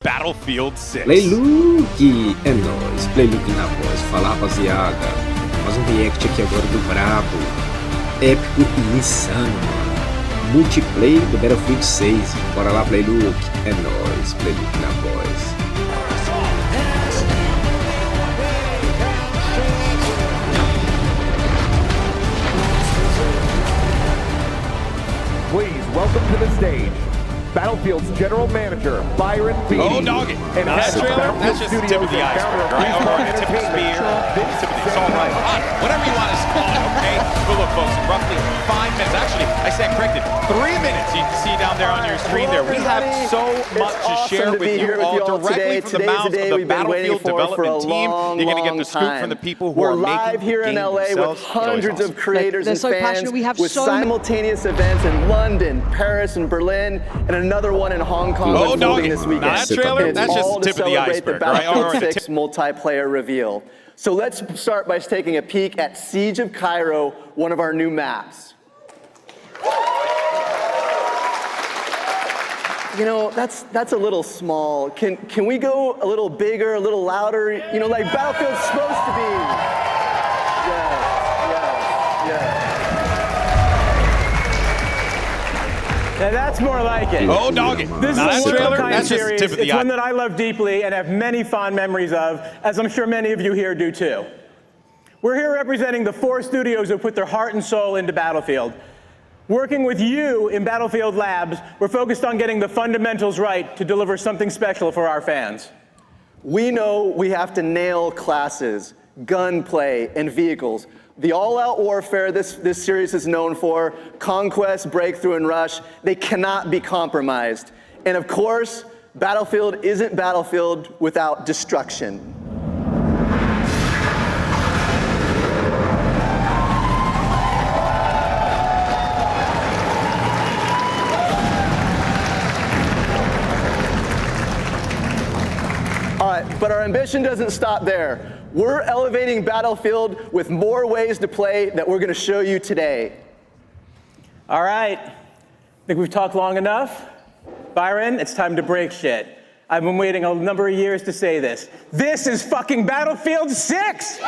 Battlefield 6. Playlook! É nóis, Playlook na voz. Fala, rapaziada. Faz um react aqui agora do brabo, épico e insano, mano. Multiplayer do Battlefield 6. Bora lá, Playlook. É nóis, Playlook na voz. Please welcome to the stage Battlefield's General Manager, Byron Beatty. Oh, dog it. That trailer, that's just the tip of the iceberg, right? Or the tip of the spear, the tip of the, it's all right. Whatever you want to call it, okay? But look, folks, in roughly 5 minutes, actually, I stand corrected, 3 minutes, you can see down there on your screen there. We have so much to share with you all directly from the mouths of the Battlefield development team. You're going to get the scoop from the people who are making We're live here in LA with hundreds of creators and fans, with simultaneous events in London, Paris, and Berlin, and another one in Hong Kong unfolding this weekend. That trailer, that's just the tip of the iceberg, the Battlefield 6 multiplayer reveal. So let's start by taking a peek at Siege of Cairo, one of our new maps. You know, that's a little small. Can we go a little bigger, a little louder? You know, like Battlefield's supposed to be. Yeah. Now that's more like it. Oh, dog it. This that is a trailer, kind that's just series. the tip of the It's one that I love deeply and have many fond memories of, as I'm sure many of you here do too. We're here representing the 4 studios who put their heart and soul into Battlefield. Working with you in Battlefield Labs, we're focused on getting the fundamentals right to deliver something special for our fans. We know we have to nail classes, gunplay, and vehicles. The all-out warfare this series is known for, Conquest, Breakthrough, and Rush, they cannot be compromised. And of course, Battlefield isn't Battlefield without destruction. All right, but our ambition doesn't stop there. We're elevating Battlefield with more ways to play that we're going to show you today. All right, I think we've talked long enough. Byron, it's time to break shit. I've been waiting a number of years to say this. This is fucking Battlefield 6!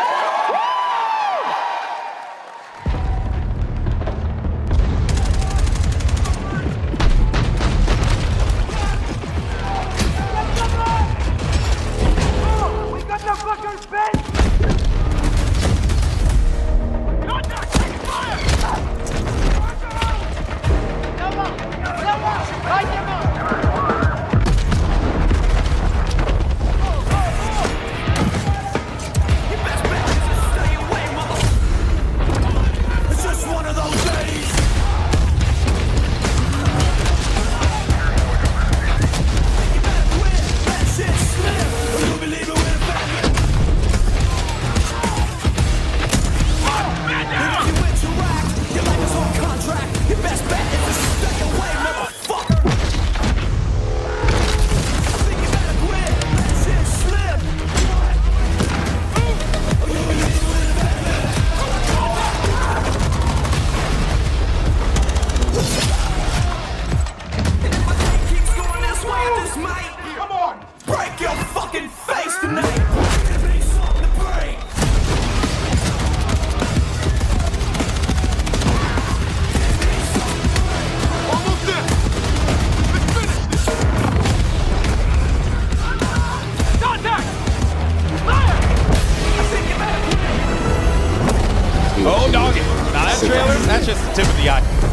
Oh, dog it. Now that trailer, that's just the tip of the iceberg.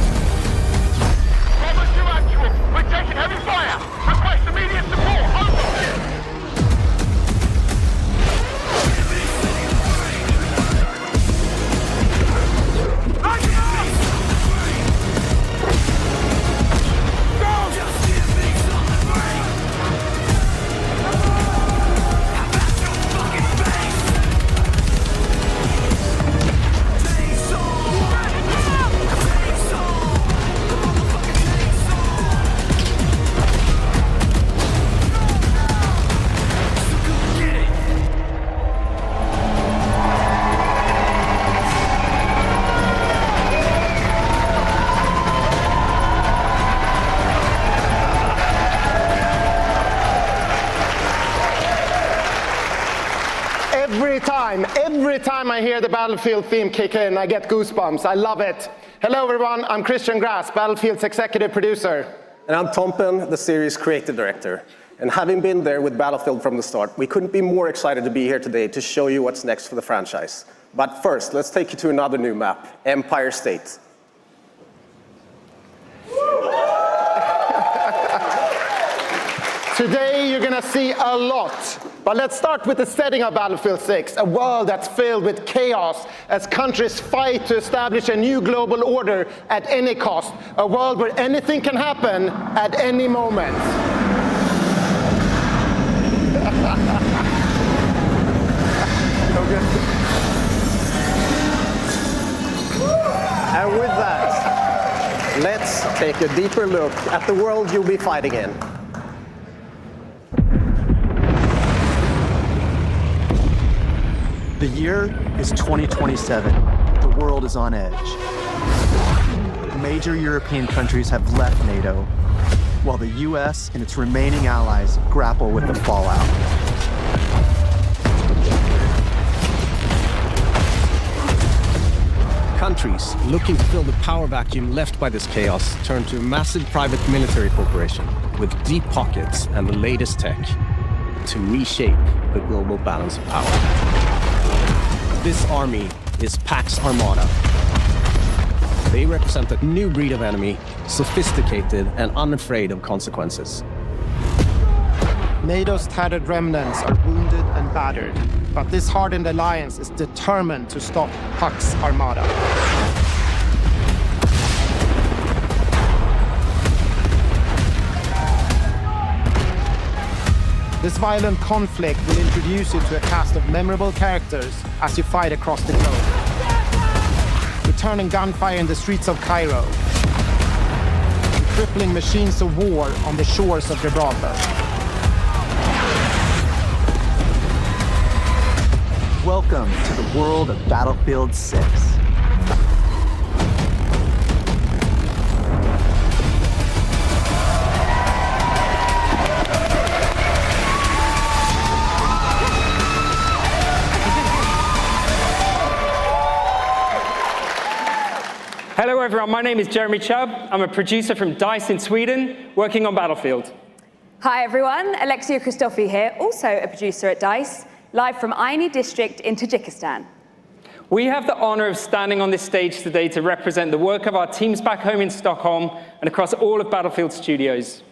We're taking heavy fire. Request immediate support. Over. Every time I hear the Battlefield theme kick in, I get goosebumps. I love it. Hello everyone, I'm Christian Grass, Battlefield's executive producer. And I'm Tompen, the series creative director. And having been there with Battlefield from the start, we couldn't be more excited to be here today to show you what's next for the franchise. But first, let's take you to another new map, Empire State. Today you're gonna see a lot, but let's start with the setting of Battlefield 6, a world that's filled with chaos as countries fight to establish a new global order at any cost, a world where anything can happen at any moment. And with that, let's take a deeper look at the world you'll be fighting in. The year is 2027. The world is on edge. Major European countries have left NATO, while the US and its remaining allies grapple with the fallout. Countries looking to fill the power vacuum left by this chaos turn to a massive private military corporation with deep pockets and the latest tech to reshape the global balance of power. This army is Pax Armada. They represent a new breed of enemy, sophisticated and unafraid of consequences. NATO's tattered remnants are wounded and battered, but this hardened alliance is determined to stop Pax Armada. This violent conflict will introduce you to a cast of memorable characters as you fight across the globe. Returning gunfire in the streets of Cairo, and crippling machines of war on the shores of Gibraltar. Welcome to the world of Battlefield 6. Hello everyone, my name is Jeremy Chubb. I'm a producer from DICE in Sweden, working on Battlefield. Hi everyone, Alexia Christofi here, also a producer at DICE, live from Aini district in Tajikistan. We have the honor of standing on this stage today to represent the work of our teams back home in Stockholm and across all of Battlefield studios.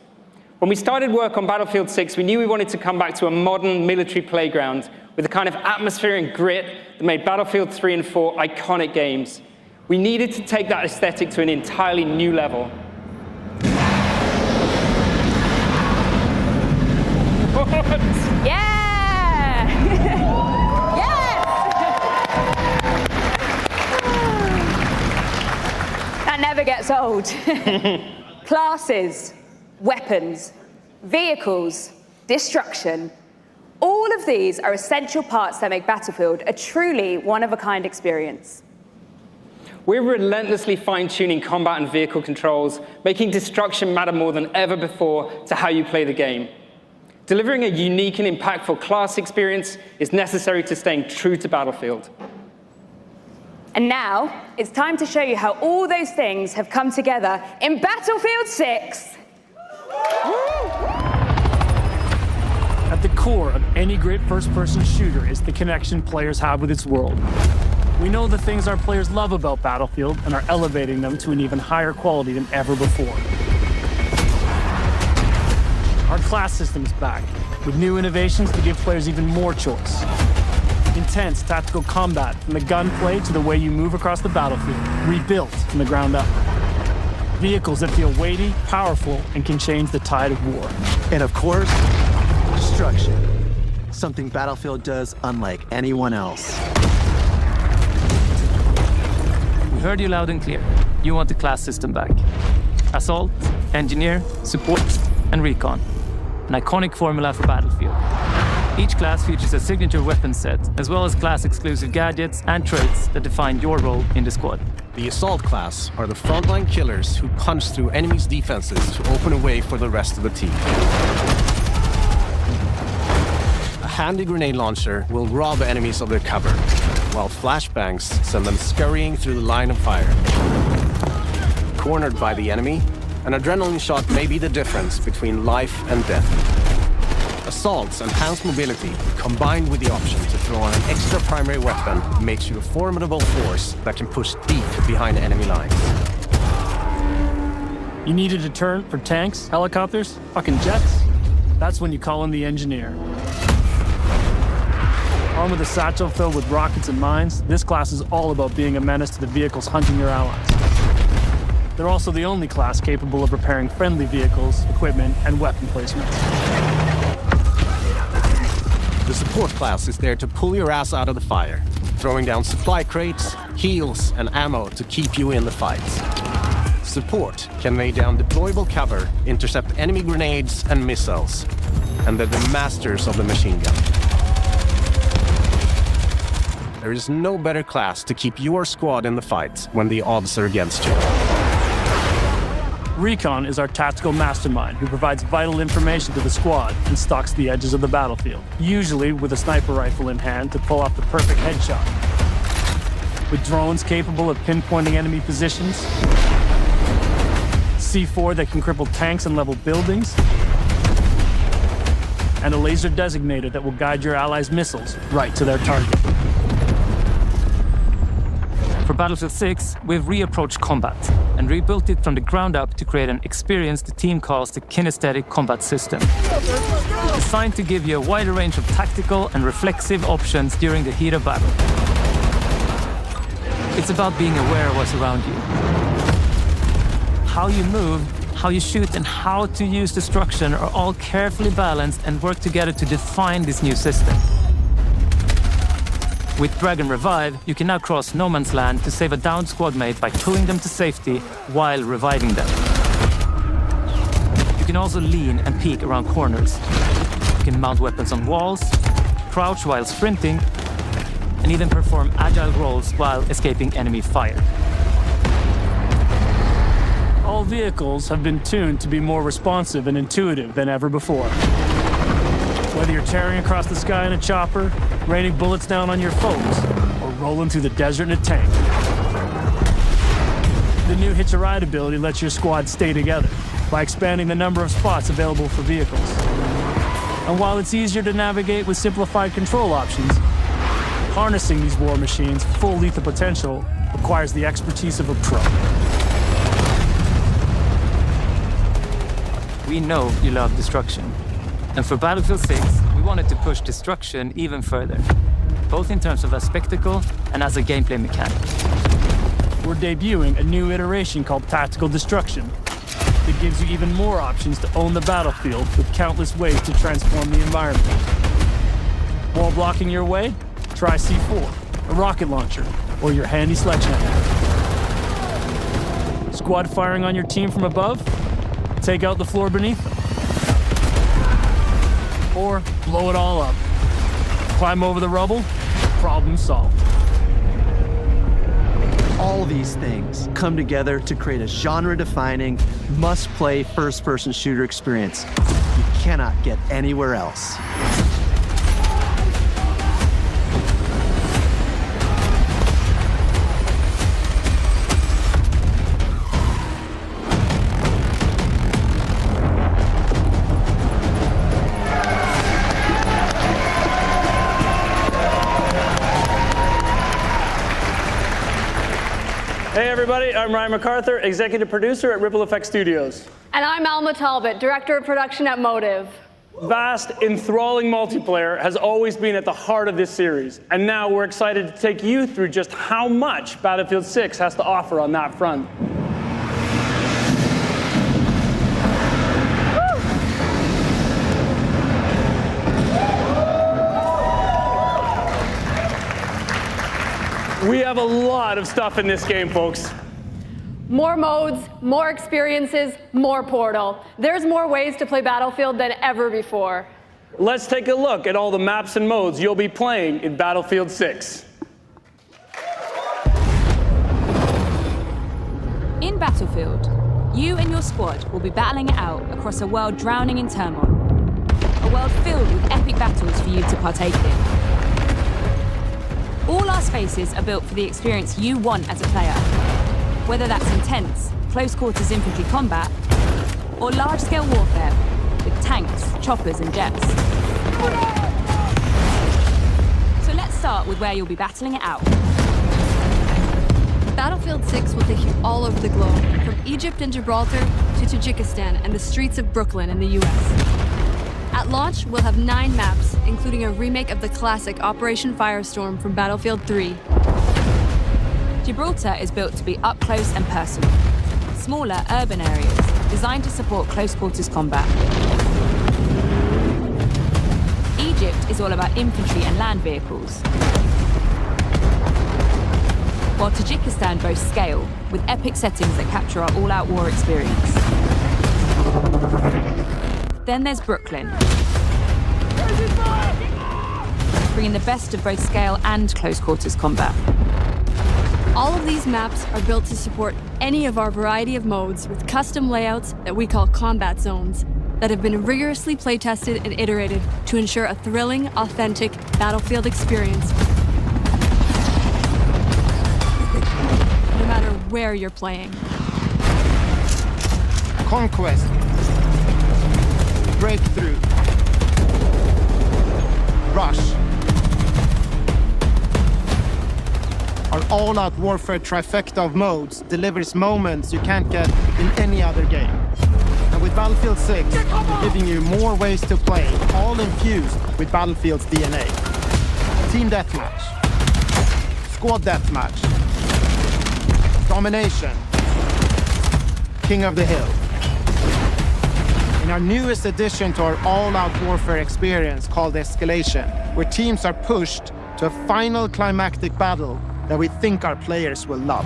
When we started work on Battlefield 6, we knew we wanted to come back to a modern military playground with the kind of atmosphere and grit that made Battlefield 3 and 4 iconic games. We needed to take that aesthetic to an entirely new level. Yeah! Yes! That never gets old. Classes, weapons, vehicles, destruction. All of these are essential parts that make Battlefield a truly one-of-a-kind experience. We're relentlessly fine-tuning combat and vehicle controls, making destruction matter more than ever before to how you play the game. Delivering a unique and impactful class experience is necessary to staying true to Battlefield. And now, it's time to show you how all those things have come together in Battlefield 6. At the core of any great first-person shooter is the connection players have with its world. We know the things our players love about Battlefield and are elevating them to an even higher quality than ever before. Our class system's back, with new innovations to give players even more choice. Intense tactical combat, from the gunplay to the way you move across the battlefield, rebuilt from the ground up. Vehicles that feel weighty, powerful, and can change the tide of war. And of course, destruction. Something Battlefield does unlike anyone else. We heard you loud and clear. You want the class system back. Assault, Engineer, Support, and Recon. An iconic formula for Battlefield. Each class features a signature weapon set, as well as class-exclusive gadgets and traits that define your role in the squad. The Assault class are the frontline killers who punch through enemies' defenses to open a way for the rest of the team. A handy grenade launcher will rob enemies of their cover, while flashbangs send them scurrying through the line of fire. Cornered by the enemy, an adrenaline shot may be the difference between life and death. Assault's enhanced mobility, combined with the option to throw on an extra primary weapon, makes you a formidable force that can push deep behind enemy lines. You need a deterrent for tanks, helicopters, fucking jets? That's when you call in the engineer. Armed with a satchel filled with rockets and mines, this class is all about being a menace to the vehicles hunting your allies. They're also the only class capable of repairing friendly vehicles, equipment, and weapon placements. The support class is there to pull your ass out of the fire, throwing down supply crates, heals, and ammo to keep you in the fights. Support can lay down deployable cover, intercept enemy grenades and missiles, and they're the masters of the machine gun. There is no better class to keep your squad in the fight when the odds are against you. Recon is our tactical mastermind who provides vital information to the squad and stalks the edges of the battlefield, usually with a sniper rifle in hand to pull off the perfect headshot. With drones capable of pinpointing enemy positions, C4 that can cripple tanks and level buildings, and a laser designator that will guide your allies' missiles right to their target. For Battlefield 6, we've reapproached combat and rebuilt it from the ground up to create an experience the team calls the kinesthetic combat system. Designed to give you a wider range of tactical and reflexive options during the heat of battle. It's about being aware of what's around you. How you move, how you shoot, and how to use destruction are all carefully balanced and work together to define this new system. With Drag and Revive, you can now cross no man's land to save a downed squad mate by pulling them to safety while reviving them. You can also lean and peek around corners. You can mount weapons on walls, crouch while sprinting, and even perform agile rolls while escaping enemy fire. All vehicles have been tuned to be more responsive and intuitive than ever before. Whether you're tearing across the sky in a chopper, raining bullets down on your foes, or rolling through the desert in a tank. The new Hitch a Ride ability lets your squad stay together by expanding the number of spots available for vehicles. And while it's easier to navigate with simplified control options, harnessing these war machines' full lethal potential requires the expertise of a pro. We know you love destruction. And for Battlefield 6, we wanted to push destruction even further, both in terms of a spectacle and as a gameplay mechanic. We're debuting a new iteration called Tactical Destruction that gives you even more options to own the battlefield with countless ways to transform the environment. Wall blocking your way? Try C4, a rocket launcher, or your handy sledgehammer. Squad firing on your team from above? Take out the floor beneath them. Or blow it all up. Climb over the rubble, problem solved. All these things come together to create a genre-defining, must-play first-person shooter experience you cannot get anywhere else. Hey everybody, I'm Ryan MacArthur, executive producer at Ripple Effect Studios. And I'm Alma Talbot, director of production at Motive. Vast, enthralling multiplayer has always been at the heart of this series, and now we're excited to take you through just how much Battlefield 6 has to offer on that front. We have a lot of stuff in this game, folks. More modes, more experiences, more Portal. There's more ways to play Battlefield than ever before. Let's take a look at all the maps and modes you'll be playing in Battlefield 6. In Battlefield, you and your squad will be battling it out across a world drowning in turmoil. A world filled with epic battles for you to partake in. All our spaces are built for the experience you want as a player, whether that's intense, close quarters infantry combat, or large-scale warfare with tanks, choppers, and jets. So let's start with where you'll be battling it out. Battlefield 6 will take you all over the globe, from Egypt and Gibraltar to Tajikistan and the streets of Brooklyn in the US. At launch, we'll have 9 maps, including a remake of the classic Operation Firestorm from Battlefield 3. Gibraltar is built to be up close and personal. Smaller urban areas designed to support close quarters combat. Egypt is all about infantry and land vehicles. While Tajikistan boasts scale, with epic settings that capture our all-out war experience. Then there's Brooklyn, bringing the best of both scale and close quarters combat. All of these maps are built to support any of our variety of modes with custom layouts that we call combat zones that have been rigorously play-tested and iterated to ensure a thrilling, authentic Battlefield experience, no matter where you're playing. Conquest, Breakthrough, Rush. Our all-out warfare trifecta of modes delivers moments you can't get in any other game. And with Battlefield 6, we're giving you more ways to play, all infused with Battlefield's DNA. Team Deathmatch, Squad Deathmatch, Domination, King of the Hill. In our newest addition to our all-out warfare experience called Escalation, where teams are pushed to a final climactic battle that we think our players will love.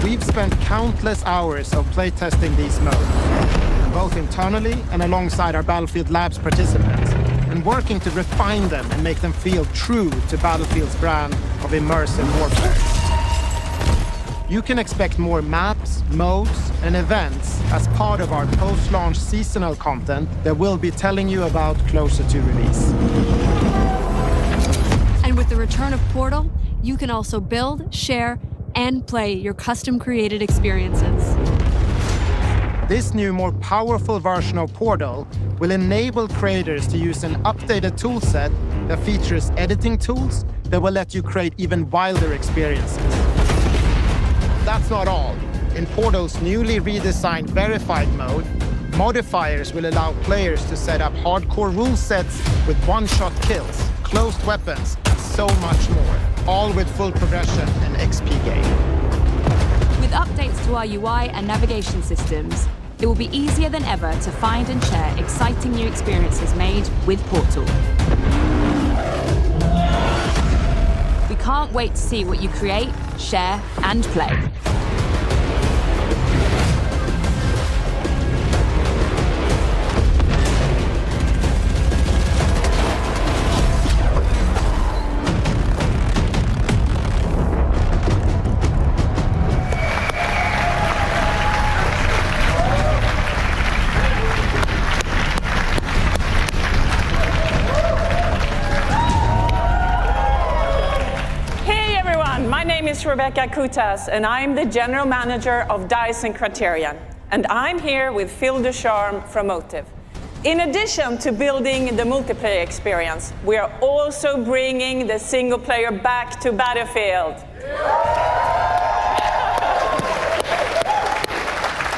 We've spent countless hours of playtesting these modes, both internally and alongside our Battlefield Labs participants, and working to refine them and make them feel true to Battlefield's brand of immersive warfare. You can expect more maps, modes, and events as part of our post-launch seasonal content that we'll be telling you about closer to release. And with the return of Portal, you can also build, share, and play your custom-created experiences. This new, more powerful version of Portal will enable creators to use an updated toolset that features editing tools that will let you create even wilder experiences. That's not all. In Portal's newly redesigned Verified mode, modifiers will allow players to set up hardcore rule sets with one-shot kills, closed weapons, and so much more, all with full progression and XP gain. With updates to our UI and navigation systems, it will be easier than ever to find and share exciting new experiences made with Portal. We can't wait to see what you create, share, and play. Rebecca Kutas, and I'm the General Manager of DICE and Criterion. And I'm here with Phil Ducharme from Motive. In addition to building the multiplayer experience, we are also bringing the single player back to Battlefield.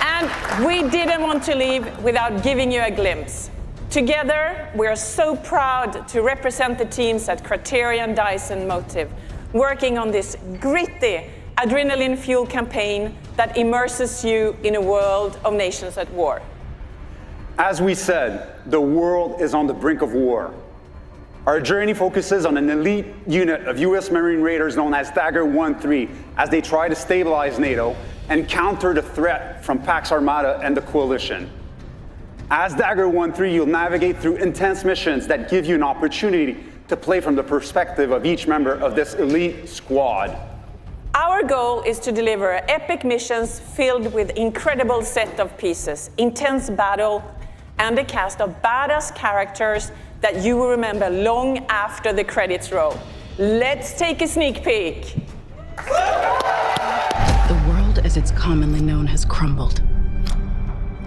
And we didn't want to leave without giving you a glimpse. Together, we are so proud to represent the teams at Criterion, DICE, and Motive, working on this gritty, adrenaline-fueled campaign that immerses you in a world of nations at war. As we said, the world is on the brink of war. Our journey focuses on an elite unit of US Marine Raiders known as Dagger 1-3 as they try to stabilize NATO and counter the threat from Pax Armada and the Coalition. As Dagger 1-3, you'll navigate through intense missions that give you an opportunity to play from the perspective of each member of this elite squad. Our goal is to deliver epic missions filled with incredible set of pieces, intense battle, and a cast of badass characters that you will remember long after the credits roll. Let's take a sneak peek. The world as it's commonly known has crumbled.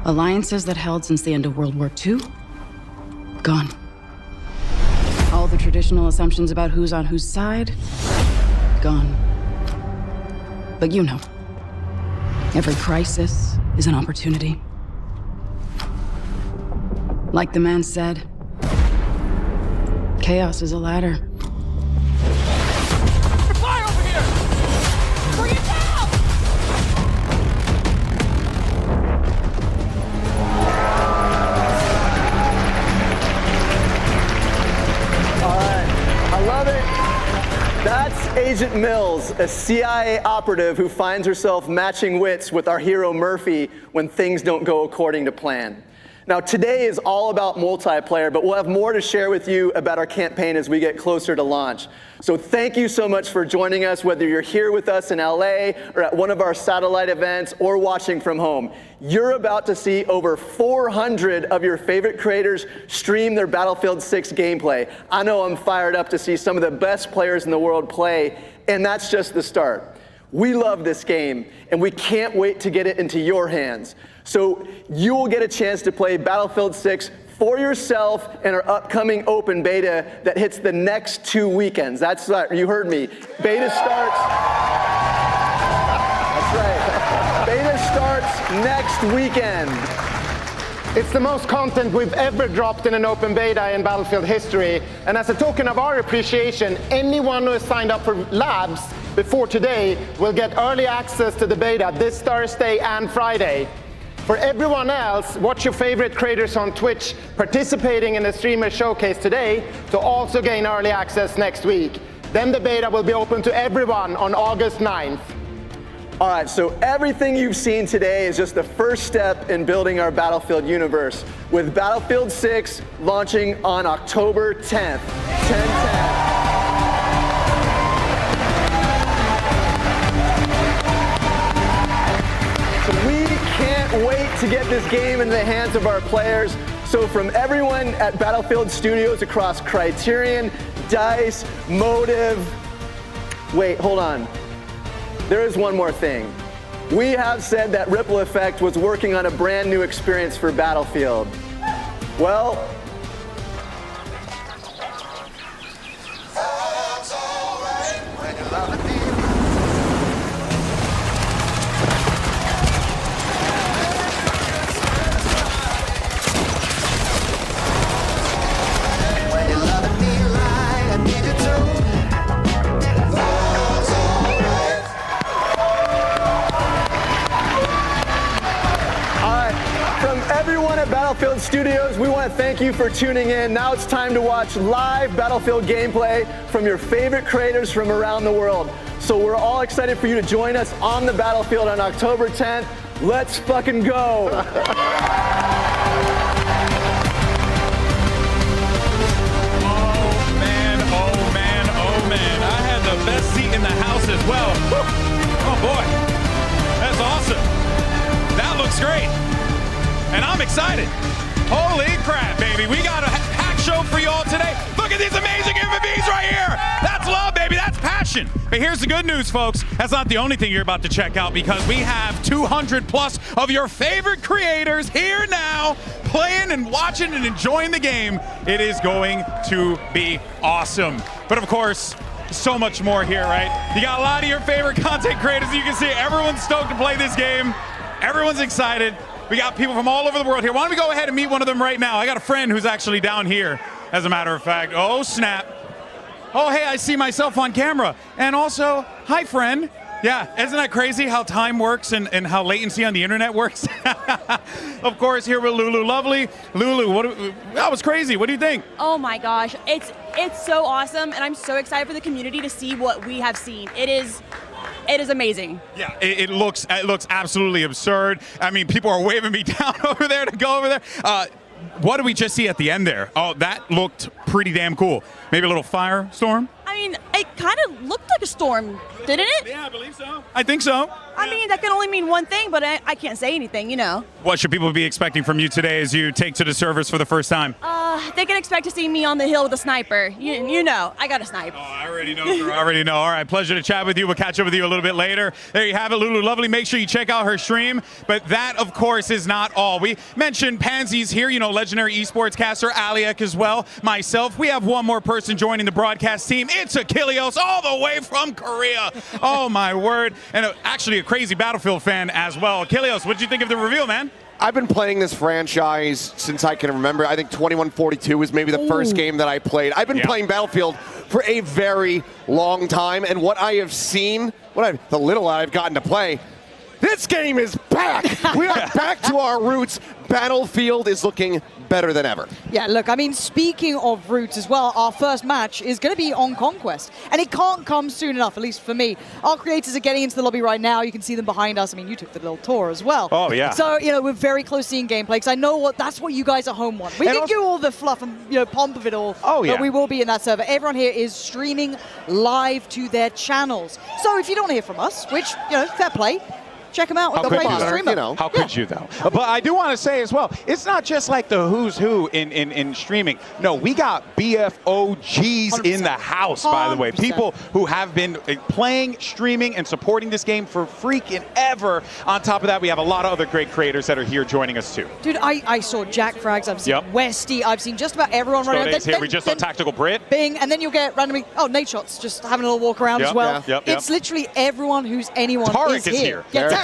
Alliances that held since the end of World War II, gone. All the traditional assumptions about who's on whose side, gone. But you know, every crisis is an opportunity. Like the man said, chaos is a ladder. Fire over here! Bring it down! All right, I love it. That's Agent Mills, a CIA operative who finds herself matching wits with our hero Murphy when things don't go according to plan. Now, today is all about multiplayer, but we'll have more to share with you about our campaign as we get closer to launch. So thank you so much for joining us, whether you're here with us in LA or at one of our satellite events or watching from home. You're about to see over 400 of your favorite creators stream their Battlefield 6 gameplay. I know I'm fired up to see some of the best players in the world play, and that's just the start. We love this game, and we can't wait to get it into your hands. So you will get a chance to play Battlefield 6 for yourself in our upcoming open beta that hits the next 2 weekends. That's right, you heard me. Beta starts. That's right. Beta starts next weekend. It's the most content we've ever dropped in an open beta in Battlefield history. And as a token of our appreciation, anyone who has signed up for labs before today will get early access to the beta this Thursday and Friday. For everyone else, watch your favorite creators on Twitch participating in the streamer showcase today to also gain early access next week. Then the beta will be open to everyone on August 9th. All right, so everything you've seen today is just the first step in building our Battlefield universe, with Battlefield 6 launching on October 10th. 10/10. We can't wait to get this game into the hands of our players. So from everyone at Battlefield Studios across Criterion, DICE, Motive, wait, hold on. There is one more thing. We have said that Ripple Effect was working on a brand new experience for Battlefield. Well, everyone at Battlefield Studios, we want to thank you for tuning in. Now it's time to watch live Battlefield gameplay from your favorite creators from around the world. So we're all excited for you to join us on the battlefield on October 10th. Let's fucking go. Oh man, I had the best seat in the house as well. Oh boy, that's awesome. That looks great. And I'm excited. Holy crap, baby. We got a packed show for you all today. Look at these amazing MVPs right here. That's love, baby. That's passion. But here's the good news, folks. That's not the only thing you're about to check out, because we have 200 plus of your favorite creators here now playing and watching and enjoying the game. It is going to be awesome. But of course, so much more here, right? You got a lot of your favorite content creators. You can see everyone's stoked to play this game. Everyone's excited. We got people from all over the world here. Why don't we go ahead and meet one of them right now? I got a friend who's actually down here, as a matter of fact. Oh, snap. Oh, hey, I see myself on camera. And also, hi, friend. Yeah, isn't that crazy how time works and how latency on the internet works? Of course, here with Lulu Lovely. Lulu, that was crazy. What do you think? Oh my gosh, it's so awesome, and I'm so excited for the community to see what we have seen. It is amazing. Yeah, it looks absolutely absurd. I mean, people are waving me down over there to go over there. What did we just see at the end there? Oh, that looked pretty damn cool. Maybe a little firestorm? I mean, it kind of looked like a storm, didn't it? Yeah, I believe so. I think so. I mean, that can only mean one thing, but I can't say anything, you know. What should people be expecting from you today as you take to the servers for the first time? They can expect to see me on the hill with a sniper. You know, I got a snipe. Oh, I already know, girl. I already know. All right, pleasure to chat with you. We'll catch up with you a little bit later. There you have it, Lulu Lovely. Make sure you check out her stream. But that, of course, is not all. We mentioned Pansy's here, you know, legendary esports caster, Aliak as well, myself. We have one more person joining the broadcast team. It's Achilles, all the way from Korea. Oh, my word. And actually a crazy Battlefield fan as well. Achilles, what did you think of the reveal, man? I've been playing this franchise since I can remember. I think 2142 was maybe the first game that I played. I've been playing Battlefield for a very long time, and what I have seen, the little I've gotten to play, this game is back. We are back to our roots. Battlefield is looking better than ever. Yeah, look, I mean, speaking of roots as well, our first match is going to be on Conquest, and it can't come soon enough, at least for me. Our creators are getting into the lobby right now. You can see them behind us. I mean, you took the little tour as well. Oh, yeah. So, you know, we're very close to seeing gameplay, because I know that's what you guys at home want. We can do all the fluff and, you know, pomp of it all, but we will be in that server. Everyone here is streaming live to their channels. So if you don't hear from us, which, you know, fair play, check them out. How could you, though? But I do want to say as well, it's not just like the who's who in streaming. No, we got BFOGs in the house, by the way. People who have been playing, streaming, and supporting this game for freaking ever. On top of that, we have a lot of other great creators that are here joining us, too. Dude, I saw Jack Frags, I've seen Westy, I've seen just about everyone running around. We just saw Tactical Brit. Bing, and then you'll get randomly, Nate Shots, just having a little walk around as well. It's literally everyone who's anyone is here. Here.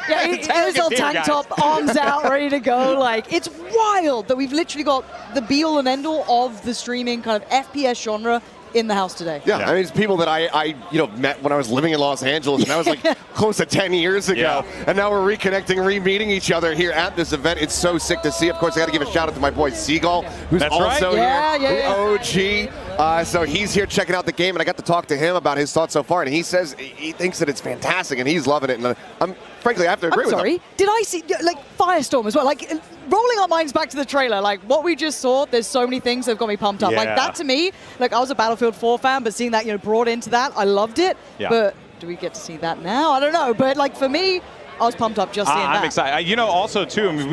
Yeah, his little tank top, arms out, ready to go. Like, it's wild that we've literally got the be-all and end-all of the streaming kind of FPS genre in the house today. Yeah, I mean, it's people that I met when I was living in Los Angeles, and that was like close to 10 years ago. And now we're reconnecting, re-meeting each other here at this event. It's so sick to see. Of course, I got to give a shout out to my boy Seagull, who's also here, the OG. So he's here checking out the game, and I got to talk to him about his thoughts so far, and he says he thinks that it's fantastic, and he's loving it. And frankly, I have to agree with him. Did I see, like, Firestorm as well? Like, rolling our minds back to the trailer, like, what we just saw, there's so many things that have got me pumped up. Like, that to me, like, I was a Battlefield 4 fan, but seeing that, you know, brought into that, I loved it. But do we get to see that now? I don't know. But, like, for me, I was pumped up just seeing that. I'm excited. You know, also, too, I mean,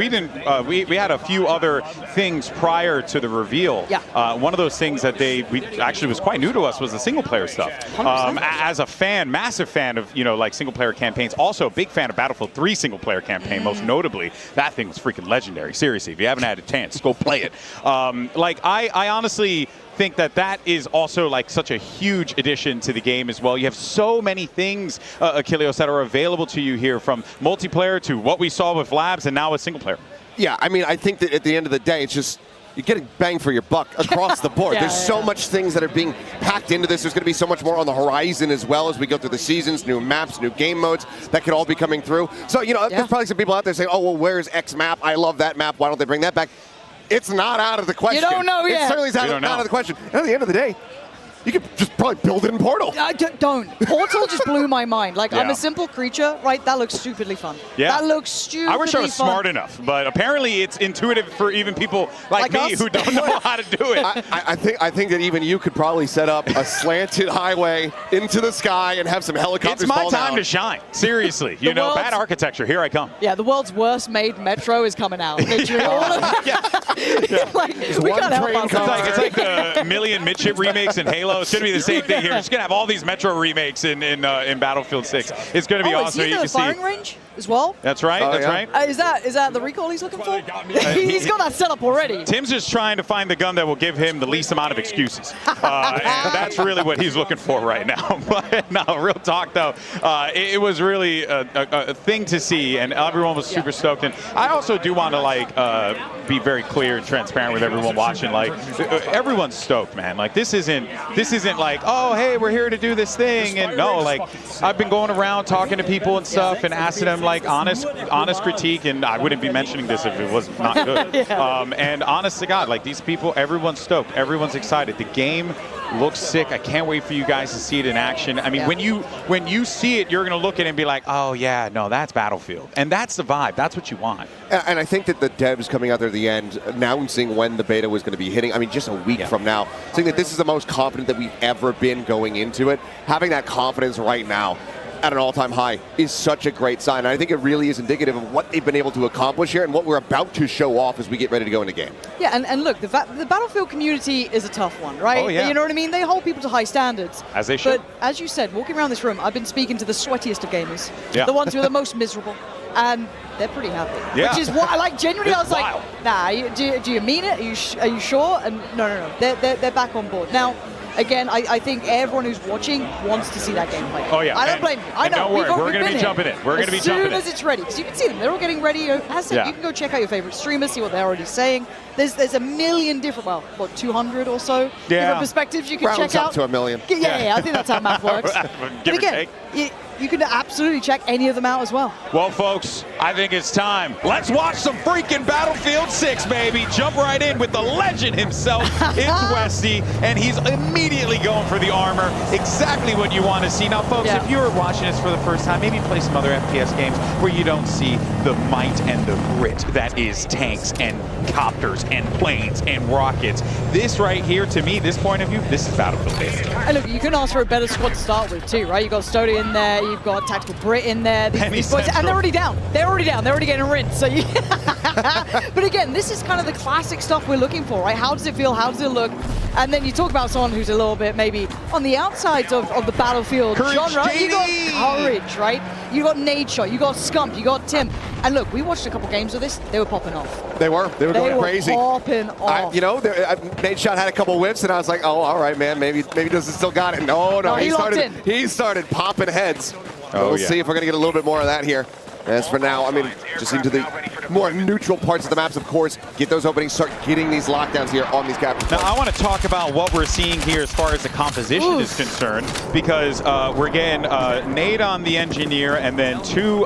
we had a few other things prior to the reveal. One of those things that actually was quite new to us was the single-player stuff. As a fan, massive fan of, you know, like, single-player campaigns, also a big fan of Battlefield 3 single-player campaign, most notably. That thing was freaking legendary. Seriously, if you haven't had a chance, go play it. Like, I honestly think that is also like such a huge addition to the game as well. You have so many things, Achilles, that are available to you here, from multiplayer to what we saw with Labs and now with single player. Yeah, I mean, I think that at the end of the day, it's just you're getting bang for your buck across the board. There's so much things that are being packed into this. There's going to be so much more on the horizon as well as we go through the seasons, new maps, new game modes that could all be coming through. So, you know, there's probably some people out there saying, oh, well, where's X map? I love that map. Why don't they bring that back? It's not out of the question. You don't know yet. It certainly is not out of the question. And at the end of the day, you could just probably build it in Portal. Don't. Portal just blew my mind. Like, I'm a simple creature, right? That looks stupidly fun. That looks stupidly fun. I wish I was smart enough, but apparently it's intuitive for even people like me who don't know how to do it. I think that even you could probably set up a slanted highway into the sky and have some helicopters. It's my time to shine. Seriously. You know, bad architecture. Here I come. Yeah, the world's worst made metro is coming out. Literally, all of it. Like, we gotta help us. It's like the million midship remakes in Halo. It's going to be the same thing here. It's going to have all these Metro remakes in Battlefield 6. It's going to be awesome. Is he the firing range as well? That's right. That's right. Is that the recall he's looking for? He's got that set up already. Tim's just trying to find the gun that will give him the least amount of excuses. And that's really what he's looking for right now. But no, real talk though, it was really a thing to see, and everyone was super stoked. And I also do want to be very clear and transparent with everyone watching. Like, everyone's stoked, man. Like, this isn't like, oh, hey, we're here to do this thing. And no, like, I've been going around talking to people and stuff and asking them like honest critique, and I wouldn't be mentioning this if it was not good. And honest to God, like, these people, everyone's stoked, everyone's excited. The game Looks sick. I can't wait for you guys to see it in action. I mean, when you see it, you're going to look at it and be like, oh, yeah, no, that's Battlefield. And that's the vibe. That's what you want. And I think that the devs coming out there at the end, announcing when the beta was going to be hitting, I mean, just a week from now, saying that this is the most confident that we've ever been going into it. Having that confidence right now at an all-time high is such a great sign. And I think it really is indicative of what they've been able to accomplish here and what we're about to show off as we get ready to go into game. Yeah, and look, the Battlefield community is a tough one, right? Oh, yeah. You know what I mean? They hold people to high standards. As they should. But as you said, walking around this room, I've been speaking to the sweatiest of gamers, Yeah. the ones who are the most miserable, and they're pretty happy. Yeah. Which is what I like. Genuinely, I was wild. like, nah, do you mean it? Are you sure? And no, they're back on board now. Again, I think everyone who's watching wants to see that gameplay. Oh, yeah. I don't blame you. I know. Don't worry, we're going to be been jumping here. in. We're going to be jumping in. As soon as it's ready, because you can see them. They're all getting ready. As I said, Yeah. you can go check out your favorite streamers, see what they're already saying. There's a million different, well, what, 200 or so different perspectives you can Rounds check up out. to a million. Yeah, I think that's how math works. Give or But again, you can absolutely check any of them out as well. Well, folks, I think it's time. Let's watch some freaking Battlefield 6, baby. Jump right in with the legend himself. It's Westy, and he's immediately going for the armor. Exactly what you want to see. Now, folks, if you're watching this for the first time, maybe play some other FPS games where you don't see the might and the grit that is tanks and copters and planes and rockets. This right here, to me, this point of view, this is Battlefield, baby. And look, you can ask for a better squad to start with too, right? You've got Stody in there, you've got Tactical Brit in there, these boys, and they're already down. They're already getting rinsed. So but again, this is kind of the classic stuff we're looking for, right? How does it feel? How does it look? And then you talk about someone who's a little bit maybe on the outsides of the Battlefield genre. You got Courage, right? You got Nade Shot, you got Scump, you got Tim. And look, we watched a couple games of this. They were popping off. They were going crazy. Popping off. Nade Shot had a couple whiffs, and I was like, oh, all right, man, maybe doesn't still got it. No, he started popping heads. We'll see if we're going to get a little bit more of that here. As for now, I mean, just into the more neutral parts of the maps, of course, get those openings, start getting these lockdowns here on these captures. Now, I want to talk about what we're seeing here as far as the composition is concerned, because we're getting Nade on the engineer, and then Tim,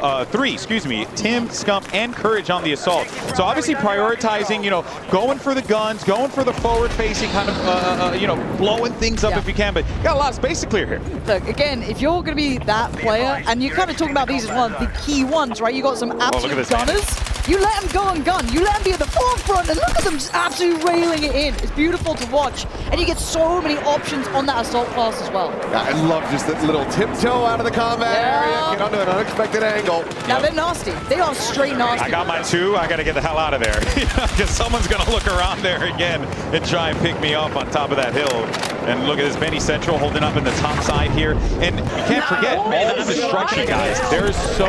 Scump, and Courage on the assault. So obviously prioritizing, going for the guns, going for the forward-facing kind of, blowing things up if you can, but you got a lot of space to clear here. Look, again, if you're going to be that player, and you're kind of talking about these as one of the key ones, right? You got some absolute gunners. You let them go and gun. You let them be at the forefront, and look at them just absolutely railing it in. It's beautiful to watch, and you get so many options on that assault class as well. I love just that little tiptoe out of the combat area, get onto an unexpected angle. Now they're nasty. They are straight nasty. I got my 2. I got to get the hell out of there, because someone's going to look around there again and try and pick me up on top of that hill. And look at this, Benny Central holding up in the top side here. And you can't forget all the destruction, guys. There's so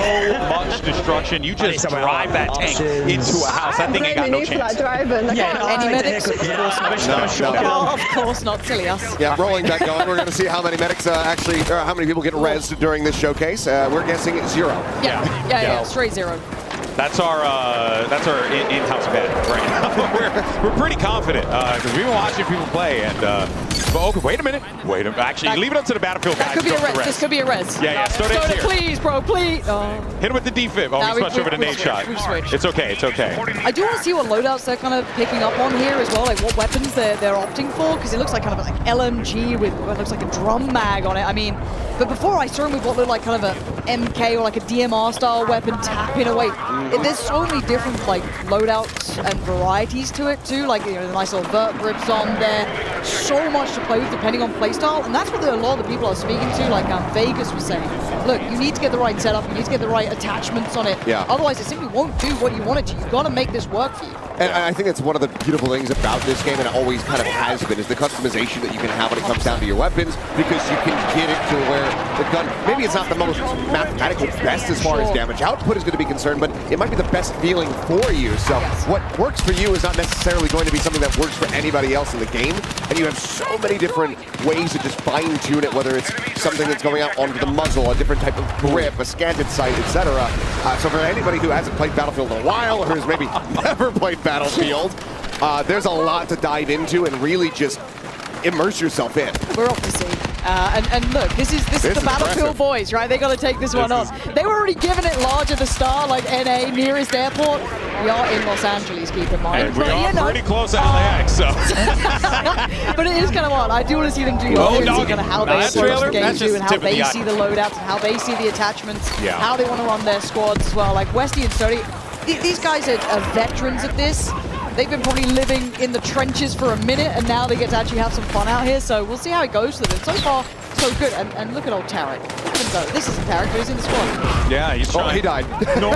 much destruction. You just drive that tank into a house. That thing ain't got no chance. Any medics? Of course not. No, of course not. Silly us. Yeah, rolling that going. We're going to see how many medics or how many people get rezzed during this showcase. We're guessing 0. Yeah, straight 0. That's our in-house bet right now. we're pretty confident because we've been watching people play and. But okay, wait a minute. Actually, leave it up to the Battlefield guys. Could be a res. This could be a res. Yeah. Stoda, please, bro, please. Hit him with the defib. Oh, we switched over to Nade Shot. It's okay. I do want to see what loadouts they're kind of picking up on here as well, like what weapons they're opting for, because it looks like kind of like LMG with what looks like a drum mag on it. I mean, but before I saw him with what looked like kind of a MK or like a DMR style weapon tapping away. There's so many different like loadouts and varieties to it too, like the nice little vert grips on there. So much to play with depending on playstyle, and that's what a lot of the people are speaking to, like Vegas was saying. Look, you need to get the right setup, you need to get the right attachments on it. Otherwise it simply won't do what you want it to. You've got to make this work for you. And I think that's one of the beautiful things about this game, and it always kind of has been, is the customization that you can have when it comes down to your weapons, because you can get it to where the gun, maybe it's not the most mathematical best as far as damage output is going to be concerned, but it might be the best feeling for you. So what works for you is not necessarily going to be something that works for anybody else in the game, and you have so many different ways to just fine-tune it, whether it's something that's going out onto the muzzle, a different type of grip, a scanted sight, etc. So for anybody who hasn't played Battlefield in a while, or who's maybe never played Battlefield, there's a lot to dive into and really just immerse yourself in. We're off to see. And look, this is the Battlefield impressive. boys, right? They got to take this one on. They were already giving it large at the start, like NA, nearest airport. We are in Los Angeles, keep in mind. And we But, are you know, pretty close to LAX, so. but it is kind of odd. I do want to see them do well. Kind of how they approach the game too, and how they see the loadouts, and how they see the attachments, how they want to run their squads as well. Like Westy and Sody, these guys are veterans at this. They've been probably living in the trenches for a minute, and now they get to actually have some fun out here. So we'll see how it goes for them. And so far, so good. And look at old Tarek. Look at him go. This isn't Tarek, but he's in the squad. Yeah, he's trying. Oh, he died. No.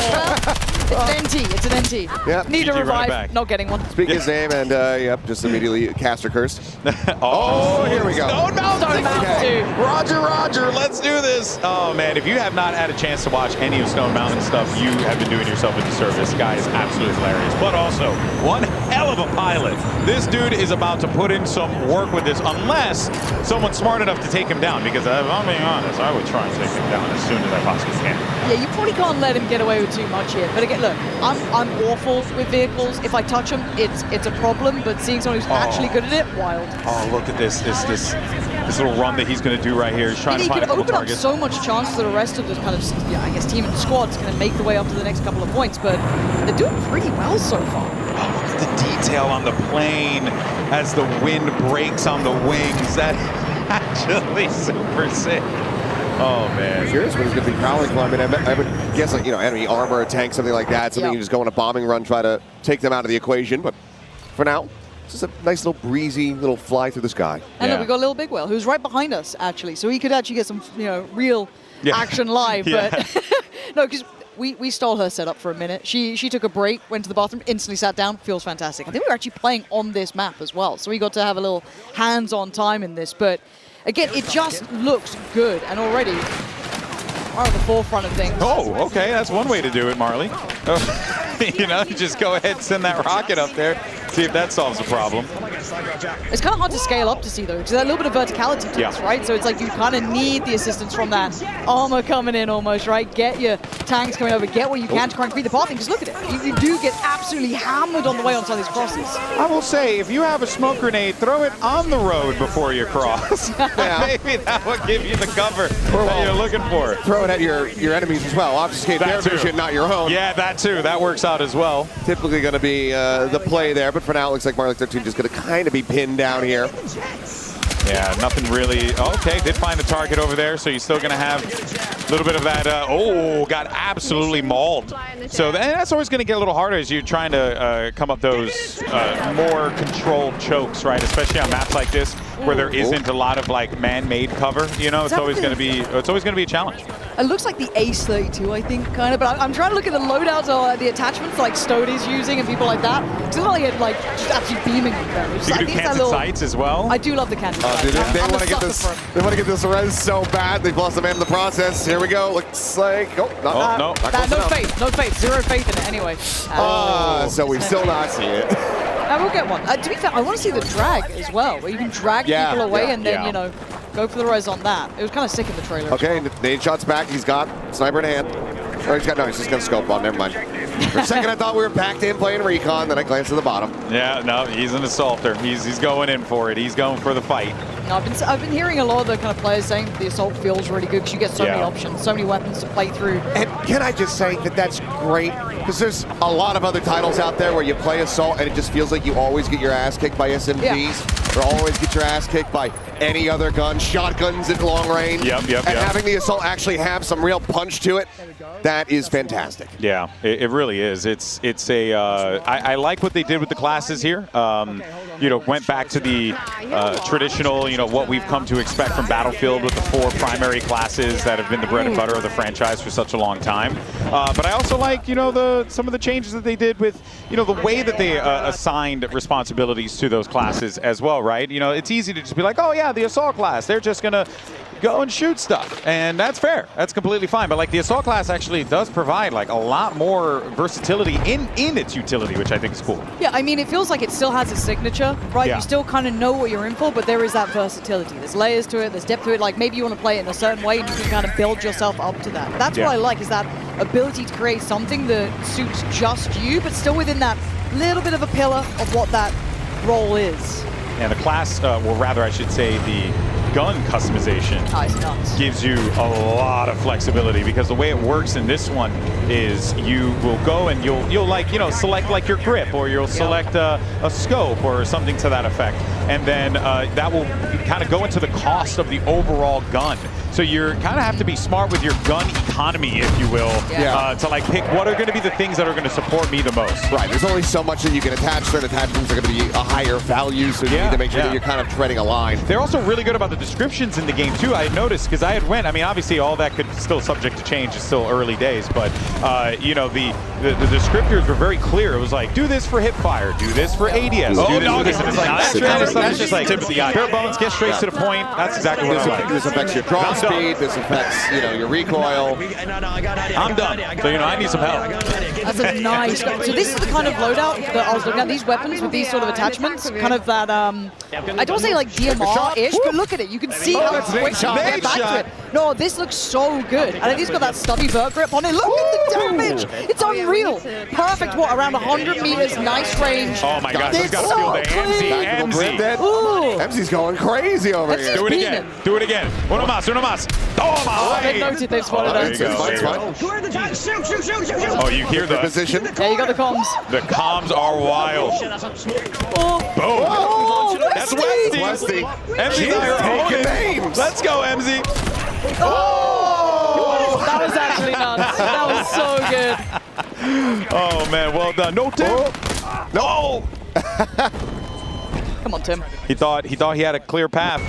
It's an NT. It's an NT. Yep. Need a GG revive. back. Not getting one. Speak his name and, yep, just immediately caster cursed. Oh, here we go. Stone Mountain. Stone Mountain too. Roger, let's do this. Oh, man, if you have not had a chance to watch any of Stone Mountain stuff, you have been doing yourself a disservice. Guy is absolutely hilarious. But also, one hell of a pilot. This dude is about to put in some work with this, unless someone's smart enough to take him down. Because if I'm being honest, I would try and take him down as soon as I possibly can. Yeah, you probably can't let him get away with too much here. But again, look, I'm awful with vehicles. If I touch them, it's a problem. But seeing someone who's actually good at it, wild. Oh, look at this little run that he's going to do right here. He's trying to find a couple open targets. up so much chance for the rest of this kind of, I guess, team and squad's going to make the way up to the next couple of points. But they're doing pretty well so far. Oh, look at the detail on the plane as the wind breaks on the wings. That actually super sick. Oh, man. Curious what he's going to be prowling for. I mean, I would guess, like, you know, enemy armor, a tank, something like that. Something you just go on a bombing run, try to take them out of the equation. But for now, just a nice little breezy little fly through the sky. And look, we got Little Big Whale, who's right behind us, actually. So he could actually get some, you know, real action live. But no, because we stole her setup for a minute. She took a break, went to the bathroom, instantly sat down. Feels fantastic. I think we were actually playing on this map as well. So we got to have a little hands-on time in this. But again, it just looks good. And already, right at the forefront of things. Oh, okay. That's one way to do it, Marley. You know, just go ahead and send that rocket up there. See if that solves the problem. It's kind of hard to scale up to see, though, because there's a little bit of verticality to this, right? So it's like you kind of need the assistance from that armor coming in almost, right? Get your tanks coming over, get what you can to try and create the pathing. Because look at it. You do get absolutely hammered on the way on some of these crosses. I will say, if you have a smoke grenade, throw it on the road before you cross. Maybe that will give you the cover that you're looking for. Throw it at your enemies as well. Obfuscate their vision, not your own. Yeah, that too. That works out as well. Typically going to be the play there, but for now it looks like Marley 13 just going to kind of be pinned down here. Yeah, nothing really. Okay, did find the target over there, so you're still going to have a little bit of that. Got absolutely mauled. So that's always going to get a little harder as you're trying to come up those more controlled chokes, right? Especially on maps like this, where there isn't a lot of like man-made cover. You know, it's always going to be a challenge. It looks like the Ace 32, I think, kind of. But I'm trying to look at the loadouts or the attachments like Stody's using and people like that. It's not like like just absolutely beaming them. You can do canted sights as well. I do love the canted sights. Dude, they want to get this. They want to get this res so bad. They've lost a man in the process. Here we go. Looks like no faith, no faith, zero faith in it anyway. So we've still not seen it. I will get one. To be fair, I want to see the drag as well, where you can drag people away and then you know go for the res on that. It was kind of sick in the trailer. Okay, nade shots back. He's got sniper in hand. Or he's just got scope on. Never mind. For a second, I thought we were packed in playing recon. Then I glanced to the bottom. Yeah, no, he's an assaulter. He's going in for it. He's going for the fight. No, I've been hearing a lot of the kind of players saying the assault feels really good because you get so many options, so many weapons to play through. And can I just say that that's great? Because there's a lot of other titles out there where you play assault and it just feels like you always get your ass kicked by SMGs or always get your ass kicked by any other gun, shotguns at long range. And having the assault actually have some real punch to it, that is fantastic. Yeah, it really is. It's a I like what they did with the classes here. You know, went back to the traditional, you know, what we've come to expect from Battlefield with the 4 primary classes that have been the bread and butter of the franchise for such a long time. But I also like, you know, some of the changes that they did with, you know, the way that they assigned responsibilities to those classes as well, right? You know, it's easy to just be like, oh yeah, the assault class, they're just gonna go and shoot stuff, and that's fair. That's completely fine. But like the assault class actually does provide like a lot more versatility in its utility, which I think is cool. Yeah, I mean, it feels like it still has a signature, right? You still kind of know what you're in for, but there is that versatility. There's layers to it, there's depth to it. Like maybe you want to play it in a certain way and you can kind of build yourself up to that. That's what I like, is that ability to create something that suits just you, but still within that little bit of a pillar of what that role is. And the class, well, rather I should say the gun customization gives you a lot of flexibility, because the way it works in this one is you will go and you'll like, you know, select like your grip, or you'll select a scope or something to that effect, and then that will kind of go into the cost of the overall gun. So you kind of have to be smart with your gun economy, if you will, to like pick what are going to be the things that are going to support me the most. Right, there's only so much that you can attach. Certain attachments are going to be a higher value, so you need to make sure that you're kind of treading a line. They're also really good about the descriptions in the game too. I had noticed, because I had went, I mean, obviously all that could still subject to change, it's still early days, but you know, the descriptors were very clear. It was like, do this for hip fire, do this for ADS, do this for this, and it's like, that's just like bare bones, get straight to the point. That's exactly what I like. This affects your draw speed, this affects, you know, your recoil. I'm done. So, you know, I need some help. That's a nice. So this is the kind of loadout that I was looking at. These weapons with these sort of attachments, kind of that. I don't say like DMR-ish, but look at it. You can see how it's quick to get back to it. No, this looks so good. And he's got that stubby vert grip on it. Look at the damage. It's unreal. Perfect. What, around 100 meters? Nice range. Oh my gosh, he's got to feel the MZ. MZ's going crazy over here. Do it again. Do it again. Uno más, uno más. Toma. They've noted they've spotted us. Oh, you hear the position? Yeah, you got the comms. The comms are wild. Boom. That's Westy. MZ's taking names. Let's go, MZ. Oh! That was actually nuts. That was so good. Oh man, well done. No, Tim. No. Come on, Tim. He thought he had a clear path.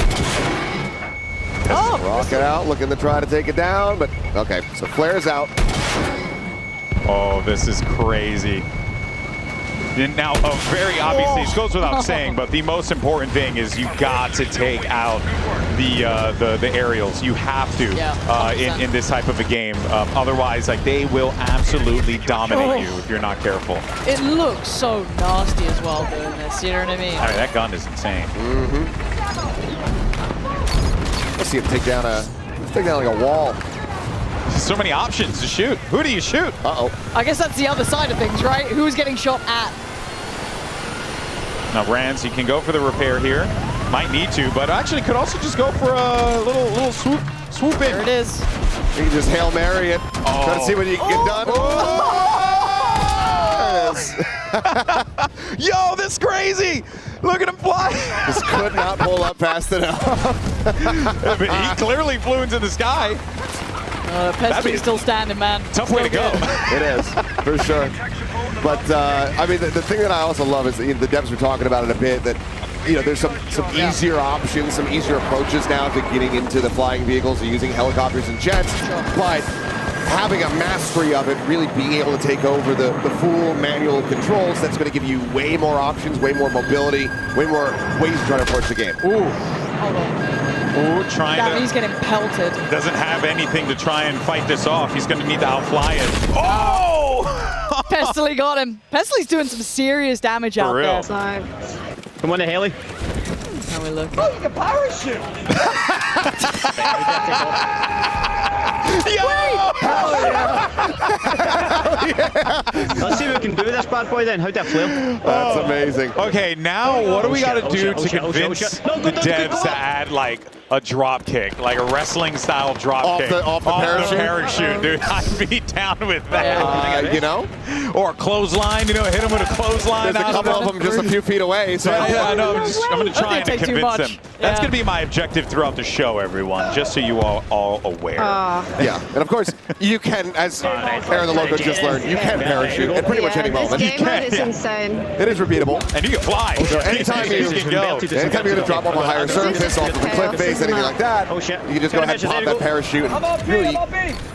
Rocket out, looking to try to take it down, but okay, so flares out. Oh, this is crazy. Now, very obviously, it goes without saying, but the most important thing is you got to take out the aerials. You have to in this type of a game. Otherwise, like, they will absolutely dominate you if you're not careful. It looks so nasty as well doing this. You know what I mean? I mean, that gun is insane. Let's see him take down like a wall. So many options to shoot. Who do you shoot? Uh-oh. I guess that's the other side of things, right? Who's getting shot at? Now, Rands, you can go for the repair here. Might need to, but actually could also just go for a little swoop in. There it is. You can just Hail Mary it. Try to see what you can get done. Yo, this is crazy! Look at him fly! This could not pull up fast enough. He clearly flew into the sky. Pesky's still standing, man. Tough way to go. It is, for sure. But, I mean, the thing that I also love is the devs were talking about it a bit, that, you know, there's some easier options, some easier approaches now to getting into the flying vehicles and using helicopters and jets, but having a mastery of it, really being able to take over the full manual controls, that's going to give you way more options, way more mobility, way more ways to try to approach the game. Ooh. Hold on. Ooh, he's getting pelted. Doesn't have anything to try and fight this off. He's going to need to outfly it. Oh! Pestily got him. Pestly's doing some serious damage out there. Come on, Haley. How we look? Oh, you can parachute! Yo! Hell yeah! Let's see if we can do this bad boy then. How'd that flip? That's amazing. Okay, now what do we got to do to convince the devs to add like a drop kick, like a wrestling style drop kick off the parachute? Dude, I'd be down with that. You know, or a clothesline. You know, hit him with a clothesline. There's a couple of them just a few feet away. So I know. I'm going to try and convince them. That's going to be my objective throughout the show, everyone. Just so you are all aware. Yeah, and of course, you can, as Aaron the Loco just learned, you can parachute at pretty much any moment. This game mode is insane. It is repeatable. And you can fly. So anytime you're going to drop off a higher surface, off of a cliff face, anything like that, you can just go ahead and pop that parachute and really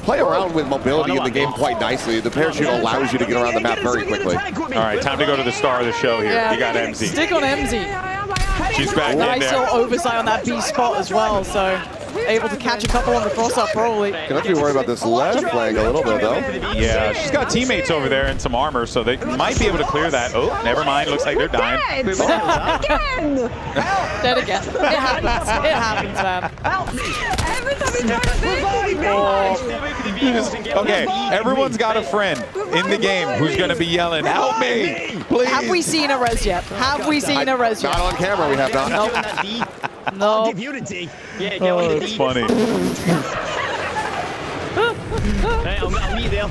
play around with mobility in the game quite nicely. The parachute allows you to get around the map very quickly. All right, time to go to the star of the show here. You got MZ. Stick on MZ. She's back in there. Nice little oversight on that B spot as well, so able to catch a couple on the cross-up probably. Gonna have to be worried about this left flank a little bit though. Yeah, she's got teammates over there and some armor, so they might be able to clear that. Oh, never mind. Looks like they're dying. Again! Dead again. It happens. It happens, man. Every time you try to save me! Okay, everyone's got a friend in the game who's going to be yelling, "Help me, please!" Have we seen a res yet? Have we seen a res yet? Not on camera, we have not. Nope. No. I'll give you the D. Yeah, get on the D. It's funny. Hey, I'll meet you there.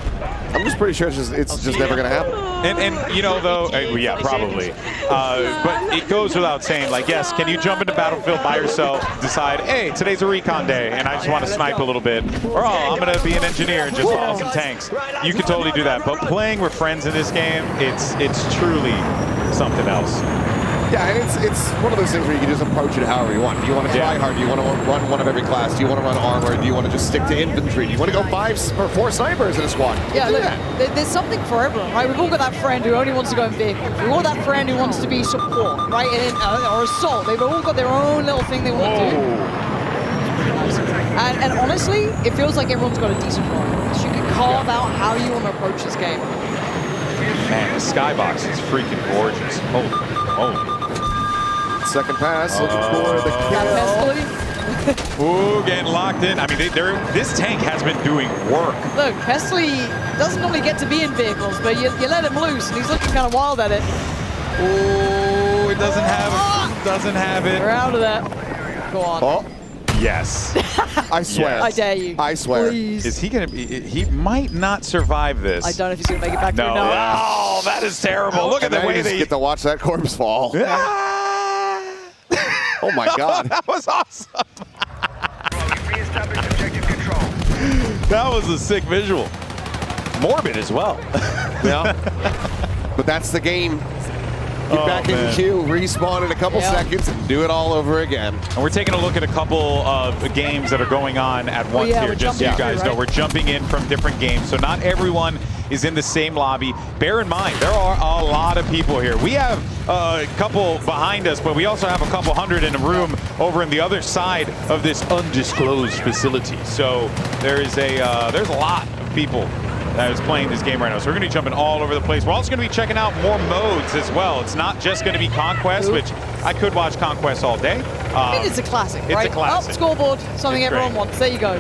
I'm just pretty sure it's just never going to happen. And you know, though, yeah, probably. But it goes without saying, like, yes, can you jump into Battlefield by yourself, decide, hey, today's a recon day, and I just want to snipe a little bit, or, oh, I'm going to be an engineer and just haul some tanks. You can totally do that. But playing with friends in this game, it's truly something else. Yeah, and it's one of those things where you can just approach it however you want. Do you want to try hard? Do you want to run one of every class? Do you want to run armor? Do you want to just stick to infantry? Do you want to go 5 or 4 snipers in a squad? Yeah, look, there's something for everyone, right? We've all got that friend who only wants to go in vehicles. We've all got that friend who wants to be support, right? Or assault. They've all got their own little thing they want to do. And honestly, it feels like everyone's got a decent role. So you can carve out how you want to approach this game. Man, the skybox is freaking gorgeous. Holy. Second pass, looking for the kill. Ooh, getting locked in. I mean, this tank has been doing work. Look, Pesley doesn't normally get to be in vehicles, but you let him loose, and he's looking kind of wild at it. Ooh, it doesn't have it. Doesn't have it. We're out of that. Go on. Oh. Yes. I swear. Yes. I dare you. I swear. Please. Is he going to be, he might not survive this. I don't know if he's going to make it back through. No. Oh, that is terrible. Look at the way they get to watch that corpse fall. Oh my God. That was awesome. That was a sick visual. Morbid as well. Yeah. But that's the game. Get back in the queue, respawn in a couple seconds, and do it all over again. And we're taking a look at a couple of games that are going on at once here, just so you guys know. We're jumping in from different games, so not everyone is in the same lobby. Bear in mind, there are a lot of people here. We have a couple behind us, but we also have a couple hundred in a room over in the other side of this undisclosed facility. So there's a lot of people that is playing this game right now. So we're going to be jumping all over the place. We're also going to be checking out more modes as well. It's not just going to be Conquest, which I could watch Conquest all day. I mean, it's a classic, right? It's a classic. Up, scoreboard, something everyone wants. There you go.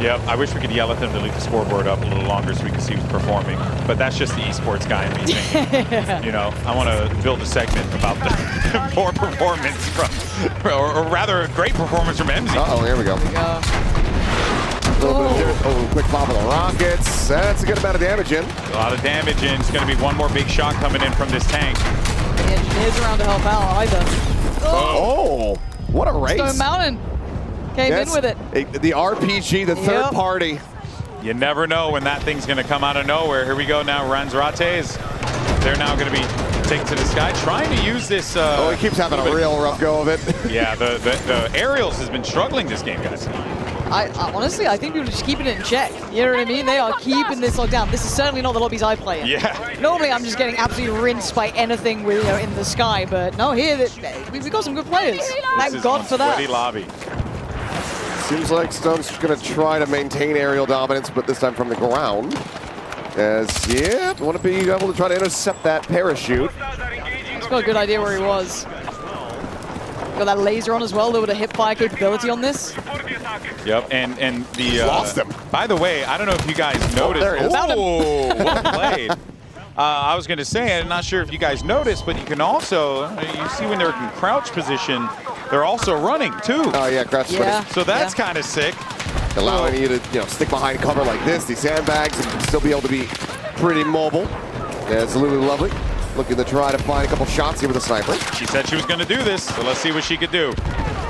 Yep, I wish we could yell at them to leave the scoreboard up a little longer so we can see who's performing. But that's just the esports guy in me thinking, you know, I want to build a segment about the poor performance from, or rather, a great performance from MZ. Uh-oh, here we go. Quick pop of the rockets. That's a good amount of damage in. A lot of damage in. It's going to be one more big shot coming in from this tank. The engineers around to help out either. Oh, what a race. Stone Mountain came in with it. The RPG, the third party. You never know when that thing's going to come out of nowhere. Here we go now. Ranzrates. They're now going to be taken to the sky, trying to use this. He keeps having a real rough go of it. Yeah, the aerials has been struggling this game, guys. I honestly, I think people are just keeping it in check. You know what I mean? They are keeping this locked down. This is certainly not the lobbies I play in. Yeah. Normally, I'm just getting absolutely rinsed by anything with, in the sky, but no, here we've got some good players. Thank God for that. Sweaty lobby. Seems like Stone's going to try to maintain aerial dominance, but this time from the ground. As want to be able to try to intercept that parachute. He's got a good idea where he was. Got that laser on as well, a little bit of hip fire capability on this. Yep, and the lost him. By the way, I don't know if you guys noticed. Well played. I was going to say, I'm not sure if you guys noticed, but you can also, you see when they're in crouch position, they're also running too. Oh yeah, crouch. Yeah. So that's kind of sick. Allowing you to stick behind cover like this, these sandbags, and still be able to be pretty mobile. Yeah, it's Lulu Lovely. Looking to try to find a couple shots here with a sniper. She said she was going to do this, so let's see what she could do.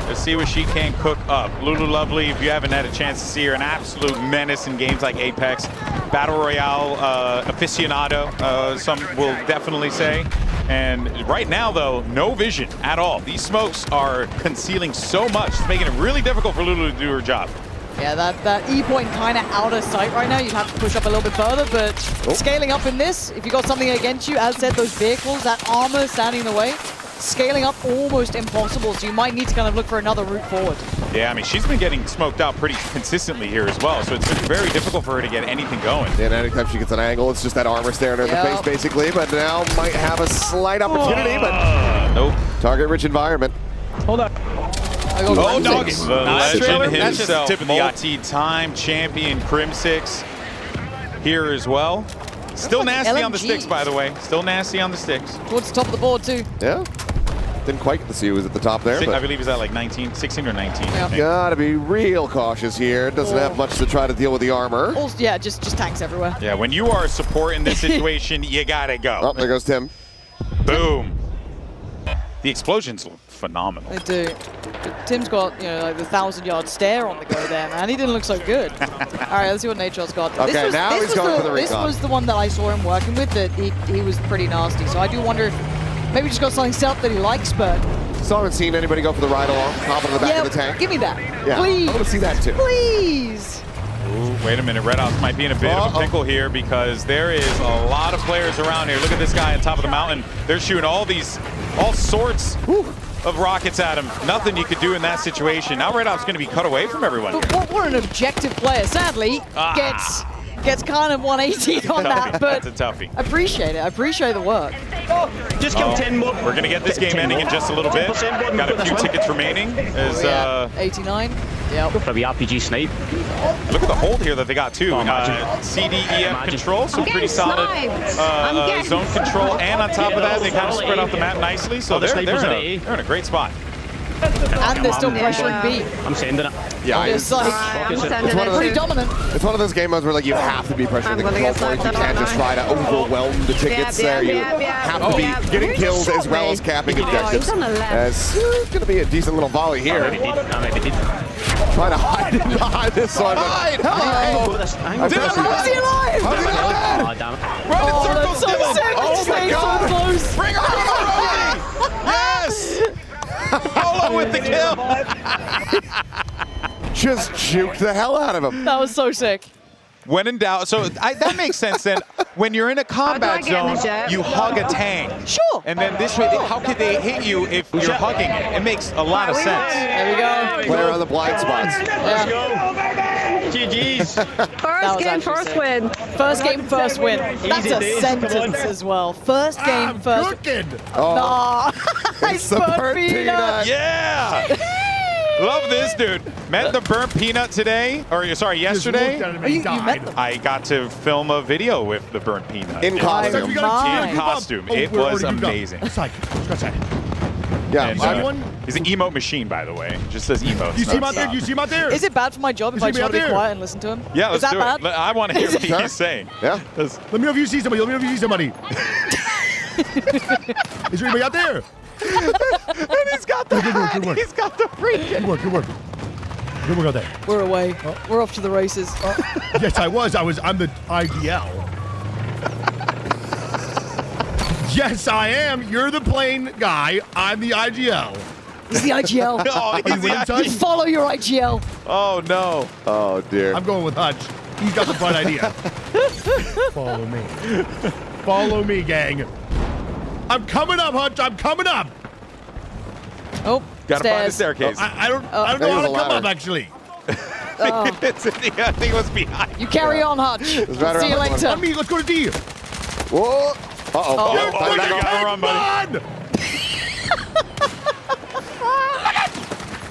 Let's see what she can cook up. Lulu Lovely, if you haven't had a chance to see her, an absolute menace in games like Apex. Battle Royale aficionado, some will definitely say. And right now, though, no vision at all. These smokes are concealing so much, it's making it really difficult for Lulu to do her job. Yeah, that E point kind of out of sight right now. You'd have to push up a little bit further, but scaling up in this, if you got something against you, as said, those vehicles, that armor standing in the way, scaling up almost impossible, so you might need to kind of look for another route forward. Yeah, I mean, she's been getting smoked out pretty consistently here as well, so it's been very difficult for her to get anything going. And anytime she gets an angle, it's just that armor staring at her face, basically, but now might have a slight opportunity, but nope. Target-rich environment. Hold on. Oh, doggy. The legend That's himself, just tip of the multi-time champion Crim6 here as well. Still nasty on the sticks, by the way. Still nasty on the sticks. Towards the top of the board, too. Yeah. Didn't quite get to see who was at the top there. I believe he's at like 16 or 19. I think. Gotta be real cautious here. Doesn't have much to try to deal with the armor. Also, yeah, just tanks everywhere. Yeah, when you are a support in this situation, you gotta go. Oh, there goes Tim. Boom. The explosions look phenomenal. They do. Tim's got, like the 1,000-yard stare on the go there, man. He didn't look so good. All right, let's see what Nature's got. Okay, now he's going for the This recon. was the one that I saw him working with, that he was pretty nasty. So I do wonder if maybe just got something set up that he likes, but... Still haven't seen anybody go for the ride along, hop on the back of the tank. Give me that. Yeah, Please. I want to see that too. Please. Ooh, wait a minute, Red Ops might be in a bit of a pickle here because there is a lot of players around here. Look at this guy on top of the mountain. They're shooting all sorts of rockets at him. Nothing you could do in that situation. Now Red Ops going to be cut away from everyone. But what an objective player. Sadly, gets kind of 180 on that, but that's a toughie. I appreciate it. I appreciate the work. Just kill 10 more. We're going to get this game ending in just a little bit. Got a few tickets remaining. As, 89. Yep. Probably RPG snipe. Look at the hold here that they got too. CDEF control, so pretty solid zone control, and on top of that, they kind of spread out the map nicely. So they're in a great spot. And they're still pressuring B. I'm sending it. Yeah, it's pretty dominant. It's one of those game modes where like you have to be pressuring the control points. You can't just try to overwhelm the tickets there. You have to be getting kills as well as capping objectives. As it's going to be a decent little volley here. Trying to hide behind this one. Hide! How's he alive? How's he not dead? Damn it. Run in circles, so sick. Oh my God! So close. Bring her on, yes! Polo with the kill. Just juked the hell out of him. That was so sick. When in doubt, so that makes sense then. When you're in a combat zone, you hug a tank. Sure. And then this way, how could they hit you if you're hugging it? It makes a lot of sense. There we go. Player on the blind spots. Let's go. GG's. First game, first win. First game, first win. That's a sentence as well. First game, first win. Oh. Nice burnt peanut. Yeah. Love this, dude. Met the burnt peanut today, or sorry, yesterday. You met them. I got to film a video with the burnt peanut. In costume. In costume. It was amazing. Yeah, and, he's an emote machine, by the way. Just says emotes. You see him out there? You see him out there? Is it bad for my job if I just want to be quiet and listen to him? Yeah, let's Is that do bad? it. I want to hear what he's saying. Yeah. Let me know if you see somebody. Let me know if you see somebody. Is there anybody out there? And he's got the good work. He's got the freak. Good work. Good work. Good work out there. We're away. We're off to the races. Yes, I was. I'm the IGL. Yes, I am. You're the plane guy. I'm the IGL. He's the IGL. Oh, he's the IGL. Just follow your IGL. Oh, no. Oh, dear. I'm going with Hutch. He's got the bright idea. Follow me. Follow me, gang. I'm coming up, Hutch. I'm coming up. Oh, Gotta find the staircase. I don't know how to come up, actually. I think it was behind. You carry on, Hutch. See you later. On me. Let's go to D. Whoa. Uh-oh. You gotta run, buddy.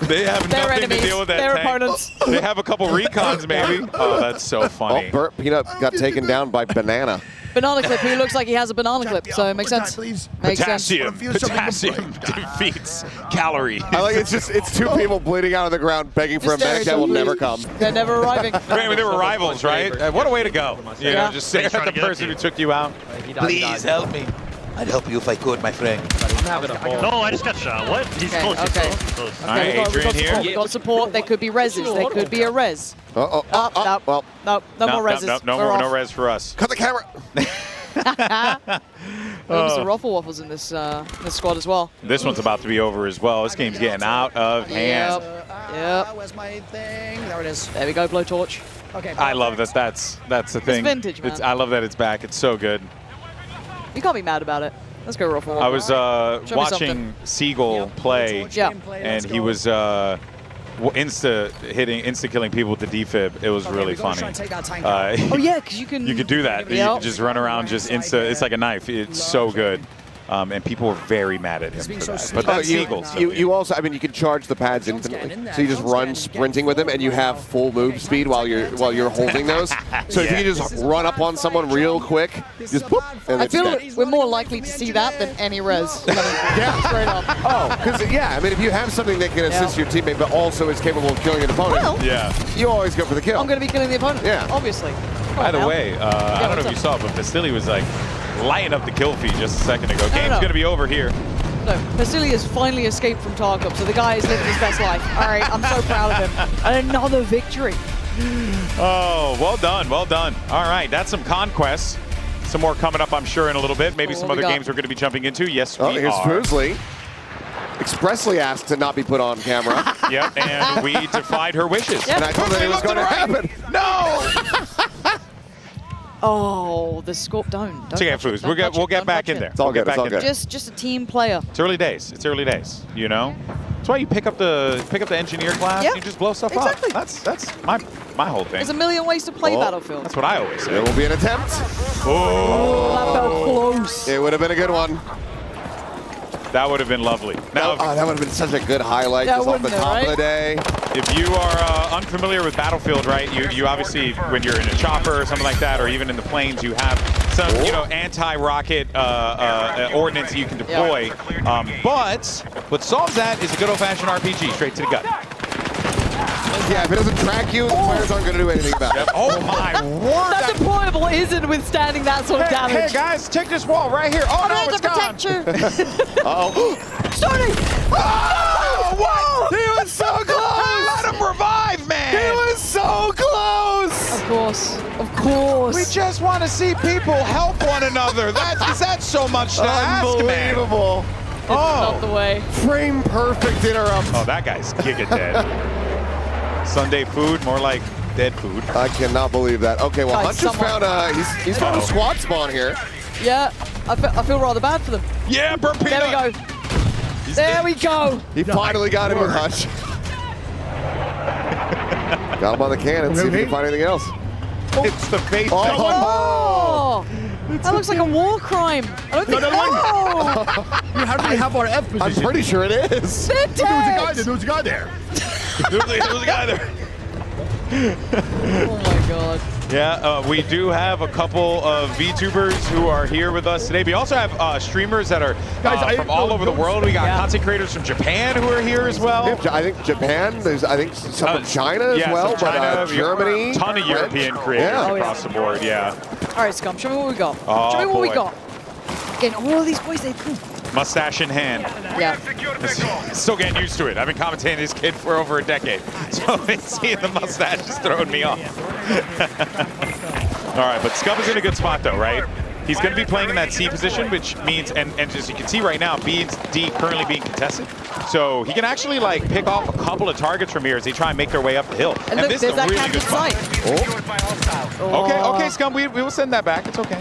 They have They're nothing enemies. to deal with that They're tank. opponents. They have a couple recons, maybe. Oh, that's so funny. Oh, Burnt Peanut got taken down by Banana. Banana clip, who looks like he has a banana clip, so it makes sense. Makes sense. Potassium defeats calorie. I like it's two people bleeding out on the ground begging for a medic that will never come. They're never arriving. I mean, they were rivals, right? What a way to go. You know, just stare at the person who took you out. Please help me. I'd help you if I could, my friend. No, I just got shot. What? He's close. Okay. He's close. All right, Adrian here. We've got support. There could be reses. There could be a res. Well, No more reses. No res for us. cut the camera. Mr. Ruffle Waffles in this squad as well. This one's about to be over as well. This game's getting out of hand. Yep. That was my thing. There it is. There we go, blowtorch. Okay. I love that. That's the thing. vintage, man. I love that it's back. It's so good. You can't be mad about it. Let's go Ruffle I Waffles. was watching Seagull play, and he was insta-killing people with the defib. It was really funny. Oh yeah, because you can. You could do that. You could just run around, just insta. It's like a knife. It's so good. and people were very mad at him for that. But that's Eagles. You also, I mean, you can charge the pads infinitely, so you just run sprinting with them, and you have full move speed while you're holding those. So if you can just run up on someone real quick, just boop, and I feel like we're more likely to see that than any res. Yeah, straight up. Oh, because I mean, if you have something that can assist your teammate, but also is capable of killing an opponent, you always go for the kill. I'm going to be killing the opponent. Yeah, obviously. By the way, I don't know if you saw, but Vasily was like lighting up the kill feed just a second ago. Game's going to be over here. No, Vasily has finally escaped from Tarkov, so the guy is living his best life. All right, I'm so proud of him. And another victory. Oh, well done, well done. All right, that's some Conquest. Some more coming up, I'm sure, in a little bit. Maybe some other games we're going to be jumping into. Yes, we here's are. Foosley. Expressly asked to not be put on camera. Yep, and we defied her wishes. And I told her it was going to happen. No! Oh, the scorp. Don't. It's okay, Foos. We'll get back in there. It's all good. It's all good. Just a team player. It's early days. It's early days. You know. That's why you pick up the engineer class. Yeah, you just blow stuff exactly. up. That's my whole thing. There's a million ways to play Battlefield. That's what I always say. There will be an attempt. Oh, that felt close. It would have been a good one. That would have been lovely. Now, that would have been such a good highlight just off the top of the day. If you are unfamiliar with Battlefield, right, you obviously, when you're in a chopper or something like that, or even in the planes, you have some, anti-rocket ordnance that you can deploy. But what solves that is a good old-fashioned RPG, straight to the gut. Yeah, if it doesn't track you, the players aren't going to do anything about it. Oh my word! That deployable isn't withstanding that sort of damage. Hey guys, check this wall right here. Oh no, it's gone. Uh-oh. Starting! Oh, what? He was so close! Let him revive, man! He was so close! Of course. Of course. We just want to see people help one another. Is that so much to ask, man? Unbelievable. It's not the way. Frame perfect interrupt. Oh, that guy's giga dead. Sunday food, more like dead food. I cannot believe that. Okay, well, Hunt just found he's found a squad spawn here. Yeah, I feel rather bad for them. Yeah, burnt peanut. There we go. There we go. He finally got him with Hutch. Got him on the cannon. See if he can find anything else. It's the face. Oh! That looks like a war crime. I don't think. No. How do we have our F position? I'm pretty sure it is. There was a guy there. There was a guy there. Oh my god. Yeah, we do have a couple of VTubers who are here with us today. We also have streamers that are from all over the world. We got content creators from Japan who are here as well. I think Japan. There's some from China as well, China, but Germany. Ton of European creators across the board. Yeah. All right, Scum. Show me what we got. Oh, show me what we boy. got. Again, all of these boys, they. Mustache in hand. Yeah. Still getting used to it. I've been commentating this kid for over a decade. So seeing the mustache is throwing me off. All right, but Scum is in a good spot though, right? He's going to be playing in that C position, which means, and as you can see right now, B and D currently being contested. So he can actually like pick off a couple of targets from here as they try and make their way up the hill. And look, this is a really good spot. Oh. Okay, Scum, we will send that back. It's okay.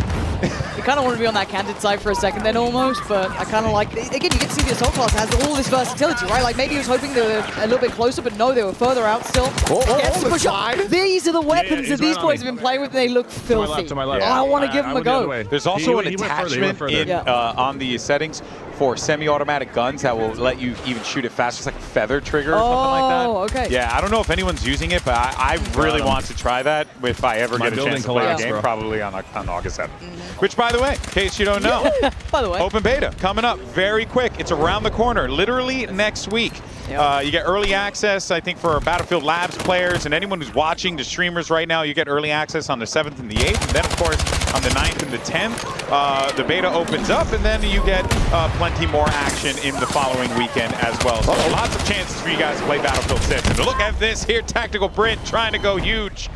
You kind of want to be on that candid side for a second then almost, but I kind of like, again, you get to see the assault class has all this versatility, right? Like maybe he was hoping they were a little bit closer, but no, they were further out still. Push up. These are the weapons that these boys have been playing with, and they look filthy. To my left. I want to give them a go. There's also an attachment on the settings for semi-automatic guns that will let you even shoot it faster. It's like a feather trigger or something like that. Oh, okay. Yeah, I don't know if anyone's using it, but I really want to try that if I ever get a chance to play the game, probably on August 7th. Which, by the way, in case you don't know, by the way, open beta coming up very quick. It's around the corner, literally next week. You get early access, I think, for Battlefield Labs players and anyone who's watching the streamers right now. You get early access on the 7th and the 8th. And then, of course, on the 9th and the 10th, the beta opens up, and then you get plenty more action in the following weekend as well. So lots of chances for you guys to play Battlefield 6. And look at this here, Tactical Brent trying to go huge.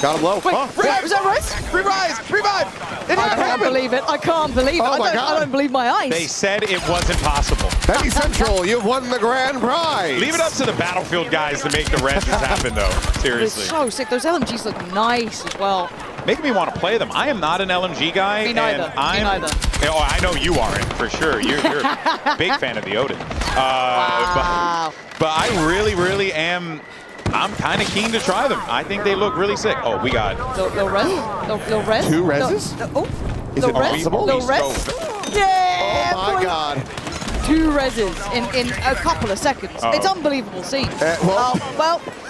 Got him low. Wait, is that right? Revive! I can't believe it. I can't believe it. I don't believe my eyes. They said it wasn't possible. Penny Central, you've won the grand prize. Leave it up to the Battlefield guys to make the reses happen, though. Seriously. It's so sick. Those LMGs look nice as well. Making me want to play them. I am not an LMG guy. Me neither. Oh, I know you aren't, for sure. You're a big fan of the Odin. Wow. But I really am. I'm kind of keen to try them. I think they look really sick. Oh, we got... No res? Two reses? Oh, is it possible? No res? Yeah! my God. 2 reses in a couple of seconds. Oh. It's unbelievable scene. Well,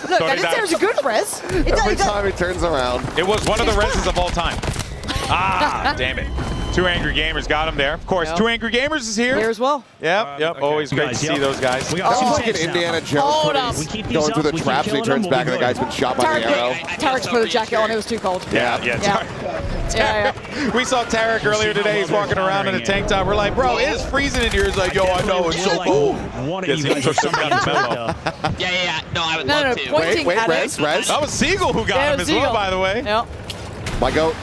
look, I didn't say it was a good res. Every time it turns around. It was one of the reses of all time. Ah, damn it. 2 Angry Gamers got him there. Of course, 2 Angry Gamers is here. Here as well. Yep. Always great to see those guys. That was like an Indiana Jones when he's going through the traps and he turns back and the guy's been shot by the arrow. Tarek's put a jacket on. It was too cold. Yeah. We saw Tarek earlier today. He's walking around in a tank top. We're like, bro, it is freezing in here. He's like, yo, I know, it's so cold. Guess he took some kind of memo. Yeah. No, I would love to. Wait, Rez. That was Siegel who got him as well, by the way. Yep. My goat.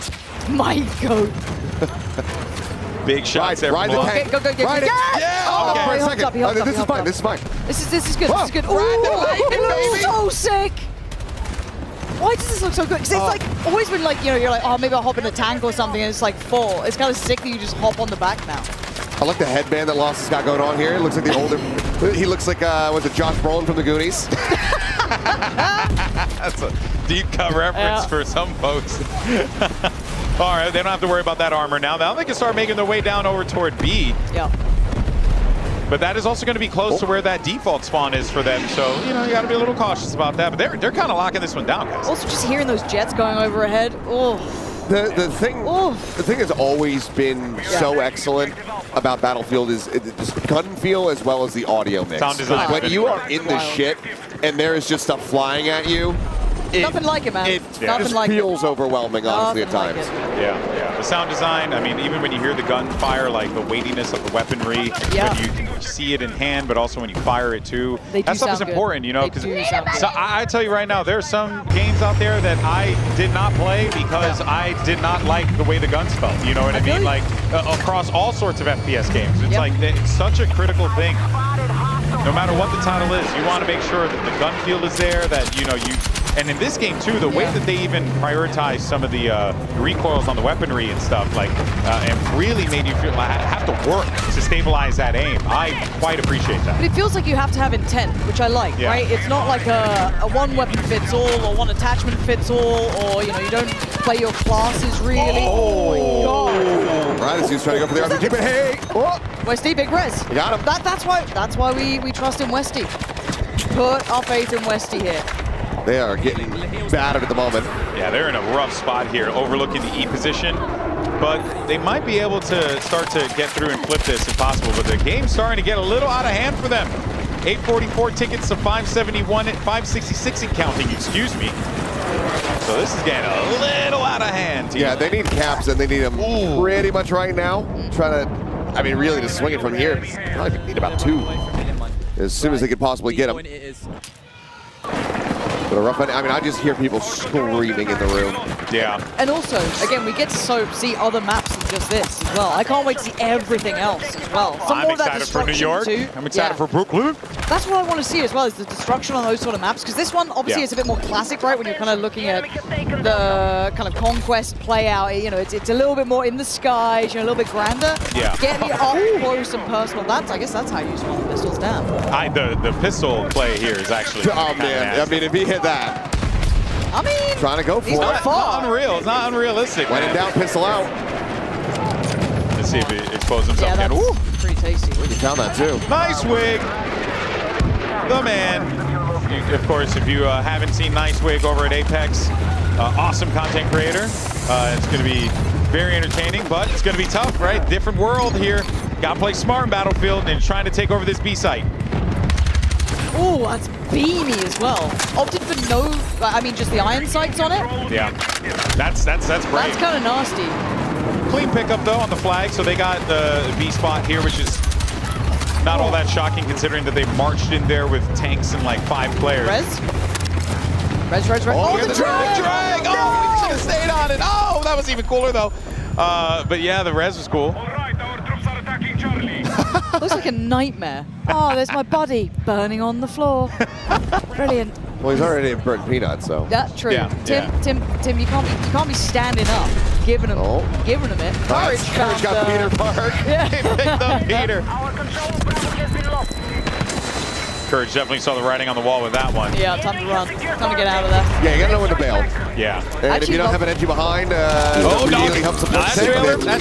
My goat. Big shots there. Ride the tank. Go. Ride it. Yeah. Oh, For a he second. hopped up, This is fine. This is fine. This is good. This is good. Ride Ooh, so sick. Why does this look so good? Because it's like always been like, you're like, oh, maybe I'll hop in a tank or something, and it's like full. It's kind of sick that you just hop on the back now. I like the headband that Lost has got going on here. It looks like the older. He looks like was it Josh Brolin from the Goonies? That's a deep cut reference for some folks. All right, they don't have to worry about that armor now. Now they can start making their way down over toward B. Yeah. But that is also going to be close to where that default spawn is for them. So, you got to be a little cautious about that. But they're kind of locking this one down, guys. Also, just hearing those jets going overhead. Oh. The thing has always been so excellent about Battlefield is the gun feel as well as the audio mix. Sound design. When you are in the shit and there is just stuff flying at you, nothing like it, man. It Nothing just like feels overwhelming, honestly, at times. Yeah. The sound design, I mean, even when you hear the gunfire, like the weightiness of the weaponry, when you see it in hand, but also when you fire it too. That stuff is important, because I tell you right now, there are some games out there that I did not play because I did not like the way the guns felt. You know what I mean? Like across all sorts of FPS games. It's like it's such a critical thing. No matter what the title is, you want to make sure that the gun feel is there, that and in this game too, the way that they even prioritize some of the recoils on the weaponry and stuff, and really made you feel have to work to stabilize that aim. I quite appreciate that. But it feels like you have to have intent, which I like, right? It's not like a one weapon fits all or one attachment fits all, or you don't play your classes really. Oh my God! Right, he's trying to go for the RPG, but hey! Westy, big res. You got him. That's why we trust in Westy. Put our faith in Westy here. They are getting battered at the moment. Yeah, they're in a rough spot here, overlooking the E position. But they might be able to start to get through and flip this if possible. But the game's starting to get a little out of hand for them. 844 tickets to 571 at 566 and counting, excuse me. So this is getting a little out of hand, team. Yeah, they need caps and they need them pretty much right now. Trying to, really to swing it from here. Probably need about 2 as soon as they could possibly get them. But a rough one. I just hear people screaming in the room. Yeah. And also, again, we get to see other maps than just this as well. I can't wait to see everything else as well. I'm excited for New York. Too. I'm excited for Brooklyn. That's what I want to see as well, is the destruction on those sort of maps. Because this one, obviously, is a bit more classic, right? When you're kind of looking at the kind of Conquest play out, it's a little bit more in the skies, a little bit grander. Yeah. Getting it up close and personal. I guess that's how you use one of the pistols down. The pistol play here is actually. Oh man! If he hit that. Trying to go for it. It's not unreal. It's not unrealistic. When in doubt, pistol out. Let's see if he exposes himself again. Ooh. Pretty tasty. You found that too. Nice wig. The man. Of course, if you haven't seen Nice Wig over at Apex, awesome content creator. It's going to be very entertaining, but it's going to be tough, right? Different world here. Got to play smart in Battlefield and trying to take over this B site. Oh, that's beamy as well. Opted for just the iron sights on it. Yeah, that's brave. That's kind of nasty. Clean pickup though on the flag, so they got the B spot here, which is not all that shocking considering that they marched in there with tanks and like 5 players. Res. Oh, the drag! Oh, he should have stayed on it. Oh, that was even cooler though. But yeah, the res was cool. Looks like a nightmare. Oh, there's my body burning on the floor. Brilliant. Well, he's already burnt peanuts, so. That's true. Yeah, Tim, you can't be standing up, giving him it. Courage got Peter Park. He picked up Peter. Courage definitely saw the writing on the wall with that one. Yeah, time to run. Time to get out of there. Yeah, you gotta know when to bail. Yeah. And if you don't have an edgy behind, really helps them. That's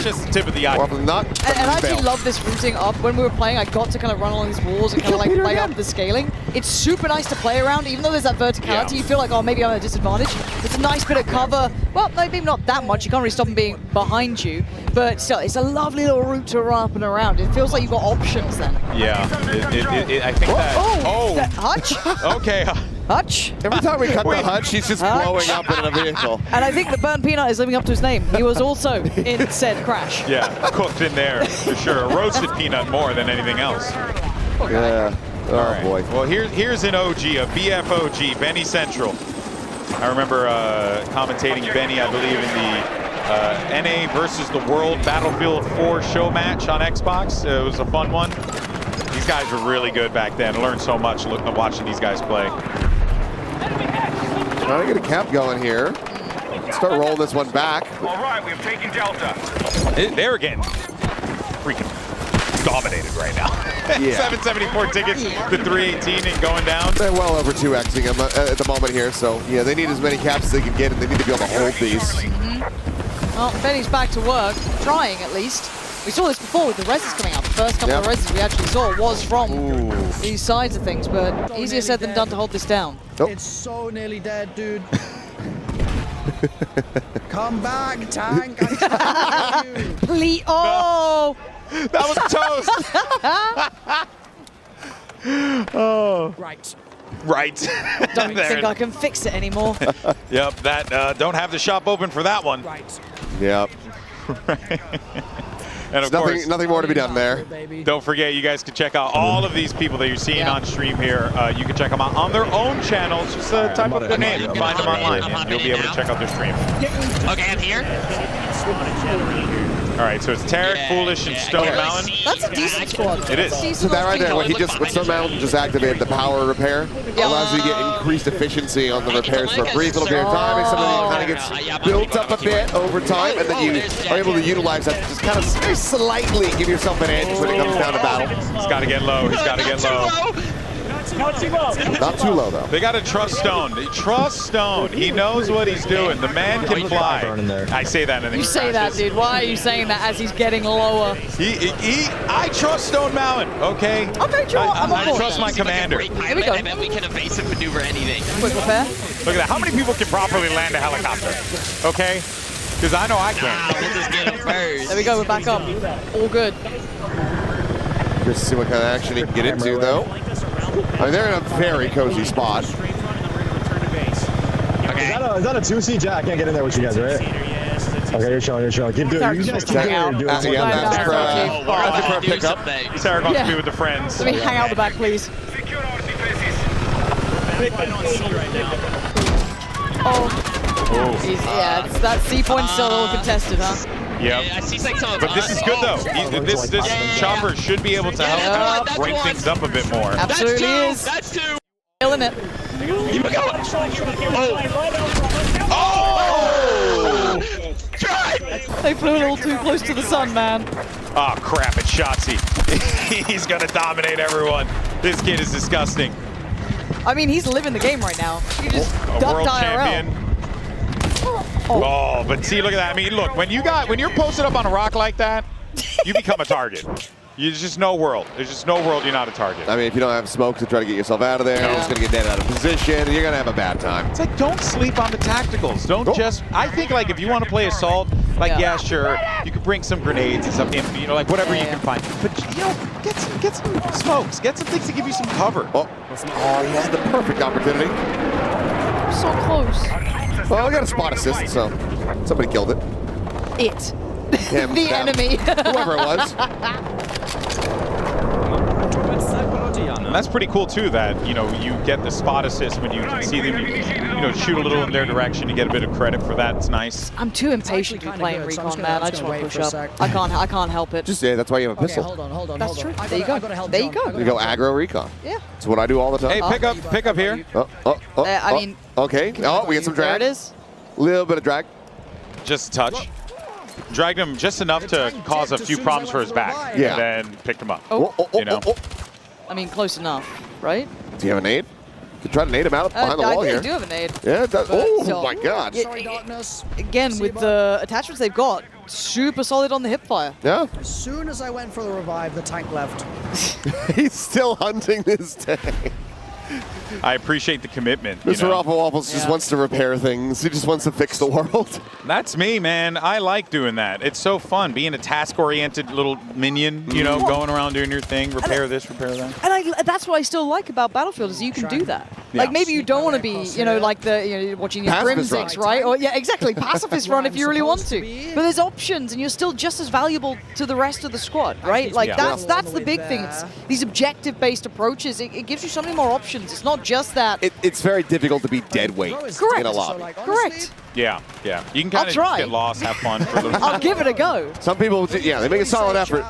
just the tip of the eye. Not. And I actually love this routing up. When we were playing, I got to kind of run along these walls and kind of like play up the scaling. It's super nice to play around, even though there's that verticality. You feel like, oh, maybe I'm at a disadvantage. It's a nice bit of cover. Well, maybe not that much. You can't really stop them being behind you. But still, it's a lovely little route to run up and around. It feels like you've got options then. Yeah. I think that. Oh, that hutch? Okay. Hutch? Every time we cut the hutch, he's just blowing up in a vehicle. And I think the burnt peanut is living up to his name. He was also in said crash. Yeah, cooked in there for sure. A roasted peanut more than anything else. Yeah. Oh boy. Well, here's an OG, a BF OG, Benny Central. I remember commentating Benny, I believe, in the NA versus the World Battlefield 4 show match on Xbox. It was a fun one. These guys were really good back then. I learned so much watching these guys play. Trying to get a cap going here. Start rolling this one back. All right, we've taken Delta. They're getting freaking dominated right now. Yeah. 774 tickets to 318 and going down. They're well over 2xing them at the moment here, so yeah, they need as many caps as they can get, and they need to be able to hold these. Well, Benny's back to work, trying at least. We saw this before with the reses coming out. The first couple of reses we actually saw was from these sides of things, but easier said than done to hold this down. It's so nearly dead, dude. Come back, tank. I tell you. Please. Oh! That was toast. Oh. Right. Right. Don't think I can fix it anymore. Yep, that don't have the shop open for that one. Right. Yep. And of course, nothing more to be done there. Don't forget, you guys can check out all of these people that you're seeing on stream here. You can check them out on their own channels. Just type up their name and find them online, and you'll be able to check out their stream. Okay, I'm here. All right, so it's Tarek, Foolish, and Stone Mountain. That's a decent squad. It is. So that right there, when Stone Mountain just activated the power repair, allows you to get increased efficiency on the repairs for a brief little period of time, and something that kind of gets built up a bit over time, and then you are able to utilize that to just kind of very slightly give yourself an edge when it comes down to battle. He's got to get low. He's got to get low. Not too low, though. They got to trust Stone. Trust Stone. He knows what he's doing. The man can fly. I say that and then You say that, dude. Why are you saying that as he's getting lower? I trust Stone Mountain, okay? Okay, sure. I trust my commander. Here we go. I bet we can evasive maneuver anything. Quick repair. Look at that. How many people can properly land a helicopter? Okay? Because I know I can. We'll just get him first. There we go. We're back up. All good. Just see what kind of action he can get into, though. I mean, they're in a very cozy spot. Okay. Is that a 2C? Jack, I can't get in there with you guys, right? Okay, you're showing. Keep doing. You guys keep doing. After for a pickup. Sarah wants to be with the friends. Let me hang out the back, please. Yeah, it's that C point still all contested, huh? Yep. But this is good, though. This chopper should be able to help break things up a bit more. Absolutely is. That's two. Killing it. Oh! They flew a little too close to the sun, man. Oh, crap. It's Shotzi. He's going to dominate everyone. This kid is disgusting. I mean, he's living the game right now. You just ducked world IRL. champion. Oh, but see, look at that. I mean, look, when you're posted up on a rock like that, you become a target. There's just no world. There's just no world you're not a target. I mean, if you don't have smoke to try to get yourself out of there, it's going to get dead out of position, and you're going to have a bad time. It's like, don't sleep on the tacticals. Don't just, I think, like, if you want to play Assault, like, yeah, sure, you could bring some grenades and stuff, you know, like, whatever you can find. But, you know, get some smokes. Get some things to give you some cover. Oh, he has the perfect opportunity. So close. Well, I got a spot assist, so somebody killed it. Him, the enemy. Whoever it was. And that's pretty cool too, that, you know, you get the spot assist when you see them, you know, shoot a little in their direction, you get a bit of credit for that. It's nice. I'm too impatient to be playing Recon, man. I just want to push up. I can't help it. Just that's why you have a pistol. Hold on. That's true. There you go. There you go. You go aggro Recon. Yeah. It's what I do all the time. Hey, pick up here. I mean. Okay. Oh, we get some drag. There it is. Little bit of drag. Just a touch. Dragged him just enough to cause a few problems for his back. Yeah. And then picked him up. Oh. You know? I mean, close enough, right? Do you have a nade? You could try to nade him out behind the wall here. I do have a nade. Yeah, it does. Oh, So- my God. Sorry, Darkness. Again, with the attachments they've got, super solid on the hip fire. Yeah. As soon as I went for the revive, the tank left. He's still hunting this tank. I appreciate the commitment. Mr. Waffle Waffles just wants to repair things. He just wants to fix the world. That's me, man. I like doing that. It's so fun being a task-oriented little minion, you know, going around doing your thing, repair this, repair that. And that's what I still like about Battlefield is you can do that. Yeah. Like maybe you don't want to be, you know, like watching your Pacifist Grimsix, run. right? Or yeah, exactly, pacifist run if you really want to. But there's options, and you're still just as valuable to the rest of the squad, right? Like that's the big thing. It's these objective-based approaches. It gives you so many more options. It's not just that. It's very difficult to be dead weight in a lobby. Correct. Yeah. You can kind of try. get lost, have fun for a little I'll give it a go. Some people, they make a solid effort.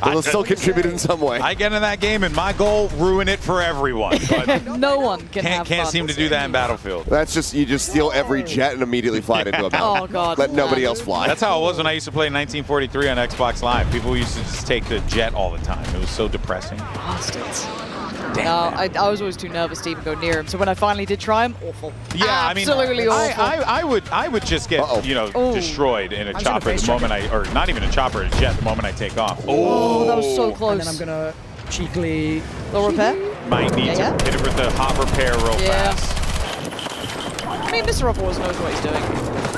They'll still contribute in some way. I get in that game, and my goal, ruin it for everyone. But no one can have can't fun. seem to do that in Battlefield. That's you just steal every jet and immediately fly it into a mountain. Oh, God. Let nobody else fly. That's how it was when I used to play 1943 on Xbox Live. People used to just take the jet all the time. It was so depressing. Bastards. No, I was always too nervous to even go near him. So when I finally did try him, awful. Yeah, absolutely awful. I would just get destroyed in a chopper the moment or not even a chopper, a jet the moment I take off. Oh, that was so close. And then I'm gonna cheekily. Little repair. Might need to hit it with the hot repair real fast. I mean, Mr. Ruff always knows what he's doing.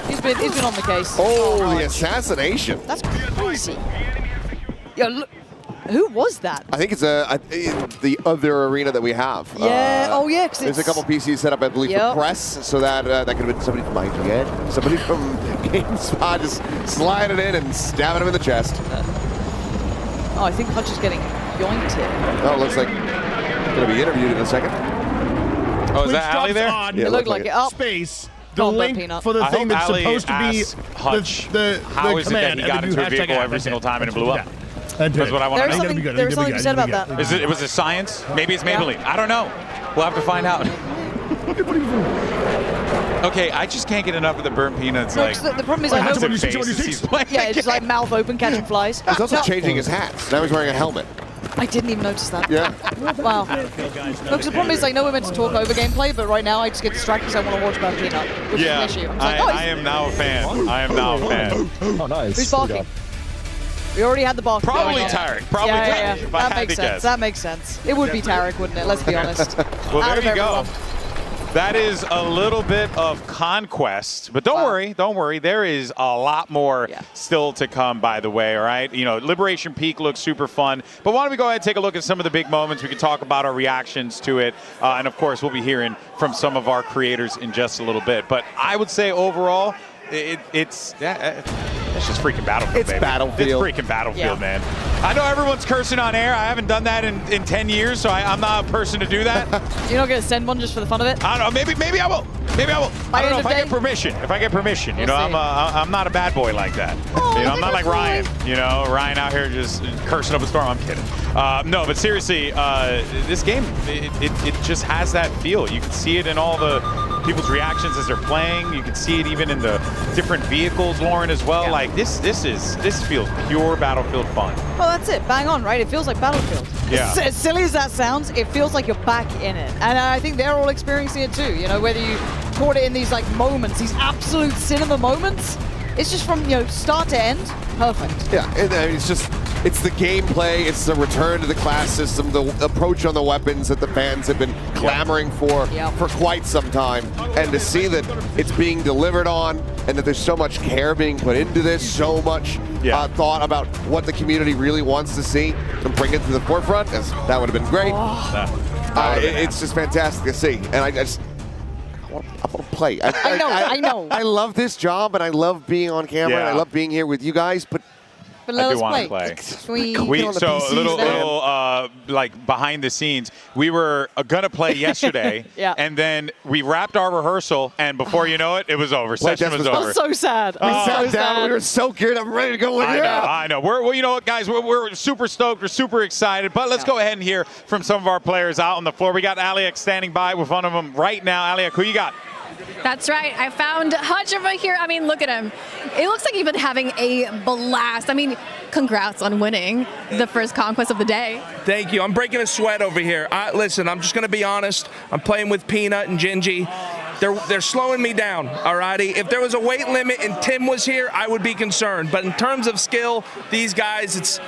He's been on the case. Oh, the assassination. That's crazy. Yeah, look. Who was that? I think it's the other arena that we have. Yeah. Because there's a couple PCs set up, I believe, for press, so that could have been somebody from IGN, somebody from GameSpot just sliding in and stabbing him in the chest. Oh, I think Hutch is getting yoinked here. Oh, it looks like going to be interviewed in a second. Oh, is that Ali there? On It looked like it. Up. Space. The Don't let link Peanut. for the I thing hope that's Ali supposed to be asks Hutch, the how is it that command he got and the into a new vehicle hashtag every ad. single time and it blew up? That's That's what I want to know. There's something to be said about that. It was a science? Maybe it's Maybelline. I don't know. We'll have to find out. Okay, I just can't get enough of the burnt peanuts. No, like, 'cause the problem is I know. Yeah, it's just like mouth open, catching flies. He's also changing his hats. Now he's wearing a helmet. I didn't even notice that. Yeah. Wow. No, because the problem is I know we're meant to talk over gameplay, but right now I just get distracted because I want to watch Burnt Peanut, which is an issue. I'm like, I am now a fan. I am now a fan. Oh, nice. Who's barking? We already had the bark. Probably Tarek. Probably Tarek. If I That had makes to sense. guess. That makes sense. It would be Tarek, wouldn't it? Let's be honest. Well, Out there of you go. everyone. That is a little bit of Conquest, but don't worry. There is a lot more still to come, by the way, all right? You know, Liberation Peak looks super fun, but why don't we go ahead and take a look at some of the big moments? We can talk about our reactions to it, and of course, we'll be hearing from some of our creators in just a little bit. But I would say overall, it's just freaking Battlefield, It's baby. Battlefield. It's freaking Battlefield, man. I know everyone's cursing on air. I haven't done that in 10 years, so I'm not a person to do that. You're not going to send one just for the fun of it? I don't know. Maybe I will. Maybe I will. I don't know if I get permission. If I get permission, you know, I'm not a bad boy like that. Oh, you know, I'm not like Ryan. You know, Ryan out here just cursing up a storm. I'm kidding. No, but seriously, this game it just has that feel. You can see it in all the people's reactions as they're playing. You can see it even in the different vehicles, Lauren, as well. Like this feels pure Battlefield fun. Well, that's it. Bang on, right? It feels like Battlefield. Yeah. As silly as that sounds, it feels like you're back in it. And I think they're all experiencing it too. You know, whether you caught it in these like moments, these absolute cinema moments, it's just from, you know, start to end, perfect. Yeah, and it's the gameplay, it's the return to the class system, the approach on the weapons that the fans have been clamoring for quite some time. And to see that it's being delivered on and that there's so much care being put into this, so much thought about what the community really wants to see and bring it to the forefront, that would have been great. It's just fantastic to see. And I want to play. I know. I love this job and I love being on camera and I love being here with you guys, but let us play. So a little like behind the scenes, we were gonna play yesterday, and then we wrapped our rehearsal, and before you know it, it was over. Session was over. I'm so sad. We sat down. We were so geared. I'm ready to go. I know. Well, you know what, guys? We're super stoked. We're super excited. But let's go ahead and hear from some of our players out on the floor. We got Aliak standing by with one of them right now. Aliak, who you got? That's right. I found Hutch over here. I mean, look at him. It looks like you've been having a blast. I mean, congrats on winning the first conquest of the day. Thank you. I'm breaking a sweat over here. Listen, I'm just going to be honest. I'm playing with Peanut and Gingy. They're slowing me down, alrighty? If there was a weight limit and Tim was here, I would be concerned. But in terms of skill, these guys, it's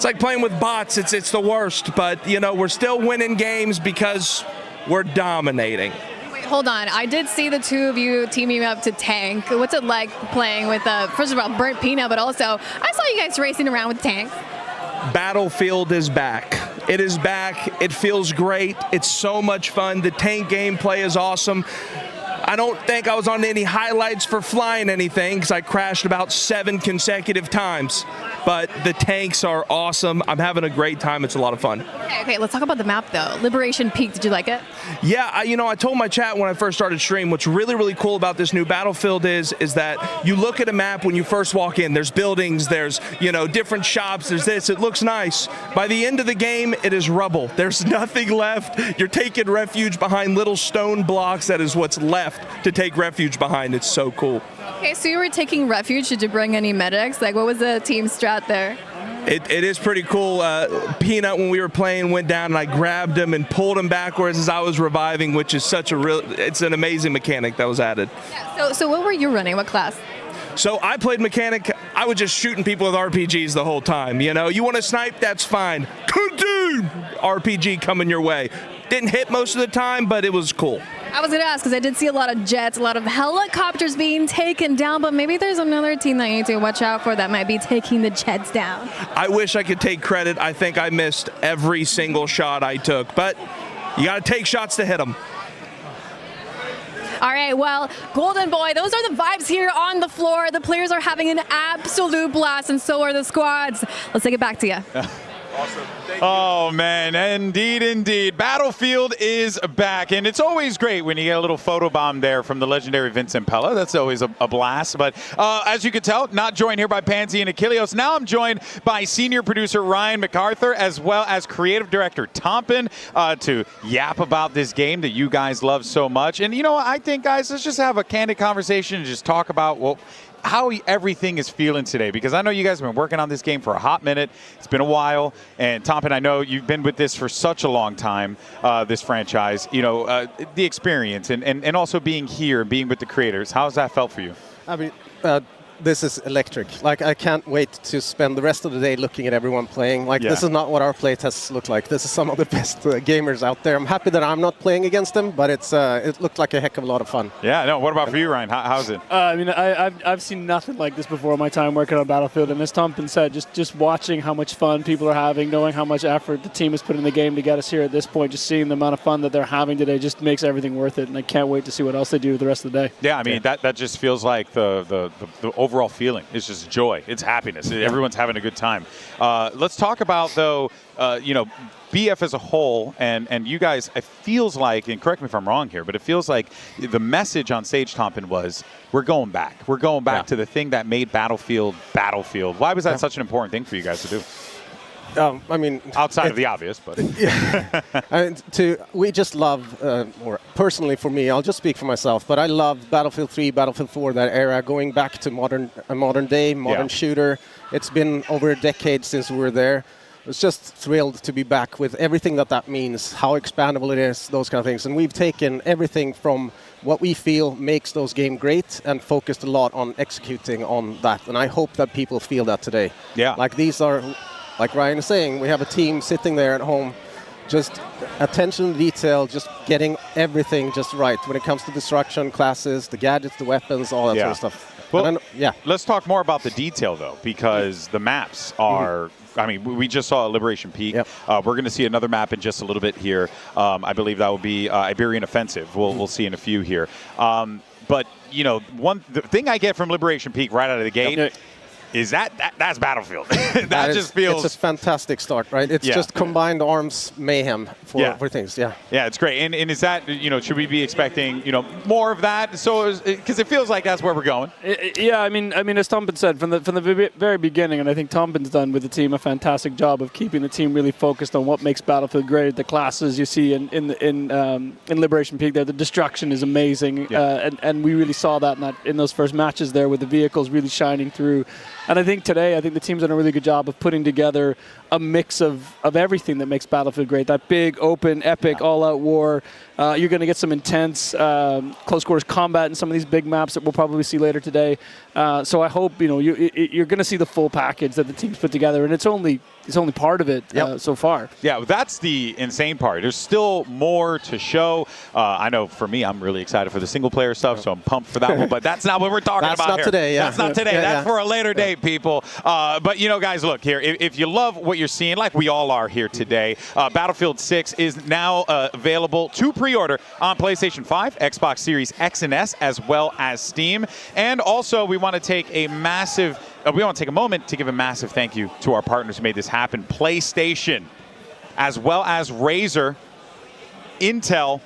like playing with bots. It's the worst. But, you know, we're still winning games because we're dominating. Wait, hold on. I did see the two of you teaming up to tank. What's it like playing with, first of all, Burnt Peanut, but also I saw you guys racing around with tanks. Battlefield is back. It is back. It feels great. It's so much fun. The tank gameplay is awesome. I don't think I was on any highlights for flying anything because I crashed about 7 consecutive times. But the tanks are awesome. I'm having a great time. It's a lot of fun. Okay, let's talk about the map, though. Liberation Peak, did you like it? Yeah, I told my chat when I first started stream, what's really, really cool about this new Battlefield is that you look at a map when you first walk in. There's buildings, there's, different shops, there's this. It looks nice. By the end of the game, it is rubble. There's nothing left. You're taking refuge behind little stone blocks. That is what's left to take refuge behind. It's so cool. Okay, so you were taking refuge. Did you bring any medics? Like, what was the team strat there? It is pretty cool. Peanut, when we were playing, went down and I grabbed him and pulled him backwards as I was reviving, which is it's an amazing mechanic that was added. Yeah, so what were you running? What class? So I played mechanic. I was just shooting people with RPGs the whole time. You want to snipe? That's fine. RPG coming your way. Didn't hit most of the time, but it was cool. I was going to ask because I did see a lot of jets, a lot of helicopters being taken down, but maybe there's another team that you need to watch out for that might be taking the jets down. I wish I could take credit. I think I missed every single shot I took, but you got to take shots to hit them. All right, well, Golden Boy, those are the vibes here on the floor. The players are having an absolute blast, and so are the squads. Let's take it back to you. Awesome. Oh, man, indeed. Battlefield is back, and it's always great when you get a little photobomb there from the legendary Vincent Pella. That's always a blast. But as you can tell, not joined here by Pansy and Achilleos. Now I'm joined by senior producer Ryan MacArthur, as well as creative director Tompin, to yap about this game that you guys love so much. And, I think, guys, let's just have a candid conversation and just talk about, how everything is feeling today, because I know you guys have been working on this game for a hot minute. It's been a while, and Tompin, I know you've been with this for such a long time, this franchise. The experience and also being here and being with the creators. How's that felt for you? I mean, this is electric. Like, I can't wait to spend the rest of the day looking at everyone playing. Like, This is not what our playtests look like. This is some of the best gamers out there. I'm happy that I'm not playing against them, but it looked like a heck of a lot of fun. Yeah, no, what about for you, Ryan? How's it? I've seen nothing like this before in my time working on Battlefield, and as Tompin said, just watching how much fun people are having, knowing how much effort the team has put in the game to get us here at this point, just seeing the amount of fun that they're having today just makes everything worth it, and I can't wait to see what else they do the rest of the day. Yeah, I mean, that just feels like the overall feeling. It's just joy. It's happiness. Everyone's having a good time. Let's talk about, though, BF as a whole, and you guys, it feels like, and correct me if I'm wrong here, but it feels like the message on stage, Tompin, was we're going back. We're going back to the thing that made Battlefield. Why was that such an important thing for you guys to do? Outside of the obvious, but we just love, or personally for me, I'll just speak for myself, but I love Battlefield 3, Battlefield 4, that era, going back to modern shooter. It's been over a decade since we were there. I was just thrilled to be back with everything that means, how expandable it is, those kind of things. And we've taken everything from what we feel makes those games great and focused a lot on executing on that. And I hope that people feel that today. Yeah. Like Ryan is saying, we have a team sitting there at home, just attention to detail, just getting everything just right when it comes to destruction, classes, the gadgets, the weapons, all that sort of stuff. Well, let's talk more about the detail, though, because the maps are... I mean, we just saw Liberation Peak. Yep. We're going to see another map in just a little bit here. I believe that will be Iberian Offensive. We'll see in a few here. But, the thing I get from Liberation Peak right out of the gate that's Battlefield. that just feels... It's a fantastic start, right? It's just combined arms mayhem for things, yeah. Yeah, it's great. And is that, should we be expecting, more of that? So, because it feels like that's where we're going. Yeah, I mean, as Tompin said, from the very beginning, and I think Tompin's done with the team a fantastic job of keeping the team really focused on what makes Battlefield great. The classes you see in Liberation Peak there, the destruction is amazing, and we really saw that in those first matches there with the vehicles really shining through. And I think today, the team's done a really good job of putting together a mix of everything that makes Battlefield great. That big, open, epic, all-out war. You're going to get some intense close quarters combat in some of these big maps that we'll probably see later today. So I hope you're going to see the full package that the team's put together, and it's only part of it so far. Yeah, that's the insane part. There's still more to show. I know for me, I'm really excited for the single-player stuff, so I'm pumped for that one. But that's not what we're talking about here. That's not today. Yeah. That's not today. That's for a later date, people. But guys, look here. If you love what you're seeing, like we all are here today, Battlefield 6 is now available to pre-order on PlayStation 5, Xbox Series X and S, as well as Steam. And also, we want to take a moment to give a massive thank you to our partners who made this happen. PlayStation, as well as Razer, Intel,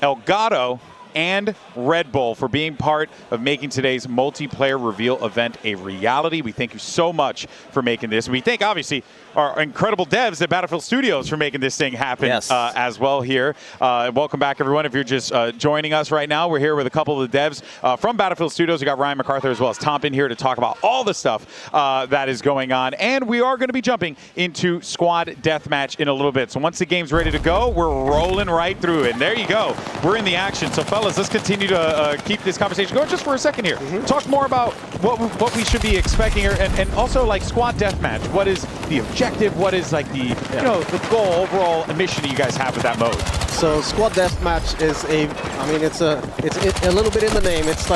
Elgato, and Red Bull for being part of making today's multiplayer reveal event a reality. We thank you so much for making this. We thank, obviously, our incredible devs at Battlefield Studios for making this thing happen as well here. Welcome back, everyone. If you're just joining us right now, we're here with a couple of the devs from Battlefield Studios. We got Ryan MacArthur as well as Tompin here to talk about all the stuff that is going on. And we are going to be jumping into Squad Deathmatch in a little bit. So once the game's ready to go, we're rolling right through it. And there you go. We're in the action. So fellas, let's continue to keep this conversation going just for a second here. Talk more about what we should be expecting here, and also like Squad Deathmatch. What is the objective? What is like the the goal, overall mission that you guys have with that mode? So Squad Deathmatch is it's a little bit in the name. It's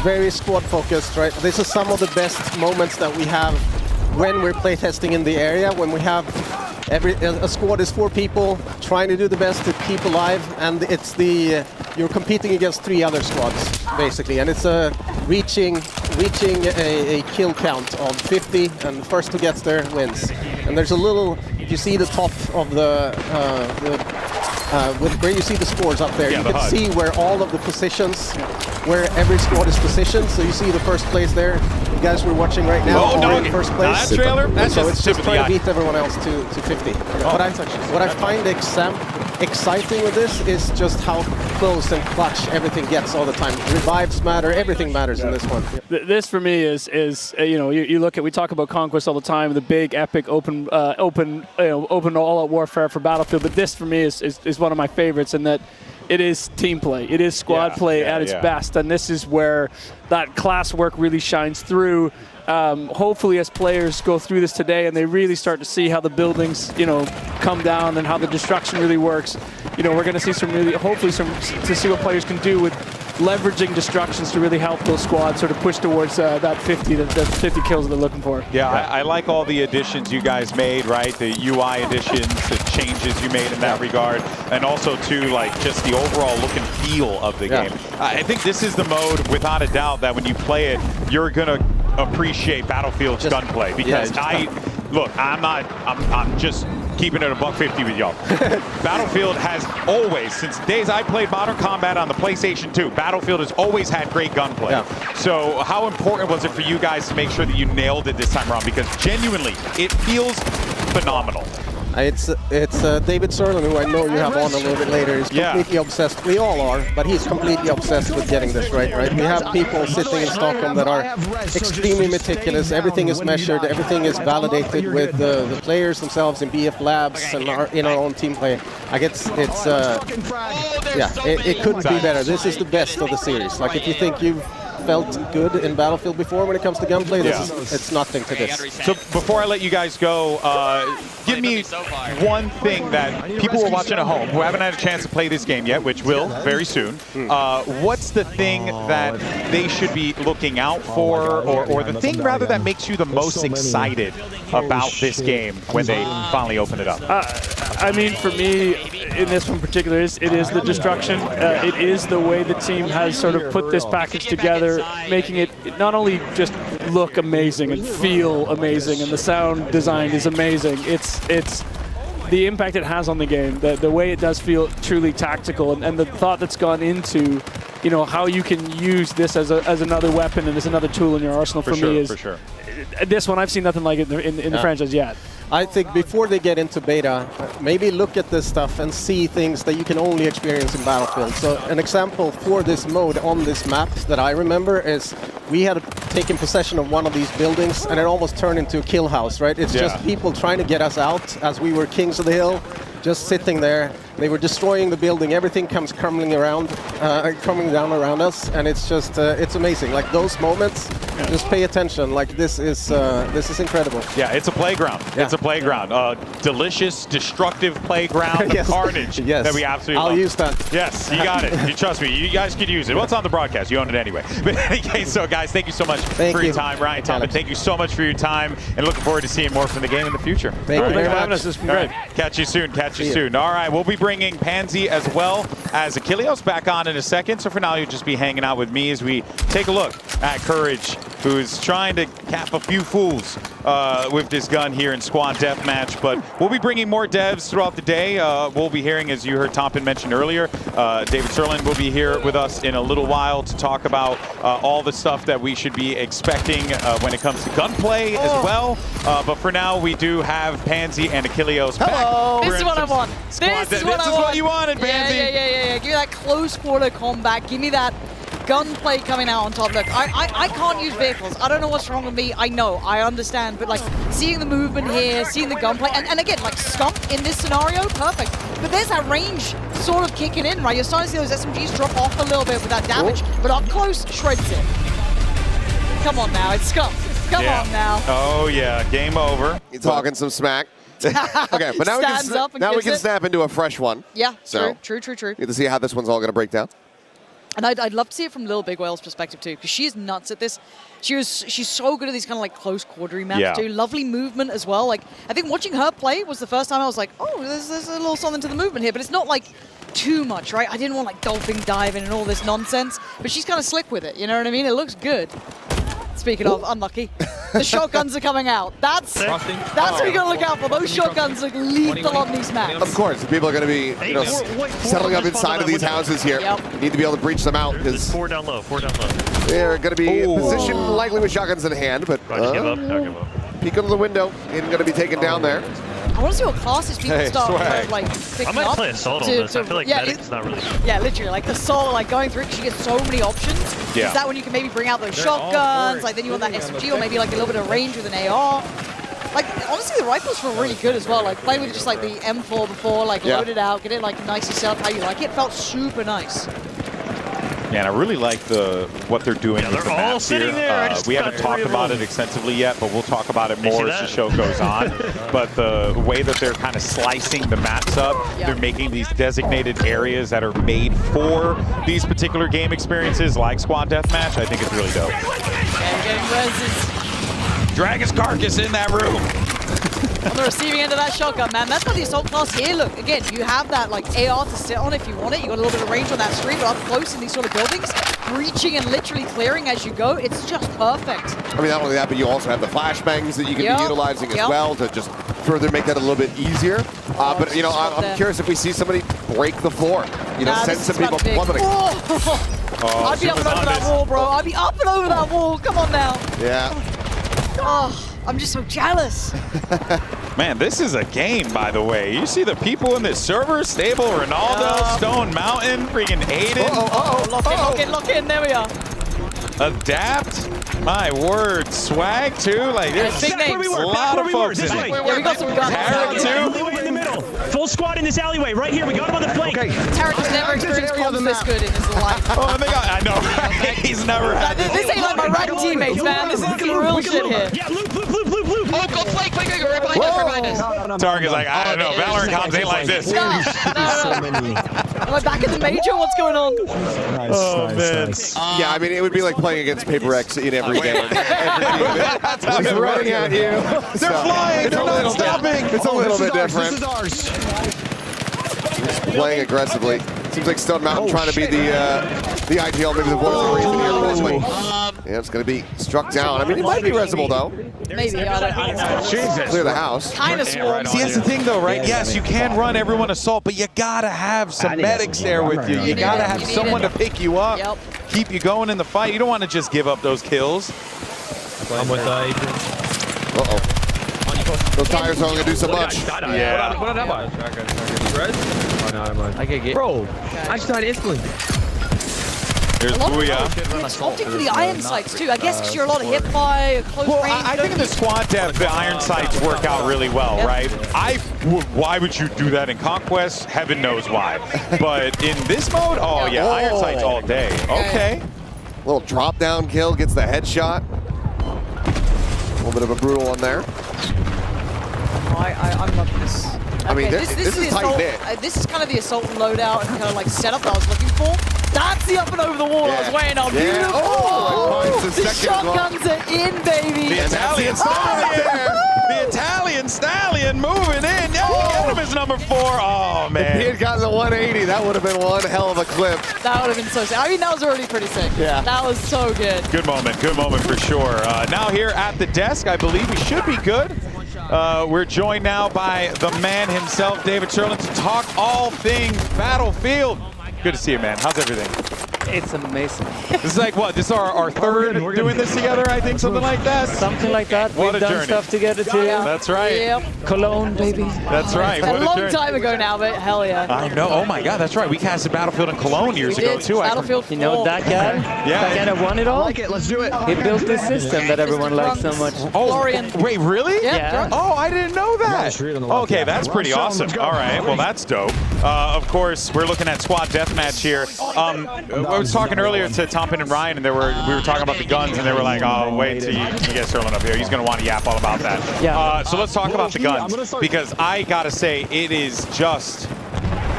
very squad focused, right? This is some of the best moments that we have when we're playtesting in the area, when we have a squad is 4 people trying to do the best to keep alive, and it's you're competing against 3 other squads basically, and it's reaching a kill count of 50, and the first who gets there wins. And there's a little, if you see the top of where you see the scores up there, you can see where all of the positions, where every squad is positioned. So you see the first place there. You guys we're watching right now are in first place. That trailer, that's so it's just trying to beat everyone else to 50. What I find exciting with this is just how close and clutch everything gets all the time. Revives matter, everything matters in this one. This for me is you look at, we talk about Conquest all the time, the big epic open all-out warfare for Battlefield, but this for me is one of my favorites in that it is team play. It is squad play at its best, and this is where that class work really shines through. Hopefully, as players go through this today and they really start to see how the buildings, come down and how the destruction really works, we're going to see to see what players can do with leveraging destructions to really help those squads sort of push towards that 50 kills they're looking for. Yeah, I like all the additions you guys made, right? The UI additions, the changes you made in that regard, and also too, just the overall look and feel of the game. I think this is the mode, without a doubt, that when you play it, you're gonna appreciate Battlefield's gunplay, because I'm just keeping it $150 with y'all. Battlefield has always, since the days I played Modern Combat on the PlayStation 2, Battlefield has always had great gunplay. So how important was it for you guys to make sure that you nailed it this time around? Because genuinely, it feels phenomenal. It's David Serlin, who I know you have on a little bit later, is completely obsessed. We all are, but he's completely obsessed with getting this right? We have people sitting in Stockholm that are extremely meticulous. Everything is measured. Everything is validated with the players themselves in BF Labs and in our own team play. It couldn't be better. This is the best of the series. If you think you've felt good in Battlefield before when it comes to gunplay, it's nothing to this. So before I let you guys go, give me one thing that people who are watching at home who haven't had a chance to play this game yet, which will very soon. What's the thing that they should be looking out for, or the thing rather that makes you the most excited about this game when they finally open it up? For me, in this one in particular, it is the destruction. It is the way the team has sort of put this package together they're making it not only just look amazing and feel amazing, and the sound design is amazing. It's the impact it has on the game, the way it does feel truly tactical, and the thought that's gone into, you know, how you can use this as another weapon and as another tool in your arsenal. For me is, for sure. This one, I've seen nothing like it in the franchise yet. I think before they get into beta, maybe look at this stuff and see things that you can only experience in Battlefield. So an example for this mode on this map that I remember is we had taken possession of one of these buildings and it almost turned into a kill house, right? It's just people trying to get us out as we were kings of the hill, just sitting there. They were destroying the building. Everything comes coming down around us, and it's just it's amazing. Like those moments, just pay attention. Like this is incredible. Yeah, it's a playground. Yeah. It's a playground. Delicious, destructive playground of carnage that we absolutely love. I'll use that. Yes, you got it. You trust me. You guys could use it. Well, it's on the broadcast. You own it anyway. But in any case, so guys, thank you so much for your time. Ryan, Tom, thank you so much for your time, and looking forward to seeing more from the game in the future. Thank you very much. Having us. This has been great. Catch you soon. Catch you soon. All right, we'll be bringing Pansy as well as Achilleos back on in a second. So for now, you'll just be hanging out with me as we take a look at Courage, who's trying to cap a few fools with this gun here in Squad Deathmatch. But we'll be bringing more devs throughout the day. We'll be hearing, as you heard Tompin mention earlier, David Serlin will be here with us in a little while to talk about all the stuff that we should be expecting when it comes to gunplay as well. But for now, we do have Pansy and Achilleos back. This is what I want. This is what you wanted, Pansy. Yeah. Give me that close quarter combat. Give me that gunplay coming out on top. Look, I can't use vehicles. I don't know what's wrong with me. I know, I understand. But like seeing the movement here, seeing the gunplay, and again, like Skunk in this scenario, perfect. But there's that range sort of kicking in, right? You're starting to see those SMGs drop off a little bit with that damage, but up close, shreds it. Come on now, it's Skunk. Come on now. Oh yeah, game over. You're talking some smack. Okay, but now we can snap into a fresh one. Yeah, so, true. Get to see how this one's all going to break down. And I'd love to see it from Little Big Whale's perspective too, because she's nuts at this. She's so good at these kind of like close quartery maps too. Lovely movement as well. Like I think watching her play was the first time I was like, oh, there's a little something to the movement here, but it's not like too much, right? I didn't want like dolphin diving and all this nonsense, but she's kind of slick with it. You know what I mean? It looks good. Speaking of unlucky, the shotguns are coming out. That's what you gotta look out for. Those shotguns look lethal on these maps. Of course, people are going to be settling up inside of these houses here. You need to be able to breach them out because 4 down low. They're going to be in position likely with shotguns in hand, but give up. peek under the window and going to be taken down there. I want to see what classes people start like picking up. I might play Assault on this. I feel like Medic's not really... Yeah, literally, like the Assault, like going through, because you get so many options. Is that when you can maybe bring out those shotguns, like then you want that SMG, or maybe like a little bit of range with an AR. Like, honestly, the rifles feel really good as well. Like, playing with just like the M4 before, like load it out, get it like nicely set up how you like it. Felt super nice. Yeah, and I really like what they're doing with the maps here. We haven't talked about it extensively yet, but we'll talk about it more as the show goes on. But the way that they're kind of slicing the maps up, they're making these designated areas that are made for these particular game experiences, like Squad Deathmatch. I think it's really dope. Drag his carcass in that room. On the receiving end of that shotgun, man. That's why the Assault class here, look, again, you have that like AR to sit on if you want it. You got a little bit of range on that screen, but up close in these sort of buildings, breaching and literally clearing as you go, it's just perfect. I mean, not only that, but you also have the flashbangs that you can be utilizing as well to just further make that a little bit easier. But, you know, I'm curious if we see somebody break the floor. You know, send some people plummeting. I'd be up and over that wall, bro. I'd be up and over that wall. Come on now. Yeah. Oh. I'm just so jealous. Man, this is a game, by the way. You see the people in this server? Stable, Ronaldo, Stone Mountain, freaking Aiden. Lock in, there we are. Adapt. My word. Swag, too. Like, there's a lot of folks in it. Yeah, we got some guns. Tarek, too. In the middle. Full squad in this alleyway, right here. We got him on the flank. Tarek has never experienced comms this good in his life. Oh, I know, right? He's never had this ain't like my red teammates, man. This is the real shit here. Yeah, loop. Oh, go flank, quick, right behind us. Tarek is like, I don't know. Valorant comms ain't like this. No. Am I back in the major? What's going on? Nice. Yeah, I mean, it would be like playing against Paper X in every game. He's running at you. They're flying. They're not stopping. It's a little bit different. This is ours. He's playing aggressively. Seems like Stone Mountain trying to be the ideal, maybe the voice of reason here for this one. Yeah, it's going to be struck down. I mean, it might be resible, though. Maybe, I don't know. Jesus. Clear the house. Kind of swarms. See, that's the thing, though, right? Yes, you can run everyone assault, but you got to have some medics there with you. You got to have someone to pick you up, keep you going in the fight. You don't want to just give up those kills. I'm with Adrian. Uh-oh. Those tires are only going to do so much. Yeah. What did I buy? Oh, no, I'm on. I can get. Bro, I just died instantly. There's Booyah. It's opting for the iron sights too. I guess because you're a lot of hit by close range. I think in the squad depth, the iron sights work out really well, right? Why would you do that in Conquest? Heaven knows why. But in this mode, oh yeah, iron sights all day. Okay. Little drop down kill, gets the headshot. A little bit of a brutal one there. I'm loving this. I mean, this is tight knit. This is kind of the assault loadout and kind of like setup that I was looking for. That's the up and over the wall I was waiting on. Beautiful. Oh, the shotguns are in, baby. The Italian stallion. The Italian stallion moving in. Get him as number 4. Oh, man. If he had gotten the 180, that would have been one hell of a clip. That would have been so sick. I mean, that was already pretty sick. Yeah. That was so good. Good moment for sure. Now here at the desk, I believe we should be good. We're joined now by the man himself, David Sherlin, to talk all things Battlefield. Good to see you, man. How's everything? It's amazing. This is like what? This is our third doing this together, I think, something like that? Something like that. What We've a done journey. stuff together too. That's right. Yep. Cologne, baby. That's right. A What a long journey. time ago now, but hell yeah. I know. Oh my God, that's right. We casted Battlefield in Cologne years ago too. Battlefield 4. You know that guy? Yeah. That guy that won it all? I like it. Let's do it. He built this system that everyone likes so much. Florian. Wait, really? Yeah. Oh, I didn't know that. Okay, that's pretty awesome. All right, well, that's dope. Of course, we're looking at squad deathmatch here. I was talking earlier to Tompin and Ryan, and we were talking about the guns, and they were like, "Oh, wait till you get Sterling up here. He's going to want to yap all about that." Yeah. So let's talk about the guns, because I gotta say, it is just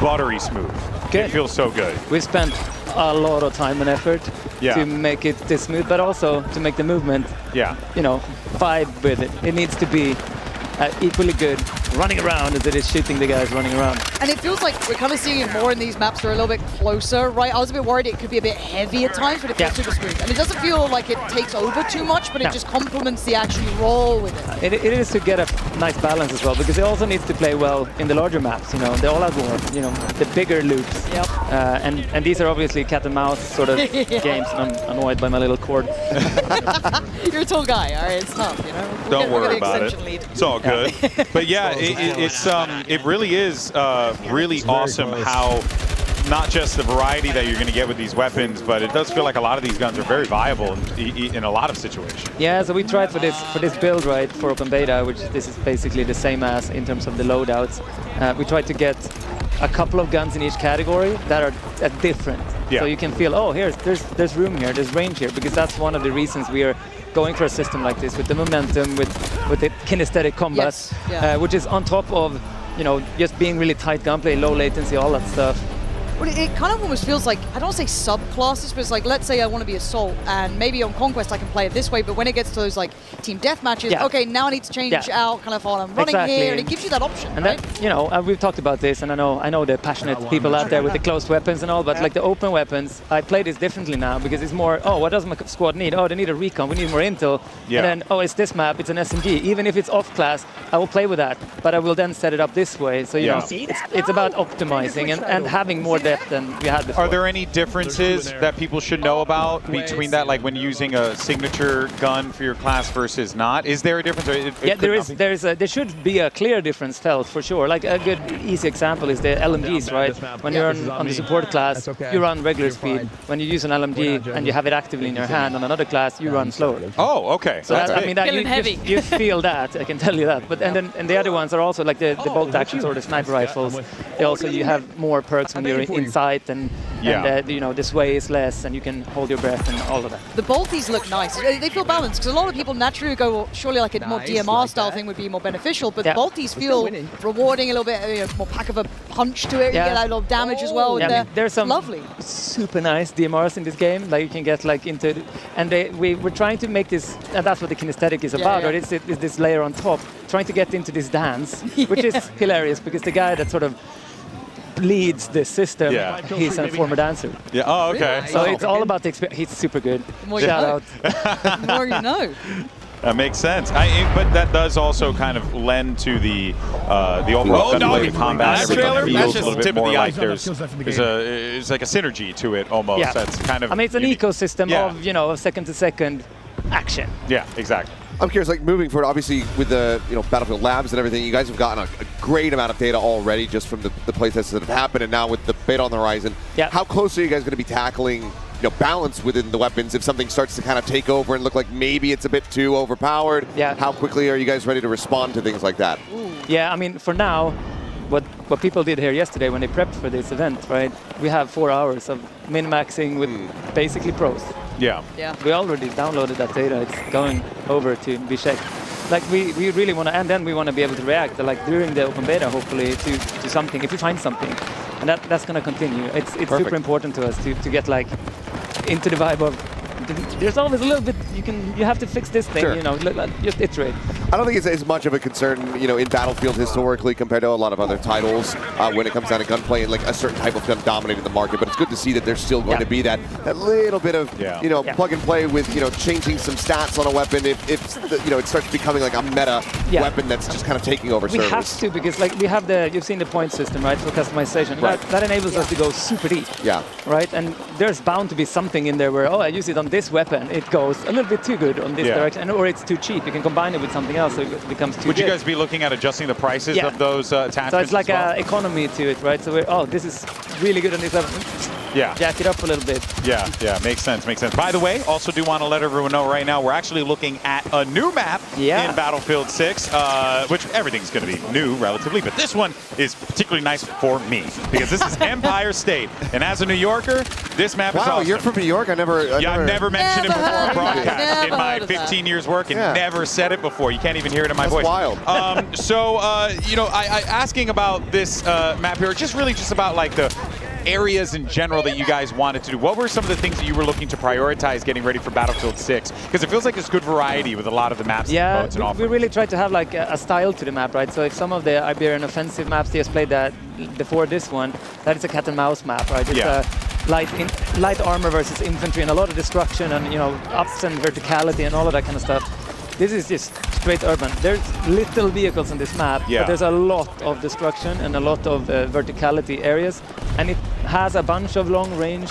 buttery smooth. It feels so good. We spent a lot of time and effort to make it this smooth, but also to make the movement, vibe with it. It needs to be equally good running around as it is shooting the guys running around. And it feels like we're kind of seeing it more in these maps that are a little bit closer, right? I was a bit worried it could be a bit heavy at times, but it feels super smooth. And it doesn't feel like it takes over too much, but it just complements the action you roll with it. It is to get a nice balance as well, because it also needs to play well in the larger maps, the all-out war, the bigger loops. Yep. And these are obviously cat and mouse sort of games, and I'm annoyed by my little cord. You're a tall guy, all right? It's tough, Don't worry about it. It's all good. But yeah, it really is really awesome how not just the variety that you're going to get with these weapons, but it does feel like a lot of these guns are very viable in a lot of situations. Yeah, so we tried for this build, right, for open beta, which this is basically the same as in terms of the loadouts. We tried to get a couple of guns in each category that are different. Yeah. So you can feel, oh, there's room here, there's range here, because that's one of the reasons we are going for a system like this with the momentum, with the kinesthetic combat, which is on top of, just being really tight gunplay, low latency, all that stuff. Well, it kind of almost feels like, I don't want to say subclasses, but it's like, let's say I want to be Assault, and maybe on Conquest I can play it this way, but when it gets to those like team deathmatches, okay, now I need to change out kind of how I'm running here, and it gives you that option, and right? that, we've talked about this, and I know the passionate people out there with the closed weapons and all, but like the open weapons, I play this differently now, because it's more, oh, what does my squad need? Oh, they need a recon, we need more intel, and then, oh, it's this map, it's an SMG. Even if it's off class, I will play with that, but I will then set it up this way, so it's about optimizing and having more depth than we had before. Are there any differences that people should know about between that, like when using a signature gun for your class versus not? Is there a difference? Yeah, there should be a clear difference felt for sure. Like a good easy example is the LMGs, right? When you're on the support class, you run regular speed. When you use an LMG and you have it actively in your hand on another class, you run slower. Oh, okay. So you feel that, I can tell you that. But and the other ones are also like the bolt actions or the sniper rifles. They also, you have more perks when you're inside, and the sway is less, and you can hold your breath and all of that. The bolties look nice. They feel balanced, because a lot of people naturally go, well, surely like a more DMR style thing would be more beneficial, but the bolties feel rewarding, a little bit more pack of a punch to it. You get a little damage as well. There's some lovely, super nice DMRs in this game. Like you can get like into, and we're trying to make this, and that's what the kinesthetic is about. Right? It's this layer on top, trying to get into this dance, which is hilarious, because the guy that sort of leads the system. Yeah. He's a former dancer. Yeah. Oh, okay. So it's all about the experience. He's super good. Shout out. The more you know. That makes sense. But that does also kind of lend to the overall gunplay combat. Everything feels a little bit more like there's like a synergy to it almost. Yeah. That's kind of. I mean, it's an ecosystem of second-to-second action. Yeah, exactly. I'm curious, like moving forward, obviously with the Battlefield Labs and everything, you guys have gotten a great amount of data already just from the playtests that have happened, and now with the beta on the horizon. Yeah. How close are you guys going to be tackling balance within the weapons if something starts to kind of take over and look like maybe it's a bit too overpowered? Yeah. How quickly are you guys ready to respond to things like that? Yeah, I mean, for now, what people did here yesterday when they prepped for this event, right? We have 4 hours of min-maxing with basically pros. Yeah. We already downloaded that data. It's going over to be checked. Like we really want to, and then we want to be able to react, like during the open beta, hopefully, to something if we find something, and that's going to continue. It's super important to us to get like into the vibe of. There's always a little bit you have to fix this thing, just iterate. I don't think it's as much of a concern, in Battlefield historically compared to a lot of other titles when it comes down to gunplay and like a certain type of gun dominating the market. But it's good to see that there's still going to be that little bit of plug and play with changing some stats on a weapon if it starts becoming like a meta weapon that's just kind of taking over servers. We have to, because like we have you've seen the point system, right, for customization. Right. That enables us to go super deep. Yeah. Right, and there's bound to be something in there where I use it on this weapon, it goes a little bit too good on this direction, or it's too cheap. You can combine it with something else, so it becomes too Would good. you guys be looking at adjusting the prices of those attachments? So it's like an economy to it, right? So this is really good on this weapon. Yeah. Jack it up a little bit. Yeah, makes sense. By the way, also do want to let everyone know right now, we're actually looking at a new map in Battlefield 6, which everything's going to be new relatively, but this one is particularly nice for me because this is Empire State, and as a New Yorker, this map is awesome. Wow, you're from New York? I've never mentioned it before on broadcast in my 15 years working. Never said it before. You can't even hear it in my voice. Wild. I asking about this map here, just about like the areas in general that you guys wanted to do. What were some of the things that you were looking to prioritize getting ready for Battlefield 6? Because it feels like there's good variety with a lot of the maps and modes and offerings. We really tried to have like a style to the map, right? So if some of the Iberian offensive maps he has played that before this one, that is a cat and mouse map, right? It's light armor versus infantry and a lot of destruction and ups and verticality and all of that kind of stuff. This is just straight urban. There's little vehicles on this map, but there's a lot of destruction and a lot of verticality areas, and it has a bunch of long-range,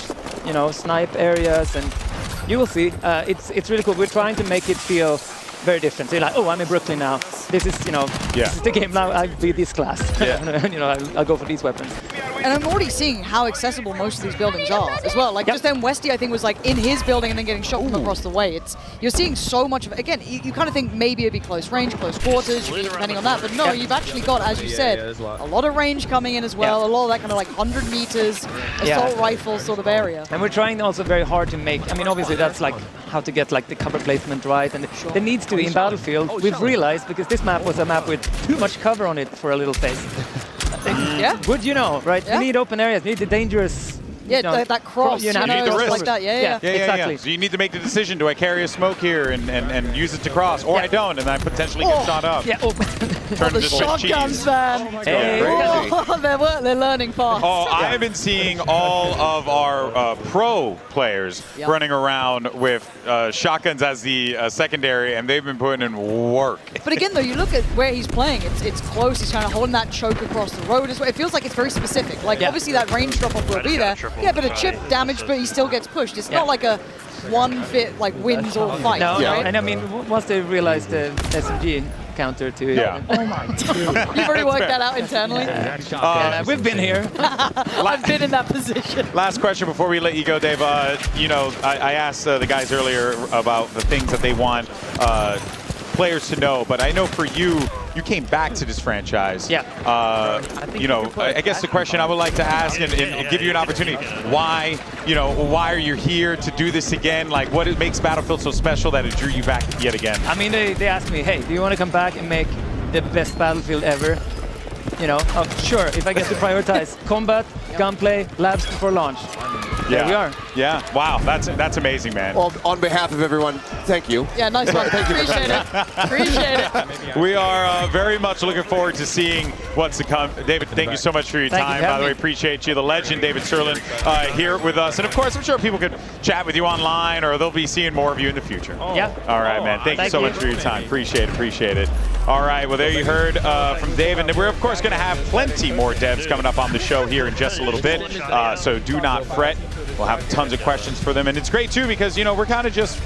snipe areas, and you will see. It's really cool. We're trying to make it feel very different. So you're like, I'm in Brooklyn now. This is, this is the game now. I'll be this class. I'll go for these weapons. And I'm already seeing how accessible most of these buildings are as well. Like just then Westy, I think, was like in his building and then getting shot from across the way. You're seeing so much of it. Again, you kind of think maybe it'd be close range, close quarters, depending on that. But no, you've actually got, as you said, a lot of range coming in as well. A lot of that kind of like 100 meters assault rifle sort of area. And we're trying also very hard to make, obviously that's like how to get like the cover placement right. And there needs to be in Battlefield, we've realized, because this map was a map with too much cover on it for a little phase. Good, right? You need open areas, you need the dangerous. That cross, you need the risk. Like that. Exactly. So you need to make the decision, do I carry a smoke here and use it to cross, or I don't, and I potentially get shot up. Turn the shotguns, man. They're learning fast. I've been seeing all of our pro players running around with shotguns as the secondary, and they've been putting in work. But again, though, you look at where he's playing, it's close. He's kind of holding that choke across the road as well. It feels like it's very specific. Like, obviously, that range drop-off will be there. Yeah, but a chip damage, but he still gets pushed. It's not like a one-fit, like, wins all fight. No, right? And once they realized the SMG counter too. Oh my God. You've already worked that out internally? We've been here. I've been in that position. Last question before we let you go, Dave. I asked the guys earlier about the things that they want players to know, but I know for you, you came back to this franchise. I guess the question I would like to ask and give you an opportunity, why are you here to do this again? Like, what makes Battlefield so special that it drew you back yet again? They asked me, hey, do you want to come back and make the best Battlefield ever? Sure, if I get to prioritize combat, gunplay, labs before launch. There we are. Yeah. Wow. That's amazing, man. Well, on behalf of everyone, thank you. Yeah, nice one. Thank you. Appreciate it. Appreciate it. We are very much looking forward to seeing what's to come. David, thank you so much for your time. By the way, appreciate you. The legend, David Sterling, here with us. And of course, I'm sure people could chat with you online, or they'll be seeing more of you in the future. Yeah. All right, man. Thank you so much for your time. Appreciate it. All right, well, there you heard from David. And we're, of course, going to have plenty more devs coming up on the show here in just a little bit. So do not fret. We'll have tons of questions for them. And it's great, too, because, we're kind of just...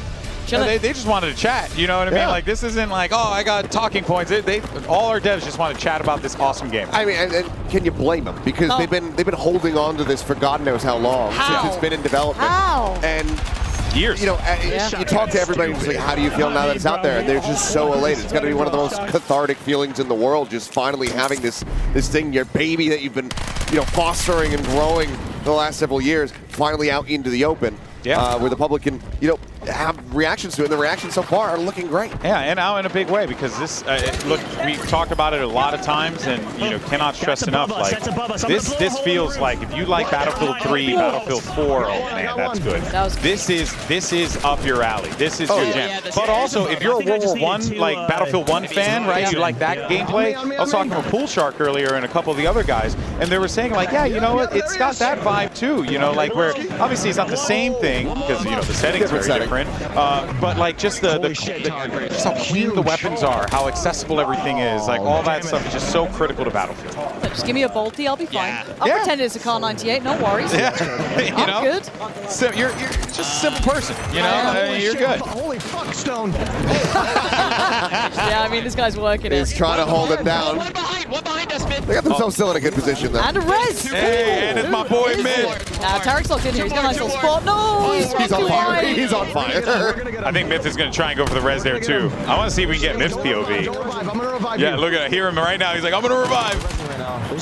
they just wanted to chat, you know what I mean? Like, this isn't like, oh, I got talking points. All our devs just want to chat about this awesome game. I mean, and can you blame them? Because they've been holding on to this for God knows how long since it's been in development. And years. You talk to everybody and just like, how do you feel now that it's out there? And they're just so elated. It's got to be one of the most cathartic feelings in the world, just finally having this thing, your baby that you've been, fostering and growing the last several years, finally out into the open. Where the public can, have reactions to it. And the reactions so far are looking great. Yeah, and now in a big way, because this, look, we've talked about it a lot of times, and cannot stress enough. Like this feels like if you like Battlefield 3, Battlefield 4, oh man, that's good. This is up your alley. This is your jam. But also, if you're a World War I, like Battlefield 1 fan, right? You like that gameplay. I was talking to Pool Shark earlier and a couple of the other guys, and they were saying like, yeah, you know what? It's got that vibe too. Like where obviously it's not the same thing because the settings are very different. But like just just how clean the weapons are, how accessible everything is, like all that stuff is just so critical to Battlefield. Just give me a bolty, I'll be fine. I'll pretend it's a Car 98, no worries. I'm good. So you're just a simple person, you're good. Holy fuck, Stone. Yeah, I mean, this guy's working He's trying to hold it down. One behind us, Mid. They got themselves still in a good position, though. And a res. Hey, and it's my boy Mid. Tarek's locked in here. He's got a nice little spot. No, he's on fire. He's on fire. I think Myth is going to try and go for the res there, too. I want to see if we can get Myth's POV. Yeah, look at it. Hear him right now. He's like, I'm going to revive.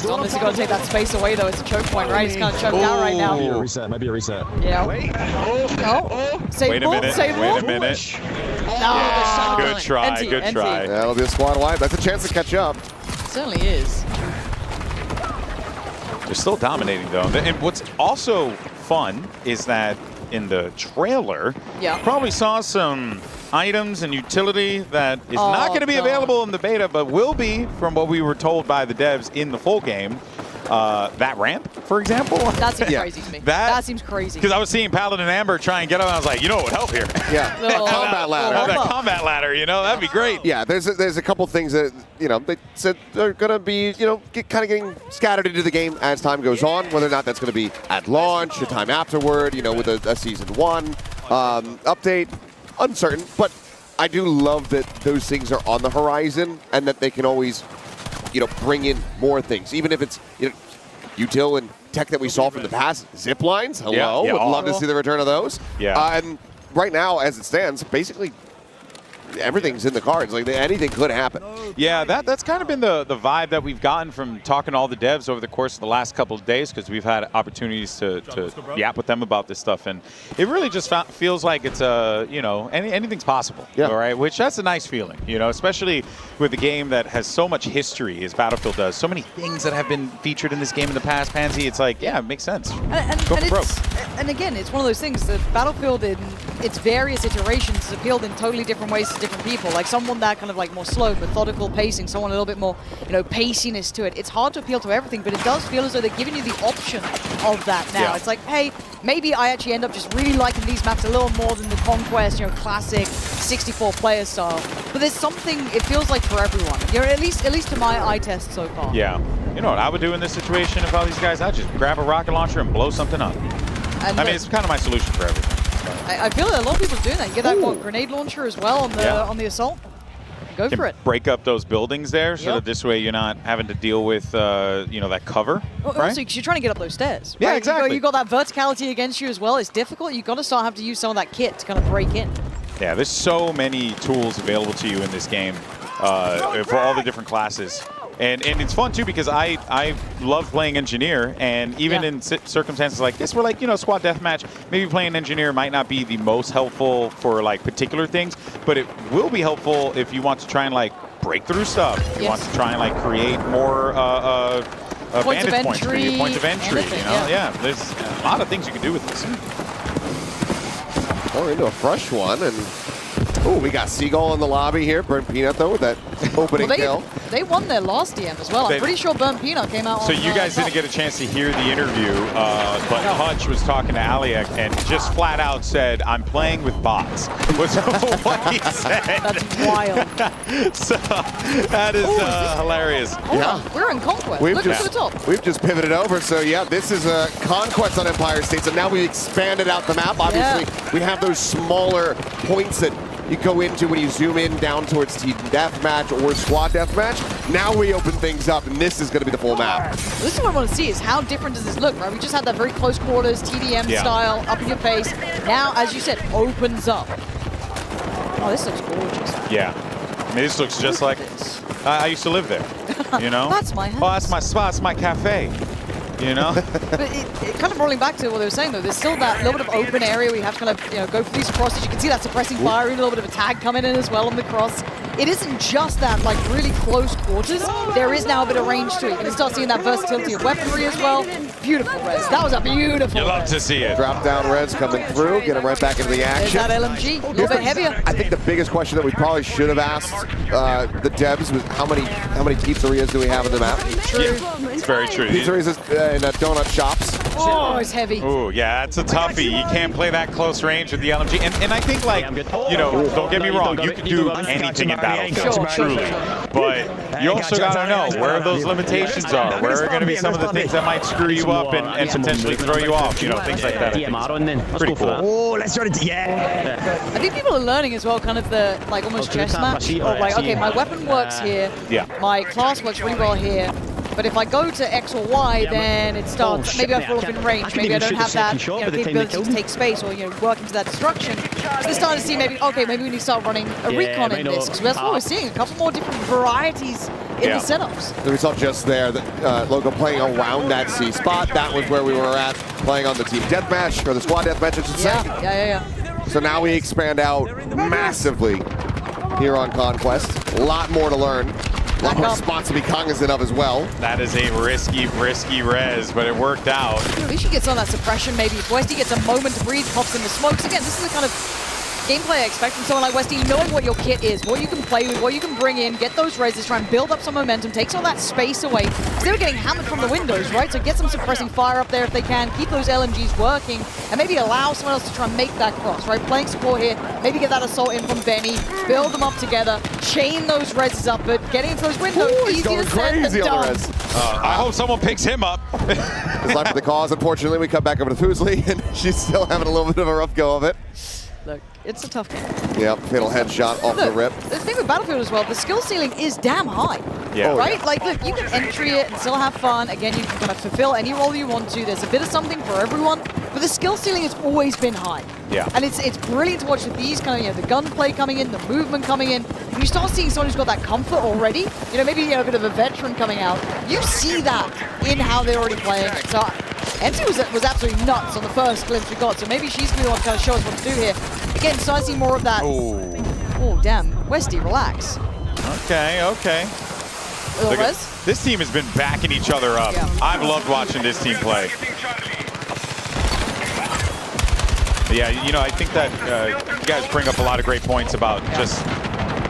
Thomas is going to take that space away, though. It's a choke point, right? He's kind of choked out right now. Might be a reset. Yeah. Wait a minute. Wait a minute. No. Good try. Good try. Yeah, it'll be a squad wide. That's a chance to catch up. Certainly is. They're still dominating, though. And what's also fun is that in the trailer, probably saw some items and utility that is not going to be available in the beta, but will be, from what we were told by the devs in the full game. That ramp, for example. That seems crazy to me. That seems crazy. Because I was seeing Paladin Amber try and get up, and I was like, what would help here? Yeah, combat ladder. That combat ladder, that'd be great. Yeah, there's a couple things that, they said they're going to be, kind of getting scattered into the game as time goes on, whether or not that's going to be at launch, a time afterward, with a Season 1 update, uncertain. But I do love that those things are on the horizon and that they can always bring in more things, even if it's util and tech that we saw from the past. Zip lines, hello, would love to see the return of those. Yeah, and right now, as it stands, basically everything's in the cards. Like anything could happen. Yeah, that's kind of been the vibe that we've gotten from talking to all the devs over the course of the last couple of days, because we've had opportunities to yap with them about this stuff, and it really just feels like it's anything's possible. Yeah. All right, which that's a nice feeling. Especially with a game that has so much history as Battlefield does, so many things that have been featured in this game in the past. Pansy, it's like, yeah, it makes sense. And again, it's one of those things that Battlefield in its various iterations has appealed in totally different ways to different people. Like someone that kind of like more slow, methodical pacing, someone a little bit more, paciness to it. It's hard to appeal to everything, but it does feel as though they're giving you the option of that now. It's like, hey, maybe I actually end up just really liking these maps a little more than the Conquest, classic 64-player style. But there's something, it feels like for everyone. At least to my eye test so far. Yeah. You know what I would do in this situation if all these guys, I'd just grab a rocket launcher and blow something up. I mean, it's kind of my solution for everything. I feel that a lot of people are doing that. You get that grenade launcher as well on the assault. Go for it. Break up those buildings there, so that this way you're not having to deal with that cover. Right? Also, because you're trying to get up those stairs. Yeah, right? exactly. You got that verticality against you as well. It's difficult. You've got to start having to use some of that kit to kind of break in. Yeah, there's so many tools available to you in this game for all the different classes. And it's fun, too, because I love playing Engineer, and even in circumstances like this, where, like, squad deathmatch, maybe playing Engineer might not be the most helpful for, like, particular things, but it will be helpful if you want to try and, like, break through stuff. If you want to try and, like, create more bandage points for you, points of entry, anything, you know? Yeah, there's a lot of things you can do with this. We're into a fresh one, and oh, we got Seagull in the lobby here. Burnt Peanut, though, with that opening kill. They won their last DM as well. I'm pretty sure Burnt Peanut came out So on you guys didn't get a chance to hear the interview, but Hutch was talking to Aliak and just flat out said, "I'm playing with bots." Was what he said. That's wild. So that is hilarious. We're in Conquest. Look at the top. We've just pivoted over, so yeah, this is a Conquest on Empire State, so now we expanded out the map. Obviously, we have those smaller points that you go into when you zoom in down towards team deathmatch or squad deathmatch. Now we open things up, and this is going to be the full map. This is what I want to see, is how different does this look, right? We just had that very close quarters, TDM style, up in your face. Now, as you said, opens up. Oh, this looks gorgeous. Yeah. I mean, this looks just like I used to live there, you know? That's my house. Oh, that's my spot, it's my cafe. You know? But it kind of rolling back to what they were saying, though, there's still that little bit of open area where you have to kind of go for these crosses. You can see that suppressing fire, even a little bit of a tag coming in as well on the cross. It isn't just that, like, really close quarters. There is now a bit of range to it. You can start seeing that versatility of weaponry as well. Beautiful res. That was a beautiful You love to see it. Drop down res coming through, get him right back into the action. There's that LMG, a little bit heavier. I think the biggest question that we probably should have asked the devs was how many pizzerias do we have in the map? True. Yeah, it's very true. Pizzerias in donut shops. Oh, it's heavy. Oh, yeah, that's a toughie. You can't play that close range with the LMG. And I think, like, you know, don't get me wrong, you can do anything in Battlefield, truly. But you also got to know where those limitations are, where are going to be some of the things that might screw you up and potentially throw you off, you know, things like that. Pretty cool. Oh, let's run it. Yeah. I think people are learning as well, kind of the, like, almost chess match. Of, like, okay, my weapon works here. My class works really well here. But if I go to X or Y, then it starts, maybe I fall off in range, maybe I don't have that capability to take space or work into that destruction. So they're starting to see maybe, okay, maybe we need to start running a recon in this, because that's what we're seeing, a couple more different varieties in the setups. The result just there, that Logo playing around that C spot, that was where we were at, playing on the team deathmatch, or the squad deathmatch, I should say. Yeah. So now we expand out massively here on Conquest. A lot more to learn. A lot more spots to be cognizant of as well. That is a risky res, but it worked out. At least he gets on that suppression, maybe. If Westy gets a moment to breathe, pops in the smokes. Again, this is the kind of gameplay I expect from someone like Westy, knowing what your kit is, what you can play with, what you can bring in, get those reses, try and build up some momentum, take some of that space away. They were getting hammered from the windows, right? So get some suppressing fire up there if they can, keep those LMGs working, and maybe allow someone else to try and make that cross, right? Playing support here, maybe get that assault in from Benny, build them up together, chain those reses up, but getting into those windows, easier said than done. I hope someone picks him up. His life for the cause. Unfortunately, we come back over to Foosley, and she's still having a little bit of a rough go of it. Look, it's a tough game. Yep, fatal headshot off the rip. The thing with Battlefield as well, the skill ceiling is damn high. Yeah. Right? Like, look, you can entry it and still have fun. Again, you can kind of fulfill any role you want to. There's a bit of something for everyone, but the skill ceiling has always been high. Yeah. And it's brilliant to watch with these kind of, the gunplay coming in, the movement coming in. When you start seeing someone who's got that comfort already, maybe a bit of a veteran coming out, you see that in how they're already playing. So MC was absolutely nuts on the first glimpse we got, so maybe she's going to want to kind of show us what to do here. Again, starting to see more of that. Oh, damn. Westy, relax. Okay. Look, this team has been backing each other up. Yeah. I've loved watching this team play. Yeah, I think that you guys bring up a lot of great points about just,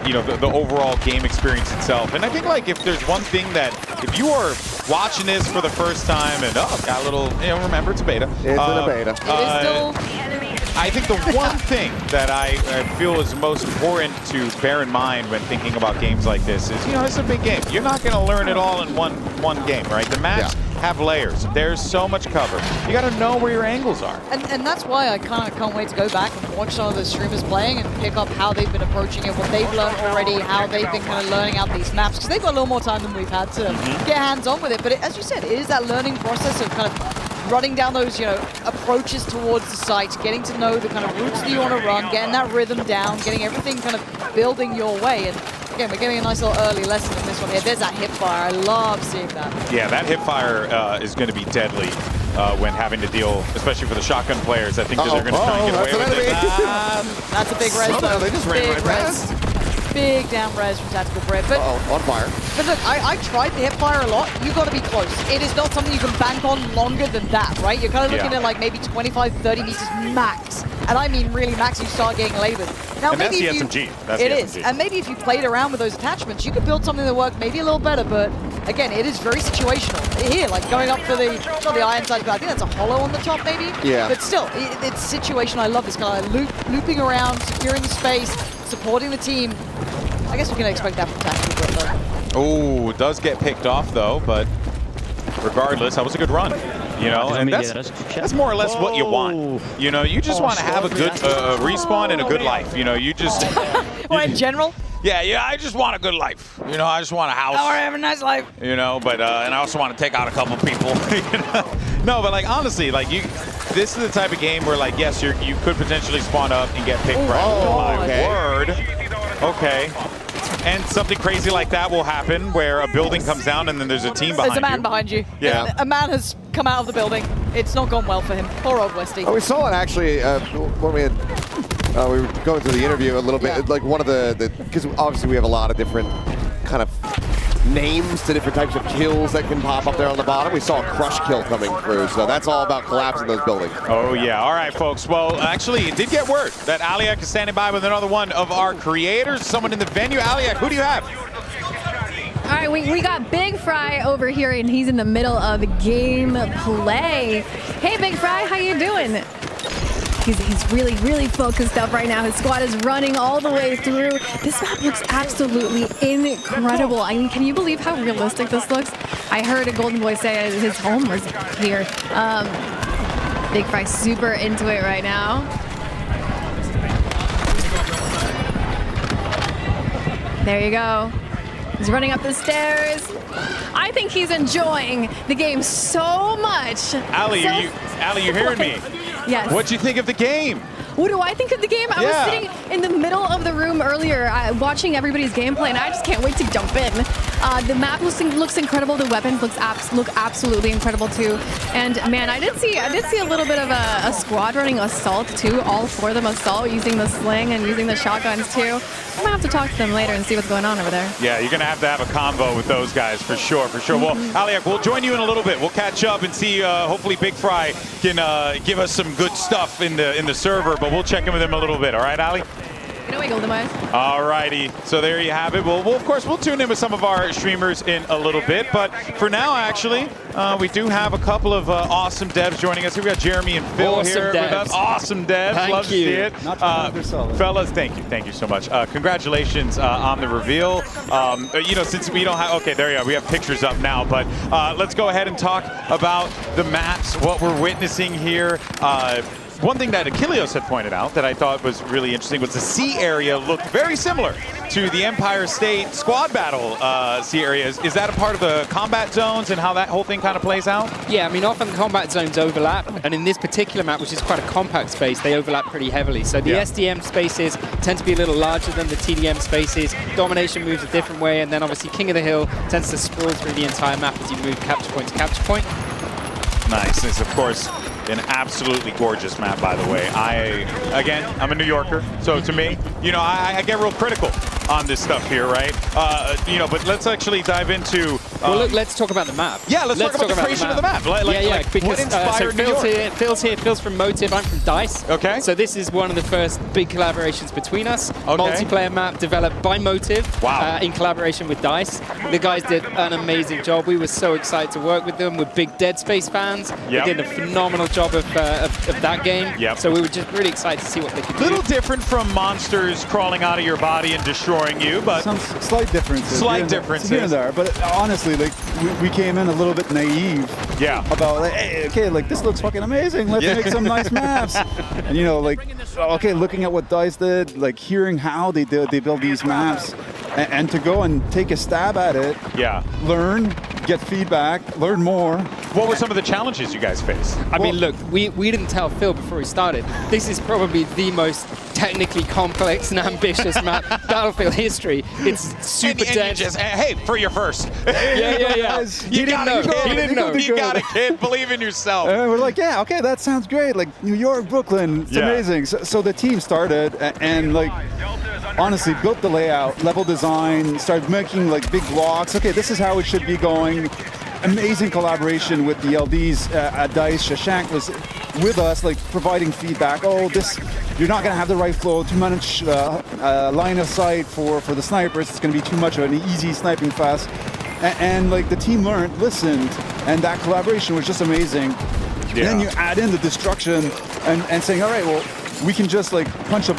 the overall game experience itself. And I think, like, if there's one thing that, if you are watching this for the first time and, got a little, remember, it's a beta. It's in a beta. It is still... I think the one thing that I feel is most important to bear in mind when thinking about games like this is, it's a big game. You're not going to learn it all in one game, right? The maps have layers. There's so much cover. You got to know where your angles are. And that's why I kind of can't wait to go back and watch some of the streamers playing and pick up how they've been approaching it, what they've learned already, how they've been kind of learning out these maps, because they've got a little more time than we've had to get hands-on with it. But as you said, it is that learning process of kind of running down those, approaches towards the site, getting to know the kind of routes that you want to run, getting that rhythm down, getting everything kind of building your way. And again, we're getting a nice little early lesson in this one here. There's that hip fire. I love seeing that. Yeah, that hip fire is going to be deadly when having to deal, especially for the shotgun players. I think that they're going to try and get away with it. That's a big res, though. They just ran right past. big down res from Tactical Brit. But, on fire. But look, I tried the hip fire a lot. You got to be close. It is not something you can bank on longer than that, right? You're kind of looking at like maybe 25, 30 meters max. And I mean really max, you start getting labored. Now, and maybe that's the SMG. That's it the is. SMG. And maybe if you played around with those attachments, you could build something that worked maybe a little better. But again, it is very situational. Here, like going up for not the iron side, but I think that's a hollow on the top maybe. Yeah. But still, it's situational. I love this kind of looping around, securing the space, supporting the team. I guess we can expect that from Tactical Brit though. Oh, does get picked off though, but regardless, that was a good run. You know, and that's more or less what you want. You know, you just want to have a good respawn and a good life. You know, you just... Well, in general? Yeah, I just want a good life. You know, I just want a house. I have a nice life. You know, but, and I also want to take out a couple people. You know? No, but like, honestly, like, this is the type of game where, like, yes, you could potentially spawn up and get picked right. Oh, my word. Okay. And something crazy like that will happen where a building comes down and then there's a team behind you. There's a man behind you. Yeah. A man has come out of the building. It's not gone well for him. Poor old Westy. Oh, we saw it actually when we were going through the interview a little bit. Like one of because obviously we have a lot of different kind of names to different types of kills that can pop up there on the bottom. We saw a crush kill coming through, so that's all about collapsing those buildings. Oh yeah, all right folks. Well, actually it did get word that Aliak is standing by with another one of our creators, someone in the venue. Aliak, who do you have? All right, we got Big Fry over here, and he's in the middle of game play. Hey, Big Fry, how you doing? He's really, really focused up right now. His squad is running all the way through. This map looks absolutely incredible. I mean, can you believe how realistic this looks? I heard a Golden Boy say his home was here. Big Fry super into it right now. There you go. He's running up the stairs. I think he's enjoying the game so much. Ali, you hearing me? Yes. What'd you think of the game? What do I think of the game? I was sitting in the middle of the room earlier watching everybody's gameplay, and I just can't wait to jump in. The map looks incredible. The weapons look absolutely incredible too. And man, I did see a little bit of a squad running assault too. All four of them assault using the sling and using the shotguns too. I'm gonna have to talk to them later and see what's going on over there. Yeah, you're gonna have to have a combo with those guys for sure. Well, Aliak, we'll join you in a little bit. We'll catch up and see. Hopefully, Big Fry can give us some good stuff in the server. But we'll check in with him a little bit. All right, Ali? All righty. So there you have it. Well, of course, we'll tune in with some of our streamers in a little bit. But for now, actually, we do have a couple of awesome devs joining us. We've got Jeremy and Phil here with us. Awesome devs. Love to see it. Fellas, thank you so much. Congratulations on the reveal. You know, since we don't have, okay, there you go. We have pictures up now. But let's go ahead and talk about the maps, what we're witnessing here. One thing that Achilleos had pointed out that I thought was really interesting was the sea area looked very similar to the Empire State squad battle sea areas. Is that a part of the combat zones and how that whole thing kind of plays out? Yeah, I mean, often the combat zones overlap, and in this particular map, which is quite a compact space, they overlap pretty heavily. So the SDM spaces tend to be a little larger than the TDM spaces. Domination moves a different way, and then obviously King of the Hill tends to sprawl through the entire map as you move capture point to capture point. Nice. This, of course, an absolutely gorgeous map, by the way. I'm a New Yorker, so to me, you know, I get real critical on this stuff here, right? You know, but let's actually dive into... well, look, let's talk about the map. Yeah, let's talk about the creation of the map. Because what inspired New York? Phil's from Motive, I'm from DICE. Okay. So this is one of the first big collaborations between us. Okay. Multiplayer map developed by Motive in collaboration with DICE. The guys did an amazing job. We were so excited to work with them. We're big Dead Space fans. They did a phenomenal job of that game. So we were just really excited to see what they could do. Little different from monsters crawling out of your body and destroying you, but some slight differences. Slight differences here and there. But honestly, like we came in a little bit naive. About like, hey, okay, like this looks fucking amazing. Let's make some nice maps. And you know, like, okay, looking at what DICE did, like hearing how they build these maps, and to go and take a stab at it. Learn, get feedback, learn more. What were some of the challenges you guys faced? I mean, look, we didn't tell Phil before he started. This is probably the most technically complex and ambitious map Battlefield history. It's super dense. Hey, for your first. Yeah. You got it, kid. Believe in yourself. And we're like, yeah, okay, that sounds great. Like New York, Brooklyn, it's amazing. So the team started, and like honestly built the layout, level design, started making like big blocks. Okay, this is how it should be going. Amazing collaboration with the LDs at DICE. Shashank was with us, like providing feedback. Oh, this, you're not going to have the right flow, too much line of sight for the snipers. It's going to be too much of an easy sniping fest. And like the team learned, listened, and that collaboration was just amazing. Yeah. And then you add in the destruction and saying, all right, well, we can just like punch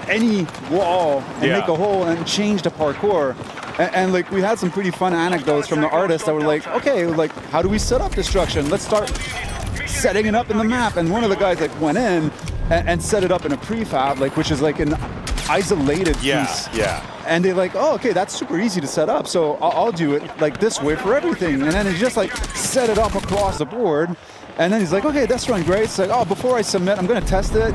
any wall and make a hole and change the parkour. And like we had some pretty fun anecdotes from the artists that were like, okay, like how do we set up destruction? Let's start setting it up in the map. And one of the guys like went in and set it up in a prefab, like which is like an isolated piece. Yeah. And they're like, oh, okay, that's super easy to set up. So I'll do it like this way for everything. And then he just like set it up across the board. And then he's like, okay, that's running great. It's like, oh, before I submit, I'm going to test it.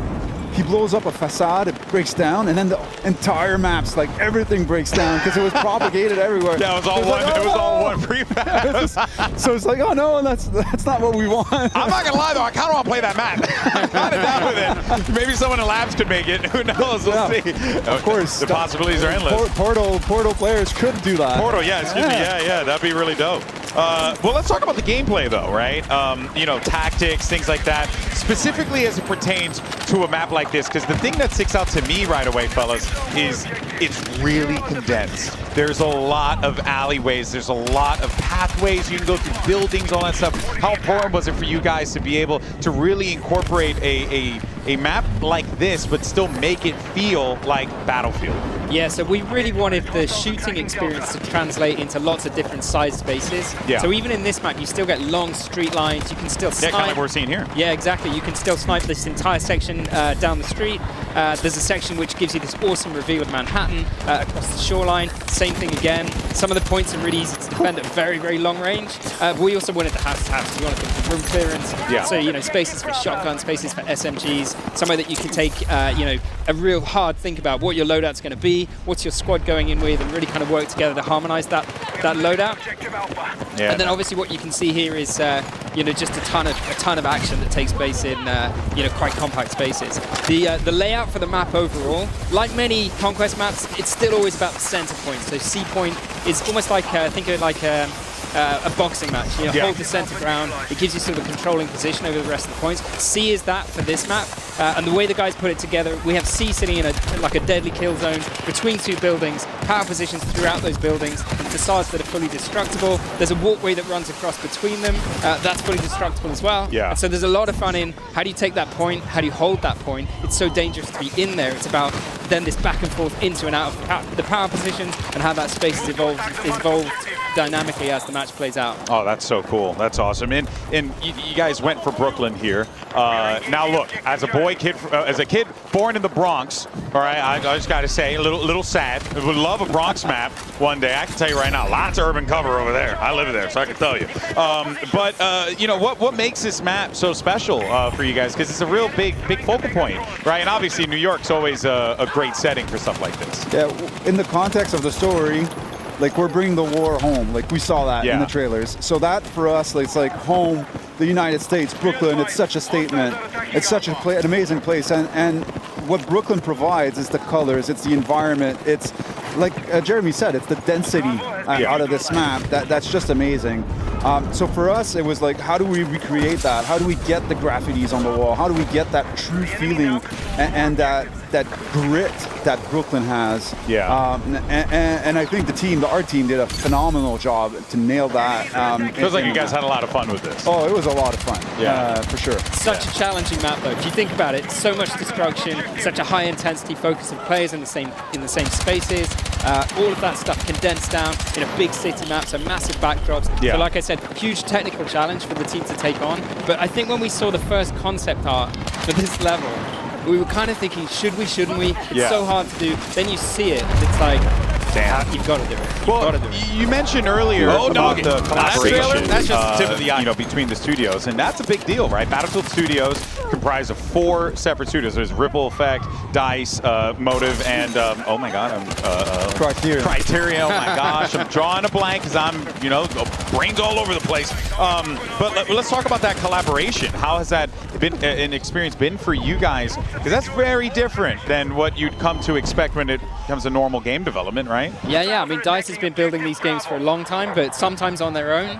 He blows up a facade, it breaks down, and then the entire map's like everything breaks down because it was propagated everywhere. That was all one. Like, oh, it was all one prefab. So it's like, oh no, that's not what we want. I'm not gonna lie though, I kind of want to play that map. I'm kind of down with it. Maybe someone in labs could make it. Who knows? We'll see. Of course, the possibilities are endless. Portal players could do that. Portal, yeah, excuse me, yeah, that'd be really dope. Well, let's talk about the gameplay though, right? You know, tactics, things like that, specifically as it pertains to a map like this, because the thing that sticks out to me right away, fellas, is it's really condensed. There's a lot of alleyways, there's a lot of pathways, you can go through buildings, all that stuff. How important was it for you guys to be able to really incorporate a map like this, but still make it feel like Battlefield? Yeah, so we really wanted the shooting experience to translate into lots of different size spaces. Yeah. So even in this map, you still get long street lines. You can still snipe. Yeah, kind of like we're seeing here. Yeah, exactly. You can still snipe this entire section down the street. There's a section which gives you this awesome reveal of Manhattan across the shoreline. Same thing again. Some of the points are really easy to defend at very, very long range. But we also wanted the house. We wanted the room clearance. Yeah. So, you know, spaces for shotguns, spaces for SMGs, somewhere that you can take, you know, a real hard think about what your loadout's going to be, what's your squad going in with, and really kind of work together to harmonize that loadout. Yeah. And then obviously what you can see here is, you know, just a ton of action that takes place in, you know, quite compact spaces. The layout for the map overall, like many Conquest maps, it's still always about the center point. So C point is almost like, think of it like a boxing match. You know, hold the center ground. It gives you sort of a controlling position over the rest of the points. C is that for this map. And the way the guys put it together, we have C sitting in like a deadly kill zone between two buildings, power positions throughout those buildings, and facades that are fully destructible. There's a walkway that runs across between them. That's fully destructible as well. Yeah. And so there's a lot of fun in how do you take that point, how do you hold that point. It's so dangerous to be in there. It's about then this back and forth into and out of the power positions and how that space is evolved dynamically as the match plays out. Oh, that's so cool. That's awesome. And you guys went for Brooklyn here. Now look, as a kid born in the Bronx, all right, I just got to say, a little sad. I would love a Bronx map one day. I can tell you right now, lots of urban cover over there. I live there, so I can tell you. But you know, what makes this map so special for you guys? Because it's a real big focal point, right? And obviously New York's always a great setting for stuff like this. Yeah, in the context of the story, like we're bringing the war home. Like we saw that in the trailers. So that for us, it's like home, the United States, Brooklyn. It's such a statement. It's such an amazing place. And what Brooklyn provides is the colors. It's the environment. It's like Jeremy said. It's the density out of this map. That's just amazing. So for us, it was like, how do we recreate that? How do we get the graffitis on the wall? How do we get that true feeling and that grit that Brooklyn has? Yeah. And I think our team did a phenomenal job to nail that. Feels like you guys had a lot of fun with this. Oh, it was a lot of fun. Yeah, for sure. Such a challenging map, though. If you think about it, so much destruction, such a high intensity focus of players in the same spaces. All of that stuff condensed down in a big city map, so massive backdrops. Yeah. So like I said, huge technical challenge for the team to take on. But I think when we saw the first concept art for this level, we were kind of thinking, should we, shouldn't we? It's so hard to do. Then you see it, and it's like, Damn. You've got to do it. Well, you mentioned earlier about the collaboration, that's just the tip of the iceberg. between the studios, and that's a big deal, right? Battlefield Studios comprised of 4 separate studios. There's Ripple Effect, DICE, Motive, and oh my God, Criterion. Oh my gosh, I'm drawing a blank because I'm, brains all over the place. But let's talk about that collaboration. How has that been an experience been for you guys? Because that's very different than what you'd come to expect when it comes to normal game development, right? Yeah. I mean, DICE has been building these games for a long time, but sometimes on their own.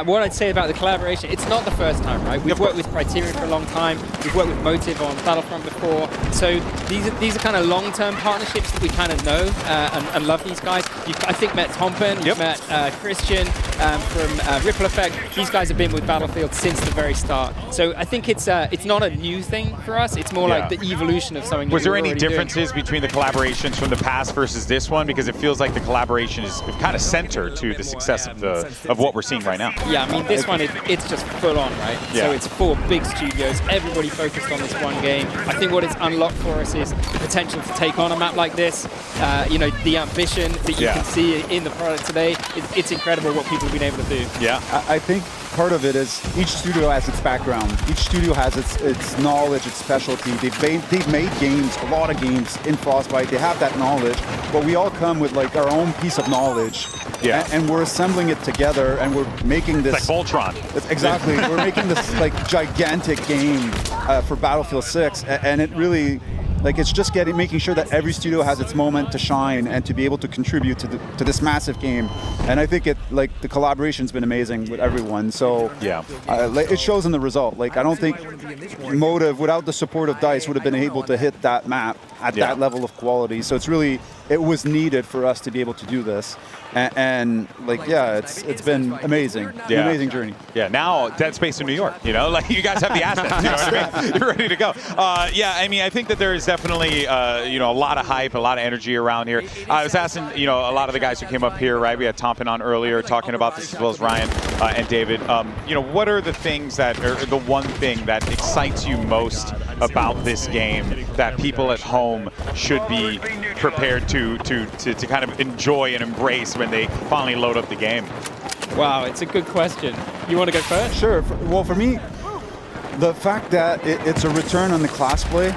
What I'd say about the collaboration, it's not the first time, right? We've worked with Criterion for a long time. We've worked with Motive on Battlefront before. So these are kind of long-term partnerships that we kind of know and love these guys. You've, I think, met Tompen, you've met Christian from Ripple Effect. These guys have been with Battlefield since the very start. So I think it's not a new thing for us. It's more like the evolution of something. Was there any differences between the collaborations from the past versus this one? Because it feels like the collaboration is kind of centered to the success of what we're seeing right now. Yeah, I mean, this one, it's just full on, right? Yeah. So it's 4 big studios, everybody focused on this one game. I think what it's unlocked for us is the potential to take on a map like this. The ambition that you can see in the product today, it's incredible what people have been able to do. Yeah. I think part of it is each studio has its background. Each studio has its knowledge, its specialty. They've made games, a lot of games in Frostbite. They have that knowledge, but we all come with like our own piece of knowledge. Yeah. And we're assembling it together, and we're making this. It's like Voltron. Exactly. We're making this like gigantic game for Battlefield 6, and it really. Like, it's just making sure that every studio has its moment to shine and to be able to contribute to this massive game. And I think the collaboration's been amazing with everyone. So it shows in the result. Like, I don't think Motive, without the support of DICE, would have been able to hit that map at that level of quality. So it was needed for us to be able to do this. And it's been amazing. An amazing journey. Yeah, now Dead Space in New York, like you guys have the assets, you know what I mean? You're ready to go. I mean, I think that there is definitely, a lot of hype, a lot of energy around here. I was asking, a lot of the guys who came up here, right? We had Tompen on earlier talking about this as well as Ryan and David. What are the things or the one thing that excites you most about this game that people at home should be prepared to kind of enjoy and embrace when they finally load up the game? Wow, it's a good question. You want to go first? Sure. Well, for me, the fact that it's a return on the class play.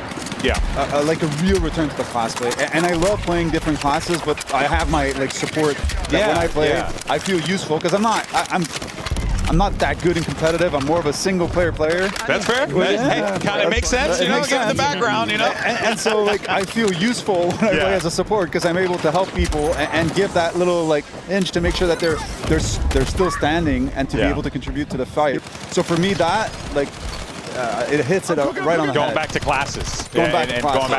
Yeah. Like a real return to the class play. And I love playing different classes, but I have my support that when I play, I feel useful because I'm not that good and competitive. I'm more of a single-player player. That's fair. Hey, kind of makes sense, given the background, And so, I feel useful when I play as a support because I'm able to help people and give that little, inch to make sure that they're still standing and to be able to contribute to the fight. So for me, that, it hits it right on the Going head. back to classes. Going back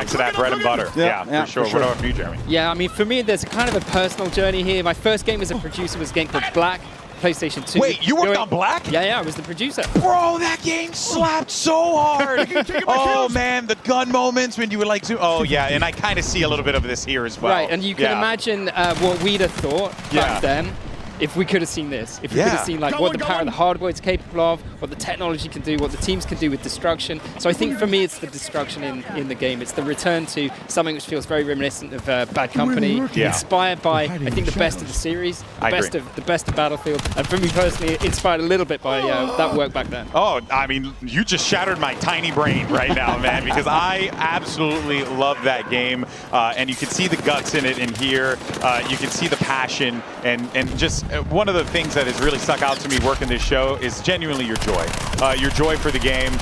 to that bread and butter. Yeah, for sure. What about you, Jeremy? Yeah, I mean, for me, there's kind of a personal journey here. My first game as a producer was a game called Black. PlayStation 2. Wait, you worked on Black? Yeah, I was the producer. Bro, that game slapped so hard. Oh, man, the gun moments when you would zoom. Oh, yeah, and I kind of see a little bit of this here as well. Right, and you can imagine what we'd have thought back then if we could have seen this. If we could have seen what the power of the hardware is capable of, what the technology can do, what the teams can do with destruction. So I think for me it's the destruction in the game. It's the return to something which feels very reminiscent of Bad Company, inspired by I think the best of the series, the best of Battlefield, and for me personally inspired a little bit by that work back then. Oh, I mean, you just shattered my tiny brain right now, man, because I absolutely love that game, and you can see the guts in it in here. You can see the passion and just one of the things that has really stuck out to me working this show is genuinely your joy for the game.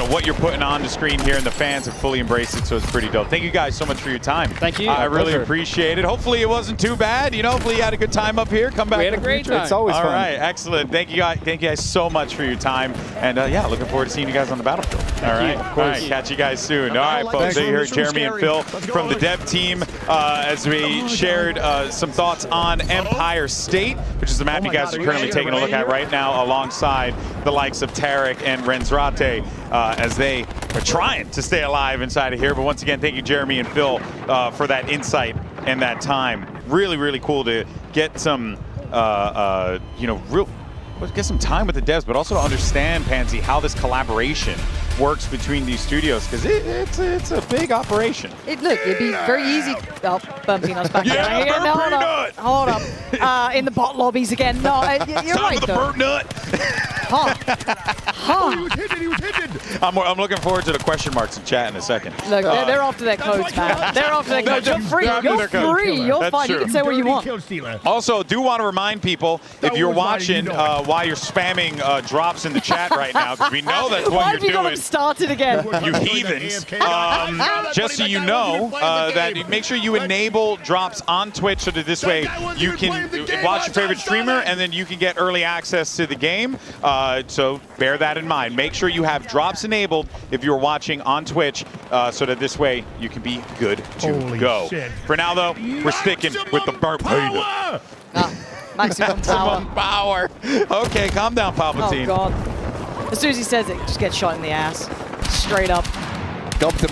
What you're putting on the screen here, and the fans have fully embraced it, so it's pretty dope. Thank you guys so much for your time. Thank you. I really appreciate it. Hopefully it wasn't too bad. Hopefully you had a good time up here. Come back. We had a great time. It's always fun. All right, excellent. Thank you guys so much for your time, and looking forward to seeing you guys on the battlefield. All right, catch you guys soon. All right, folks. There you heard Jeremy and Phil from the dev team as we shared some thoughts on Empire State, which is the map you guys are currently taking a look at right now alongside the likes of Tarek and Renzrate as they are trying to stay alive inside of here. But once again, thank you, Jeremy and Phil, for that insight and that time. Really, really cool to get some, real get some time with the devs, but also to understand, Pansy, how this collaboration works between these studios, because it's a big operation. Look, it'd be very easy. Oh, bumping us back. Yeah, there. No, hold up. In the bot lobbies again. No, you're right, though. Burnt nut. Oh, he was hidden. I'm looking forward to the question marks in chat in a second. Look, they're after their codes, man. They're after their codes. You're free. You're free. You're fine. You can say what you want. Also, do want to remind people, if you're watching why you're spamming drops in the chat right now, because we know that's what Why you're have you got doing. them started again? You heathens. Just so you know, that make sure you enable drops on Twitch so that this way you can watch your favorite streamer and then you can get early access to the game. So bear that in mind. Make sure you have drops enabled if you're watching on Twitch so that this way you can be good to go. Shit. For now, though, we're sticking with the burnt power. Maximum power. Okay, calm down, Palpatine. Oh, God. As soon as he says it, just get shot in the ass. Straight up. Dumped him.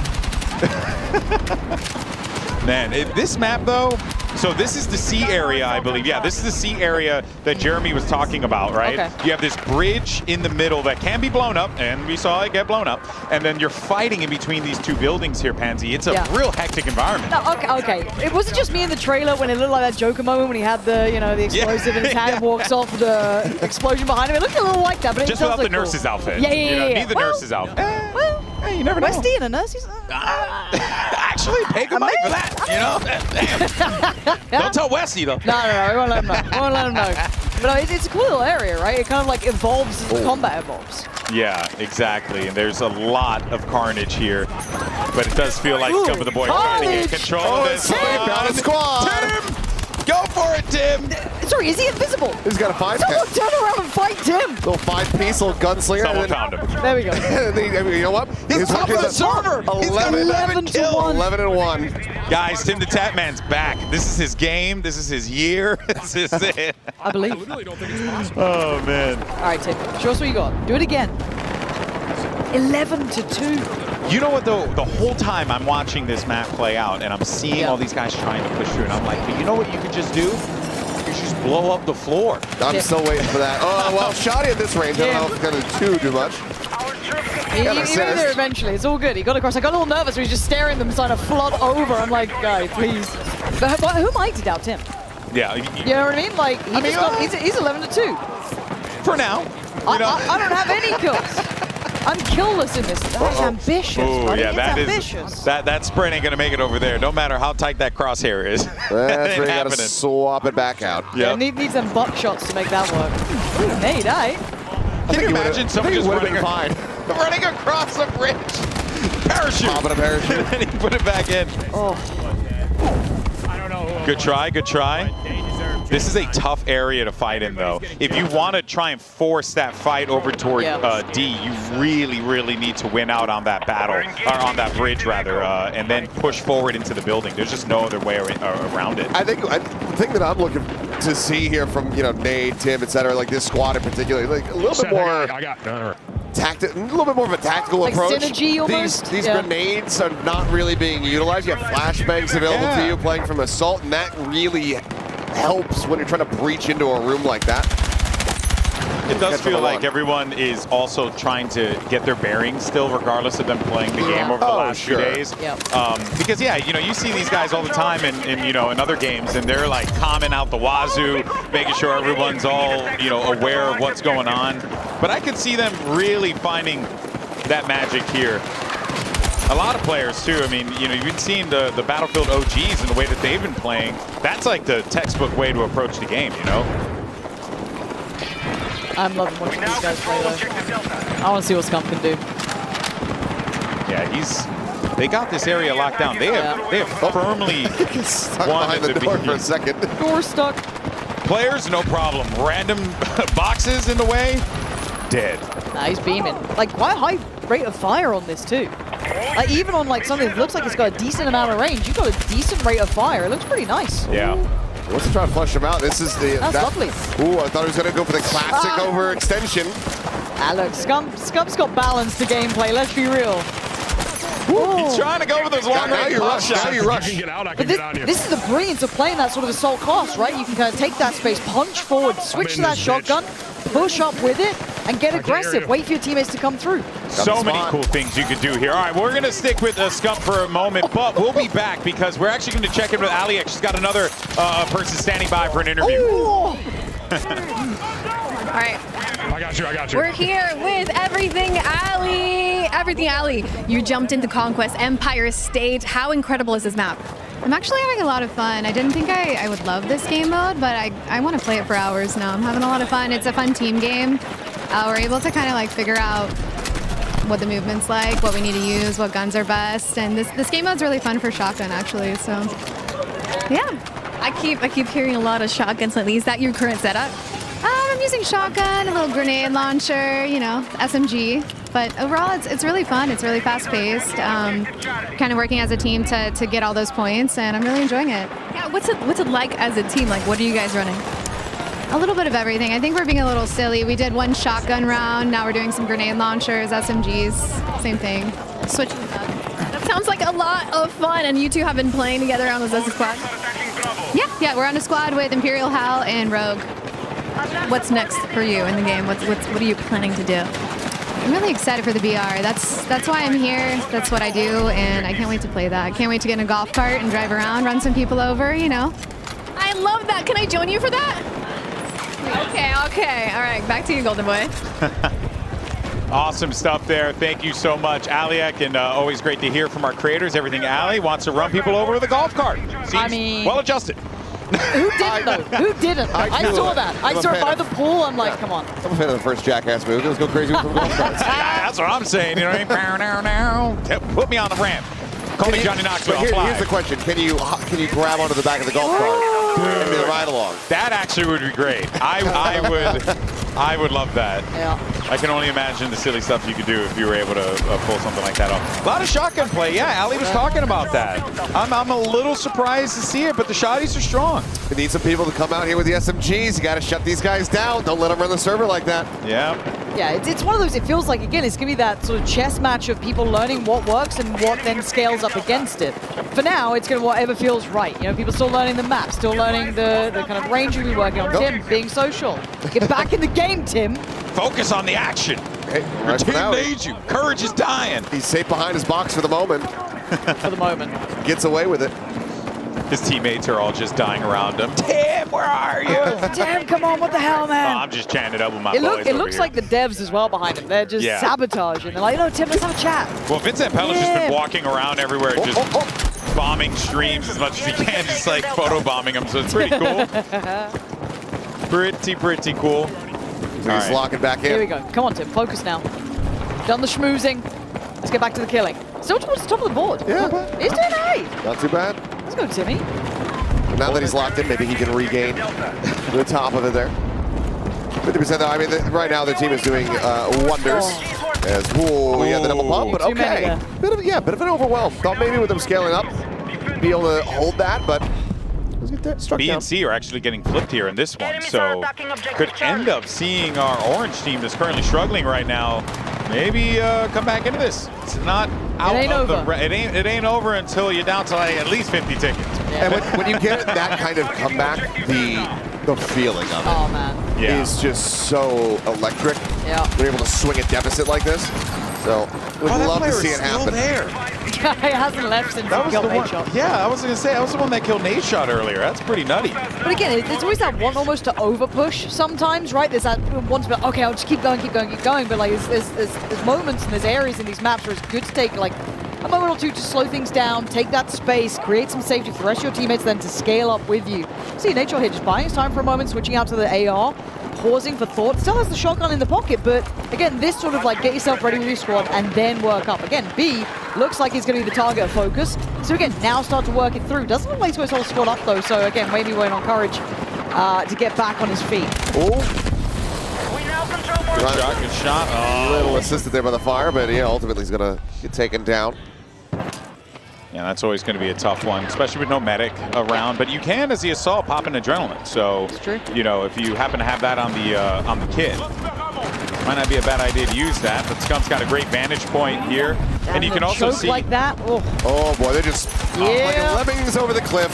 Man, this map, though, so this is the sea area, I believe. Yeah, this is the sea area that Jeremy was talking about, right? Okay. You have this bridge in the middle that can be blown up, and we saw it get blown up. And then you're fighting in between these two buildings here, Pansy. It's a real hectic environment. No, okay. It wasn't just me in the trailer when it looked like that Joker moment when he had the, the explosive in his hand and walks off with the explosion behind him. It looked a little like that, but just it without does the look nurse's cool. outfit. Yeah. Need the nurse's outfit. Hey, you never know. Westy in a nurse's Actually, pay good money for that, Don't tell Westy, though. No, we won't let him know. We won't let him know. But no, it's a cool little area, right? It kind of like evolves as the combat evolves. Yeah, exactly. And there's a lot of carnage here. But it does feel like Scum of the Boy trying to get control of this. Down a squad. Tim! Go for it, Tim! Sorry, is he invisible? He's got a 5. Someone turn around and fight Tim! Little 5-piece little gunslinger. Someone found him. There we go. You know what? He's top of the server! 11 kills. 11-1. Guys, Tim the Tatman's back. This is his game. This is his year. This is it. I believe. Oh, man. All right, Tim. Show us what you got. Do it again. 11-2. You know what, though? The whole time I'm watching this map play out, and I'm seeing all these guys trying to push through, and I'm like, but you know what you could just do? You could just blow up the floor. I'm still waiting for that. Oh, well, Shoddy at this range. I don't know if it's going to do much. He went there eventually. It's all good. He got across. I got a little nervous when he was just staring them trying to flood over. I'm like, guy, please. But who am I to doubt Tim? Yeah. You know what I mean? Like, he's 11-2. For now. I don't have any kills. I'm killless in this. That's ambitious, buddy. Yeah, that ambitious. is that sprint ain't gonna make it over there, no matter how tight that crosshair is. That's where you gotta swap it back out. Yeah, need some butt shots to make that work. Ooh, nade, Can you imagine someone just running across a bridge? Parachute. Popping a parachute. And then he put it back in. Oh. Good try, good try. This is a tough area to fight in, though. If you want to try and force that fight over toward D, you really, really need to win out on that battle, or on that bridge, rather, and then push forward into the building. There's just no other way around it. I think the thing that I'm looking to see here from, Nate, Tim, etc., like this squad in particular, like a little bit more a little bit more of a tactical approach. Synergy almost. These grenades are not really being utilized. You have flashbangs available to you playing from Assault, and that really helps when you're trying to breach into a room like that. It does feel like everyone is also trying to get their bearings still, regardless of them playing the game over the last few days. Because, you see these guys all the time in other games, and they're like calming out the wazoo, making sure everyone's all, aware of what's going on. But I could see them really finding that magic here. A lot of players, too. I mean, you've been seeing the Battlefield OGs and the way that they've been playing. That's like the textbook way to approach the game, I'm loving watching these guys play, though. I want to see what Scum can do. Yeah, they got this area locked down. They have firmly stuck won behind the door for a second. Door stuck. Players, no problem. Random boxes in the way, dead. Nah, he's beaming. Like, quite a high rate of fire on this, too. Like, even on like something that looks like it's got a decent amount of range, you've got a decent rate of fire. It looks pretty nice. Yeah. He wants to try to flush him out. This is That's lovely. Ooh, I thought he was going to go for the classic overextension. Look, Scum's got balance to gameplay, let's be real. He's trying to go for those long range shots. Now you rush. But this is the brilliance of playing that sort of assault class, right? You can kind of take that space, punch forward, switch to that shotgun, push up with it and get aggressive. Wait for your teammates to come through. So many cool things you could do here. All right, we're going to stick with Scump for a moment, but we'll be back because we're actually going to check in with Aliak. She's got another person standing by for an interview. All right. I got you. We're here with Everything Alley. Everything Alley, you jumped into Conquest Empire State. How incredible is this map? I'm actually having a lot of fun. I didn't think I would love this game mode, but I want to play it for hours now. I'm having a lot of fun. It's a fun team game. We're able to kind of like figure out what the movement's like, what we need to use, what guns are best, and this game mode's really fun for shotgun actually. So, yeah. I keep hearing a lot of shotguns lately. Is that your current setup? I'm using shotgun, a little grenade launcher, you know, SMG. But overall, it's really fun. It's really fast-paced. Kind of working as a team to get all those points, and I'm really enjoying it. Yeah, what's it like as a team? Like, what are you guys running? A little bit of everything. I think we're being a little silly. We did one shotgun round. Now we're doing some grenade launchers, SMGs, same thing. Switching it up. That sounds like a lot of fun. And you two have been playing together on this as a squad? Yeah, we're on a squad with Imperial Hal and Rogue. What's next for you in the game? What are you planning to do? I'm really excited for the BR. That's why I'm here. That's what I do, and I can't wait to play that. I can't wait to get in a golf cart and drive around, run some people over, you know. I love that. Can I join you for that? Okay. All right, back to you, Golden Boy. Awesome stuff there. Thank you so much, Aliak, and always great to hear from our creators. Everything Alley wants to run people over with a golf cart. Seems well adjusted. Who didn't though? Who didn't? I saw that. I saw it by the pool. I'm like, come on. I'm a fan of the first Jackass movie. Let's go crazy with some golf carts. That's what I'm saying. You know what I mean? Put me on the ramp. Call me Johnny Knoxville. Here's the question: Can you grab onto the back of the golf cart and do the ride along? That actually would be great. I would love that. Yeah. I can only imagine the silly stuff you could do if you were able to pull something like that off. A lot of shotgun play. Yeah, Ali was talking about that. I'm a little surprised to see it, but the shotties are strong. We need some people to come out here with the SMGs. You got to shut these guys down. Don't let them run the server like that. Yeah. Yeah, it's one of those, it feels like, again, it's going to be that sort of chess match of people learning what works and what then scales up against it. For now, it's going to whatever feels right. You know, people still learning the map, still learning the kind of range we'll be working on. Tim, being social. Get back in the game, Tim. Focus on the action. Hey, Your team needs you. Courage is dying. He's safe behind his box for the moment. For the moment. Gets away with it. His teammates are all just dying around him. Tim, where are you? Tim, come on, what the hell, man? I'm just chanting up with my boys It looks like the devs as well behind him. They're just sabotaging. They're like, no, Tim, let's have a chat. Well, Vincent Pella's just been walking around everywhere, just bombing streams as much as he can, just like photo bombing them. So it's pretty cool. pretty cool. So he's locking back in. Here we go. Come on, Tim. Focus now. Done the schmoozing. Let's get back to the killing. Still towards the top of the board. Yeah. He's doing great. Not too bad. Let's go, Timmy. Now that he's locked in, maybe he can regain the top of it there. 50% though. I mean, right now the team is doing wonders. As yeah, the double pump, but okay. Bit of an overwhelm. Thought maybe with them scaling up, be able to hold that, but B and C are actually getting flipped here in this one, so could end up seeing our orange team that's currently struggling right now maybe come back into this. It's not out of the it ain't over until you're down to like at least 50 tickets. Yeah. And when you get that kind of comeback, the feeling of it is just so electric. Yeah. They're able to swing a deficit like this. So we'd love to see it happen. He hasn't left since he killed Nate Shot. Yeah, I was going to say, I was the one that killed Nate Shot earlier. That's pretty nutty. But again, there's always that one almost to over push sometimes, right? There's that one to be like, okay, I'll just keep going. But like, there's moments and there's areas in these maps where it's good to take like a moment or two to slow things down, take that space, create some safety for the rest of your teammates, then to scale up with you. See, Nate Shot here just buying his time for a moment, switching out to the AR. Pausing for thought, still has the shotgun in the pocket, but again, this sort of like get yourself ready with your squad and then work up. Again, B looks like he's going to be the target of focus. So again, now start to work it through. Doesn't look like he's going to squad up though, so again, maybe waiting on courage to get back on his feet. Good shot. A little assisted there by the fire, but yeah, ultimately he's going to get taken down. Yeah, that's always going to be a tough one, especially with no medic around. But you can, as the assault, pop an adrenaline. So, you know, if you happen to have that on the kit, might not be a bad idea to use that. But Scump's got a great vantage point here, and you can also see like that. Oh boy, they're just like lemmings over the cliff.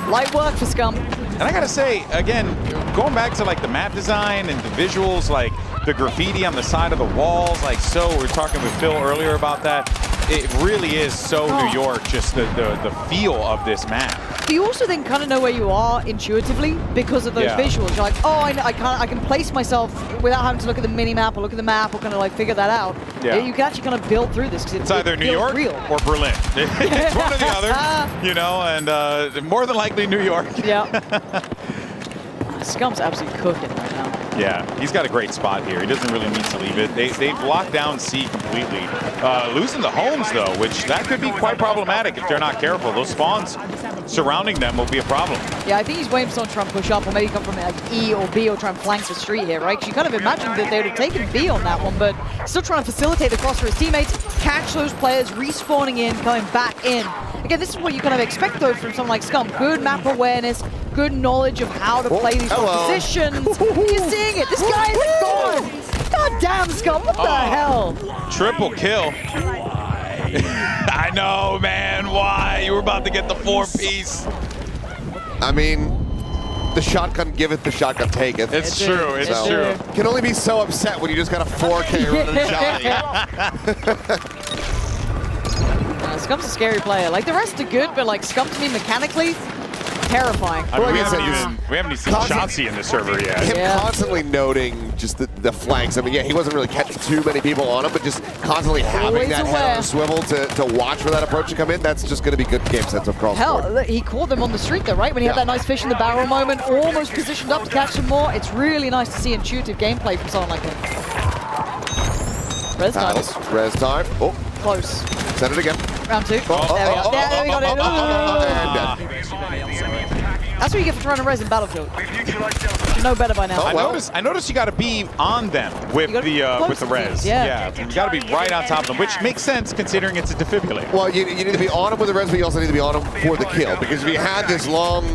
Light work for Scump. And I gotta say, again, going back to like the map design and the visuals, like the graffiti on the side of the walls, like so we were talking with Phil earlier about that. It really is so New York, just the feel of this map. But you also then kind of know where you are intuitively because of those visuals. You're like, oh, I can place myself without having to look at the mini map or look at the map or kind of like figure that out. Yeah. You can actually kind of build through this because it's either New York or Berlin. It's one or the other, you know, and more than likely New York. Yeah. Scum's absolutely cooking right now. Yeah, he's got a great spot here. He doesn't really need to leave it. They've locked down C completely. Losing the homes, though, which that could be quite problematic if they're not careful. Those spawns surrounding them will be a problem. Yeah, I think he's waiting for someone to try and push up or maybe come from like E or B or try and flank the street here, right? Because you kind of imagined that they would have taken B on that one, but still trying to facilitate the cross for his teammates, catch those players, respawning in, coming back in. Again, this is what you kind of expect, though, from someone like Scum. Good map awareness, good knowledge of how to play these positions. You're seeing it. This guy is gone. God damn, Scum. What the hell? Triple kill. I know, man. Why? You were about to get the 4-piece. I mean, the shotgun giveth, the shotgun taketh. It's true. It's true. Can only be so upset when you just got a 4K running shot. Scum's a scary player. Like, the rest are good, but like Scum to me mechanically, terrifying. I mean, we haven't even seen Shotzi in the server yet. Him constantly noting just the flanks. I mean, yeah, he wasn't really catching too many people on him, but just constantly having that head on a swivel to watch for that approach to come in, that's just going to be good game sense across the board. Hell, he caught them on the street though, right? When he had that nice fish in the barrel moment, almost positioned up to catch some more. It's really nice to see intuitive gameplay from someone like him. Res time. Res time. Oh. Close. Set it again. Round 2. There we go. There we got it. That's what you get for trying to res in Battlefield. You should know better by now. I noticed you got to be on them with the res. Yeah. You got to be right on top of them, which makes sense considering it's a defibrillator. Well, you need to be on them with the res, but you also need to be on them for the kill. Because if you had this long,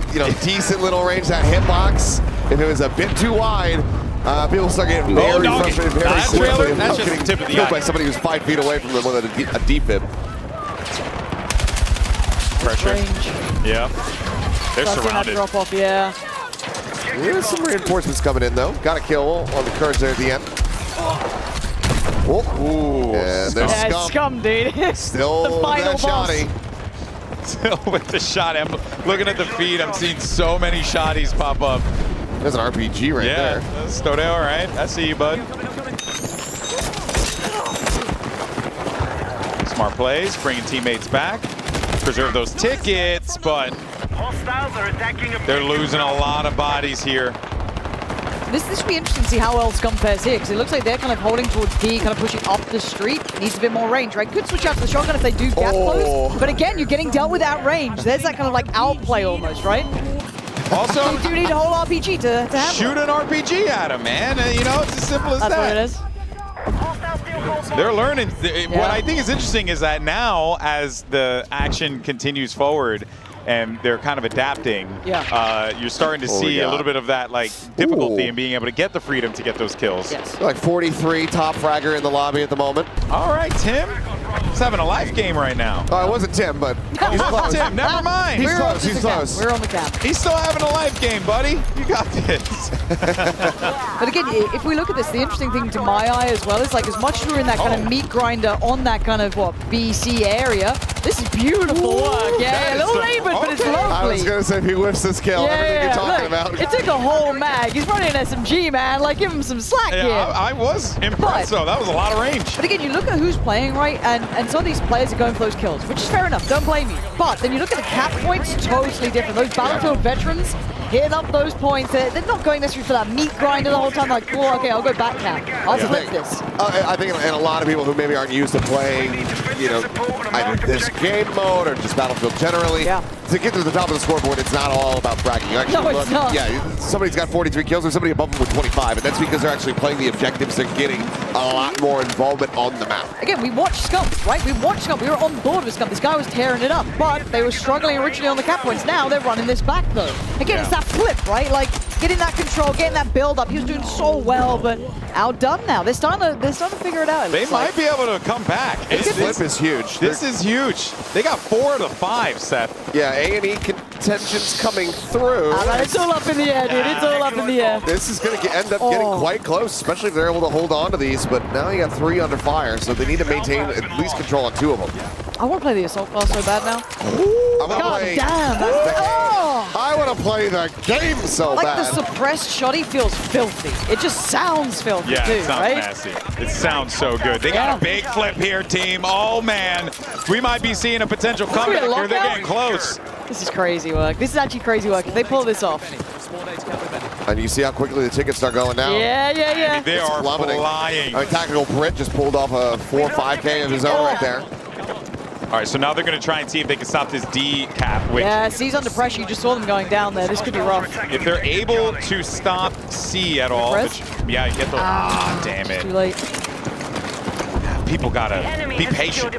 decent little range, that hitbox, if it was a bit too wide, people start getting very frustrated very quickly. That's just the tip of the killed by somebody who's 5 feet away from them with a defib. Pressure. Yeah. They're surrounded. Drop off, yeah. There's some reinforcements coming in, though. Got a kill on the Courage there at the end. Ooh. And there's Scum, dude. Still the final that shotty. Still with the shot. I'm looking at the feed. I'm seeing so many shotties pop up. There's an RPG right there. Yeah, Stodale, all right. I see you, bud. Smart plays, bringing teammates back. Preserve those tickets, but they're losing a lot of bodies here. This will be interesting to see how well Scum fares here, because it looks like they're kind of holding towards D, kind of pushing up the street. Needs a bit more range, right? Could switch out to the shotgun if they do gap close, but again, you're getting dealt with at range. There's that kind of like outplay almost, right? Also, you do need a whole RPG to handle. Shoot an RPG at him, man. It's as simple as that. That's what it is. They're learning. What I think is interesting is that now, as the action continues forward, and they're kind of adapting, you're starting to see a little bit of that difficulty in being able to get the freedom to get those kills. Yes. Like 43, top fragger in the lobby at the moment. All right, Tim. He's having a life game right now. Oh, it wasn't Tim, but he's close. Tim, never mind. He's close. He's close. We're on the cap. He's still having a life game, buddy. You got this. But again, if we look at this, the interesting thing to my eye as well is as much as we're in that kind of meat grinder on that kind of BC area, this is beautiful work. Yeah, a little labored, but it's lovely. I was going to say if he whiffs this kill, everything you're talking about. It took a whole mag. He's running an SMG, man. Give him some slack here. I was impressed, though. That was a lot of range. But again, you look at who's playing, right? And some of these players are going for those kills, which is fair enough. Don't blame me. But then you look at the cap points, totally different. Those Battlefield veterans hitting up those points. They're not going necessarily for that meat grinder the whole time. Okay, I'll go back cap. I'll flip this. I think and a lot of people who maybe aren't used to playing, either this game mode or just Battlefield generally, to get to the top of the scoreboard, it's not all about bragging. You actually it's not. Yeah, somebody's got 43 kills or somebody above them with 25, and that's because they're actually playing the objectives. They're getting a lot more involvement on the map. Again, we watched Scum, right? We watched Scum. We were on board with Scum. This guy was tearing it up, but they were struggling originally on the cap points. Now they're running this back, though. Again, it's that flip, right? Getting that control, getting that build up. He was doing so well, but outdone now. They're starting to figure it out. They might be able to come back. This flip is huge. This is huge. They got 4 out of 5, Seth. Yeah, A&E can tensions coming through. It's all up in the air, dude. It's all up in the air. This is going to end up getting quite close, especially if they're able to hold on to these. But now you got 3 under fire, so they need to maintain at least control on 2 of them. I want to play the assault class so bad now. God damn! I want to play the game so bad. Like the suppressed shoddy feels filthy. It just sounds filthy Yeah, too, it sounds right? nasty. It sounds so good. They got a big flip here, team. Oh man, we might be seeing a potential comeback here. They're getting close. This is crazy work. This is actually crazy work. If they pull this off. And you see how quickly the tickets start going down. Yeah. They are plummeting. flying. I mean, Tactical Brit just pulled off a 4 or 5K of his own right there. All right, so now they're going to try and see if they can stop this D cap. Which, Yeah, C's under pressure. You just saw them going down there. This could be rough. if they're able to stop C at all, which, yeah, you get the. Damn it. Too late. People gotta be patient.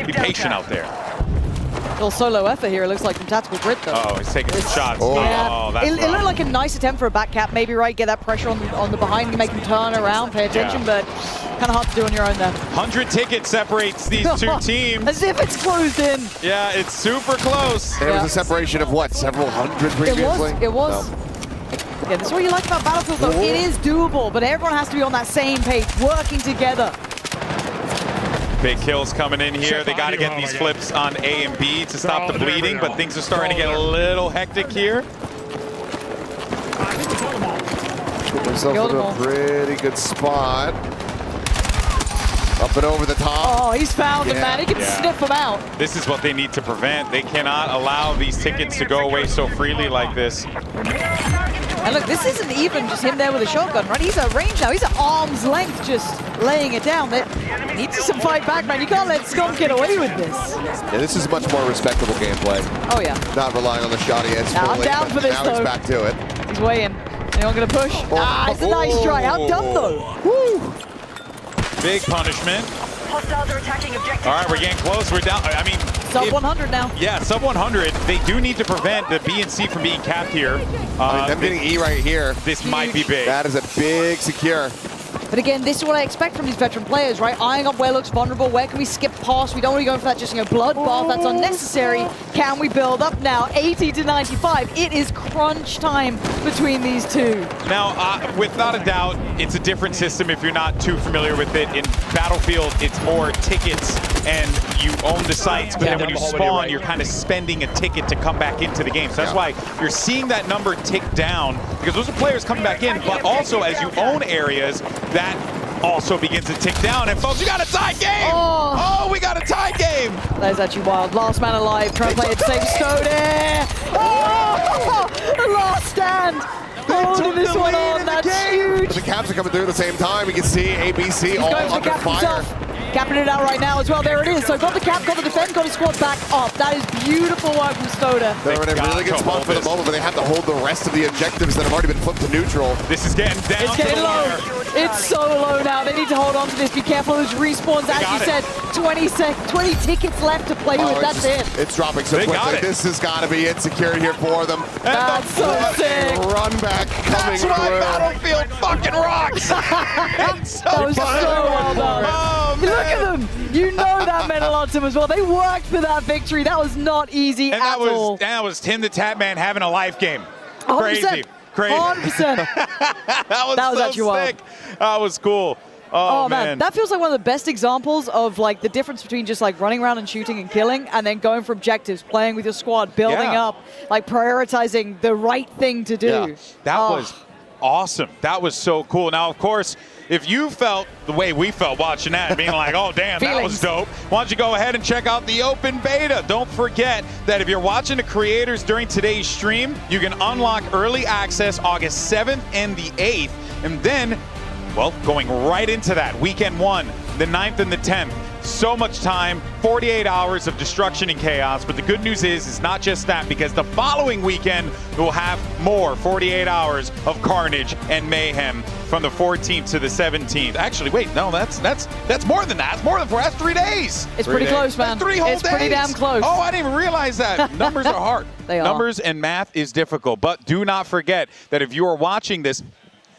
Be patient out there. Little solo effort here, it looks like, from Tactical Brit, though. Oh, he's taking some shots. Yeah. Oh, that's it rough. looked like a nice attempt for a back cap, maybe, right? Get that pressure on the behind, make them turn around, pay attention, but kind of hard to do on your own there. 100 tickets separates these two teams. As if it's closed in. Yeah, it's super close. There was a separation of what, several hundred previously? It was. No. Yeah, that's what you like about Battlefield, though. It is doable, but everyone has to be on that same page, working together. Big kills coming in here. They got to get these flips on A and B to stop the bleeding, but things are starting to get a little hectic here. Put themselves in a pretty good spot. Up and over the top. Oh, he's found him, man. He can sniff him out. This is what they need to prevent. They cannot allow these tickets to go away so freely like this. And look, this isn't even just him there with a shotgun, right? He's at range now. He's at arm's length just laying it down. They need some fight back, man. You can't let Scum get away with this. Yeah, this is much more respectable gameplay. Oh, yeah. Not relying on the shoddy edge Nah, I'm fully, down but for this, now though. he's back to it. He's weighing. Anyone going to push? It's a nice try. How dumb, though? Woo! Big punishment. Hostiles are attacking objective. All right, we're getting close. We're down. I mean, sub 100 now. Yeah, sub 100. They do need to prevent the B and C from being capped here. Them getting E right here. This might be big. That is a big secure. But again, this is what I expect from these veteran players, right? Eyeing up where looks vulnerable, where can we skip past? We don't want to go for that just, bloodbath. That's unnecessary. Can we build up now? 80 to 95. It is crunch time between these two. Now, without a doubt, it's a different system if you're not too familiar with it. In Battlefield, it's more tickets and you own the sites, but then when you spawn, you're kind of spending a ticket to come back into the game. So that's why you're seeing that number tick down, because those are players coming back in, but also as you own areas, that also begins to tick down. And folks, you got a tie game! Oh, we got a tie game! That is actually wild. Last man alive, trying to play it safe. Stone. Oh! The last stand! Holding this one on, that's huge! But the caps are coming through at the same time. You can see ABC all under fire. Capping it out right now as well. There it is. So got the cap, got the defend, got his squad back up. That is beautiful work from Stoda. They're in a really good spot for the moment, but they have to hold the rest of the objectives that have already been flipped to neutral. This is getting down. It's getting low. It's so low now. They need to hold on to this. Be careful of those respawns. As you said, 20 tickets left to play with. That's it. It's dropping so quickly. This has got to be it. Secured here for them. That's so sick. Run back coming through. That's why Battlefield fucking rocks. That was so well done. Look at them. You know that meant a lot to them as well. They worked for that victory. That was not easy at all. That was Tim the Tap Man having a life game. 100%. Crazy. 100%. that was so actually wild. sick. That was cool. Oh, man. That feels like one of the best examples of the difference between just running around and shooting and killing, and then going for objectives, playing with your squad, building up, prioritizing the right thing to do. Yeah. That was awesome. That was so cool. Now, of course, if you felt the way we felt watching that, being like, oh, damn, that was dope, why don't you go ahead and check out the open beta. Don't forget that if you're watching the creators during today's stream, you can unlock early access August 7th and the 8th. And then, well, going right into that, weekend 1, the 9th and the 10th. So much time, 48 hours of destruction and chaos. But the good news is it's not just that, because the following weekend we'll have more 48 hours of carnage and mayhem from the 14th to the 17th. Actually, wait, no, that's more than that. It's more than 4. That's 3 days. It's pretty close, man. That's 3 whole days. It's pretty damn close. Oh, I didn't even realize that. Numbers are hard. They are. Numbers and math is difficult. But do not forget that if you are watching this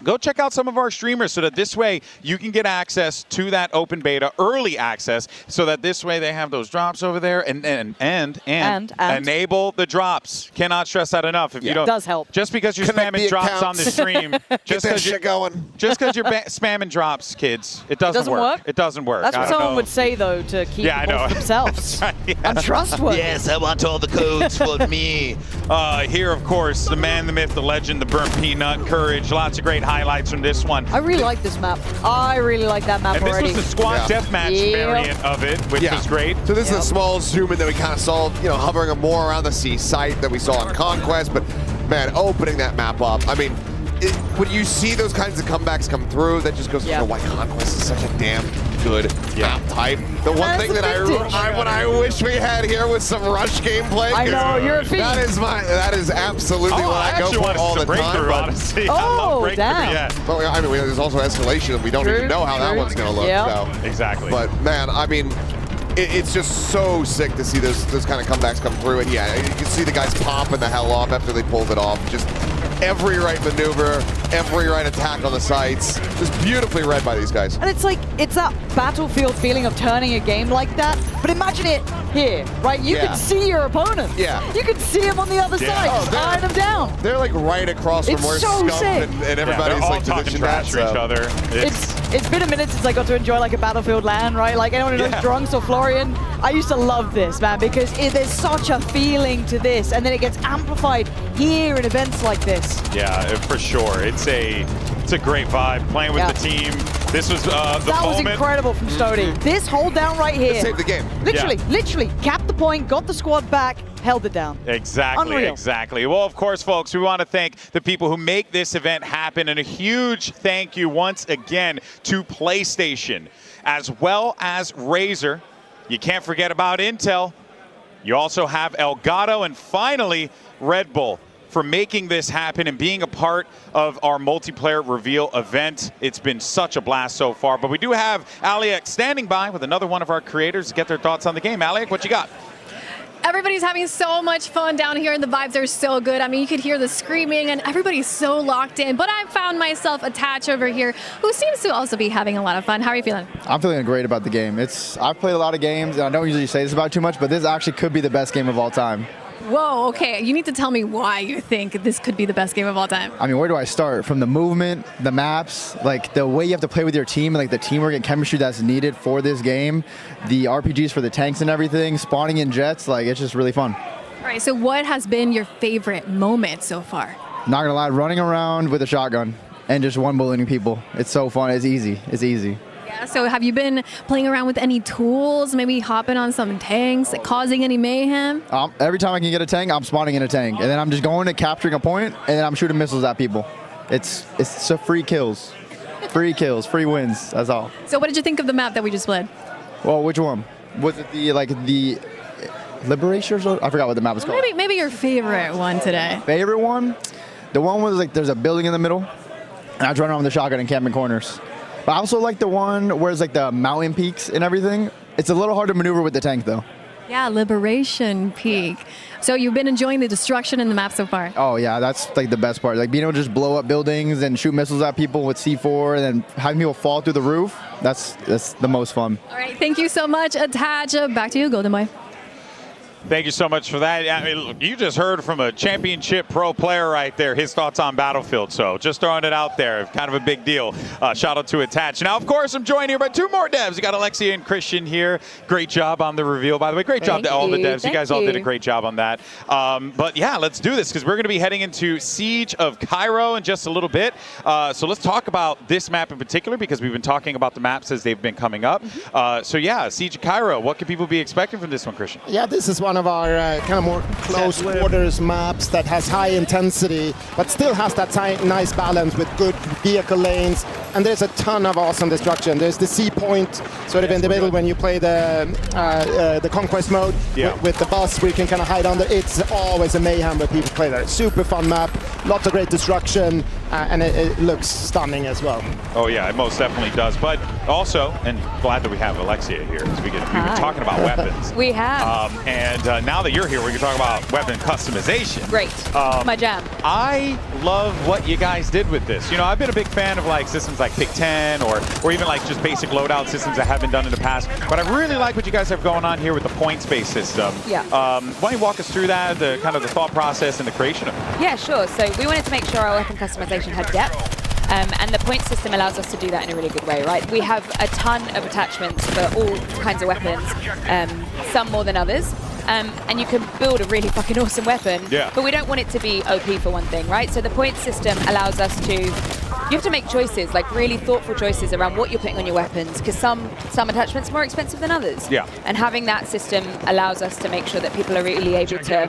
go check out some of our streamers so that this way you can get access to that open beta, early access, so that this way they have those drops over there and enable the drops. Cannot stress that enough. If you don't, it does help. Just because you're spamming drops on the stream, just because you're spamming drops, kids, it doesn't work. It doesn't work. That's what someone would say though to keep the for themselves. Right, yeah. Untrustworthy. Yes, I want all the codes for me. Here, of course, the man, the myth, the legend, the burnt peanut, courage. Lots of great highlights from this one. I really like this map. I really like that map already. This was the squad deathmatch variant of it, which was great. So this is a small zoom in that we kind of saw, you know, hovering more around the sea site that we saw on Conquest, but man, opening that map up. I mean, when you see those kinds of comebacks come through, that just goes to show why Conquest is such a damn good map type. The one thing that I wish we had here was some rush gameplay. I know, you're a fiend. That is absolutely what I go for all the time. Honestly. Oh, damn. Yeah. Well, I mean, there's also Escalation, and we don't even know how that one's going to look. So. Exactly. But man, I mean, it's just so sick to see those kind of comebacks come through. And yeah, you can see the guys popping the hell off after they pulled it off. Just every right maneuver, every right attack on the sites. Just beautifully read by these guys. And it's like, it's that Battlefield feeling of turning a game like that. But imagine it here, right? You can see your opponents. Yeah. You can see them on the other side, eyeing them down. They're like right across from where Scump and everybody's like talking trash to each other. It's been a minute since I got to enjoy like a Battlefield LAN, right? Like anyone who knows Drunks or Florian, I used to love this, man, because there's such a feeling to this, and then it gets amplified here in events like this. Yeah, for sure. It's a great vibe playing with the team. This was the that was incredible from Stody. This hold down right here. It saved the game. Literally capped the point, got the squad back, held it down. Exactly, exactly. Well, of course, folks, we want to thank the people who make this event happen, and a huge thank you once again to PlayStation, as well as Razer. You can't forget about Intel. You also have Elgato, and finally, Red Bull, for making this happen and being a part of our multiplayer reveal event. It's been such a blast so far, but we do have Aliak standing by with another one of our creators to get their thoughts on the game. Aliak, what you got? Everybody's having so much fun down here, and the vibes are so good. I mean, you could hear the screaming, and everybody's so locked in. But I found myself attached over here, who seems to also be having a lot of fun. How are you feeling? I'm feeling great about the game. I've played a lot of games, and I don't usually say this about too much, but this actually could be the best game of all time. Whoa, okay. You need to tell me why you think this could be the best game of all time. I mean, where do I start? From the movement, the maps, like the way you have to play with your team, like the teamwork and chemistry that's needed for this game, the RPGs for the tanks and everything, spawning in jets, like it's just really fun. All right, so what has been your favorite moment so far? Not gonna lie, running around with a shotgun and just one-bulleting people. It's so fun, it's easy, it's easy. Yeah, so have you been playing around with any tools, maybe hopping on some tanks, causing any mayhem? Every time I can get a tank, I'm spawning in a tank. And then I'm just going and capturing a point, and then I'm shooting missiles at people. It's so free kills. Free kills, free wins, that's all. So what did you think of the map that we just played? Well, which one? Was it the Liberation? I forgot what the map was called. Maybe your favorite one today. Favorite one? The one was like there's a building in the middle, and I run around with the shotgun and camp in corners. But I also like the one where it's like the mountain peaks and everything. It's a little hard to maneuver with the tank though. Yeah, Liberation Peak. So you've been enjoying the destruction in the map so far? Oh yeah, that's like the best part. Like being able to just blow up buildings and shoot missiles at people with C4 and then having people fall through the roof. That's the most fun. All right, thank you so much, Attach. Back to you, Golden Boy. Thank you so much for that. I mean, look, you just heard from a championship pro player right there, his thoughts on Battlefield. So just throwing it out there, kind of a big deal. Shout out to Attach. Now, of course, I'm joined here by two more devs. You got Alexia and Christian here. Great job on the reveal, by the way. Great job to all the devs. You guys all did a great job on that. But yeah, let's do this because we're going to be heading into Siege of Cairo in just a little bit. So let's talk about this map in particular because we've been talking about the maps as they've been coming up. So yeah, Siege of Cairo. What can people be expecting from this one, Christian? Yeah, this is one of our kind of more close quarters maps that has high intensity, but still has that nice balance with good vehicle lanes. And there's a ton of awesome destruction. There's the sea point sort of in the middle when you play the Conquest mode with the bus where you can kind of hide under. It's always a mayhem when people play there. Super fun map, lots of great destruction, and it looks stunning as well. Oh yeah, it most definitely does. But also, and glad that we have Alexia here because we've been talking about weapons. We have. And now that you're here, we can talk about weapon customization. Great. My jam. I love what you guys did with this. You know, I've been a big fan of like systems like Pick 10 or even like just basic loadout systems that have been done in the past. But I really like what you guys have going on here with the points-based system. Yeah. Why don't you walk us through that, the kind of the thought process and the creation of it? Yeah, sure. So we wanted to make sure our weapon customization had depth. And the point system allows us to do that in a really good way, right? We have a ton of attachments for all kinds of weapons, some more than others. And you can build a really fucking awesome weapon, but we don't want it to be OP for one thing, right? So the point system allows us to, you have to make choices, like really thoughtful choices around what you're putting on your weapons, because some attachments are more expensive than others. Yeah. And having that system allows us to make sure that people are really able to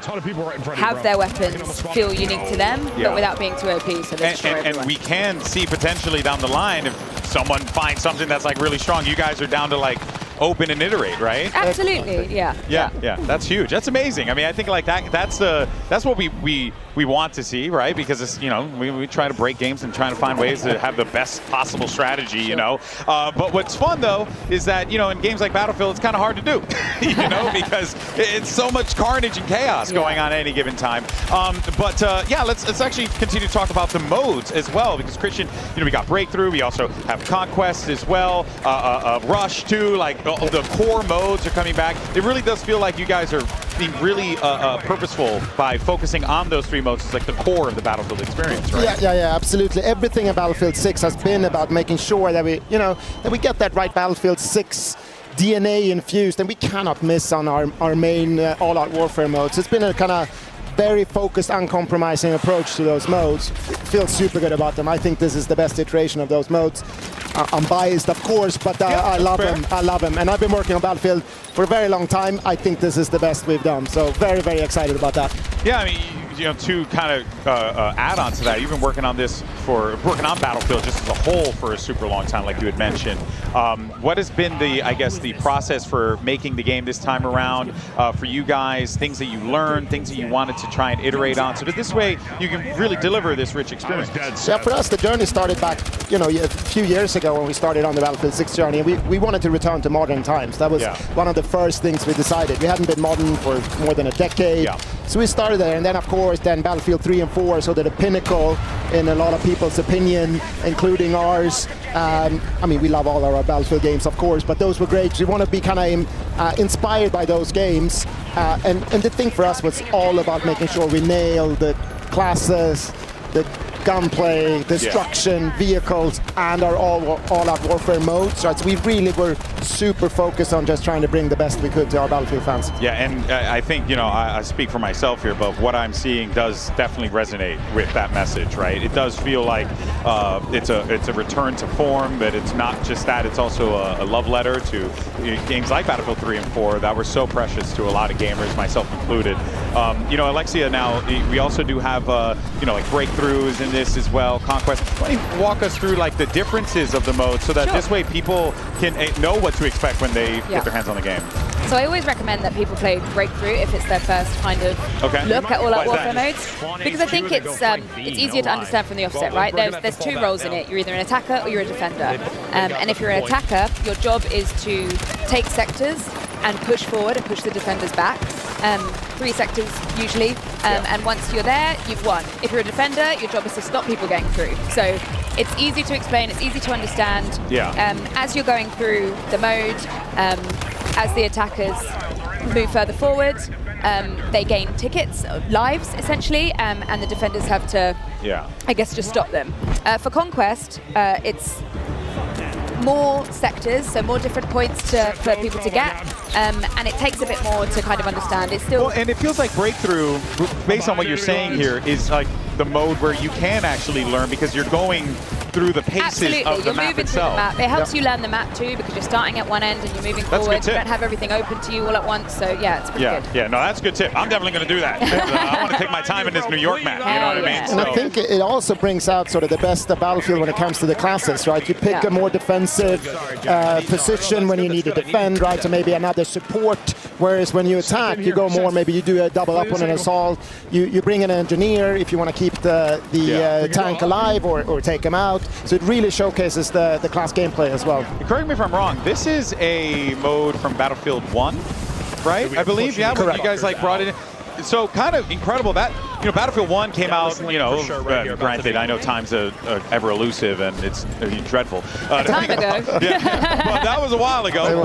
have their weapons feel unique to them, but without being too OP, so they destroy everyone. And we can see potentially down the line if someone finds something that's like really strong, you guys are down to like open and iterate, right? Absolutely, yeah. Yeah, that's huge. That's amazing. I mean, I think like that's what we want to see, right? Because it's, you know, we try to break games and trying to find ways to have the best possible strategy, you know. But what's fun though is that, you know, in games like Battlefield, it's kind of hard to do, you know, because it's so much carnage and chaos going on at any given time. Yeah, let's actually continue to talk about the modes as well, because Christian, you know, we got Breakthrough, we also have Conquest as well, Rush too, like the core modes are coming back. It really does feel like you guys are being really purposeful by focusing on those three modes. It's like the core of the Battlefield experience, right? Yeah, absolutely. Everything in Battlefield 6 has been about making sure that we, you know, that we get that right Battlefield 6 DNA infused, and we cannot miss on our main all-out warfare modes. It's been a kind of very focused, uncompromising approach to those modes. Feel super good about them. I think this is the best iteration of those modes. I'm biased, of course, but I love them. I love them. And I've been working on Battlefield for a very long time. I think this is the best we've done. So very, very excited about that. Yeah, I mean, you know, to kind of add on to that, you've been working on Battlefield just as a whole for a super long time, like you had mentioned. What has been the process for making the game this time around for you guys? Things that you learned, things that you wanted to try and iterate on, so that this way you can really deliver this rich experience. Yeah, for us, the journey started back, you know, a few years ago when we started on the Battlefield 6 journey. We wanted to return to modern times. That was one of the first things we decided. We hadn't been modern for more than a decade. So we started there, and then of course, then Battlefield 3 and 4, so that the pinnacle in a lot of people's opinion, including ours. I mean, we love all our Battlefield games, of course, but those were great. We want to be kind of inspired by those games. And the thing for us was all about making sure we nail the classes, the gunplay, destruction, vehicles, and our all-out warfare modes. Right? So we really were super focused on just trying to bring the best we could to our Battlefield fans. Yeah, and I think, you know, I speak for myself here, but what I'm seeing does definitely resonate with that message, right? It does feel like it's a return to form, but it's not just that, it's also a love letter to games like Battlefield 3 and 4 that were so precious to a lot of gamers, myself included. You know, Alexia, now, we also do have, you know, like breakthroughs in this as well, Conquest. Why don't you walk us through like the differences of the modes so that this way people can know what to expect when they get their hands on the game? So I always recommend that people play Breakthrough if it's their first kind of look at all our warfare modes, because I think it's easier to understand from the offset, right? There's two roles in it. You're either an attacker or you're a defender. And if you're an attacker, your job is to take sectors and push forward and push the defenders back. 3 sectors usually, and once you're there, you've won. If you're a defender, your job is to stop people going through. So it's easy to explain, it's easy to understand. As you're going through the mode, as the attackers move further forward, they gain tickets, lives essentially, and the defenders have to, I guess, just stop them. For Conquest, it's more sectors, so more different points for people to get, and it takes a bit more to kind of understand. It's still... Well, and it feels like Breakthrough, based on what you're saying here, is like the mode where you can actually learn because you're going through the paces of the map itself. The map. It helps you learn the map too, because you're starting at one end and you're moving forward. You don't have everything open to you all at once, so yeah, it's pretty good. Yeah, no, that's a good tip. I'm definitely going to do that. I want to take my time in this New York map, you know what I mean? And I think it also brings out sort of the best of Battlefield when it comes to the classes, right? You pick a more defensive position when you need to defend, right? So maybe another support, whereas when you attack, you go more, maybe you do a double up on an assault. You bring in an engineer if you want to keep the tank alive or take him out. So it really showcases the class gameplay as well. Correct me if I'm wrong, this is a mode from Battlefield 1, right? I believe, yeah, when you guys like brought it in. So kind of incredible. That you know, Battlefield 1 came out, you know, granted, I know time's ever elusive and it's dreadful. Time ago. Yeah, well, that was a while ago.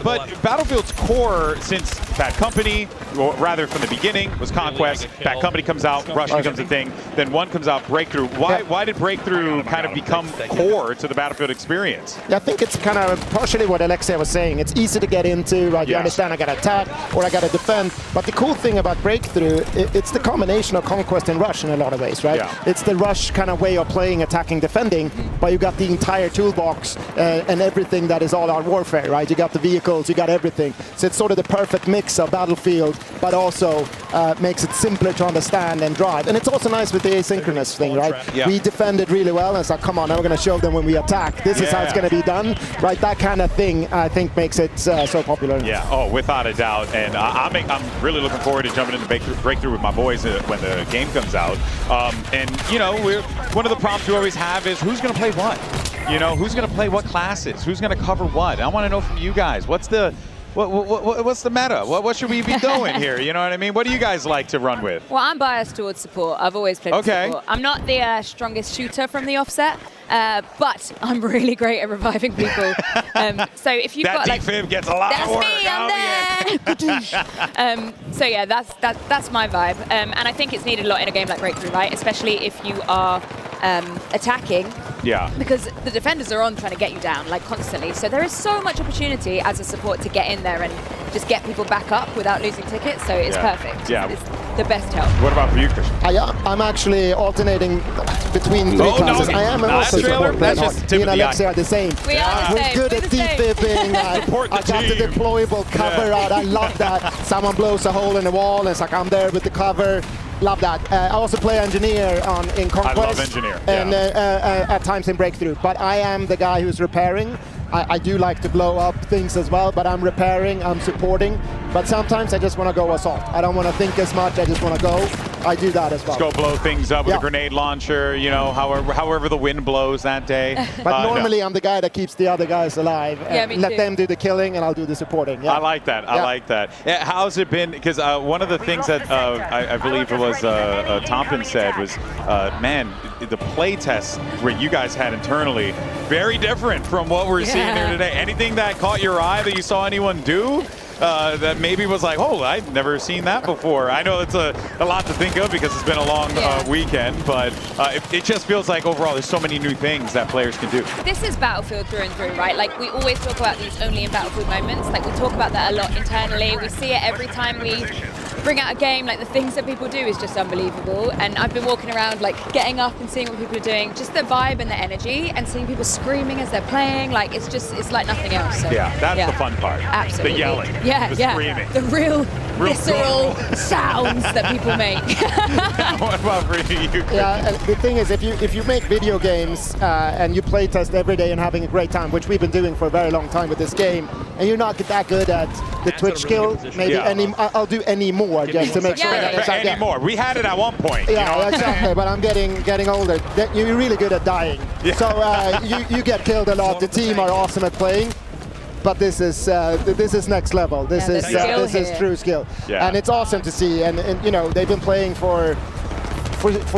But Battlefield's core, since Bad Company, or rather from the beginning, was Conquest. Bad Company comes out, Rush becomes a thing. Then 1 comes out, Breakthrough. Why did Breakthrough kind of become core to the Battlefield experience? Yeah, I think it's kind of partially what Alexia was saying. It's easy to get into, right? You understand I got to attack or I got to defend. But the cool thing about Breakthrough, it's the combination of Conquest and Rush in a lot of ways, right? Yeah. It's the Rush kind of way of playing, attacking, defending, but you got the entire toolbox and everything that is all-out warfare, right? You got the vehicles, you got everything. So it's sort of the perfect mix of Battlefield, but also makes it simpler to understand and drive. And it's also nice with the asynchronous thing, right? Yeah. We defended really well, and it's like, come on, now we're going to show them when we attack. This is how it's going to be done, right? That kind of thing, I think, makes it so popular. Yeah, oh, without a doubt. And I'm really looking forward to jumping into Breakthrough with my boys when the game comes out. And, you know, one of the problems we always have is who's going to play what? You know, who's going to play what classes? Who's going to cover what? I want to know from you guys, what's the meta? What should we be doing here? You know what I mean? What do you guys like to run with? Well, I'm biased towards support. I've always played support. I'm not the strongest shooter from the offset, but I'm really great at reviving people. So if you've got like... That defib gets a lot of work. That's me, I'm there! So yeah, that's my vibe. And I think it's needed a lot in a game like Breakthrough, right? Especially if you are attacking. Yeah. Because the defenders are on trying to get you down, like, constantly. So there is so much opportunity as a support to get in there and just get people back up without losing tickets. So it's perfect. Yeah. It's the best help. What about for you, Christian? I'm actually alternating between three classes. No, I am also support. That's just me and Alexia are the same. We are the We're same. good at defibbing. I got the deployable cover out. I love that. Someone blows a hole in the wall and it's like, I'm there with the cover. Love that. I also play engineer in Conquest. I love engineer. And at times in Breakthrough. But I am the guy who's repairing. I do like to blow up things as well, but I'm repairing, I'm supporting. But sometimes I just want to go assault. I don't want to think as much, I just want to go. I do that as well. Just go blow things up with a grenade launcher, you know, however the wind blows that day. But normally I'm the guy that keeps the other guys alive. Let them do the killing and I'll do the supporting. Yeah. I like that. I like that. How's it been? Because one of the things that I believe it was Tompkins said was, man, the play test where you guys had internally, very different from what we're seeing here today. Anything that caught your eye that you saw anyone do? That maybe was like, oh, I've never seen that before. I know it's a lot to think of because it's been a long weekend, but it just feels like overall there's so many new things that players can do. This is Battlefield through and through, right? Like, we always talk about these only in Battlefield moments. Like, we talk about that a lot internally. We see it every time we bring out a game. Like, the things that people do is just unbelievable. And I've been walking around, like, getting up and seeing what people are doing. Just the vibe and the energy, and seeing people screaming as they're playing. Like, it's like nothing else. So, yeah, that's the fun part. Absolutely. The yelling. The screaming. The real visceral sounds that people make. What about for you? Yeah, the thing is, if you make video games and you play test every day and having a great time, which we've been doing for a very long time with this game, and you're not that good at the Twitch skill, maybe I'll do any more just to make sure that it's any more. We had it at one point. Yeah, you know? exactly. But I'm getting older. You're really good at dying. Yeah. So you get killed a lot. The team are awesome at playing. But this is next level. This is true skill, and it's awesome to see. And you know, they've been playing for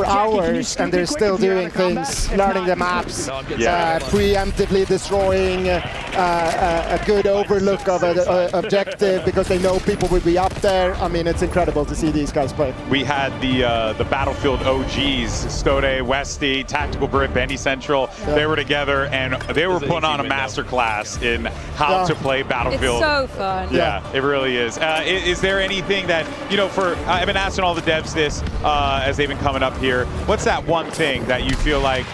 hours, and they're still doing things, learning the maps, preemptively destroying a good overlook of an objective because they know people will be up there. I mean, it's incredible to see these guys play. We had the Battlefield OGs, Stode, Westy, Tactical Brit, Benny Central. They were together, and they were putting on a masterclass in how to play Battlefield. It's so fun. Yeah, it really is. Is there anything that, you know, I've been asking all the devs this as they've been coming up here. What's that one thing that you feel like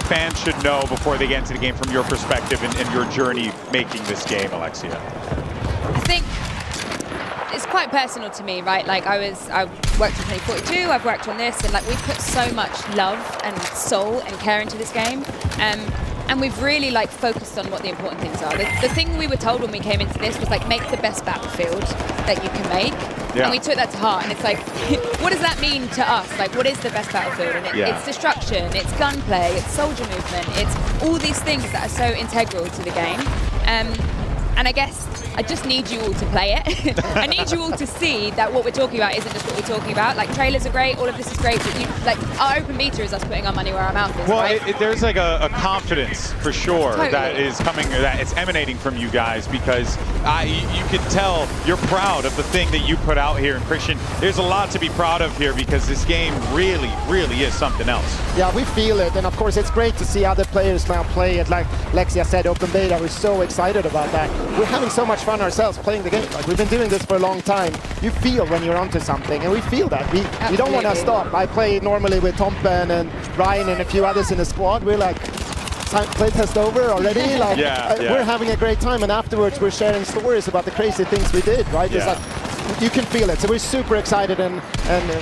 fans should know before they get into the game from your perspective and your journey making this game, Alexia? I think it's quite personal to me, right? Like, I worked on 2042, I've worked on this, and like, we've put so much love and soul and care into this game. And we've really like focused on what the important things are. The thing we were told when we came into this was like, make the best Battlefield that you can make. Yeah. And we took that to heart, and it's like, what does that mean to us? Like, what is the best Battlefield? And it's destruction, it's gunplay, it's soldier movement, it's all these things that are so integral to the game. And I guess I just need you all to play it. I need you all to see that what we're talking about isn't just what we're talking about. Like, trailers are great, all of this is great, but our open beta is us putting our money where our mouth is, well, right? there's like a confidence for sure Totally. that is coming, that it's emanating from you guys, because you can tell you're proud of the thing that you put out here. And Christian, there's a lot to be proud of here, because this game really, really is something else. Yeah, we feel it, and of course it's great to see other players now play it. Like Lexia said, open beta, we're so excited about that. We're having so much fun ourselves playing the game. Like, we've been doing this for a long time. You feel when you're onto something, and we feel that. We don't want to stop. I play normally with Tompen and Ryan and a few others in the squad. We're like, playtest over already. Like, we're having a great time, and afterwards we're sharing stories about the crazy things we did. Right? It's like, you can feel it. So we're super excited, and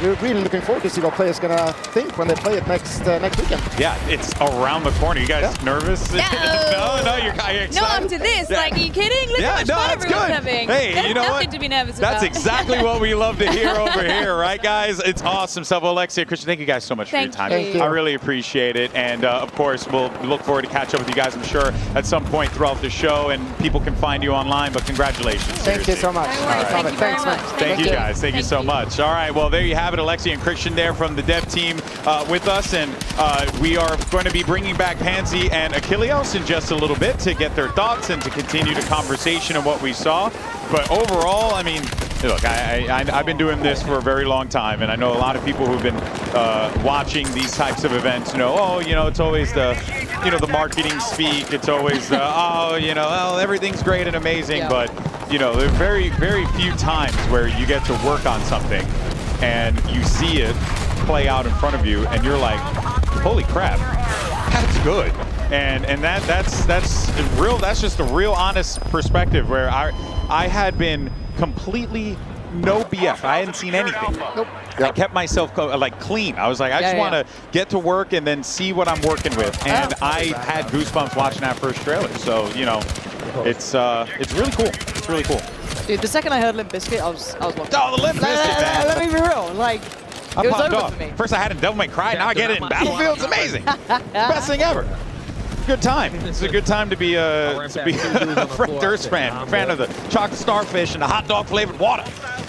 we're really looking forward to see what players gonna think when they play it next weekend. Yeah, it's around the corner. You guys nervous? No. no, you're excited. No, I'm to this. Like, are you kidding? Look how much fun everyone's having. Hey, There's you know nothing what? to be nervous about. That's exactly what we love to hear over here, right, guys? It's awesome stuff. Alexia, Christian, thank you guys so much for your time. Thank you. I really appreciate it. And, of course, we'll look forward to catch up with you guys, I'm sure, at some point throughout the show. And people can find you online, but congratulations. Thank you so much. Thank you very much. Thank you, guys. Thank you so much. All right, well, there you have it. Alexia and Christian there from the dev team with us. And we are going to be bringing back Pansy and Achilleos in just a little bit to get their thoughts and to continue the conversation of what we saw. But overall, I mean, look, I've been doing this for a very long time, and I know a lot of people who've been watching these types of events, it's always the marketing speak. It's always, everything's great and amazing. Yeah. But, there are very, very few times where you get to work on something and you see it play out in front of you, and you're like, holy crap, that's good. And that's real. That's just a real honest perspective, where I had been completely no BF. I hadn't seen anything. Nope. I kept myself clean. I was like, I just want to get to work and then see what I'm working with. And I had goosebumps watching that first trailer. So it's really cool. It's really cool. Dude, the second I heard Limp Bizkit, I was watching. Oh, the Limp Bizkit, man. Let me be real. Like, I it was popped over off. for me. First I had it in Devil May Cry, now I get it in Battlefield. It's amazing. Best thing ever. Good time. It's a good time to be a Frank Durst fan of the chocolate starfish and the hot dog flavored water.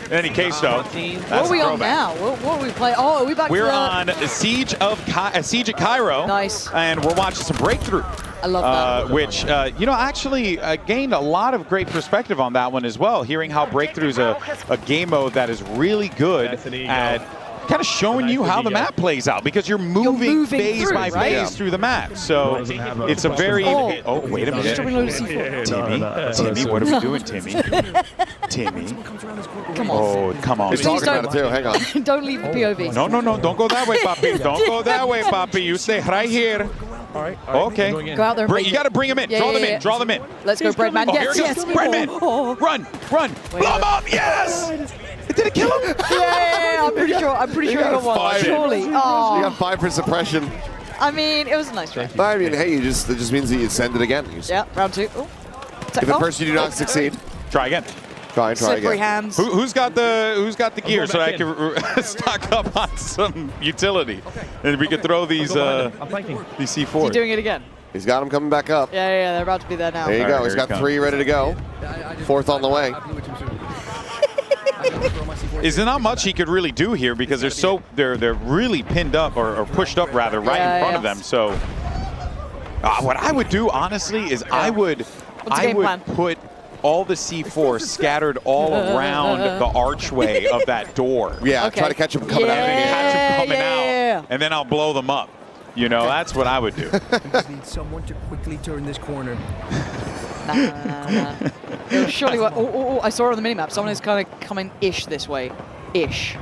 In any case, though, what are we on now? What are we playing? Oh, are we back? We're on Siege at Cairo. Nice. And we're watching some Breakthrough. I love that. Which, actually gained a lot of great perspective on that one as well. Hearing how Breakthrough's a game mode that is really good at kind of showing you how the map plays out, because you're moving phase by phase through the map. So it's a very... Oh, wait a minute. Timmy, what are we doing, Timmy? Timmy. Come on. Oh, come on. He's talking about it too. Hang on. Don't leave the POV. No. Don't go that way, Papi. Don't go that way, Papi. You stay right here. All right. Okay. Go out there and you got to bring him in. Draw them in. Let's go, Breadman. Yes. Breadman. Run. Blow him up. Yes. Did it kill him? Yeah. I'm pretty sure he got one. Surely. Oh. You got 5 for suppression. I mean, it was a nice try. I mean, hey, it just means that you send it again. Round 2. Oh. If at first you do not succeed, try again. Try Slippery again. hands. Who's got the gear so I can stock up on some utility, and we could throw these C4s. Is he doing it again? He's got them coming back up. Yeah, they're about to be there now. There you go. He's got 3 ready to go. 4th on the way. Is there not much he could really do here, because they're really pinned up or pushed up rather right in front of them. So what I would do honestly is I would put all the C4 scattered all around the archway of that door. Yeah, try to catch him coming out. Catch him coming out, and then I'll blow them up. That's what I would do. I just need someone to quickly turn this corner. Nah. Surely, I saw it on the minimap. Someone is kind of coming-ish this way. Ish.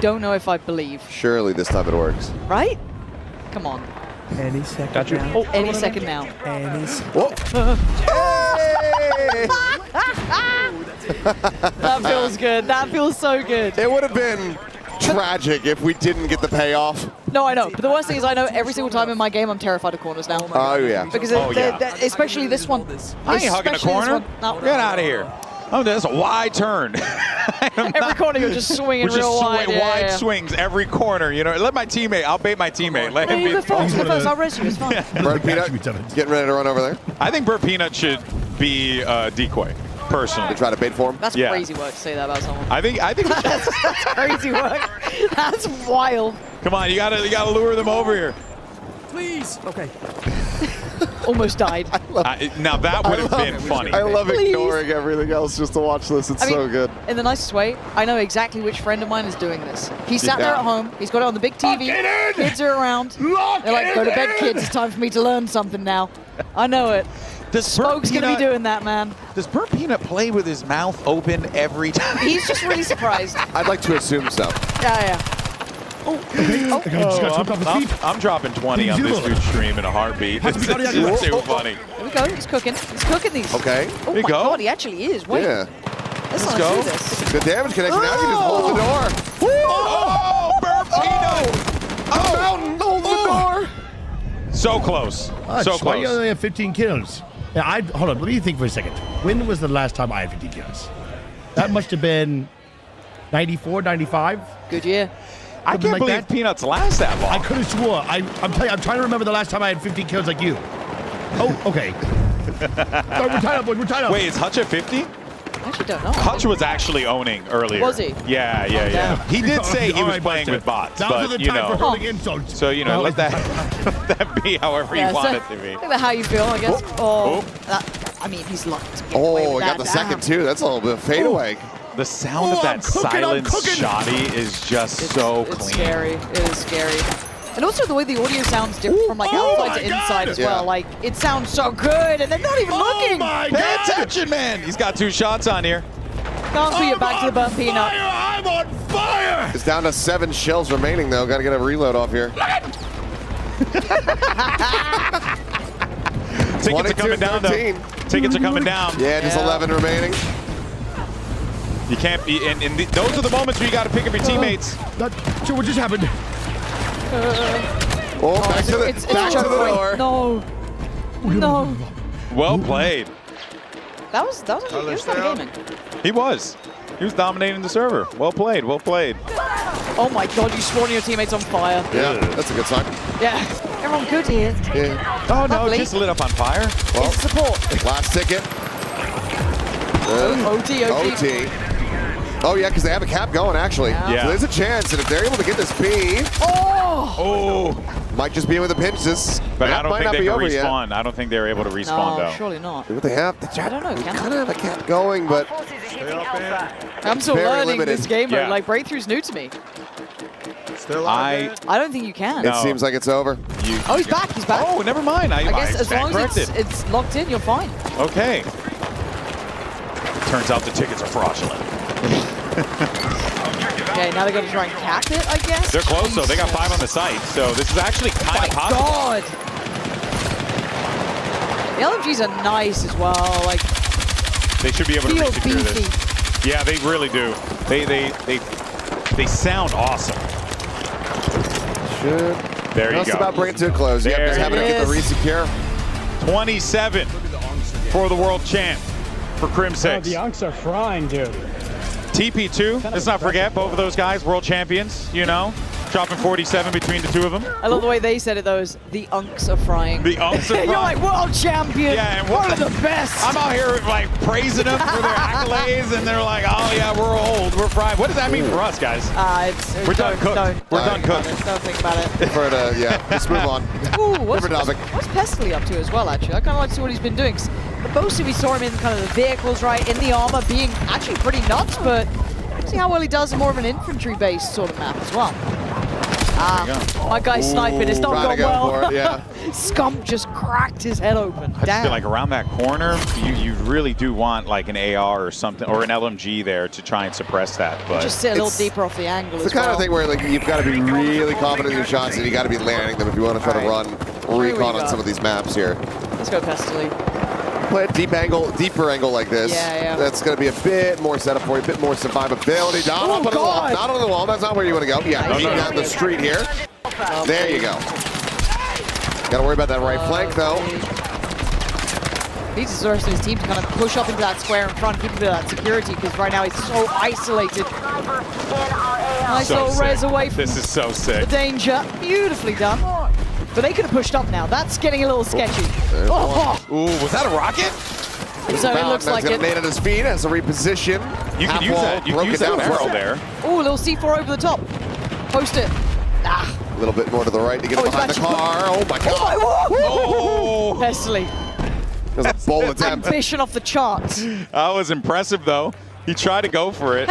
Don't know if I believe. Surely this time it works. Right? Come on. Any second now. Oh, any second now. That feels good. That feels so good. It would have been tragic if we didn't get the payoff. No, I know. But the worst thing is I know every single time in my game I'm terrified of corners now. Oh, yeah. Because especially this one. I ain't hugging a corner. No. Get out of here. Oh, that's a wide turn. Every corner you're just swinging real wide. Wide swings every corner. Let my teammate. I'll bait my teammate. Let him be. I'll res you. It's fine. Bird Peanut getting ready to run over there. I think Bird Peanut should be decoy. personally. To try to bait for him? That's crazy work to say that about someone. I think that's crazy work. That's wild. Come on, you gotta lure them over here. Please. Okay. Almost died. Now that would have been funny. I love ignoring everything else just to watch this. It's so good. In the nicest way, I know exactly which friend of mine is doing this. He's sat there at home. He's got it on the big TV. Kids are around. They're like, go to bed, kids. It's time for me to learn something now. I know it. Spoke's going to be doing that, man. Does Burnt Peanut play with his mouth open every time? He's just really surprised. I'd like to assume so. Yeah. I'm dropping 20 on this dude's stream in a heartbeat. This is too funny. There we go. He's cooking. He's cooking these. Okay. Oh my God, he actually is. Wait. Yeah. Let's go. This. Good damage connection. Now you just hold the door. Oh, Burnt Peanut! Oh, mountain, hold the door. So close. So Why you close. only have 15 kills? Yeah, hold on. Let me think for a second. When was the last time I had 15 kills? That must have been 94, 95. Good year. I can't believe Peanuts last that long. I could have swore. I'm telling you, I'm trying to remember the last time I had 15 kills like you. Oh, okay. Sorry, we're tied up, boys. We're tied up. Wait, is Hutch at 50? I actually don't know. Hutch was actually owning earlier. Was he? Yeah. He did say he was playing with bots, but you know. So you know, let that be however you want it to be. Think about how you feel, I guess. I mean, he's locked. Oh, I got the second too. That's a little bit of fadeaway. The sound of that silent shoddy is just so clean. It's scary. It is scary. And also the way the audio sounds different from like outside to inside as well. Like, it sounds so good, and they're not even looking. Pay attention, man. He's got 2 shots on here. Can't see it back to the Burnt Peanut. I'm on fire! It's down to 7 shells remaining, though. Got to get a reload off here. Tickets are coming down, though. Tickets are coming down. Yeah, just 11 remaining. You can't be, and those are the moments where you got to pick up your teammates. Not sure what just happened. Back to the door. No. Well played. That was a good gaming. He was dominating the server. Well played. Well played. Oh my God, you sworn your teammates on fire. Yeah, that's a good sign. Yeah, everyone good here. Yeah. Oh no, just lit up on fire. Well, it's support. Last ticket. OT. Oh yeah, because they have a cap going actually. Yeah. So there's a chance, and if they're able to get this B, might just be with the pinches. But I don't might think not they be can over yet. respawn. I don't think they're able to respawn though. Surely not. What they have? I don't know. Can kind of have a cap going, but I'm still very learning limited. this game. Yeah. Like Breakthrough's new to me. I don't think you can. It seems like it's over. Oh, he's back. He's back. Oh, never mind. I guess as long as corrected. it's locked in, you're fine. Okay. Turns out the tickets are fraudulent. Okay, now they got to try and cap it, I guess. They're close though. They got 5 on the site, so this is actually kind of possible. God. The LMGs are nice as well. Like, they should be able to feel resecure this. beefy. Yeah, they really do. They sound awesome. There you Just go. about bring it to a close. Yep, just having to get the resecure. 27 for the world champ for Crim 6. Oh, the Unks are frying, dude. TP2, let's not forget, both of those guys, world champions, you know, dropping 47 between the 2 of them. I love the way they said it, though, is the Unks are frying. The Unks are frying. You're like, world champion, yeah, and one of the best. I'm out here, like, praising them for their accolades, and they're like, oh, yeah, we're old, we're fried. What does that mean for us, guys? We're done cooked. We're done cooked. Don't think about it. For it, yeah, let's move on. Ooh, what's Pestley up to as well, actually? I kind of like to see what he's been doing. Mostly we saw him in kind of the vehicles, right, in the armor, being actually pretty nuts, but see how well he does in more of an infantry-based sort of map as well. My guy's sniping. It's not gone well. Scump just cracked his head open. I just feel like around that corner, you really do want like an AR or something, or an LMG there to try and suppress that. But just sit a little deeper off the angle It's the kind of thing where like you've got to be really confident in your shots, and you got to be landing them if you want to try to run recon on some of these maps here. Let's go, Pestley. Play a deeper angle like this. Yeah. That's going to be a bit more setup for you, a bit more survivability. Not on the wall. Not on the wall. That's not where you want to go. Yeah, beating down the street here. There you go. Got to worry about that right flank, though. Needs the rest of his team to kind of push up into that square in front, keep a bit of that security, because right now he's so isolated. Nice little res away from this is so sick. The danger. Beautifully done. But they could have pushed up now. That's getting a little sketchy. Ooh, was that a rocket? So it looks like it. Made at his feet as a reposition. You can use that. You can use that barrel there. Oh, little C4 over the top. Post it. Ah. A little bit more to the right to get it behind the car. Oh my God. Oh, Pestily. There's a bold attempt. Ambition off the charts. That was impressive, though. He tried to go for it.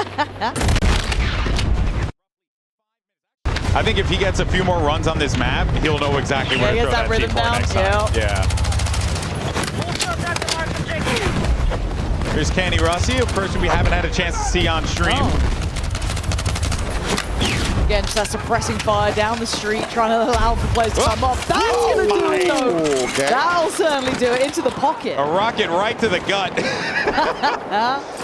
I think if he gets a few more runs on this map, he'll know exactly where to throw that C4 next time. Yeah. Here's Candy Rossi, a person we haven't had a chance to see on stream. Again, just that suppressing fire down the street, trying to allow for players to come up. That's going to do it, though. Okay. That'll certainly do it. Into the pocket. A rocket right to the gut.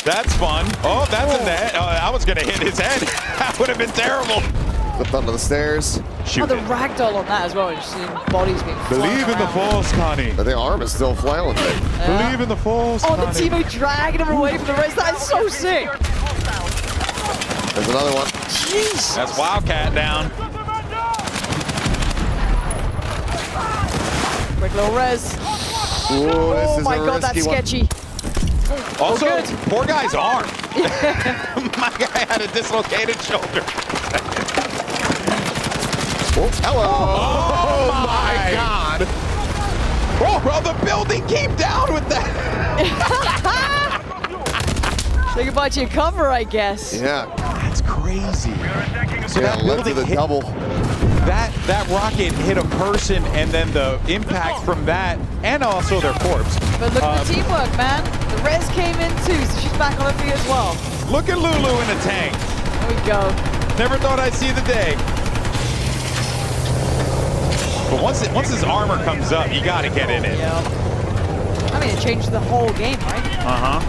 That's fun. Oh, that's a net. Oh, that was going to hit his head. That would have been terrible. Flipped onto the stairs. Oh, the ragdoll on that as well. Just seeing bodies being Believe in the force, Connie. The arm is still flailing. Believe in the force, Oh, the teammate dragging him away from the rest. That is so sick. There's another one. Jeez. That's Wildcat down. Quick little res. Ooh, oh my God, that's sketchy. Also, poor guy's arm. My guy had a dislocated shoulder. Hello. Oh my God. Oh, bro, the building came down with that. Say goodbye to your cover, I guess. Yeah. That's crazy. So yeah, that building the hit, double. That rocket hit a person, and then the impact from that, and also their corpse. But look at the teamwork, man. The res came in too, so she's back on her feet as well. Look at Lulu in a tank. There we go. Never thought I'd see the day. But once his armor comes up, you got to get in it. Yeah. I mean, it changed the whole game, right? Uh-huh.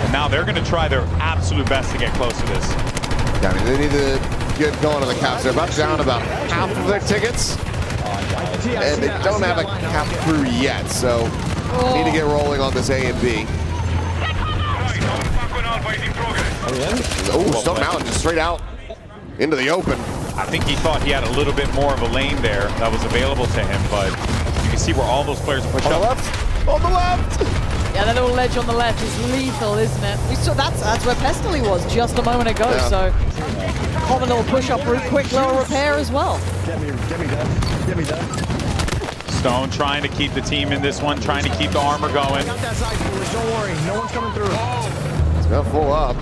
And now they're going to try their absolute best to get close to this. Yeah, I mean, they need to get going on the caps. They're down about half of their tickets. And they don't have a cap crew yet, so need to get rolling on this A and B. Oh, Stone Mountain just straight out into the open. I think he thought he had a little bit more of a lane there that was available to him, but you can see where all those players are pushed up. On the left! On the left! Yeah, that little ledge on the left is lethal, isn't it? We saw that's where Pestily was just a moment ago, so common little push-up route, quick little repair as well. Get me done. Stone trying to keep the team in this one, trying to keep the armor going. Got that side, don't worry, no one's coming through. It's gonna full up.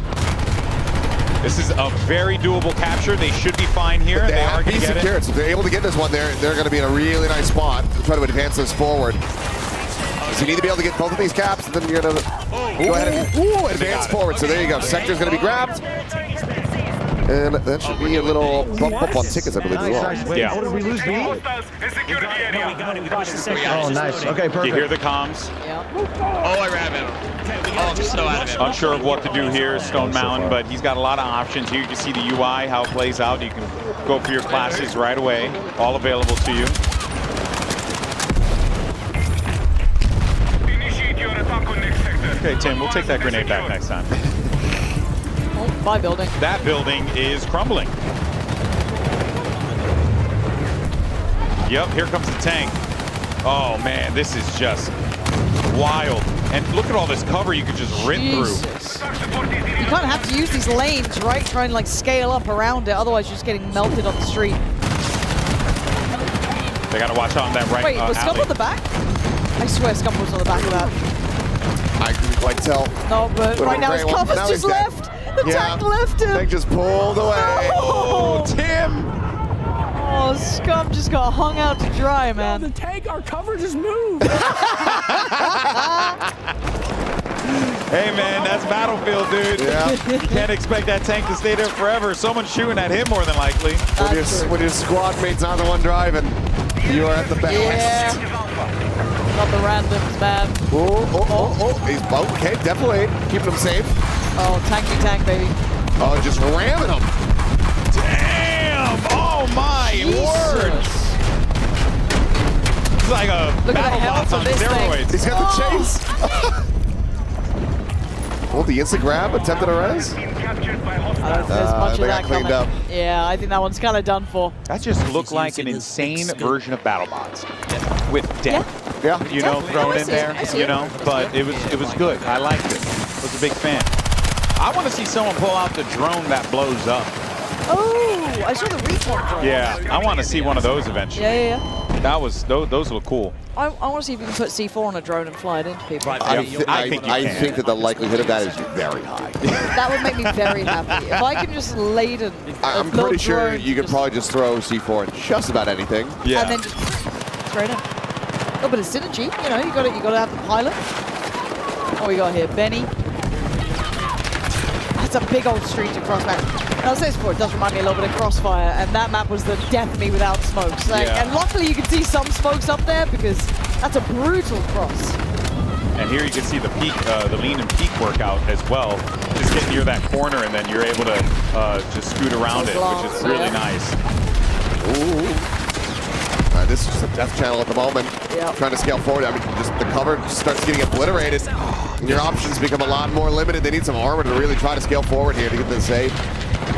This is a very doable capture. They should be fine here. They are going to get it. So if they're able to get this one, they're going to be in a really nice spot to try to advance this forward. So you need to be able to get both of these caps, and then you're going to go ahead and advance forward. So there you go. Sector's going to be grabbed. And that should be a little bump up on tickets, I believe, as well. Yeah. Oh, did we lose B? Oh, nice. Okay, perfect. You hear the comms? Yeah. Oh, I ran him. Oh, I'm so out of it. Unsure of what to do here, Stone Mountain, but he's got a lot of options here. You can see the UI, how it plays out. You can go for your classes right away, all available to you. Okay, Tim, we'll take that grenade back next time. Oh, my building. That building is crumbling. Yep, here comes the tank. Oh man, this is just wild. And look at all this cover you could just rip through. You kind of have to use these lanes, right? Try and like scale up around it, otherwise you're just getting melted on the street. They gotta watch on that right. Wait, was Scump on the back? I swear Scump was on the back of that. I couldn't quite tell. No, but right now his cover's just left. The tank left him. Tank just pulled away. Oh, Tim! Oh, Scump just got hung out to dry, man. The tank, our cover just moved. Hey man, that's Battlefield, dude. Yeah. You can't expect that tank to stay there forever. Someone's shooting at him more than likely. When your squad mate's not the one driving, you are at the best. Yeah. Not the randoms, man. He's okay, definitely keeping him safe. Oh, tank, baby. Oh, just ramming him. Damn! Oh my word! It's like a battle bots on steroids. He's got the chase. Oh, the instant grab, attempted a res. I don't think there's much of that cleaned coming. up. Yeah, I think that one's kind of done for. That just looked like an insane version of BattleBots with death. you know, thrown in there, you know. But it was good. I liked it. I was a big fan. I want to see someone pull out the drone that blows up. Oh, I saw the recon drone. Yeah, I want to see one of those eventually. Yeah. That was those look cool. I want to see if you can put C4 on a drone and fly it into people. I think that the likelihood of that is very high. That would make me very happy. If I can just laden. I'm pretty sure you could probably just throw C4 in just about anything. Yeah. And then just straight in. A little bit of synergy, you know. You got to have the pilot. What we got here, Benny. That's a big old street to cross back. And I'll say this before, it does remind me a little bit of Crossfire, and that map was the death of me without smokes. Like, and luckily you can see some smokes up there because that's a brutal cross. And here you can see the peak, the lean and peak workout as well. Just get near that corner and then you're able to just scoot around it, which is really nice. Ooh. This is just a death channel at the moment. Trying to scale forward. I mean, just the cover just starts getting obliterated. And your options become a lot more limited. They need some armor to really try to scale forward here to get the save.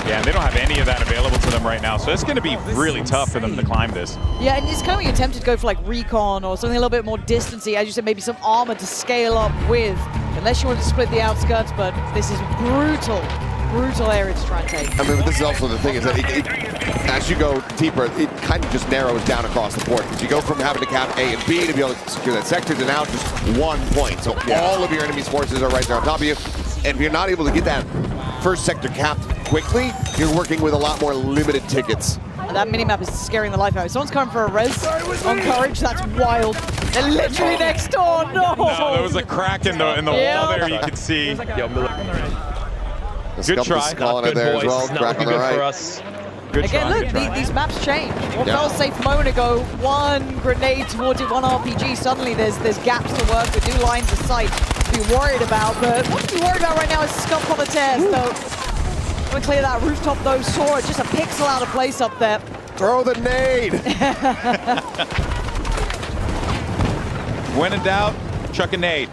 Yeah, and they don't have any of that available to them right now, so it's going to be really tough for them to climb this. Yeah, and it's kind of when you're tempted to go for like recon or something a little bit more distancey, as you said, maybe some armor to scale up with, unless you want to split the outskirts, but this is brutal area to try and take. I mean, but this is also the thing is that as you go deeper, it kind of just narrows down across the board. Because you go from having to cap A and B to be able to secure that sector to now just 1 point. So all of your enemy's forces are right there on top of you. And if you're not able to get that first sector capped quickly, you're working with a lot more limited tickets. And that minimap is scaring the life out of me. Someone's coming for a res on Courage. That's wild. They're literally next door. No, there was a crack in the wall there you could see. Good try. Calling it there as well. Crack on the right. Good Again, try, look, these maps change. What felt safe a moment ago, one grenade towards it, one RPG, suddenly there's gaps to work with, new lines of sight to be worried about. But what to be worried about right now is Scump on the tear. So, I'm going to clear that rooftop though. Saw it, just a pixel out of place up there. Throw the nade. When in doubt, chuck a nade.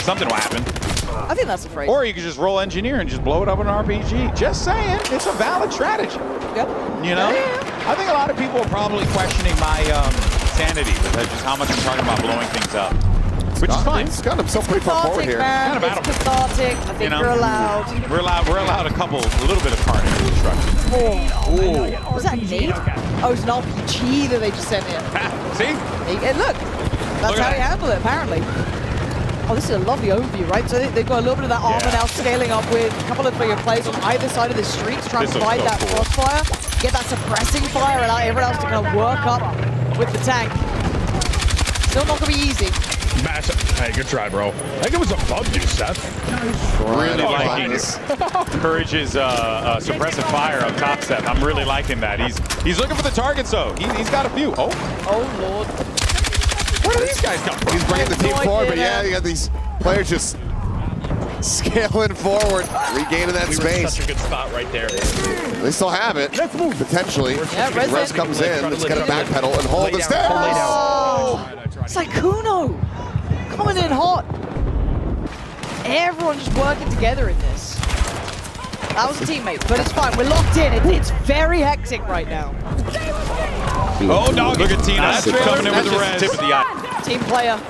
Something will happen. I think that's the phrase. Or you could just roll engineer and just blow it up with an RPG. Just saying, it's a valid strategy. Yep. You know? I think a lot of people are probably questioning my sanity with just how much I'm talking about blowing things up. Which is fine. It's got himself pretty far forward here. Man. It's cathartic. I think you're allowed. We're allowed a little bit of carnage and destruction. Oh. Was that a nade? Oh, it's an RPG that they just sent in. See? And look, that's how you handle it, apparently. Oh, this is a lovely overview, right? So they've got a little bit of that armor now scaling up with a couple of your players on either side of the streets trying to provide that crossfire, get that suppressing fire, and allow everyone else to kind of work up with the tank. Still not going to be easy. Hey, good try, bro. I think it was above you, Seth. Really liking Courage's suppressive fire up top, Seth. I'm really liking that. He's looking for the targets, though. He's got a few. Oh, Lord. Where do these guys come from? He's bringing the team forward, but yeah, you got these players just scaling forward, regaining that space. Such a good spot right there. They still have it, potentially. Yeah, Res comes in, it's got to backpedal and hold the stairs. Oh, it's like Kuno coming in hot. Everyone just working together in this. That was a teammate, but it's fine. We're locked in. It's very hectic right now. Oh, dog. Look at Tina coming in with the res. Tip of the eye. Team player.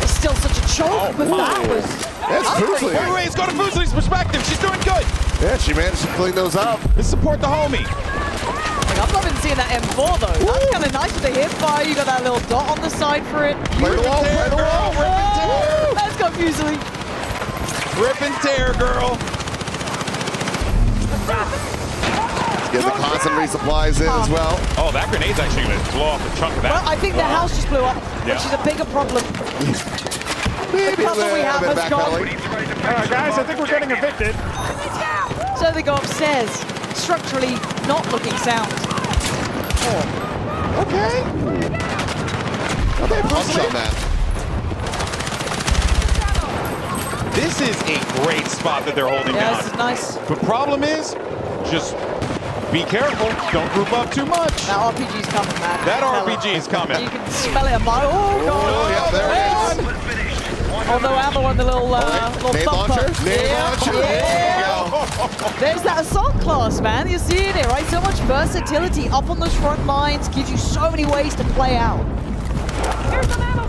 It's still such a choke, but that was... That's Fuslie. Wait, it's got a Fuslie's perspective. She's doing good. Yeah, she managed to clean those up. Let's support the homie. Like, I've not been seeing that M4, though. That's kind of nice with the hip fire. You got that little dot on the side for it. Play the wall, play the wall. Rip and tear. Let's go, Fuslie. Rip and tear, girl. Get the constant resupplies in as well. Oh, that grenade's actually going to blow off the chunk of that. Well, I think the house just blew up, which is a bigger problem. Maybe the cover we have has gone. Guys, I think we're getting evicted. So they go upstairs. Structurally not looking sound. Okay. Okay, punch on that. This is a great spot that they're holding down. This is nice. The problem is, just be careful. Don't group up too much. That RPG's coming, man. That RPG is coming. You can smell it a mile. Oh, God. Oh, yeah, there it is. Oh, no ammo on the little Nade thumper. launcher. Nade launcher. Yeah. There's that assault class, man. You're seeing it, right? So much versatility up on those front lines gives you so many ways to play out.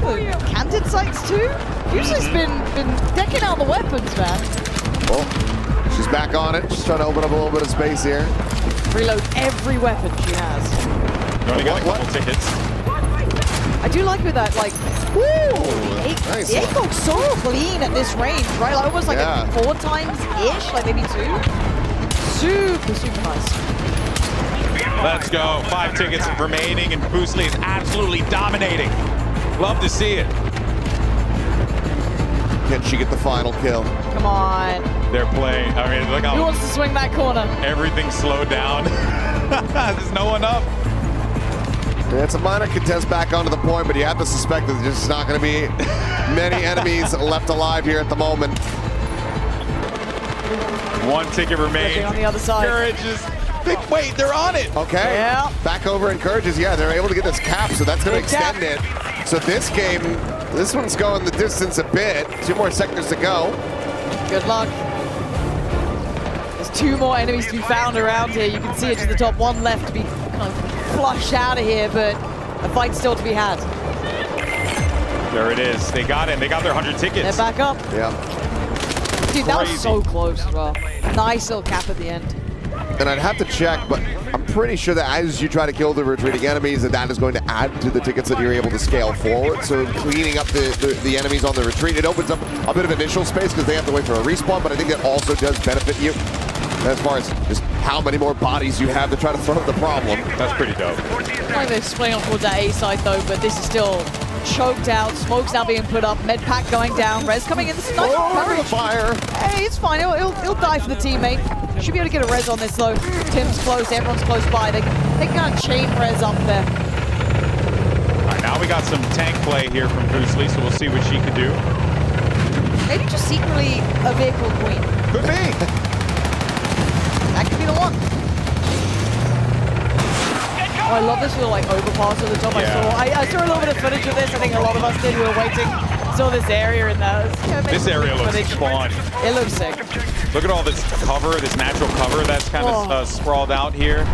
the canted sights too. Fusel's been decking out the weapons, man. Oh, she's back on it. She's trying to open up a little bit of space here. Reload every weapon she has. You only got a couple tickets. I do like with that, like, woo! Nice. The ACOG's so clean at this range, right? Like, almost like a 4 times-ish, like maybe 2. Super, super nice. Let's go. 5 tickets remaining, and Fuseli is absolutely dominating. Love to see it. Can she get the final kill? Come on. They're playing. I mean, look how Who wants to swing that corner? everything's slowed down. There's no one up. Yeah, it's a minor contest back onto the point, but you have to suspect that there's just not going to be many enemies left alive here at the moment. 1 ticket remains. On the other side. Courage is... Wait, they're on it. Okay. Yeah. Back over encourages. Yeah, they're able to get this cap, so that's going to extend it. So this game, this one's going the distance a bit. 2 more sectors to go. Good luck. There's 2 more enemies to be found around here. You can see it to the top. 1 left to be kind of flushed out of here, but a fight's still to be had. There it is. They got it. They got their 100 tickets. They're back up. Yeah. Dude, that was so close as well. Nice little cap at the end. And I'd have to check, but I'm pretty sure that as you try to kill the retreating enemies, that is going to add to the tickets that you're able to scale forward. So cleaning up the enemies on the retreat, it opens up a bit of initial space because they have to wait for a respawn, but I think that also does benefit you as far as just how many more bodies you have to try to throw at the problem. That's pretty dope. I think they're splitting towards that A side though, but this is still choked out. Smoke's now being put up. Med pack going down. Res coming in. This is nice coverage. The fire. Hey, it's fine. He'll die for the teammate. Should be able to get a res on this though. Tim's close. Everyone's close by. They can chain res up there. All right, now we got some tank play here from Fuseli, so we'll see what she can do. Maybe just secretly a vehicle queen. Could be. That could be the one. Oh, I love this little like overpass at the top. Yeah. I saw a little bit of footage of this. I think a lot of us did. We were waiting. Saw this area in there. This area looks fun. It looks sick. Look at all this cover, this natural cover that's kind of sprawled out here.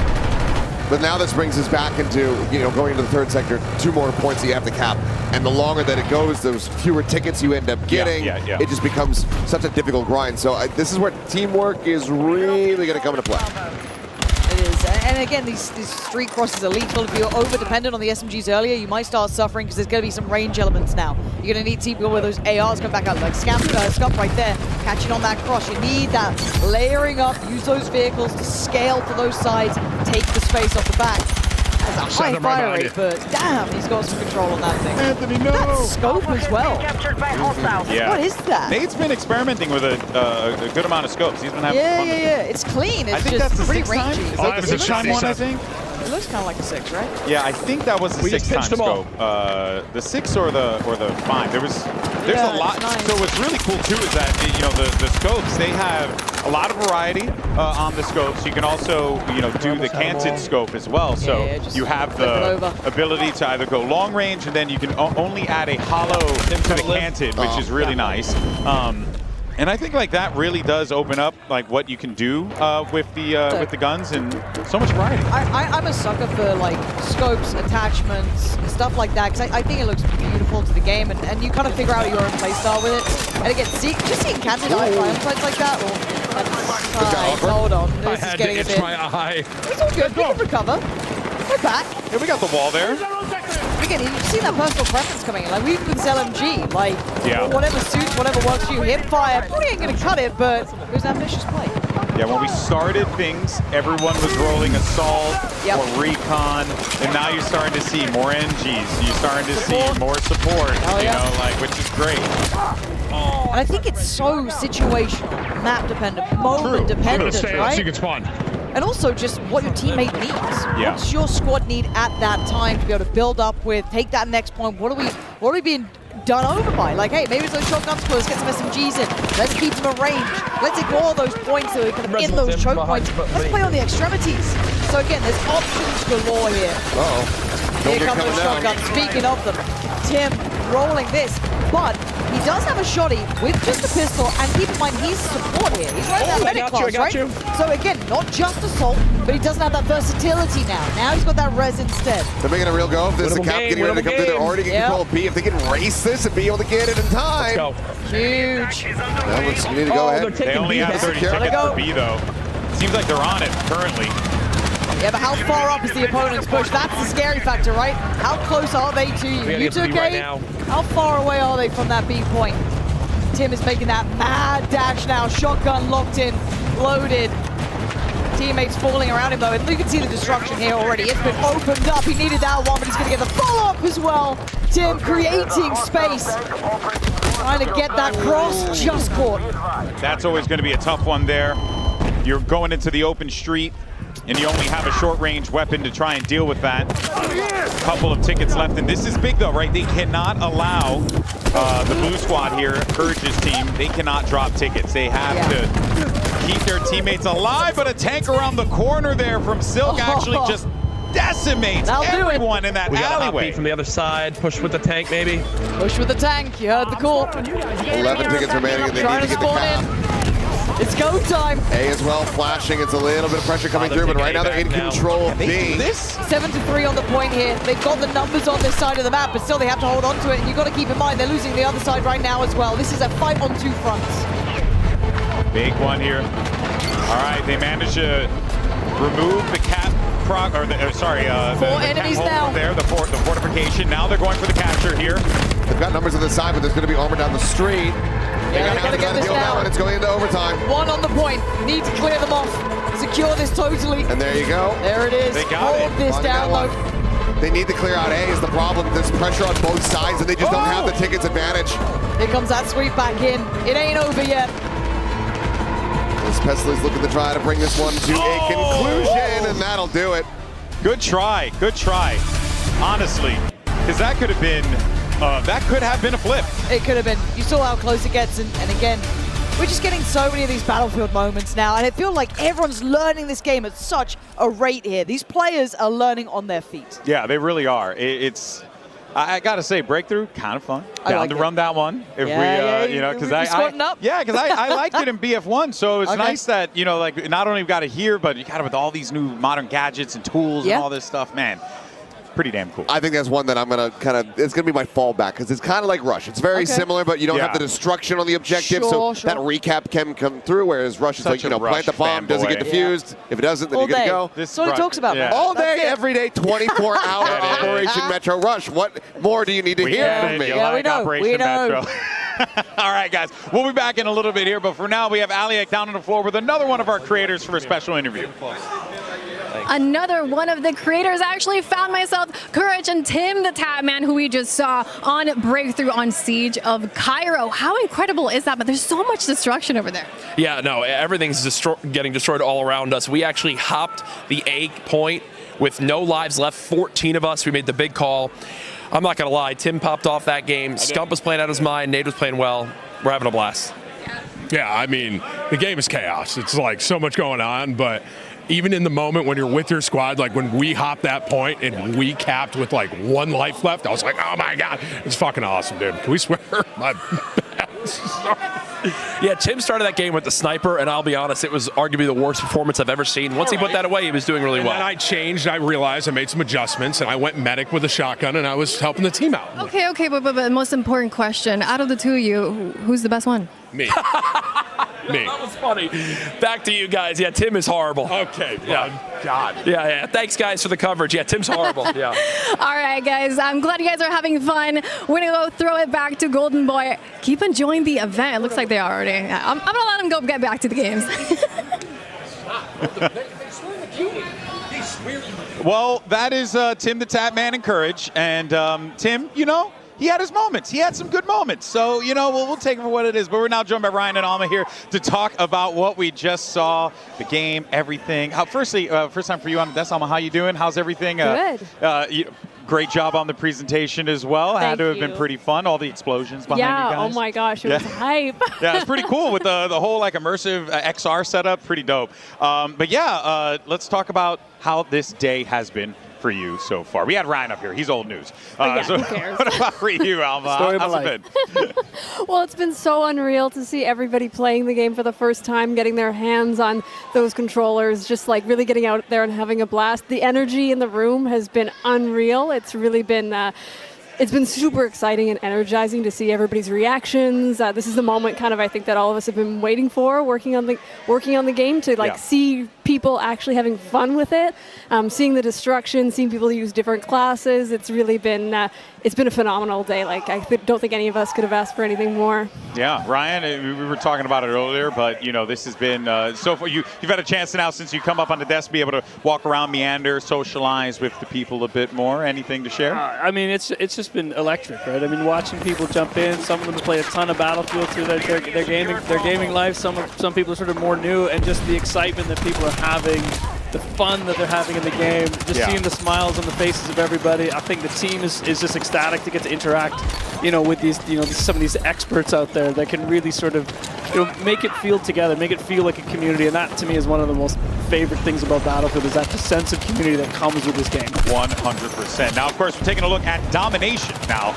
But now this brings us back into, going into the 3rd sector, 2 more points that you have to cap. And the longer that it goes, those fewer tickets you end up getting. Yeah. It just becomes such a difficult grind. So this is where teamwork is really going to come into play. It is. And again, these street crosses are lethal. If you're over-dependent on the SMGs earlier, you might start suffering because there's going to be some range elements now. You're going to need people with those ARs come back out, like Scump right there, catching on that cross. You need that layering up, use those vehicles to scale to those sides, take the space off the back. That's a high fire rate, but damn, he's got some control on that thing. Anthony, no! That scope as well. Yeah. What is that? Nate's been experimenting with a good amount of scopes. He's been having fun with it. Yeah. It's clean. It's I think just that's the pretty 6 time. rangy. Is that the 6 time one, I think? It looks kind of like a 6, right? Yeah, I think that was the 6 time scope. The 6 or the 5. There's a lot. Nice. So what's really cool too is that the scopes, they have a lot of variety on the scopes. You can also do the canted scope as well. So you have the ability to either go long range, and then you can only add a hollow to the canted, which is really nice. And I think like that really does open up like what you can do with the guns and so much variety. I'm a sucker for like scopes, attachments, stuff like that, because I think it looks beautiful to the game, and you kind of figure out your own playstyle with it. And again, just seeing canted fights like that, hold on, this is getting a bit. It's all good. We can recover. We're back. Yeah, we got the wall there. Again, you see that personal preference coming in. Like, we've been LMG. Like, whatever suits, whatever works for you. Hip fire. Probably ain't going to cut it, but it was ambitious play. Yeah, when we started things, everyone was rolling assault or recon, and now you're starting to see more NGs. You're starting to see more support, which is great. And I think it's so situational, map dependent, moment dependent, right? You can spawn. And also just what your teammate needs. Yeah. What's your squad need at that time to be able to build up with, take that next point? What are we being done over by? Like, hey, maybe it's those shotguns, let's get some SMGs in. Let's keep them at range. Let's ignore those points that are kind of in those choke points. Let's play on the extremities. So again, there's options galore here. Uh-oh. Here comes the shotgun. Speaking of them, Tim rolling this, but He does have a shotty with just a pistol, and keep in mind, he's support here. He's right in that medic class, right? So again, not just assault, but he doesn't have that versatility now. Now he's got that res instead. They're making a real go of this. The cap getting ready to come through. They're already getting control of B. If they can race this and be able to get it in time. Let's go. Huge. That looks, you need to go ahead. They only have 30 tickets for B, though. Seems like they're on it currently. Yeah, but how far up is the opponent's push? That's the scary factor, right? How close are they to you? You took A. How far away are they from that B point? Tim is making that mad dash now. Shotgun locked in, loaded. Teammates falling around him, though, and you can see the destruction here already. It's been opened up. He needed that one, but he's going to get the follow-up as well. Tim creating space. Trying to get that cross, just caught. That's always going to be a tough one there. You're going into the open street, and you only have a short-range weapon to try and deal with that. A couple of tickets left, and this is big, though, right? They cannot allow the blue squad here, Courage's team, they cannot drop tickets. They have to keep their teammates alive, but a tank around the corner there from Silk actually just decimates everyone in that alleyway. From the other side, push with the tank, maybe. Push with the tank, you heard the call. 11 tickets remaining, and they need to get the cap. It's go time. A as well, flashing. It's a little bit of pressure coming through, but right now they're in control of B. 7-3 on the point here. They've got the numbers on this side of the map, but still they have to hold on to it. And you've got to keep in mind, they're losing the other side right now as well. This is a fight on two fronts. Big one here. All right, they managed to remove the cap prog, or the, four enemies now. There, the fortification. Now they're going for the capture here. They've got numbers on the side, but there's going to be armor down the street. Yeah, they're going to get this down. It's going into overtime. One on the point. Need to clear them off. Secure this totally. And there you go. There it is. They got Hold this down low. They need to clear out A is the problem. There's pressure on both sides, and they just don't have the tickets advantage. Here comes that sweep back in. It ain't over yet. Pesley's looking to try to bring this one to a conclusion, and that'll do it. Good try. Good try. Honestly, because that could have been a flip. It could have been. You saw how close it gets, and again, we're just getting so many of these battlefield moments now, and I feel like everyone's learning this game at such a rate here. These players are learning on their feet. Yeah, they really are. I gotta say, breakthrough, kind of fun. Down to run that one. If because I liked it in BF1, so it's nice that like not only got it here, but you got it with all these new modern gadgets and tools and all this stuff, man. Pretty damn cool. I think that's one that I'm going to it's going to be my fallback, because it's kind of like Rush. It's very similar, but you don't have the destruction on the objective, so that recap can come through, whereas Rush is like, plant the bomb, does it get defused? If it doesn't, then you're good to go. That's what he talks about. All day, every day, 24-hour Operation Metro Rush. What more do you need to hear from me? Yeah, we know. Operation Metro. All right, guys. We'll be back in a little bit here, but for now, we have Aliak down on the floor with another one of our creators for a special interview. Another one of the creators actually found myself, Courage and Tim the Tap Man, who we just saw on Breakthrough on Siege of Cairo. How incredible is that? But there's so much destruction over there. Yeah, no, everything's getting destroyed all around us. We actually hopped the A point with no lives left, 14 of us. We made the big call. I'm not going to lie, Tim popped off that game. Scump was playing out his mind. Nate was playing well. We're having a blast. Yeah, I mean, the game is chaos. It's like so much going on, but even in the moment when you're with your squad, like when we hopped that point and we capped with like one life left, I was like, oh my God, it's fucking awesome, dude. Can we swear? My bad. Yeah, Tim started that game with the sniper, and I'll be honest, it was arguably the worst performance I've ever seen. Once he put that away, he was doing really well. And then I changed, I realized I made some adjustments, and I went medic with a shotgun, and I was helping the team out. Okay, but the most important question, out of the two of you, who's the best one? Me. Me. That was funny. Back to you guys. Yeah, Tim is horrible. Okay, bud. God. Yeah. Thanks, guys, for the coverage. Yeah, Tim's horrible. Yeah. All right, guys. I'm glad you guys are having fun. We're going to go throw it back to Golden Boy. Keep enjoying the event. It looks like they are already. I'm going to let them go get back to the games. Well, that is Tim the Tap Man and Courage. And Tim, he had his moments. He had some good moments. So, we'll take it for what it is. But we're now joined by Ryan and Alma here to talk about what we just saw, the game, everything. First time for you on That's Alma. How you doing? How's everything? Good. Great job on the presentation as well. Had to have been pretty fun. All the explosions behind you guys. Yeah, oh my gosh, it was hype. Yeah, it's pretty cool with the whole like immersive XR setup. Pretty dope. But yeah, let's talk about how this day has been for you so far? We had Ryan up here. He's old news. Yeah, so who cares? what about for you, Alma? How's it been? Well, it's been so unreal to see everybody playing the game for the first time, getting their hands on those controllers, just like really getting out there and having a blast. The energy in the room has been unreal. It's really been it's been super exciting and energizing to see everybody's reactions. This is the moment, kind of, I think that all of us have been waiting for, working on the game, to like see people actually having fun with it, seeing the destruction, seeing people use different classes. It's really been it's been a phenomenal day. Like don't think any of us could have asked for anything more. Yeah, Ryan, we were talking about it earlier, but you know, this has been so far. You've had a chance now since you come up on the desk, be able to walk around, meander, socialize with the people a bit more. Anything to share? I mean, it's just been electric, right? I mean, watching people jump in. Some of them play a ton of Battlefield through their gaming life. Some people are sort of more new, and just the excitement that people are having, the fun that they're having in the game, just seeing the smiles on the faces of everybody. I think the team is just ecstatic to get to interact, you know, with these, you know, some of these experts out there that can really sort of, you know, make it feel together, make it feel like a community. And that, to me, is one of the most favorite things about Battlefield, is that the sense of community that comes with this game. 100%. Now, of course, we're taking a look at Domination. Now,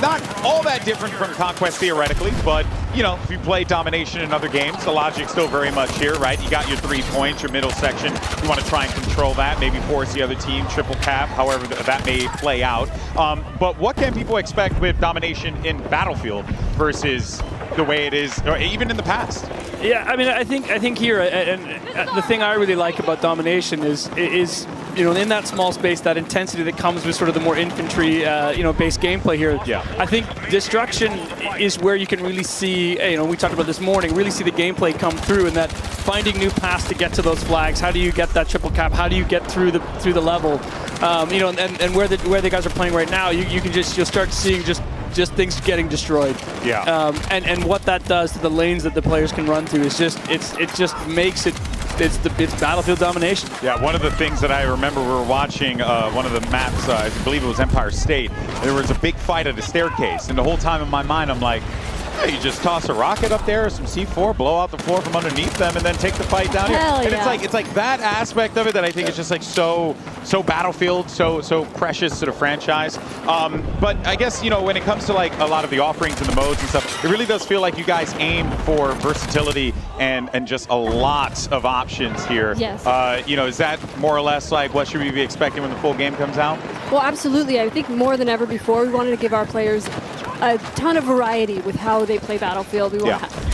not all that different from Conquest theoretically, but, you know, if you play Domination in other games, the logic's still very much here, right? You got your 3 points, your middle section. You want to try and control that, maybe force the other team, triple cap, however that may play out. But what can people expect with Domination in Battlefield versus the way it is, or even in the past? Yeah, I mean, I think here, and the thing I really like about Domination is you know, in that small space, that intensity that comes with sort of the more infantry, you know, based gameplay here. Yeah. I think Destruction is where you can really see, you know, we talked about this morning, really see the gameplay come through, and that finding new paths to get to those flags. How do you get that triple cap? How do you get through the level? You know, and where the guys are playing right now, you'll start seeing just things getting destroyed. Yeah. And what that does to the lanes that the players can run to is just it just makes it. It's Battlefield Domination. Yeah, one of the things that I remember, we were watching one of the maps, I believe it was Empire State. There was a big fight at a staircase, and the whole time in my mind, I'm like, hey, you just toss a rocket up there, some C4, blow out the floor from underneath them, and then take the fight down here. And it's like that aspect of it that I think is just like so Battlefield, so precious to the franchise. But I guess, you know, when it comes to like a lot of the offerings and the modes and stuff, it really does feel like you guys aim for versatility and just a lot of options here. Yes. You know, is that more or less like what should we be expecting when the full game comes out? Well, absolutely. I think more than ever before, we wanted to give our players a ton of variety with how they play Battlefield.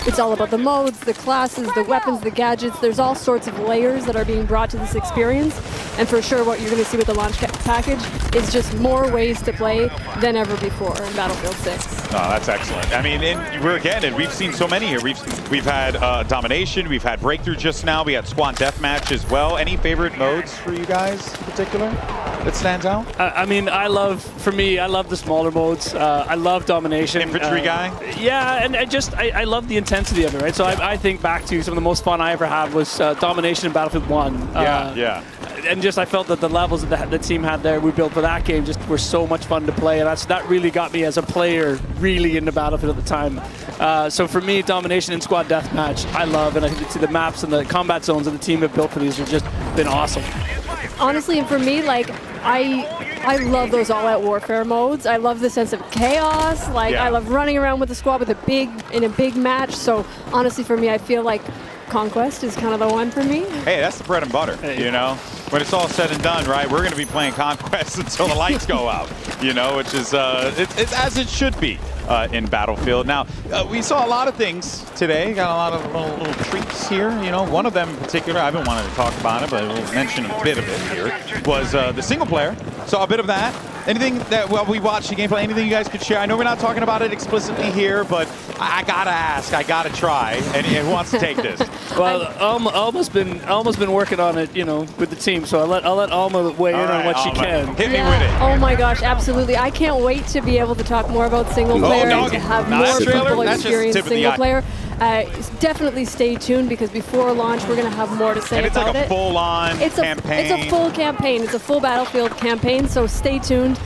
It's all about the modes, the classes, the weapons, the gadgets. There's all sorts of layers that are being brought to this experience. And for sure, what you're going to see with the launch package is just more ways to play than ever before in Battlefield 6. Oh, that's excellent. I mean, we've seen so many here. We've had Domination, we've had Breakthrough just now, we had Squad Deathmatch as well. Any favorite modes for you guys in particular that stands out? I mean, I love the smaller modes. I love Domination. Infantry guy? Yeah, and I love the intensity of it, right? So I think back to some of the most fun I ever had was Domination in Battlefield 1. Yeah. And just I felt that the levels that the team had there, we built for that game, just were so much fun to play, and that really got me as a player really into Battlefield at the time. So for me, Domination and Squad Deathmatch, I love, and I think the maps and the combat zones that the team have built for these have just been awesome. Honestly, and for me, like, I love those all-out warfare modes. I love the sense of chaos. Like, I love running around with the squad in a big match. So honestly, for me, I feel like Conquest is kind of the one for me. Hey, that's the bread and butter, you know? When it's all said and done, right, we're going to be playing Conquest until the lights go out, you know, which is it's as it should be in Battlefield. Now, we saw a lot of things today. Got a lot of little treats here, you know. One of them in particular, I've been wanting to talk about it, but we'll mention a bit of it here, was the single player. Saw a bit of that. Anything that, well, we watched the gameplay, anything you guys could share? I know we're not talking about it explicitly here, but I gotta ask, I gotta try. And who wants to take this? Well, Alma's been working on it, you know, with the team. So I'll let Alma weigh in on what she can. Hit me with it. Oh my gosh, absolutely! I can't wait to be able to talk more about single player and to have more people experience single player. Definitely stay tuned, because before launch we're going to have more to say about it. And it's like a full-on campaign. It's a full campaign. It's a full Battlefield campaign, so stay tuned.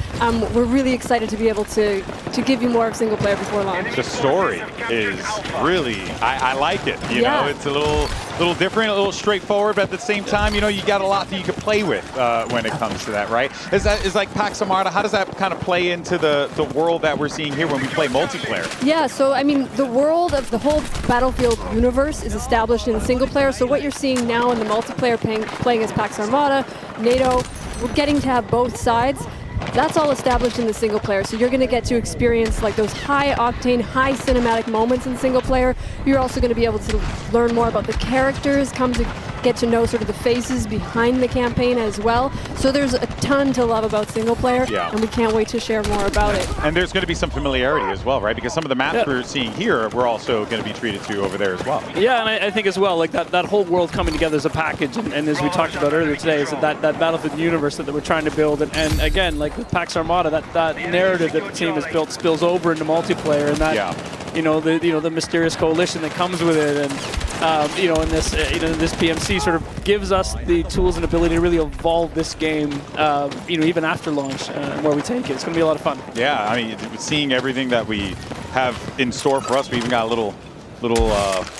we're really excited to be able to give you more of single player before launch. The story is really, I like it. You know, it's a little different, a little straightforward, but at the same time, you know, you got a lot that you can play with when it comes to that, right? Is like Pax Armada, how does that kind of play into the world that we're seeing here when we play multiplayer? Yeah, so I mean, the world of the whole Battlefield universe is established in single player. So what you're seeing now in the multiplayer playing as Pax Armada, NATO, we're getting to have both sides. That's all established in the single player, so you're going to get to experience like those high octane, high cinematic moments in single player. You're also going to be able to learn more about the characters, come to get to know sort of the faces behind the campaign as well. So there's a ton to love about single player, and we can't wait to share more about it. And there's going to be some familiarity as well, right? Because some of the maps we're seeing here, we're also going to be treated to over there as well. Yeah, and I think as well, like that whole world coming together as a package, and as we talked about earlier today, is that Battlefield universe that we're trying to build, and again, like with Pax Armada, that narrative that the team has built spills over into multiplayer, and that you know the mysterious coalition that comes with it, and you know, in this this PMC sort of gives us the tools and ability to really evolve this game, you know, even after launch, and where we take it. It's going to be a lot of fun. Yeah, I mean, seeing everything that we have in store for us, we even got a little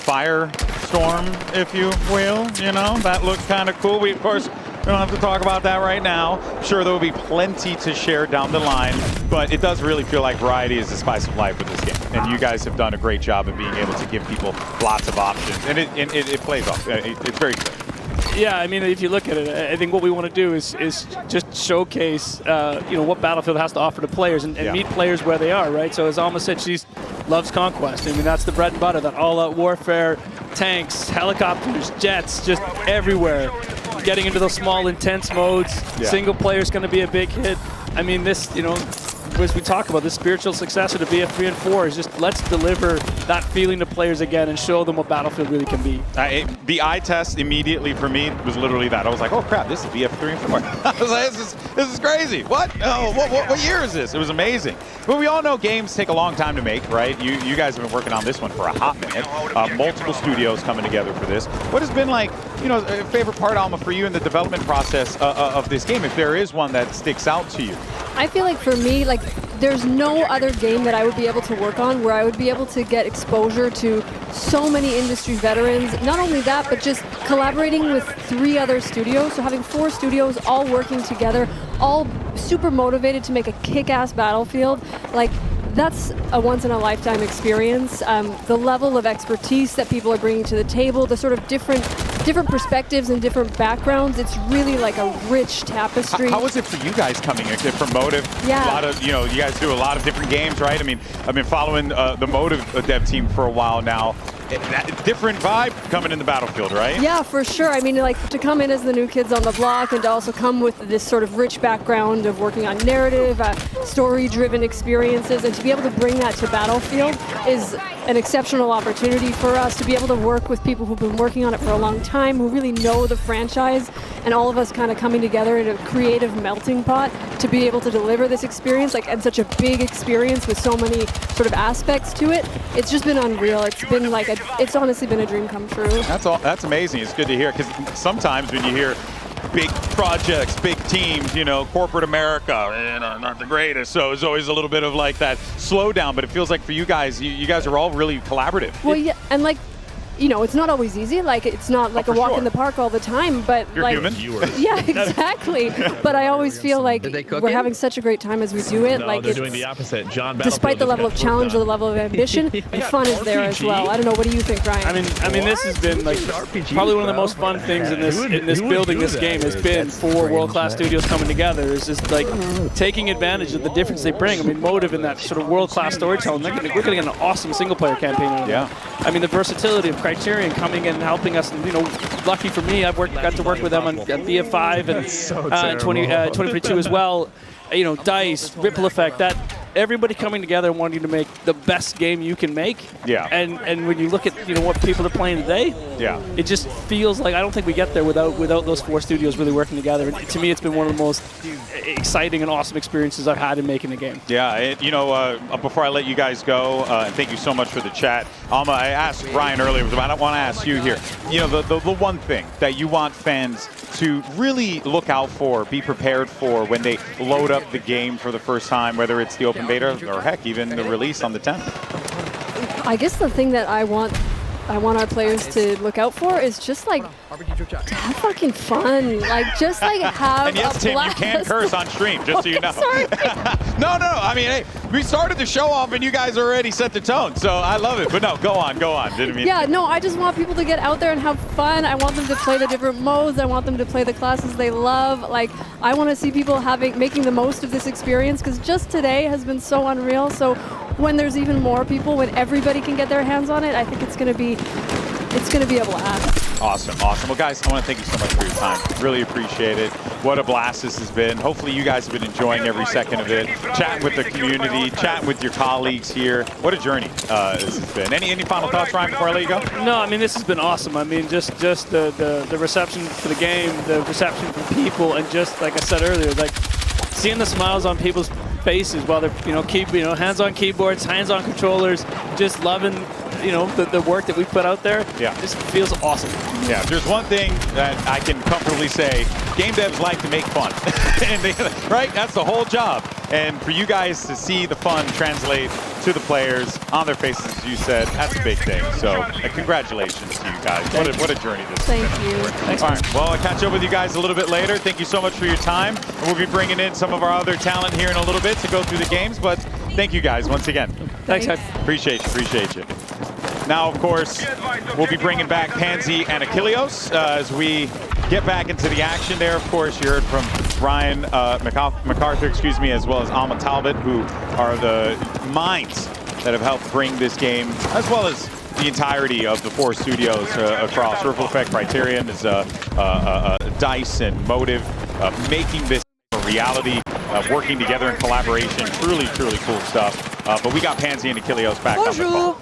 firestorm, if you will. You know, that looks kind of cool. We, of course, we don't have to talk about that right now. Sure, there will be plenty to share down the line, but it does really feel like variety is the spice of life with this game. And you guys have done a great job of being able to give people lots of options, and it plays off. It's very good. Yeah, I mean, if you look at it, I think what we want to do is just showcase, you know, what Battlefield has to offer to players and meet players where they are, right? So as Alma said, she loves Conquest. I mean, that's the bread and butter, that all-out warfare, tanks, helicopters, jets, just everywhere. Getting into those small, intense modes. Single player is going to be a big hit. I mean, this, you know, as we talk about, the spiritual successor to BF3 and 4 is just let's deliver that feeling to players again and show them what Battlefield really can be. The eye test immediately for me was literally that. I was like, oh crap, this is BF3 and 4. I was like, this is crazy. What? Oh, what year is this? It was amazing. But we all know games take a long time to make, right? You guys have been working on this one for a hot minute. Multiple studios coming together for this. What has been like, you know, a favorite part, Alma, for you in the development process of this game, if there is one that sticks out to you? I feel like for me, like, there's no other game that I would be able to work on where I would be able to get exposure to so many industry veterans. Not only that, but just collaborating with 3 other studios. So having 4 studios all working together, all super motivated to make a kick-ass Battlefield. Like, that's a once-in-a-lifetime experience. The level of expertise that people are bringing to the table, the sort of different perspectives and different backgrounds, it's really like a rich tapestry. How was it for you guys coming in from Motive? Yeah. A lot of, you know, you guys do a lot of different games, right? I mean, I've been following the Motive dev team for a while now. Different vibe coming in the Battlefield, right? Yeah, for sure. I mean, like, to come in as the new kids on the block and to also come with this sort of rich background of working on narrative, story-driven experiences, and to be able to bring that to Battlefield is an exceptional opportunity for us to be able to work with people who've been working on it for a long time, who really know the franchise, and all of us kind of coming together in a creative melting pot to be able to deliver this experience, like, and such a big experience with so many sort of aspects to it. It's just been unreal. It's been like it's honestly been a dream come true. That's amazing. It's good to hear, because sometimes when you hear big projects, big teams, you know, corporate America, you know, not the greatest, so it's always a little bit of like that slowdown, but it feels like for you guys, you guys are all really collaborative. Well, yeah, and like, you know, it's not always easy. Like, it's not like a walk in the park all the time, but you're like, human. Yeah, exactly. But I always feel like we're having such a great time as we do it. No, like, they're doing the opposite. John despite the level of challenge or the level of ambition, the fun is there as well. I don't know. What do you think, Ryan? I mean, this has been like probably one of the most fun things in this building this game has been for world-class studios coming together. Is just like taking advantage of the difference they bring. I mean, Motive in that sort of world-class storytelling. We're going to get an awesome single-player campaign out of it. I mean, the versatility of Criterion coming in and helping us. And, you know, lucky for me, I've got to work with them on BF5 and 2022 as well. You know, Dice, Ripple Effect. That everybody coming together and wanting to make the best game you can make. Yeah. And when you look at what people are playing today, it just feels like I don't think we get there without those 4 studios really working together. And to me, it's been one of the most exciting and awesome experiences I've had in making the game. Yeah, before I let you guys go, and thank you so much for the chat. I asked Ryan earlier, but I want to ask you here. The one thing that you want fans to really look out for, be prepared for when they load up the game for the first time, whether it's the open beta or heck, even the release on the 10th? I guess the thing that I want our players to look out for is just like to have fucking fun, like just like have and yes, a Tim, blast. you can curse on stream, just so you know. Sorry. No. I mean, hey, we started the show off and you guys already set the tone, so I love it. But no, go on. Didn't mean. Yeah, no, I just want people to get out there and have fun. I want them to play the different modes. I want them to play the classes they love. Like, I want to see people making the most of this experience, because just today has been so unreal. So when there's even more people, when everybody can get their hands on it, I think it's going to be a blast. Awesome. Well, guys, I want to thank you so much for your time. Really appreciate it. What a blast this has been. Hopefully you guys have been enjoying every second of it, chatting with the community, chatting with your colleagues here. What a journey this has been. Any final thoughts, Ryan, before I let you go? No, I mean, this has been awesome. I mean, just the reception for the game, the reception from people, and just like I said earlier, like seeing the smiles on people's faces while they're hands on keyboards, hands on controllers, just loving the work that we put out there. Just feels awesome. Yeah, if there's one thing that I can comfortably say, game devs like to make fun. Right? That's the whole job. And for you guys to see the fun translate to the players on their faces, as you said, that's a big thing. So congratulations to you guys. What a journey this Thank has been. you. Thanks. All right, well, I'll catch up with you guys a little bit later. Thank you so much for your time. And we'll be bringing in some of our other talent here in a little bit to go through the games. But thank you guys once again. Thanks. Appreciate you. Now, of course, we'll be bringing back Pansy and Achilleos as we get back into the action there. Of course, you heard from Ryan MacArthur, as well as Alma Talbot, who are the minds that have helped bring this game, as well as the entirety of the 4 studios across Ripple Effect, Criterion, DICE, and Motive, making this a reality, working together in collaboration. Truly cool stuff. But we got Pansy and Achilleos back on the phone.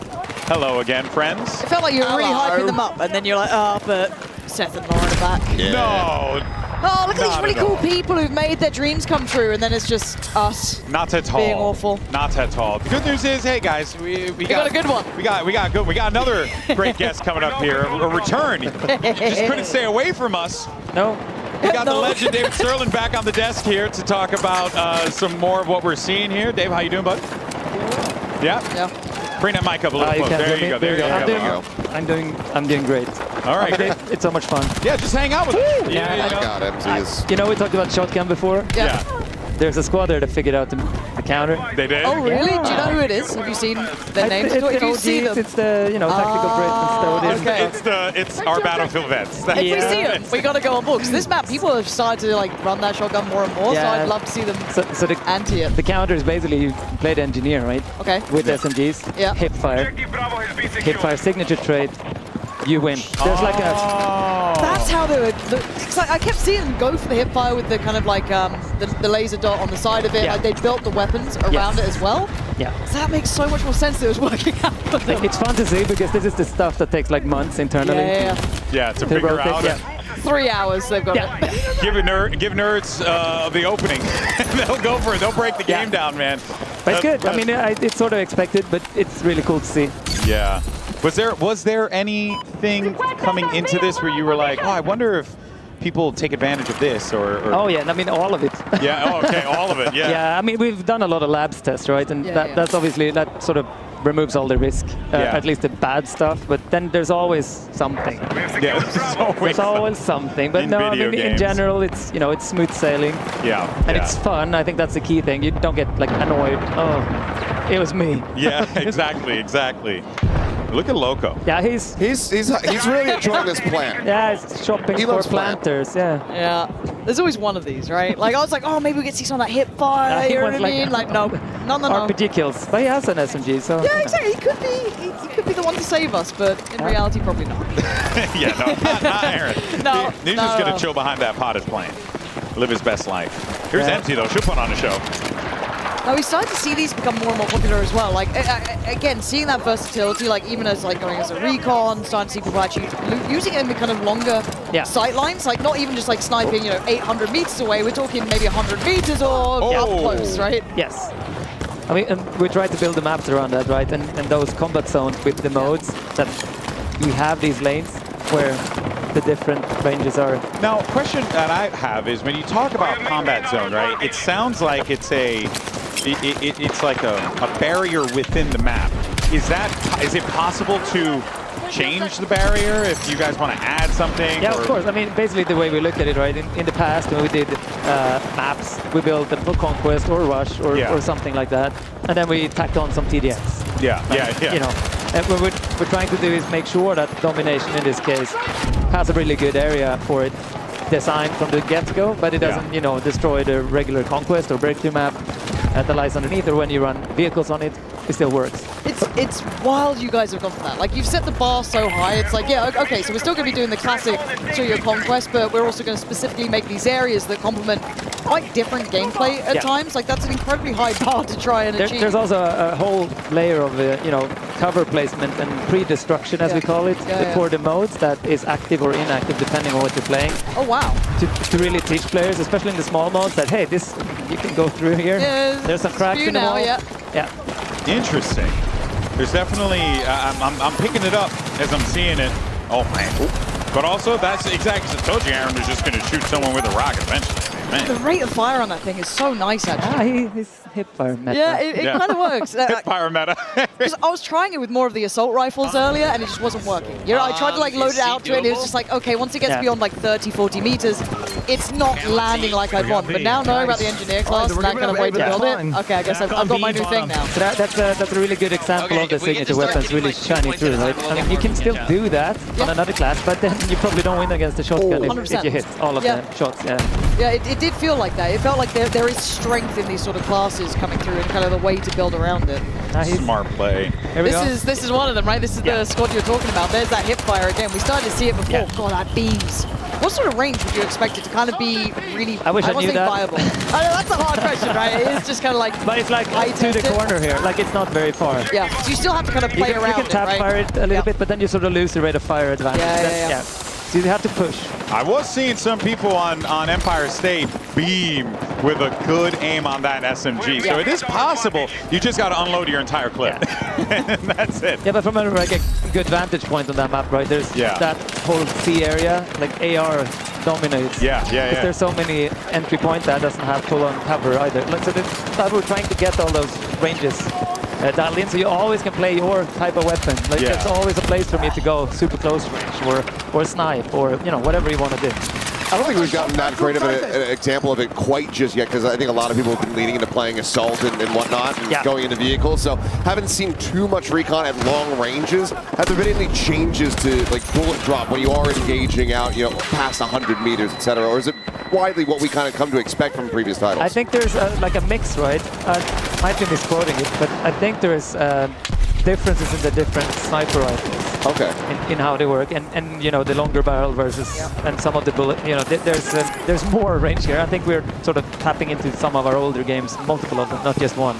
Hello again, friends. It felt like you were really hyping them up, and then you're like, oh, but Seth and Lauren are back. Yeah. No. Oh, look at these really cool people who've made their dreams come true, and then it's just us. Not at all. Being awful. Not at all. The good news is, hey guys, we got a good one. We got another great guest coming up here, a return. Just couldn't stay away from us. No. We got the legend David Sterling back on the desk here to talk about some more of what we're seeing here. Dave, how you doing, bud? Yeah. Bring that mic up a little closer. There you go. I'm doing great. All right, great. It's so much fun. Yeah, just hang out with us. Yeah, I got him. We talked about shotgun before. Yeah. There's a squad there that figured out the counter. They did? Oh, really? Do you know who it is? Have you seen their names? It's Have the you seen them? It's the tactical Brits. Okay. It's our battlefield vets. If we see them, we got to go on board. Because this map, people have started to run that shotgun more and more. So I'd love to see them anti it. The counter is basically you play the engineer, right? Okay. With SMGs. Yeah. Hipfire signature trait. You win. There's like a... That's how they would. I kept seeing them go for the hipfire with the kind of like the laser dot on the side of it. Yeah. Like they built the weapons around it as well. Yeah. So that makes so much more sense that it was working out for them. It's fun to see because this is the stuff that takes like months internally. Yeah, to figure out. 3 hours they've got it. Give nerds the opening. They'll go for it. They'll break the game down, man. But it's good. I mean, it's sort of expected, but it's really cool to see. Yeah. Was there anything coming into this where you were like, oh, I wonder if people take advantage of this or... Oh yeah, I mean all of it. Yeah. Oh, okay, all of it. Yeah. Yeah. I mean we've done a lot of labs tests, right? And that's obviously that sort of removes all the risk, at least the bad stuff. But then there's always something. Yeah. There's always something. But no, I mean in general it's it's smooth sailing. Yeah. And it's fun. I think that's the key thing. You don't get like annoyed. Oh, it was me. Yeah. Exactly. Look at Loco. Yeah, he's really enjoying this plan. Yeah, he's shopping for planters. Yeah. There's always one of these, right? Like I was like, oh, maybe we get to see some of that hip fire. You know what I mean? Like no. RPG kills, but he has an SMG, so. Yeah, exactly. He could be the one to save us, but in reality, probably not. Yeah, not Aaron. No. He's just gonna chill behind that potted plant, live his best life. Here's Empty though. She'll put on a show. Now we started to see these become more and more popular as well. Like again, seeing that versatility, like even as like going as a recon, starting to see people actually using it in the kind of longer sight lines, like not even just like sniping, 800 meters away. We're talking maybe 100 meters or up close, right? Yes. I mean, and we try to build the maps around that, right? And those combat zones with the modes that we have these lanes where the different ranges are. Now, a question that I have is when you talk about combat zone, right? It sounds like it's it's like a barrier within the map. Is it possible to change the barrier if you guys want to add something? Yeah, of course. I mean, basically the way we look at it, right? In the past, when we did maps, we built them for Conquest or Rush or something like that, and then we tacked on some TDX. Yeah. And what we're trying to do is make sure that Domination, in this case, has a really good area for it designed from the get-go, but it doesn't, destroy the regular Conquest or Breakthrough map that lies underneath, or when you run vehicles on it, it still works. It's wild you guys have gone for that. Like, you've set the bar so high, it's like, yeah, okay, so we're still going to be doing the classic Studio Conquest, but we're also going to specifically make these areas that complement quite different gameplay at times. Like, that's an incredibly high bar to try and achieve. There's also a whole layer of, cover placement and pre-destruction, as we call it, for the modes that is active or inactive, depending on what you're playing. Oh, wow. To really teach players, especially in the small modes, that, hey, you can go through here. There's some cracks in the wall. Yeah. Interesting. There's definitely, I'm picking it up as I'm seeing it. Oh, man. But also, that's exactly as I told you, Aaron was just going to shoot someone with a rocket eventually. Man. The rate of fire on that thing is so nice, actually. He's hip fire meta. Yeah, it kind of works. Hip fire meta. Because I was trying it with more of the assault rifles earlier, and it just wasn't working. I tried to load it out to it, and it was just like, okay, once it gets beyond like 30, 40 meters, it's not landing like I want. But now knowing about the engineer class and that kind of way to build it, okay, I guess I've got my new thing now. So that's a really good example of the signature weapons really shining through, right? I mean, you can still do that on another class, but then you probably don't win against the shotgun if you hit all of the shots. Yeah, it did feel like that. It felt like there is strength in these sort of classes coming through and kind of the way to build around it. Smart play. This is one of them, right? This is the squad you're talking about. There's that hip fire again. We started to see it before. God, that beams. What sort of range would you expect it to kind of be really I knew that. viable? I know, that's a hard question, right? It is just kind of like... But it's like to the corner here. Like, it's not very far. Yeah, so you still have to kind of play around it, You can tap fire it a little bit, but then you sort of lose the rate of fire advantage. Yeah. So you have to push. I was seeing some people on Empire State beam with a good aim on that SMG. So it is possible. You just got to unload your entire clip. And that's it. Yeah, but from a good vantage point on that map, right? There's that whole C area, like AR dominates. Yeah. There's so many entry points that doesn't have full-on cover either. So we're trying to get all those ranges dialed in, so you always can play your type of weapon. Like there's always a place for me to go super close range or snipe or whatever you want to do. I don't think we've gotten that great of an example of it quite just yet, because I think a lot of people have been leaning into playing assault and whatnot and going into vehicles, so haven't seen too much recon at long ranges. Have there been any changes to like bullet drop when you are engaging out, past 100 meters, etc., or is it widely what we kind of come to expect from previous titles? I think there's like a mix, right? Might be misquoting it, but I think there's differences in the different sniper rifles. Okay. In how they work, and the longer barrel versus and some of the bullet. There's more range here. I think we're sort of tapping into some of our older games, multiple of them, not just one.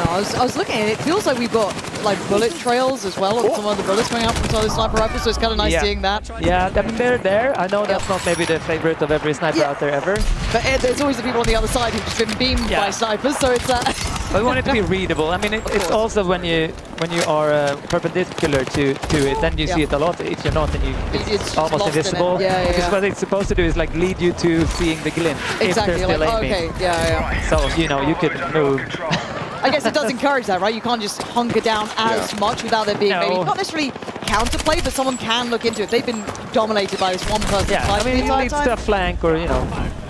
I was looking at it. It feels like we've got like bullet trails as well, and some of the bullets coming out from some of the sniper rifles. So it's kind of nice seeing that. Yeah, I mean, they're there. I know that's not maybe the favorite of every sniper out there ever. But there's always the people on the other side who've just been beamed by snipers. So it's But we want it to be readable. I mean, it's also when you are perpendicular to it, then you see it a lot. If you're not, then it's almost invisible. Because what it's supposed to do is like lead you to seeing the glint. Exactly. If they're still aiming. So you could move. I guess it does encourage that, right? You can't just hunker down as much without there being maybe not necessarily counterplay, but someone can look into it. They've been dominated by this one person. I mean, it leads to a flank or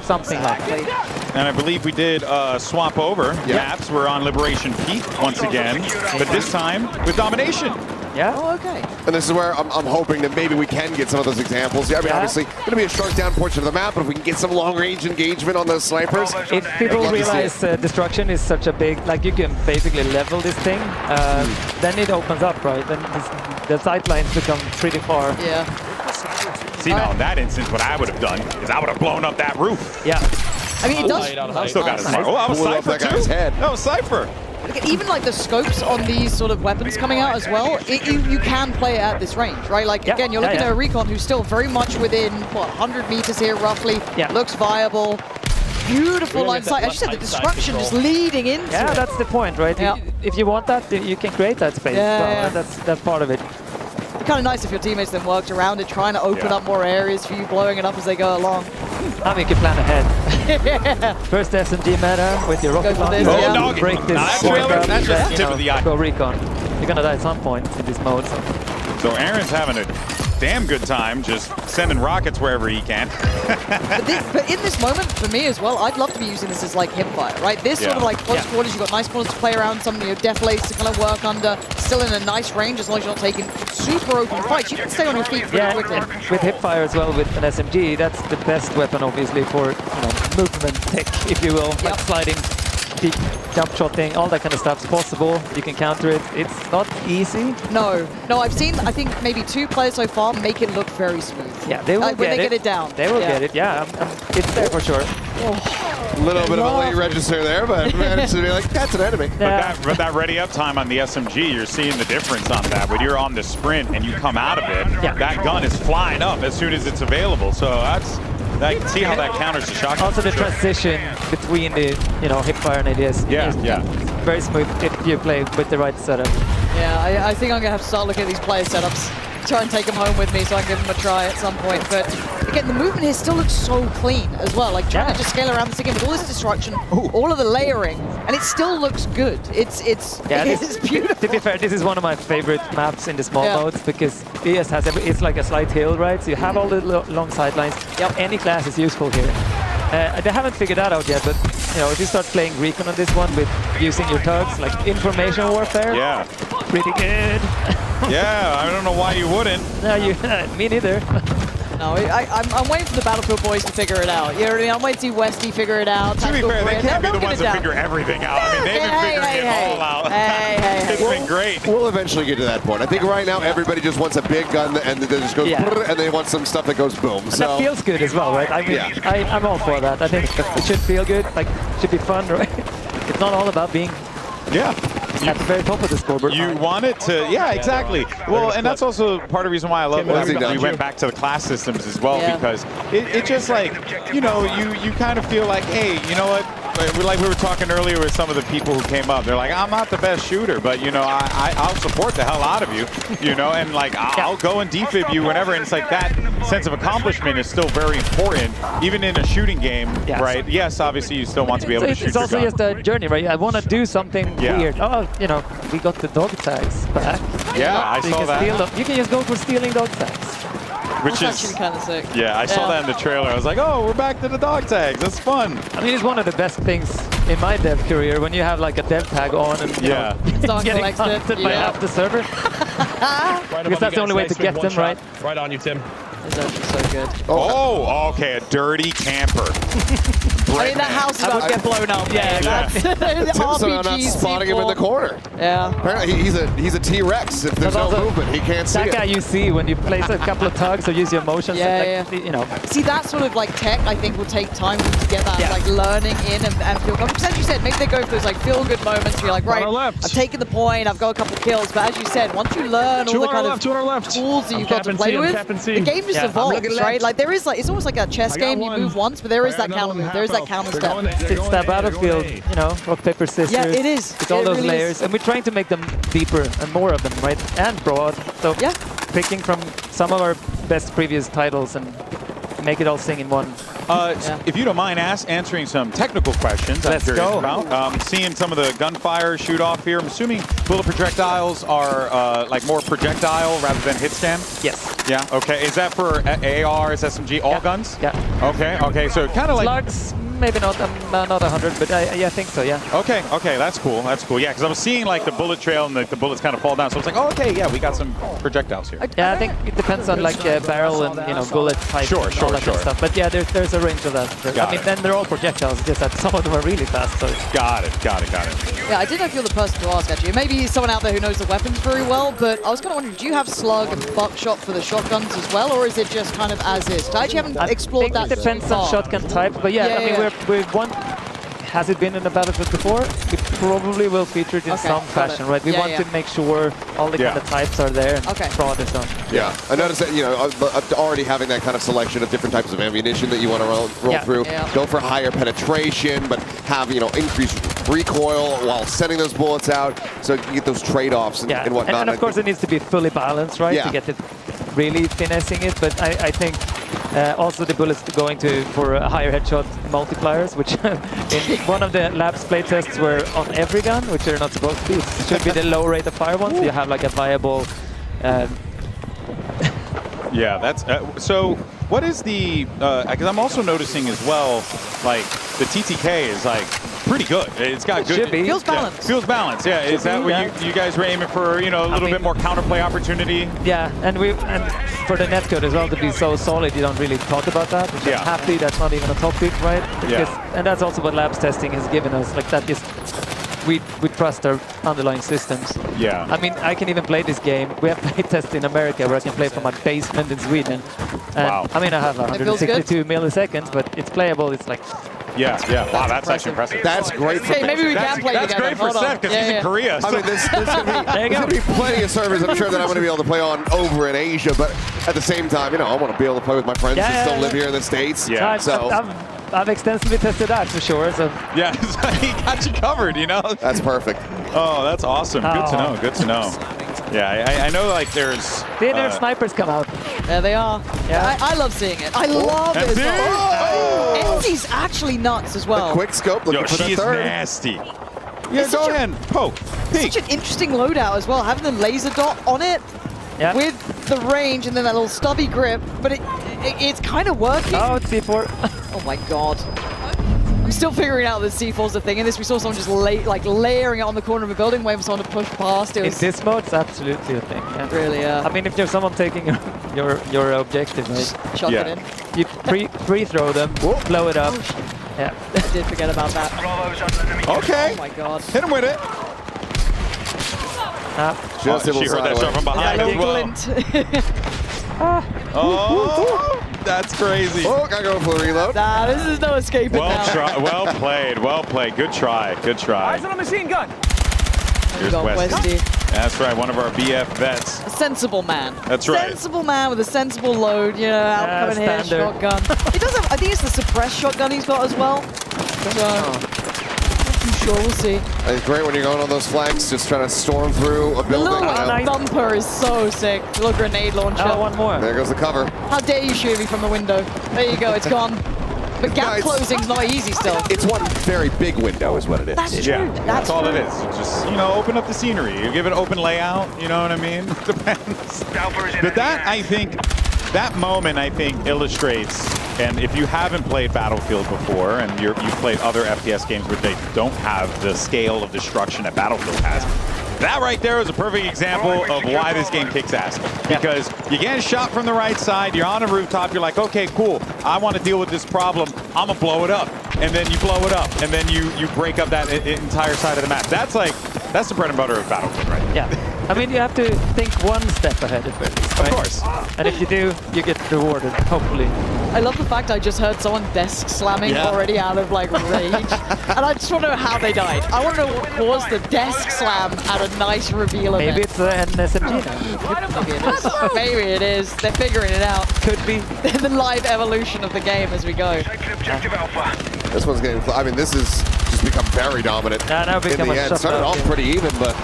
something like that. And I believe we did swap over maps. We're on Liberation Peak once again, but this time with Domination. Yeah. Oh, okay. And this is where I'm hoping that maybe we can get some of those examples. I mean, obviously, going to be a shrunk down portion of the map, but if we can get some long-range engagement on those snipers. If people realize destruction is such a big, like you can basically level this thing, then it opens up, right? Then the sight lines become pretty far. Yeah. See, now in that instance, what I would have done is I would have blown up that roof. Yeah. I mean, it does. Still got his mark. Oh, that was Blew up Cypher that guy's too. head. That was Cypher. Even like the scopes on these sort of weapons coming out as well, you can play it at this range, right? Like, again, you're looking at a Recon who's still very much within, what, 100 meters here roughly. Looks viable. Beautiful line of sight. As you said, the destruction is leading into Yeah, it. that's the point, right? If you want that, you can create that space. That's part of it. Kind of nice if your teammates then worked around it, trying to open up more areas for you, blowing it up as they go along. I mean, you can plan ahead. First SMG meta with your rocket launcher. Break this. That's just the tip of the eye. Go recon. You're gonna die at some point in this mode. So Aaron's having a damn good time just sending rockets wherever he can. but in this moment, for me as well, I'd love to be using this as like hipfire, right? This sort of like close quarters, you've got nice corners to play around, some deflates to kind of work under, still in a nice range as long as you're not taking super open fights. You can stay on your feet pretty quickly. And with hipfire as well with an SMG, that's the best weapon obviously for movement tech, if you will, like sliding, peak, jump shotting, all that kind of stuff is possible. You can counter it. It's not easy. No, I've seen, I think maybe 2 players so far make it look very smooth. Yeah, they will when they get it down. They will get it, it's there for sure. A little bit of a late register there, but managed to be like, that's an enemy. But that ready up time on the SMG, you're seeing the difference on that. When you're on the sprint and you come out of it, that gun is flying up as soon as it's available. So that's, I can see how that counters the shock. Also the transition between the hipfire and ADS is very smooth if you play with the right setup. Yeah, I think I'm gonna have to start looking at these player setups, try and take them home with me so I can give them a try at some point. But again, the movement here still looks so clean as well. Like trying to just scale around this again with all this destruction, all of the layering, and it still looks good. It's beautiful. To be fair, this is one of my favorite maps in the small modes because ES has it's like a slight hill, right? So you have all the long sidelines. Any class is useful here. They haven't figured that out yet, but if you start playing Recon on this one with using your tugs, like information warfare, pretty good. I don't know why you wouldn't. No, me neither. No, I'm waiting for the Battlefield boys to figure it out. You know what I mean? I'm waiting to see Westy figure it out. To be fair, they can't be the ones that figure everything out. I mean, they've been figuring it all out. It's been great. We'll eventually get to that point. I think right now everybody just wants a big gun and that just goes and they want some stuff that goes boom. And that feels good as well, right? I mean, I'm all for that. I think it should feel good. Like, it should be fun, right? It's not all about being at the very top of the scoreboard. You want it to, exactly. Well, and that's also part of the reason why I love that we went back to the class systems as well, because it just like, you kind of feel like, hey, you know what? Like we were talking earlier with some of the people who came up, they're like, I'm not the best shooter, but I'll support the hell out of you, and like I'll go and defib you whenever. And it's like that sense of accomplishment is still very important, even in a shooting game, right? Yes, obviously you still want to be able to shoot. It's also just a journey, right? I want to do something weird. Oh, we got the dog tags back. Yeah, I saw that. You can just go for stealing dog tags. Which That's actually kind of sick. Yeah, I saw that in the trailer. I was like, oh, we're back to the dog tags. That's fun. I mean, it's one of the best things in my dev career when you have like a dev tag on and getting hunted by half the server. Because that's the only way to get them, right? Right on you, Tim. It's actually so good. Oh, okay, a dirty camper. I mean, that house is about to get blown up. Tim's not spotting him in the corner. Yeah. Apparently, he's a T-Rex. If there's no movement, he can't see that guy you see when you place a couple of tugs or use your motions. See, that sort of like tech, I think, will take time to get that like learning in and feel comfortable. Because as you said, maybe they go for those like feel-good moments where you're like, right, I've taken the point, I've got a couple of kills. But as you said, once you learn all the kind of tools that you've got to play with, the game just evolves, right? Like there is like, it's almost like a chess game. You move once, but there is that counter move. There is that counter step. It's that Battlefield, rock, paper, scissors. Yeah, it is. It's all those layers. And we're trying to make them deeper and more of them, right? And broad. So picking from some of our best previous titles and make it all sing in one. If you don't mind answering some technical questions, I'm curious about. Seeing some of the gunfire shoot off here, I'm assuming bullet projectiles are like more projectile rather than hit scan? Yes. Yeah, okay. Is that for ARs, SMG, all guns? Yeah. Okay, so kind of like... Slugs, maybe not 100, but I think so, yeah. Okay, that's cool, yeah, because I was seeing like the bullet trail and the bullets kind of fall down, so I was like, oh, okay, yeah, we got some projectiles here. Yeah, I think it depends on like barrel and, bullet type and all that kind of stuff. But yeah, there's a range of that. I mean, then they're all projectiles, just that some of them are really fast, so... Got it. Yeah, I didn't know if you're the person to ask, actually. Maybe someone out there who knows the weapons very well, but I was kind of wondering, do you have slug and buckshot for the shotguns as well, or is it just kind of as is? I actually haven't explored that. It depends on shotgun type, but yeah, I mean, we've won. Has it been in the Battlefield before? It probably will feature it in some fashion, right? We want to make sure all the kind of types are there and fraud is on. Yeah, I noticed that, you know, already having that kind of selection of different types of ammunition that you want to roll through. Go for higher penetration, but have, you know, increased recoil while sending those bullets out, so you get those trade-offs and whatnot. And of course, it needs to be fully balanced, right? To get it really finessing it. But I think also the bullets going for higher headshot multipliers, which in one of the labs play tests were on every gun, which they're not supposed to be. It should be the low rate of fire ones. You have like a viable. Yeah, that's so. What is the? Because I'm also noticing as well, like the TTK is like pretty good. It's got good. Should be. Feels balanced. Feels balanced. Yeah. Is that what you guys were aiming for? You know, a little bit more counterplay opportunity. Yeah, and for the netcode as well to be so solid, you don't really talk about that. Which I'm happy that's not even a topic, right? Because, and that's also what labs testing has given us. Like that is. We trust our underlying systems. Yeah. I mean, I can even play this game. We have play tests in America where I can play from my basement in Sweden. And wow. I mean, I have 162 milliseconds, but it's playable. It's like. Yeah. Wow, that's actually impressive. That's great for maybe we can play That's together. great for Seth because he's in Korea. I mean, there's going to be plenty of servers I'm sure that I'm going to be able to play on over in Asia, but at the same time, you know, I want to be able to play with my friends that still live here in the States. Yeah. So I've extensively tested that for sure. So yeah, he got you covered, you know? That's perfect. Oh, that's awesome. Good to know. Good to know. Yeah, I know like there's... Their snipers come out. There they are. Yeah. I love seeing it. I love it. Enzy's actually nuts as well. The quick scope looking for the third. She is nasty. Yeah, go ahead. Poke. Peek. Such an interesting loadout as well. Having the laser dot on it with the range and then that little stubby grip, but it's kind of working. Oh, it's C4. Oh my god. I'm still figuring out that C4's a thing in this. We saw someone just layering it on the corner of a building, waiting for someone to push past. In this mode, it's absolutely a thing. Yeah. Really, I mean, if there's someone taking your objective, right? Chuck it in. You pre-throw them, blow it up. Yeah. I did forget about that. Okay. Oh my god. Hit him with it. Just she heard that shot from behind as well. Oh, that's crazy. Oh, gotta go for the reload. Nah, this is no escaping now. Well played, well played. Good try, good try. Eyes on a machine gun. Here's Westy. That's right, one of our BF vets. A sensible man. That's right. Sensible man with a sensible load, you know, out coming here, shotgun. He does have, I think it's the suppressed shotgun he's got as well. Sure, we'll see. It's great when you're going on those flanks, just trying to storm through a building. The thumper is so sick. Little grenade launcher. Oh, one more. There goes the cover. How dare you shoot me from the window? There you go, it's gone. But gap closing's not easy still. It's one very big window is what it is. That's true. Yeah, that's all it is. Just, you know, open up the scenery. You give it open layout, you know what I mean? Depends. But that, I think, that moment, I think, illustrates, and if you haven't played Battlefield before, and you've played other FPS games where they don't have the scale of destruction that Battlefield has, that right there is a perfect example of why this game kicks ass. Because you get shot from the right side, you're on a rooftop, you're like, okay, cool, I want to deal with this problem, I'm gonna blow it up. And then you blow it up, and then you break up that entire side of the map. That's the bread and butter of Battlefield, right? Yeah. I mean, you have to think one step ahead at first, right? Of course. And if you do, you get rewarded, hopefully. I love the fact I just heard someone desk slamming already out of like rage. And I just want to know how they died. I want to know what caused the desk slam at a nice reveal event. Maybe it's an SMG. Maybe it is. Maybe it is. They're figuring it out. Could be. The live evolution of the game as we go. This one's getting, I mean, this has just become very dominant in the end. Started off pretty even, but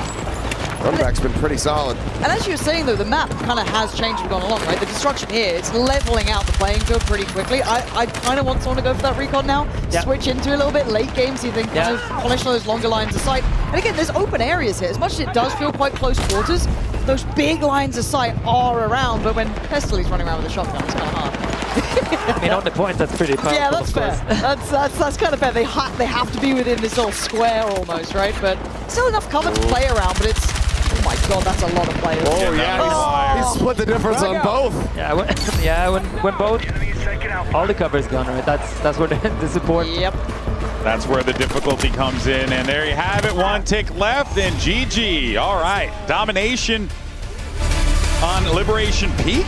runback's been pretty solid. And as you were saying, though, the map kind of has changed and gone along, right? The destruction here, it's leveling out the playing field pretty quickly. I kind of want someone to go for that recon now, switch into a little bit late game, so you think kind of polish those longer lines of sight. And again, there's open areas here. As much as it does feel quite close quarters, those big lines of sight are around, but when Pestely's running around with a shotgun, it's kind of hard. I mean, on the point, that's pretty powerful. Yeah, that's fair. That's kind of fair. They have to be within this little square almost, right? But still enough cover to play around, but it's... Oh my god, that's a lot of players. Oh yeah, he split the difference on both. Yeah, when both, all the cover is gone, right? That's where the support. Yep. That's where the difficulty comes in, and there you have it. One tick left, and GG. All right, domination on Liberation Peak.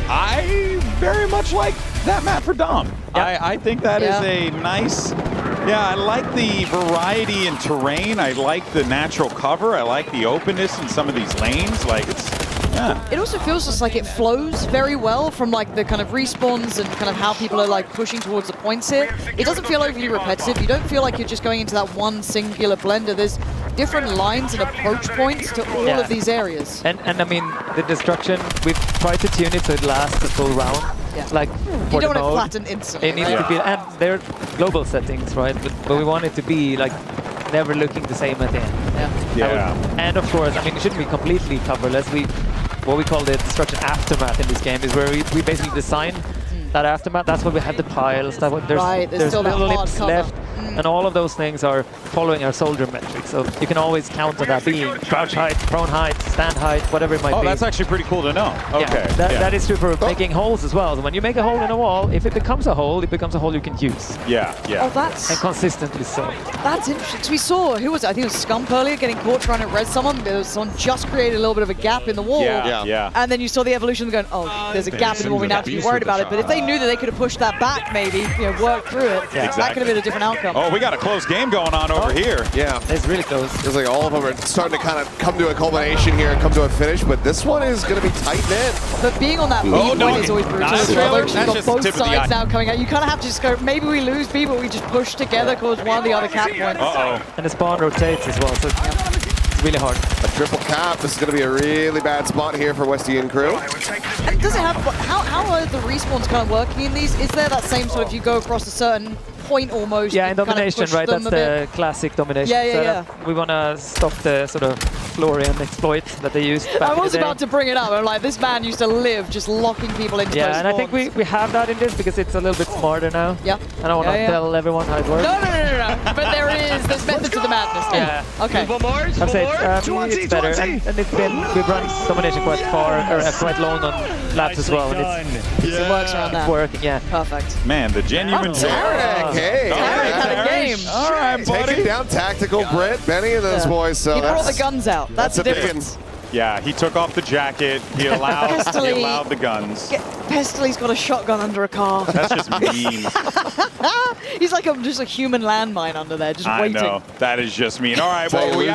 I very much like that map for Dom. I think that is a nice. Yeah, I like the variety in terrain. I like the natural cover. I like the openness in some of these lanes. Like it's. Yeah. It also feels just like it flows very well from like the kind of respawns and kind of how people are like pushing towards the points here. It doesn't feel overly repetitive. You don't feel like you're just going into that one singular blender. There's different lines and approach points to all of these areas. And I mean, the destruction, we've tried to tune it so it lasts the full round. Yeah. Like you don't want it flattened instantly. It needs to be, and they're global settings, right? But we want it to be like never looking the same at the end. And of course, I mean, it shouldn't be completely coverless. What we call the destruction aftermath in this game is where we basically design that aftermath. That's why we have the piles. There's still that little hard lips cover. left. And all of those things are following our soldier metrics. So you can always count on that being crouch height, prone height, stand height, whatever it might be. Oh, that's actually pretty cool to know. Okay. That is true for making holes as well. So when you make a hole in a wall, if it becomes a hole you can use. Yeah. Oh, that's... And consistently so. That's interesting. So we saw, who was it? I think it was Scump earlier getting caught trying to res someone. Someone just created a little bit of a gap in the wall. And then you saw the evolution going, oh, there's a gap in the wall, we now have to be worried about it. But if they knew that they could have pushed that back maybe, worked through it, that could have been a different outcome. Oh, we got a close game going on over here. Yeah. It's really close. Feels like all of them are starting to kind of come to a culmination here and come to a finish, but this one is going to be tight-knit. But being on that B point is always brutal. You've got both sides now coming out. You kind of have to just go, maybe we lose B, but we just push together towards one of the other cap points. And the spawn rotates as well, so it's really hard. A triple cap. This is going to be a really bad spot here for Westian crew. And does it have, how are the respawns kind of working in these? Is there that same sort of, you go across a certain point almost? Yeah, in Domination, right? That's the classic Domination setup. We want to stop the sort of Florian exploit that they used back I was in the day. about to bring it up. I'm like, this man used to live just locking people into those and I think we have that in this because it's a little bit smarter now. Yeah. I don't want to tell everyone how it works. No. But there's method to the madness. Yeah. Okay. I'd say it's better. And it's been, we've run Domination quite far, or quite long on laps as well. And it works around that. It's working, yeah. Perfect. Man, the genuine Tarek, hey. Tarek had a game. All right, taking down tactical Brit, Benny and those boys. So he brought the guns out. That's the difference. Yeah, he took off the jacket. He allowed the guns. Pestely's got a shotgun under a car. That's just mean. He's like just a human landmine under there, just waiting. I know. That is just mean. All right, well, we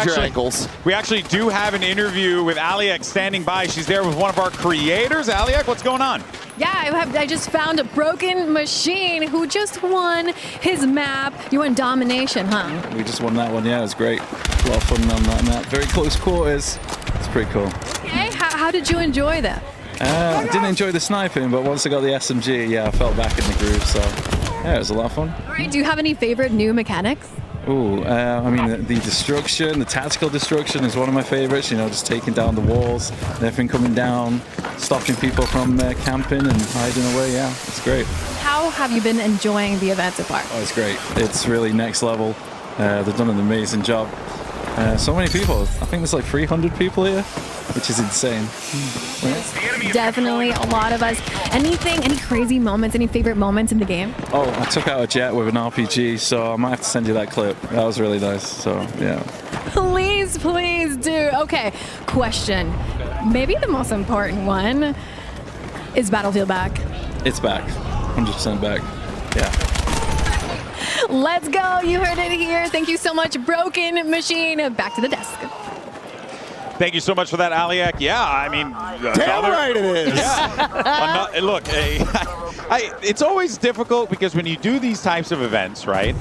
actually do have an interview with Aliak standing by. She's there with one of our creators. Aliak, what's going on? Yeah, I just found a Broken Machine who just won his map. You won Domination, huh? We just won that one, yeah. It was great. A lot of fun on that map. Very close quarters. It's pretty cool. Okay, how did you enjoy that? I didn't enjoy the sniping, but once I got the SMG, I felt back in the groove, so yeah, it was a lot of fun. All right, do you have any favorite new mechanics? Ooh, I mean, the destruction, the tactical destruction is one of my favorites, just taking down the walls, everything coming down, stopping people from camping and hiding away, it's great. How have you been enjoying the event so far? Oh, it's great. It's really next level. They've done an amazing job. So many people. I think there's like 300 people here, which is insane. Definitely a lot of us. Any crazy moments, any favorite moments in the game? Oh, I took out a jet with an RPG, so I might have to send you that clip. That was really nice, so yeah. Please do. Okay, question. Maybe the most important one. Is Battlefield back? It's back. 100% back. Yeah. Let's go. You heard it here. Thank you so much, Broken Machine. Back to the desk. Thank you so much for that, Aliak. Yeah, I mean... Damn right it is. Yeah. Look, it's always difficult because when you do these types of events, right,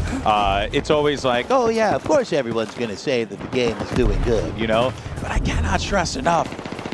it's always like, oh, yeah, of course everyone's going to say that the game is doing good, But I cannot stress enough.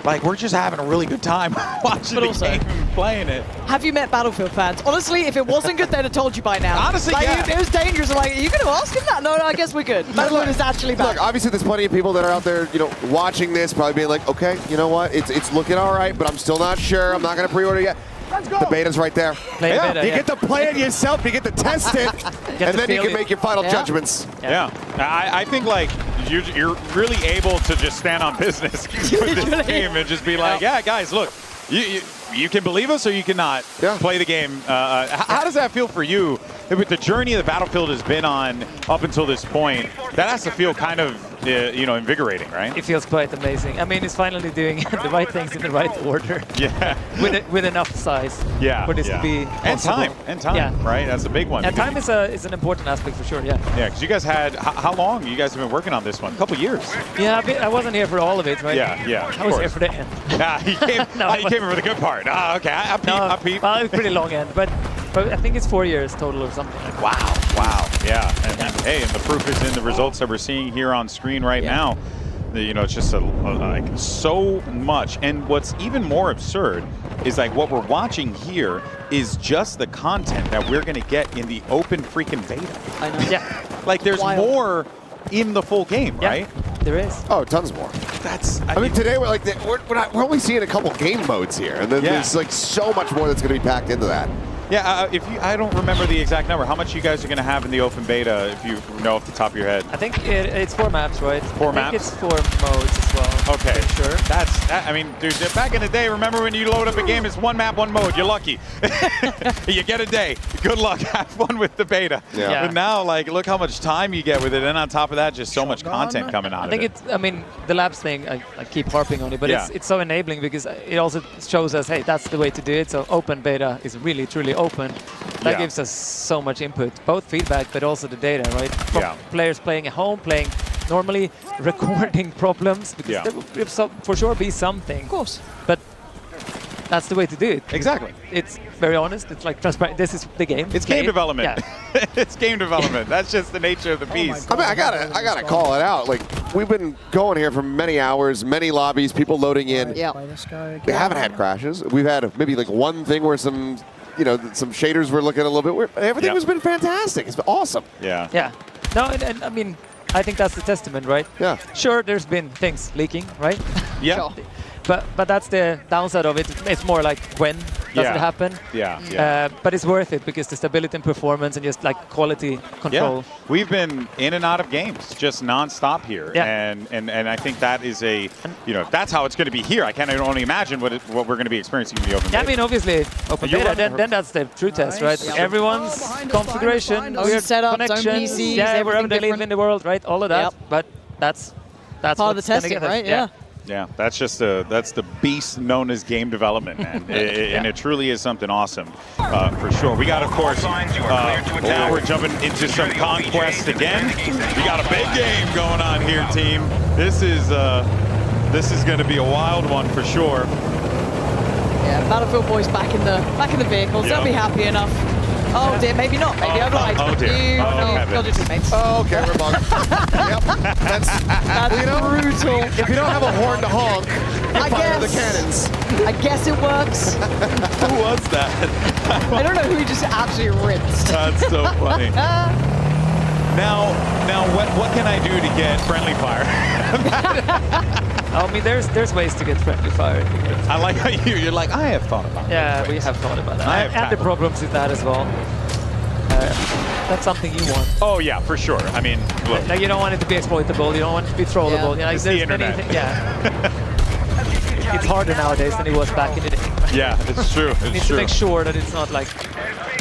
Like, we're just having a really good time watching the game and playing it. Have you met Battlefield fans? Honestly, if it wasn't good, they'd have told you by now. Honestly, It was dangerous. I'm like, are you going to ask him that? No, I guess we're good. Battlefield is actually back. Look, obviously there's plenty of people that are out there, watching this, probably being like, okay, you know what? It's looking all right, but I'm still not sure. I'm not going to pre-order yet. The beta's right there. You get to play it yourself, you get to test it, and then you can make your final judgments. Yeah. I think, like, you're really able to just stand on business with this game and just be like, yeah, guys, look, you can believe us or you cannot play the game. How does that feel for you with the journey that Battlefield has been on up until this point? That has to feel kind of you know, invigorating, right? It feels quite amazing. I mean, it's finally doing the right things in the right order. Yeah. with enough size. Yeah. For this to be possible. And time, right? That's the big one. And time is an important aspect for sure. Yeah. Yeah, because you guys had how long? You guys have been working on this one? A couple years. Yeah, I wasn't here for all of it, right? Yeah. I was here for the end. Yeah, he came. He came for the good part. Okay, I peep. Well, it was pretty long end, but I think it's 4 years total or something like that. Wow. Yeah. And hey, and the proof is in the results that we're seeing here on screen right now. You know, it's just like so much. And what's even more absurd is like what we're watching here is just the content that we're going to get in the open freaking beta. I know. Yeah. Like there's more in the full game, right? There is. Oh, tons more. I mean, today we're like we're only seeing a couple game modes here, and then there's like so much more that's going to be packed into that. Yeah, I don't remember the exact number. How much you guys are going to have in the open beta, if you know off the top of your head? I think it's 4 maps, right? 4 maps? I think it's 4 modes as well. Okay. Sure. I mean, dude, back in the day, remember when you load up a game, it's 1 map, 1 mode. You're lucky. You get a day. Good luck. Have fun with the beta. Yeah. But now, like, look how much time you get with it. And on top of that, just so much content coming out of it. I mean, the labs thing, I keep harping on it, but it's so enabling because it also shows us, hey, that's the way to do it. So open beta is really, truly open. That gives us so much input, both feedback, but also the data, right? From players playing at home, playing normally, recording problems, because there will for sure be something. Of course. But that's the way to do it. Exactly. It's very honest. It's like transparent. This is the game. It's game development. Yeah. It's game development. That's just the nature of the beast. I mean, I gotta call it out. Like, we've been going here for many hours, many lobbies, people loading in. Yeah. We haven't had crashes. We've had maybe like one thing where some shaders were looking a little bit weird. Everything has been fantastic. It's been awesome. Yeah. Yeah. No, and I mean, I think that's the testament, right? Yeah. Sure, there's been things leaking, right? Yeah. Sure. But that's the downside of it. It's more like when does it happen? Yeah. But it's worth it because the stability and performance and just like quality control. Yeah. We've been in and out of games just nonstop here. Yeah. And I think that is if that's how it's going to be here, I can't only imagine what we're going to be experiencing in the open beta. I mean, obviously, open beta, then that's the true test, right? Yep. Everyone's configuration, weird setups, connections, PCs, wherever they live different. in the world, right? All of that. Yep. But that's part of the what's gonna testing, get us. right? Yeah. Yeah, that's just that's the beast known as game development, man. And it truly is something awesome, for sure. We got, of course, now we're jumping into some Conquest again. We got a big game going on here, team. This is going to be a wild one for sure. Yeah, Battlefield boys back in the vehicles. They'll be happy enough. Oh dear, maybe not. Maybe I've lied. Oh dear. Got your teammates. Oh, okay, we're bugged. Yep. That's brutal. If you don't have a horn to honk, you fire the cannons. I guess it works. Who was that? I don't know who he just absolutely rinsed. That's so funny. Now, what can I do to get friendly fire? I mean, there's ways to get friendly fire. I like how you're like, I have thought about that. Yeah, we have thought about that. And the problems with that as well. That's something you want. Oh yeah, for sure. I mean, look. Like you don't want it to be exploitable. You don't want it to be trollable. Yeah. It's the internet. It's harder nowadays than it was back in the day. Yeah, it's true. You need to make sure that it's not like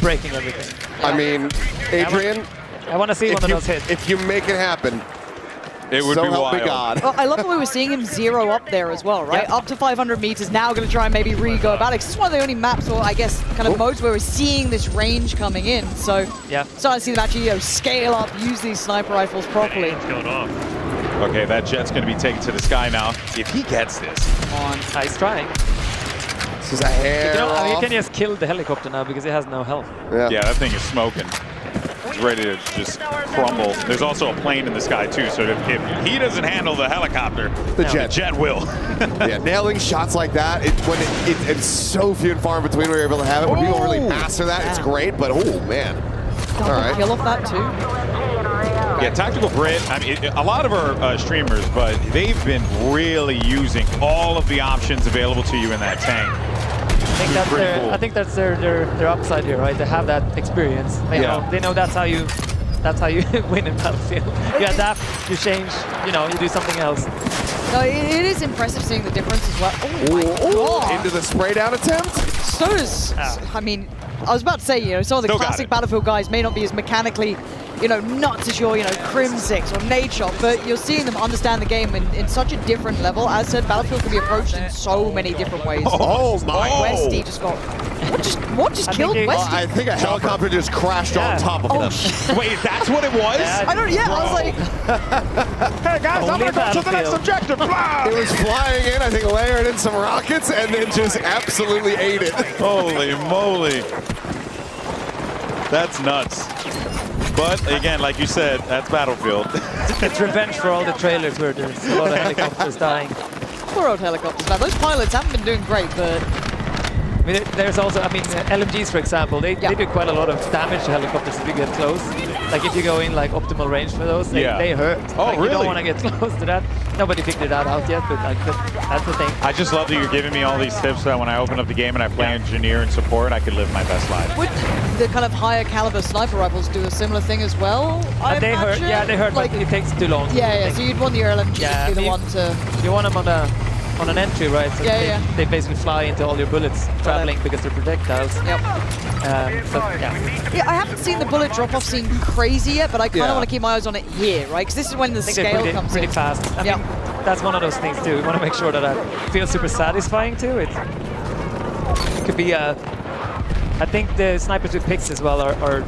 breaking everything. I mean, Adrian, I want to see one of those hits. If you make it happen, it would so be help wild. me God. Well, I love that we were seeing him zero up there as well, right? Up to 500 meters. Now going to try and maybe re-go about it. This is one of the only maps, or I guess, kind of modes where we're seeing this range coming in. So, starting to see them actually scale up, use these sniper rifles properly. Going off. Okay, that jet's going to be taken to the sky now. If he gets this. Come on, nice trying. This is a hair you can just kill the helicopter now because it has no health. Yeah, that thing is smoking. It's ready to just crumble. There's also a plane in the sky too, so if he doesn't handle the helicopter, the jet will. Yeah, nailing shots like that, it's so few and far in between where you're able to have it. When people really master that, it's great, but oh man. All right. Kill off that too. Yeah, Tactical Brit, I mean, a lot of our streamers, but they've been really using all of the options available to you in that tank. I think that's their upside here, right? They have that experience. They know that's how you win in Battlefield. You adapt, you change, you do something else. No, it is impressive seeing the difference as well. Oh my God. Into the spray down attempt. So does, I mean, I was about to say, you know, some of the classic Battlefield guys may not be as mechanically, you know, nuts as your, you know, Crim 6 or Nadeshot, but you're seeing them understand the game in such a different level. As said, Battlefield can be approached in so many different ways. Oh my! Westy just got... What just killed Westy? I think a helicopter just crashed on top of them. Wait, that's what it was? I don't, I was like... Hey guys, I'm gonna go to the next objective. It was flying in, I think layering in some rockets, and then just absolutely ate it. Holy moly. That's nuts. But again, like you said, that's Battlefield. It's revenge for all the trailers where there's a lot of helicopters dying. Poor old helicopters, man. Those pilots haven't been doing great, but... I mean, there's also, I mean, LMGs, for example, they do quite a lot of damage to helicopters if you get close. Like, if you go in, like, optimal range for those, they hurt. Oh, like, really? You don't want to get close to that. Nobody figured that out yet, but, like, that's the thing. I just love that you're giving me all these tips so that when I open up the game and I play engineer and support, I can live my best life. Would the kind of higher caliber sniper rifles do a similar thing as well? They hurt, they hurt, like, but it takes too long. Yeah, so you'd want your LMG to be the one to... You want them on an entry, right? So they basically fly into all your bullets traveling because they're projectiles. Yep. Yeah, I haven't seen the bullet drop-off scene crazy yet, but I kind of want to keep my eyes on it here, right? Because this is when the scale comes pretty in. fast. I mean, that's one of those things too. We want to make sure that it feels super satisfying too. It could be I think the snipers with picks as well are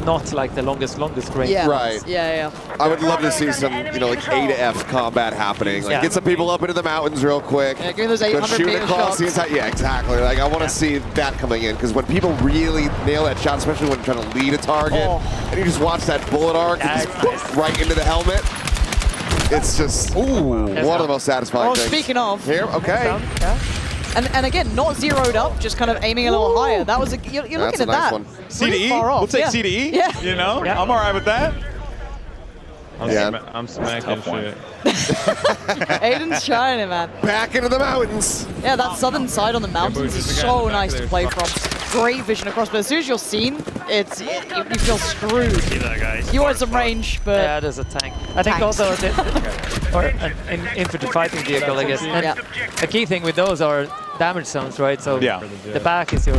not like the longest range. Yeah. Right. Yeah. I would love to see some, you know, like A to F combat happening. Like, get some people up into the mountains real quick. Yeah, give those 800 meter across the entire. Yeah, exactly. Like, I want to see that coming in, because when people really nail that shot, especially when trying to lead a target, and you just watch that bullet arc and just right into the helmet, it's just one of the most satisfying things. Speaking of. Here, okay. And again, not zeroed up, just kind of aiming a little higher. That was you're looking at nice that. one. C to E? We'll take C to E. Yeah. You know, I'm all right with that. I'm smacking shit. Aiden's trying it, man. Back into the mountains. Yeah, that southern side on the mountains is so nice to play from. Great vision across, but as soon as you're seen, you feel screwed. See that, guys? You want some range, but... Yeah, there's a tank. I think also, or an infantry fighting vehicle, I guess. And the key thing with those are damage zones, right? So the back is your...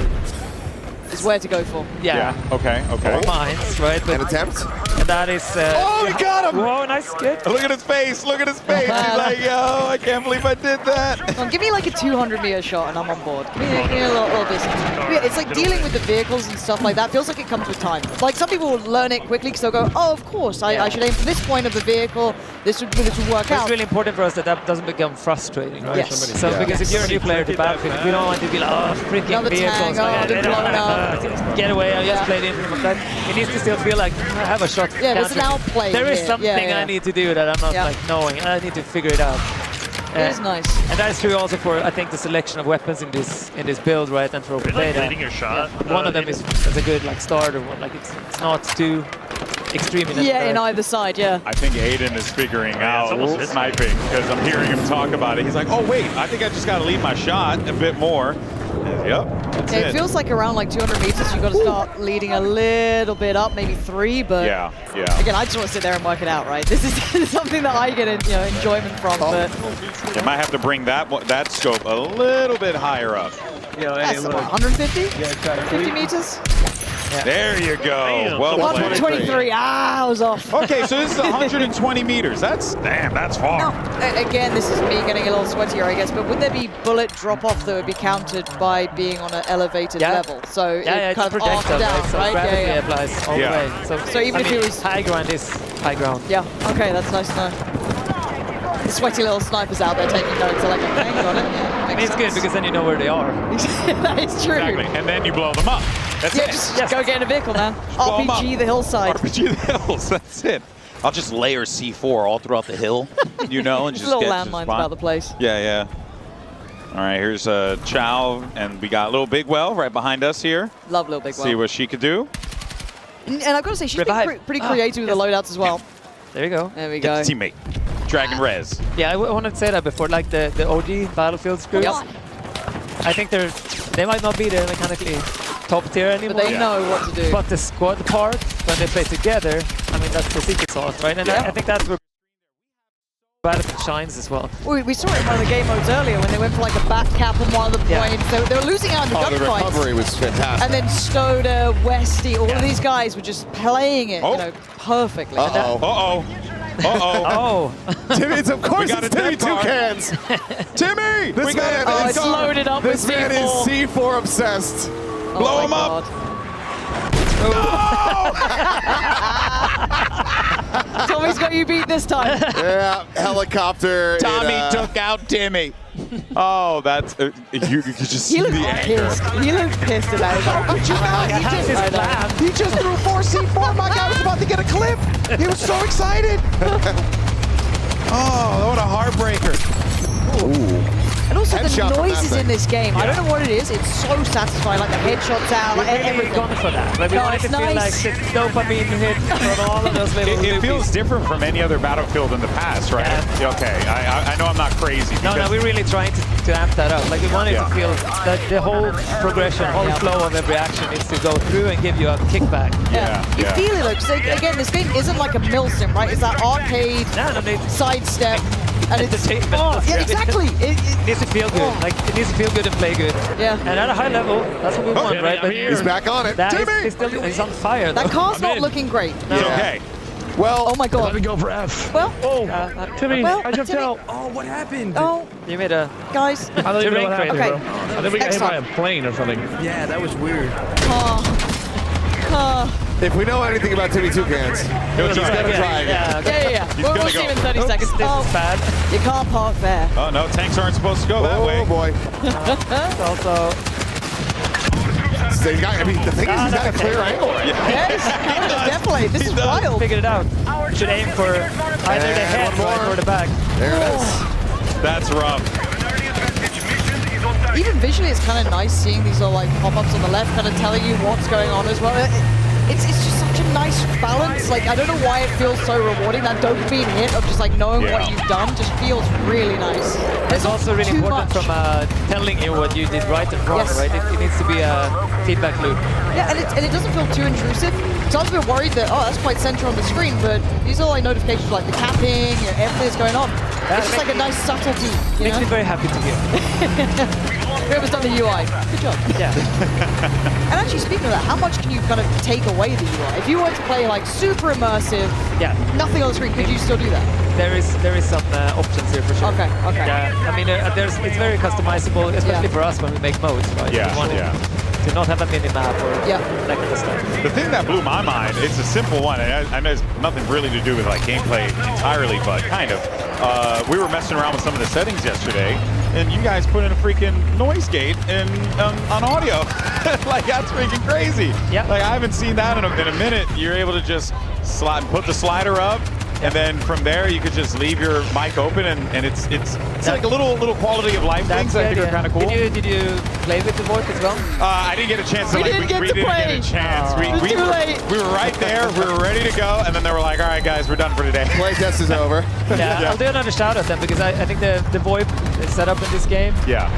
Is where to go for. Yeah. Okay. Or mines, right? An attempt? And that is... oh, he got him! Whoa, nice hit. Look at his face. Look at his face. He's like, yo, I can't believe I did that. Come on, give me like a 200 meter shot and I'm on board. Give me a little distance. Yeah, it's like dealing with the vehicles and stuff like that. Feels like it comes with time. Like, some people will learn it quickly because they'll go, oh, of course, I should aim for this point of the vehicle. This would work out. It's really important for us that doesn't become frustrating, right? Yes. So because if you're a new player to Battlefield, we don't want to be like, oh, freaking vehicles. Get away. I just played in from that. It needs to still feel like I have a shot. Yeah, there's an outplay. There is something I need to do that I'm not like knowing. I need to figure it out. It is nice. And that is true also for, I think, the selection of weapons in this build, right? And for open beta. Leading your shot. One of them is a good like starter one. Like it's not too extreme in in either side. Yeah. I think Aiden is figuring out sniping, because I'm hearing him talk about it. He's like, oh wait, I think I just got to lead my shot a bit more. Yep. It feels like around like 200 meters, you've got to start leading a little bit up, maybe 3, but again, I just want to sit there and work it out, right? This is something that I get enjoyment from. But you might have to bring that scope a little bit higher up. That's about 150? 50 meters? Yeah. There you go. Well played. 123. I was off. Okay, so this is 120 meters. That's far. Now, again, this is me getting a little sweatier, I guess, but would there be bullet drop-off that would be counted by being on an elevated level? So it kind of arcs down, so right? Gravity applies all the way. So even if it was... High ground is high ground. Yeah, okay, that's nice to know. The sweaty little snipers out there taking notes. Like, okay, got it. Yeah, I mean, it's good because then you know where they are. That is true. Exactly, and then you blow them up. That's it. Just go get in a vehicle, man. RPG the hillside. RPG the hills, that's it. I'll just layer C4 all throughout the hill, and just little landmines about the place. Yeah. All right, here's Chow, and we got Little Big Well right behind us here. Love Little Big Well. See what she could do. And I've got to say, she's been pretty creative with the loadouts as well. There you go. There we go. Teammate. Dragon Res. Yeah, I wanted to say that before, like the OG Battlefield screws. I think they might not be the mechanically top tier anymore. But they know what to do. But the squad part, when they play together, I mean, that's the secret sauce, right? And I think that's where Battlefield shines as well. We saw it in one of the game modes earlier when they went for like a back cap on one of the points. They were losing out in the gunfights. The recovery was fantastic. And then Stoda, Westy, all of these guys were just playing it perfectly. Timmy, it's of course it's Timmy Toucans. Timmy! This man it's loaded up with C4. This man is C4 obsessed. Blow him up! Tommy's got you beat this time. Yeah, helicopter. Tommy took out Timmy. Oh, that's you could just see the anger. He looked pissed about it. But you know, he just threw 4 C4. My guy was about to get a clip. He was so excited. Oh, what a heartbreaker. Ooh. And also Headshot the noises in this game. I don't know what it is. It's so satisfying. Like the headshots out, like everything. Gone for that. Like we wanted to feel like the dopamine hit from all of those little. It feels different from any other Battlefield in the past, right? Yeah. Okay, I know I'm not crazy. No, we're really trying to amp that up. Like we wanted to feel that the whole progression, whole flow of every action needs to go through and give you a kickback. You feel it, though. Again, this game isn't like a mill sim, right? It's that arcade sidestep. And entertainment. Exactly. It needs to feel good. Like it needs to feel good and play good. Yeah. And at a high level, that's what we want, right? But he's back on it. He's on fire. That car's not looking great. It's okay. Well, oh my God. Let me go for F. Well, Timmy, well, I jumped Timmy. out. Oh, what happened? Oh, you made a guys. I don't even know what happened, bro. I think we got hit by a Excellent. plane or something. Yeah, that was weird. If we know anything about Timmy Toucans, he's gonna try again. Yeah. We'll see him in 30 seconds. This is bad. You can't park there. Oh no, tanks aren't supposed to go that way. Oh boy. Also. Same guy. I mean, the thing is, he's got a clear angle right now. Yes, definitely. This is wild. Figured it out. Should aim for either the head or the back. There it is. That's rough. Even visually, it's kind of nice seeing these little like pop-ups on the left, kind of telling you what's going on as well. It's just such a nice balance. Like, I don't know why it feels so rewarding. That dopamine hit of just like knowing what you've done just feels really nice. It's also really important from telling you what you did right and wrong, right? It needs to be a feedback loop. Yeah, and it doesn't feel too intrusive. So I was a bit worried that, that's quite center on the screen, but these are like notifications like the capping, everything that's going on. It's just like a nice subtlety. Makes me very happy to hear. Whoever's done the UI, good job. Yeah. And actually, speaking of that, how much can you kind of take away the UI? If you were to play like super immersive, nothing on the screen, could you still do that? There is some options here for sure. Okay. Yeah, I mean, it's very customizable, especially for us when we make modes, right? Yeah. We want to not have a mini-map or that kind of stuff. The thing that blew my mind, it's a simple one, and I know it's nothing really to do with like gameplay entirely, but kind of. We were messing around with some of the settings yesterday, and you guys put in a freaking noise gate on audio. Like, that's freaking crazy. Yeah. Like, I haven't seen that in a minute. You're able to just put the slider up, and then from there you could just leave your mic open, and it's like a little quality of life things I think are kind of cool. Did you play with the VoIP as well? I didn't get a chance to. We didn't get a chance. We were right there. We were ready to go, and then they were like, "All right, guys, we're done for today. Playtest is over." Yeah, I'll do another shout out then because I think the VoIP setup in this game. Yeah.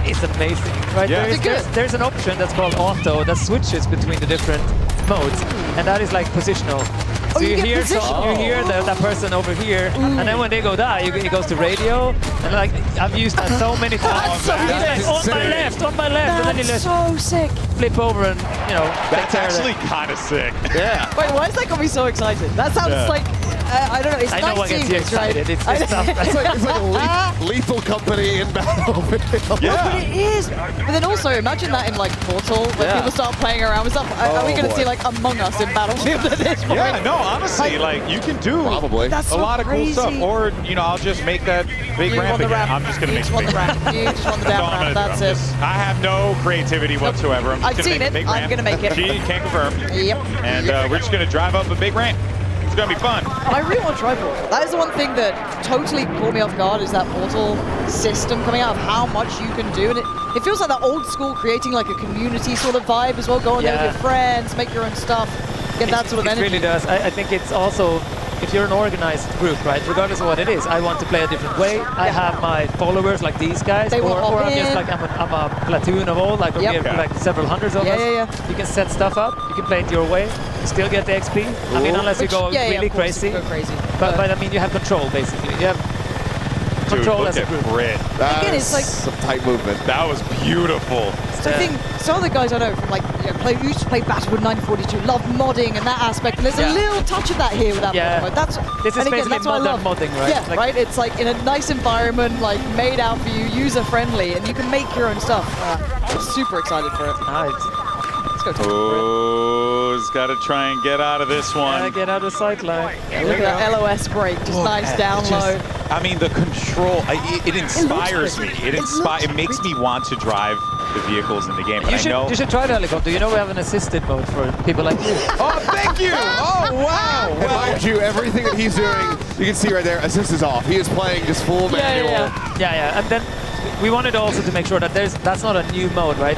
It's amazing, right? Yeah. There's an option that's called auto that switches between the different modes, and that is like positional. So you hear that person over here, and then when they go die, it goes to radio, and like I've used that so many times. On my left, and then you just so sick. Flip over and That's actually kind of sick. Yeah. Wait, why is that got me so excited? That sounds like I don't know. It's I know nice what gets you excited. It's stuff. It's like Lethal Company in Battlefield. Yeah. But it is. But then also imagine that in like Portal, when people start playing around with stuff. Are we going to see like Among Us in Battlefield at this point? Yeah, no, honestly, like you can do probably a lot of cool stuff. Or I'll just make that big ramp again. I'm just going to make the big ramp. You just want the down ramp. That's it. I have no creativity whatsoever. I've seen it. I'm going to make it. She can't confirm. Yep. And we're just going to drive up a big ramp. It's going to be fun. I really want to try Portal. That is the one thing that totally caught me off guard is that Portal system coming out of how much you can do. And it feels like that old school creating like a community sort of vibe as well. Go in there with your friends, make your own stuff, get that sort of energy. It really does. I think it's also, if you're an organized group, right, regardless of what it is, I want to play a different way. I have my followers like these guys, or I'm just like, I'm a platoon of all, like we have like several hundreds of us. You can set stuff up, you can play it your way, you still get the XP. I mean, unless you go really crazy. Go crazy. But I mean, you have control basically. You have control look as a at group. Brit. Again, it's like some tight movement. That was beautiful. So I think some of the guys I know from like used to play Battlefield 1942, love modding and that aspect, and there's a little touch of that here with that mod. That's this is and again, basically that's what I modern love. modding, right? Yeah, right. It's like in a nice environment, like made out for you, user friendly, and you can make your own stuff. I'm super excited for it. Nice. Let's go. Oh, he's got to try and get out of this one. Get out of sight line. Look at that LOS break, just nice down low. I mean, the control, it inspires me. It makes me want to drive the vehicles in the game. But You should try the helicopter. You know we have an assisted mode for people like you. Oh, thank you! Oh, wow! And mind you, everything that he's doing, you can see right there, assist is off. He is playing just full manual. Yeah. And then we wanted also to make sure that that's not a new mode, right?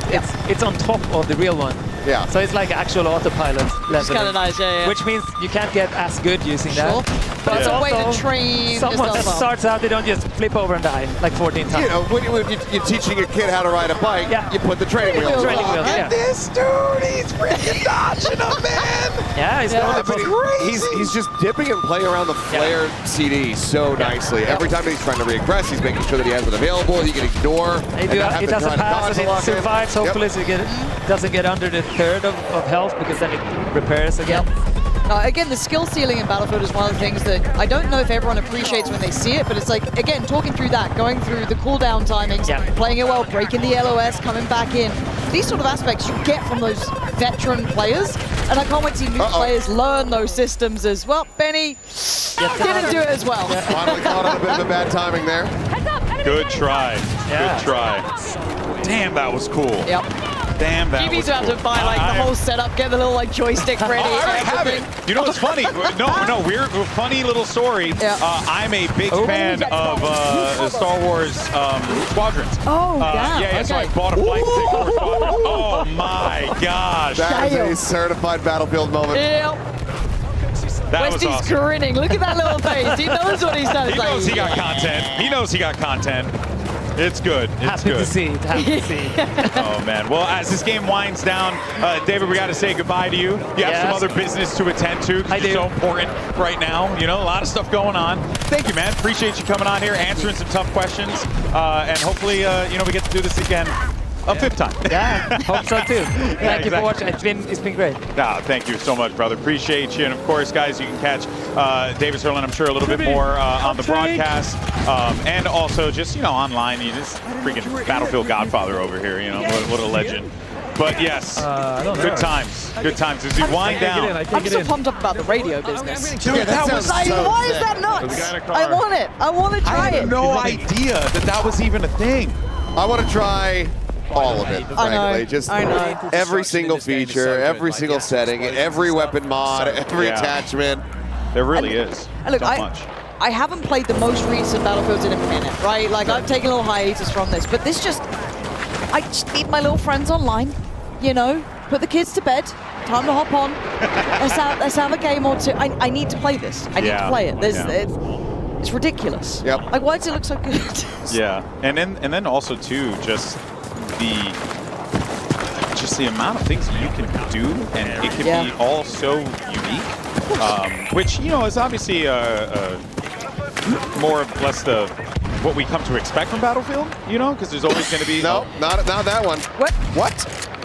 It's on top of the real one. Yeah. So it's like actual autopilot level. It's kind of nice, yeah. Which means you can't get as good using that. But it's a way to train someone that yourself up. starts out, they don't just flip over and die like 14 times. You know, when you're teaching a kid how to ride a bike, you put the training wheels on. And this dude, he's freaking dodging him, man! Yeah, he's He's just dipping and playing around the flare CD so nicely. Every time he's trying to regress, he's making sure that he has it available. He can ignore. He does a pass and it survives. Hopefully it doesn't get under the third of health, because then it repairs again. Again, the skill ceiling in Battlefield is one of the things that I don't know if everyone appreciates when they see it, but it's like, again, talking through that, going through the cooldown timings, playing it well, breaking the LOS, coming back in. These sort of aspects you get from those veteran players, and I can't wait to see new players learn those systems as well. Benny didn't do it as well. Finally caught on a bit of a bad timing there. Good try. Good try. Damn, that was cool. Yep. Damn, that You was need to have to buy like the whole setup, get the little like joystick ready. I already have it. You know what's funny? No, weird, funny little story. I'm a big fan of Star Wars Squadrons. Oh, So I bought a flight ticket for Squadrons. Oh my gosh. That is a certified Battlefield moment. Yep. That Westy's was awesome. grinning. Look at that little face. He knows what he's done. He knows he got content. He knows he got content. It's good. It's Happy good. to see it. Happy to see it. Oh, man. Well, as this game winds down, David, we got to say goodbye to you. You have some other business to attend to, because you're so important right now. You know, a lot of stuff going on. Thank you, man. Appreciate you coming on here, answering some tough questions. And hopefully, we get to do this again a fifth time. Yeah, hope so too. Thank you for watching. It's been great. No, thank you so much, brother. Appreciate you. And of course, guys, you can catch David Sirlin, I'm sure, a little bit more on the broadcast. And also just, online. He's just freaking Battlefield Godfather over here. What a legend. But yes, good times. Good times. As we wind down. I'm so pumped up about the radio business. Dude, that was like, so why is that nuts? I want it. I want to try it. I had no idea that was even a thing. I want to try all of it, frankly. Just every single feature, every single setting, every weapon mod, every attachment. There really is. And look, so much. I haven't played the most recent Battlefields in a minute, right? Like, I've taken a little hiatus from this, but this I just need my little friends online, put the kids to bed, time to hop on, let's have a game or two. I need to play this. I need to play it. It's ridiculous. Yep. Like, why does it look so good? Yeah, and then also too, just the amount of things that you can do, and it can be all so unique, which is obviously more or less what we come to expect from Battlefield, because there's always going to be not that one. What?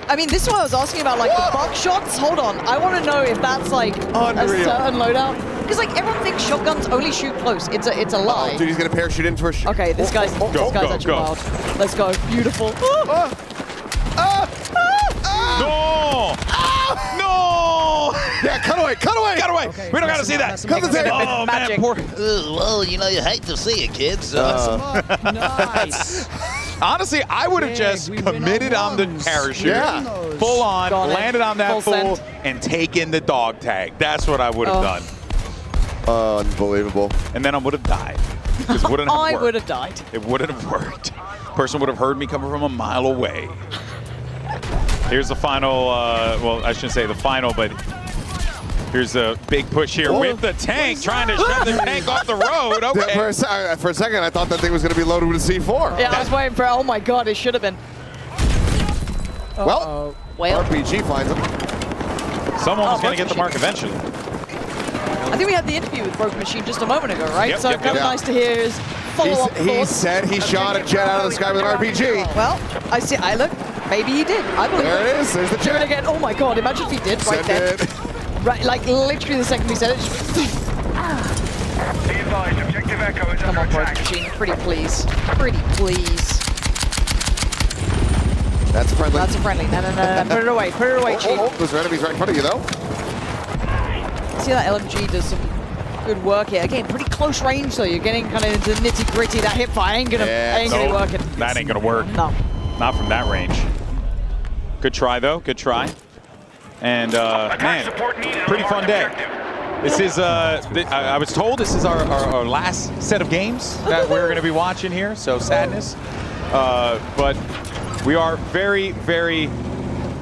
I mean, this is what I was asking about, like the buckshots. Hold on, I want to know if that's like a certain loadout. Because like everyone thinks shotguns only shoot close. It's a lie. Dude, he's gonna parachute in for a shot. Okay, this guy's actually wild. Let's go. Beautiful. No! No! Yeah, cut away! Okay, we don't gotta see that. Cut the tape. Oh man, poor. Well, you hate to see it, kids. Nice. Honestly, I would have just committed on the parachute, full on, landed on that fool, and taken the dog tag. That's what I would have done. Unbelievable. And then I would have died. I would have died. It wouldn't have worked. Person would have heard me coming from a mile away. Here's the final, well, I shouldn't say the final, but here's a big push here with the tank, trying to shove the tank off the road. Okay. For a second, I thought that thing was going to be loaded with a C4. Yeah, I was waiting for, oh my god, it should have been. Well, RPG finds him. Someone was going to get the mark eventually. I think we had the interview with Broken Machine just a moment ago, right? Yep, so kind of nice to hear his follow-up He thoughts. said he shot a jet out of the sky with an RPG. Well, I see. I look. Maybe he did. I believe There it is. There's the Do it jet. again. Oh my god! Imagine if he did right Send then. it. Right, like literally the second we said it. Come on, Machine. Pretty please. Pretty please. That's friendly. That's a friendly. No. Put it away. Put it away, Chief. Those enemies right in front of you, though. See that LMG does some good work here. Again, pretty close range, though. You're getting kind of into the nitty-gritty. That hip fire ain't gonna be working. That ain't gonna work. No. Not from that range. Good try, though. Good try. And, man, pretty fun day. This is, I was told this is our last set of games that we're going to be watching here, so sadness. But we are very, very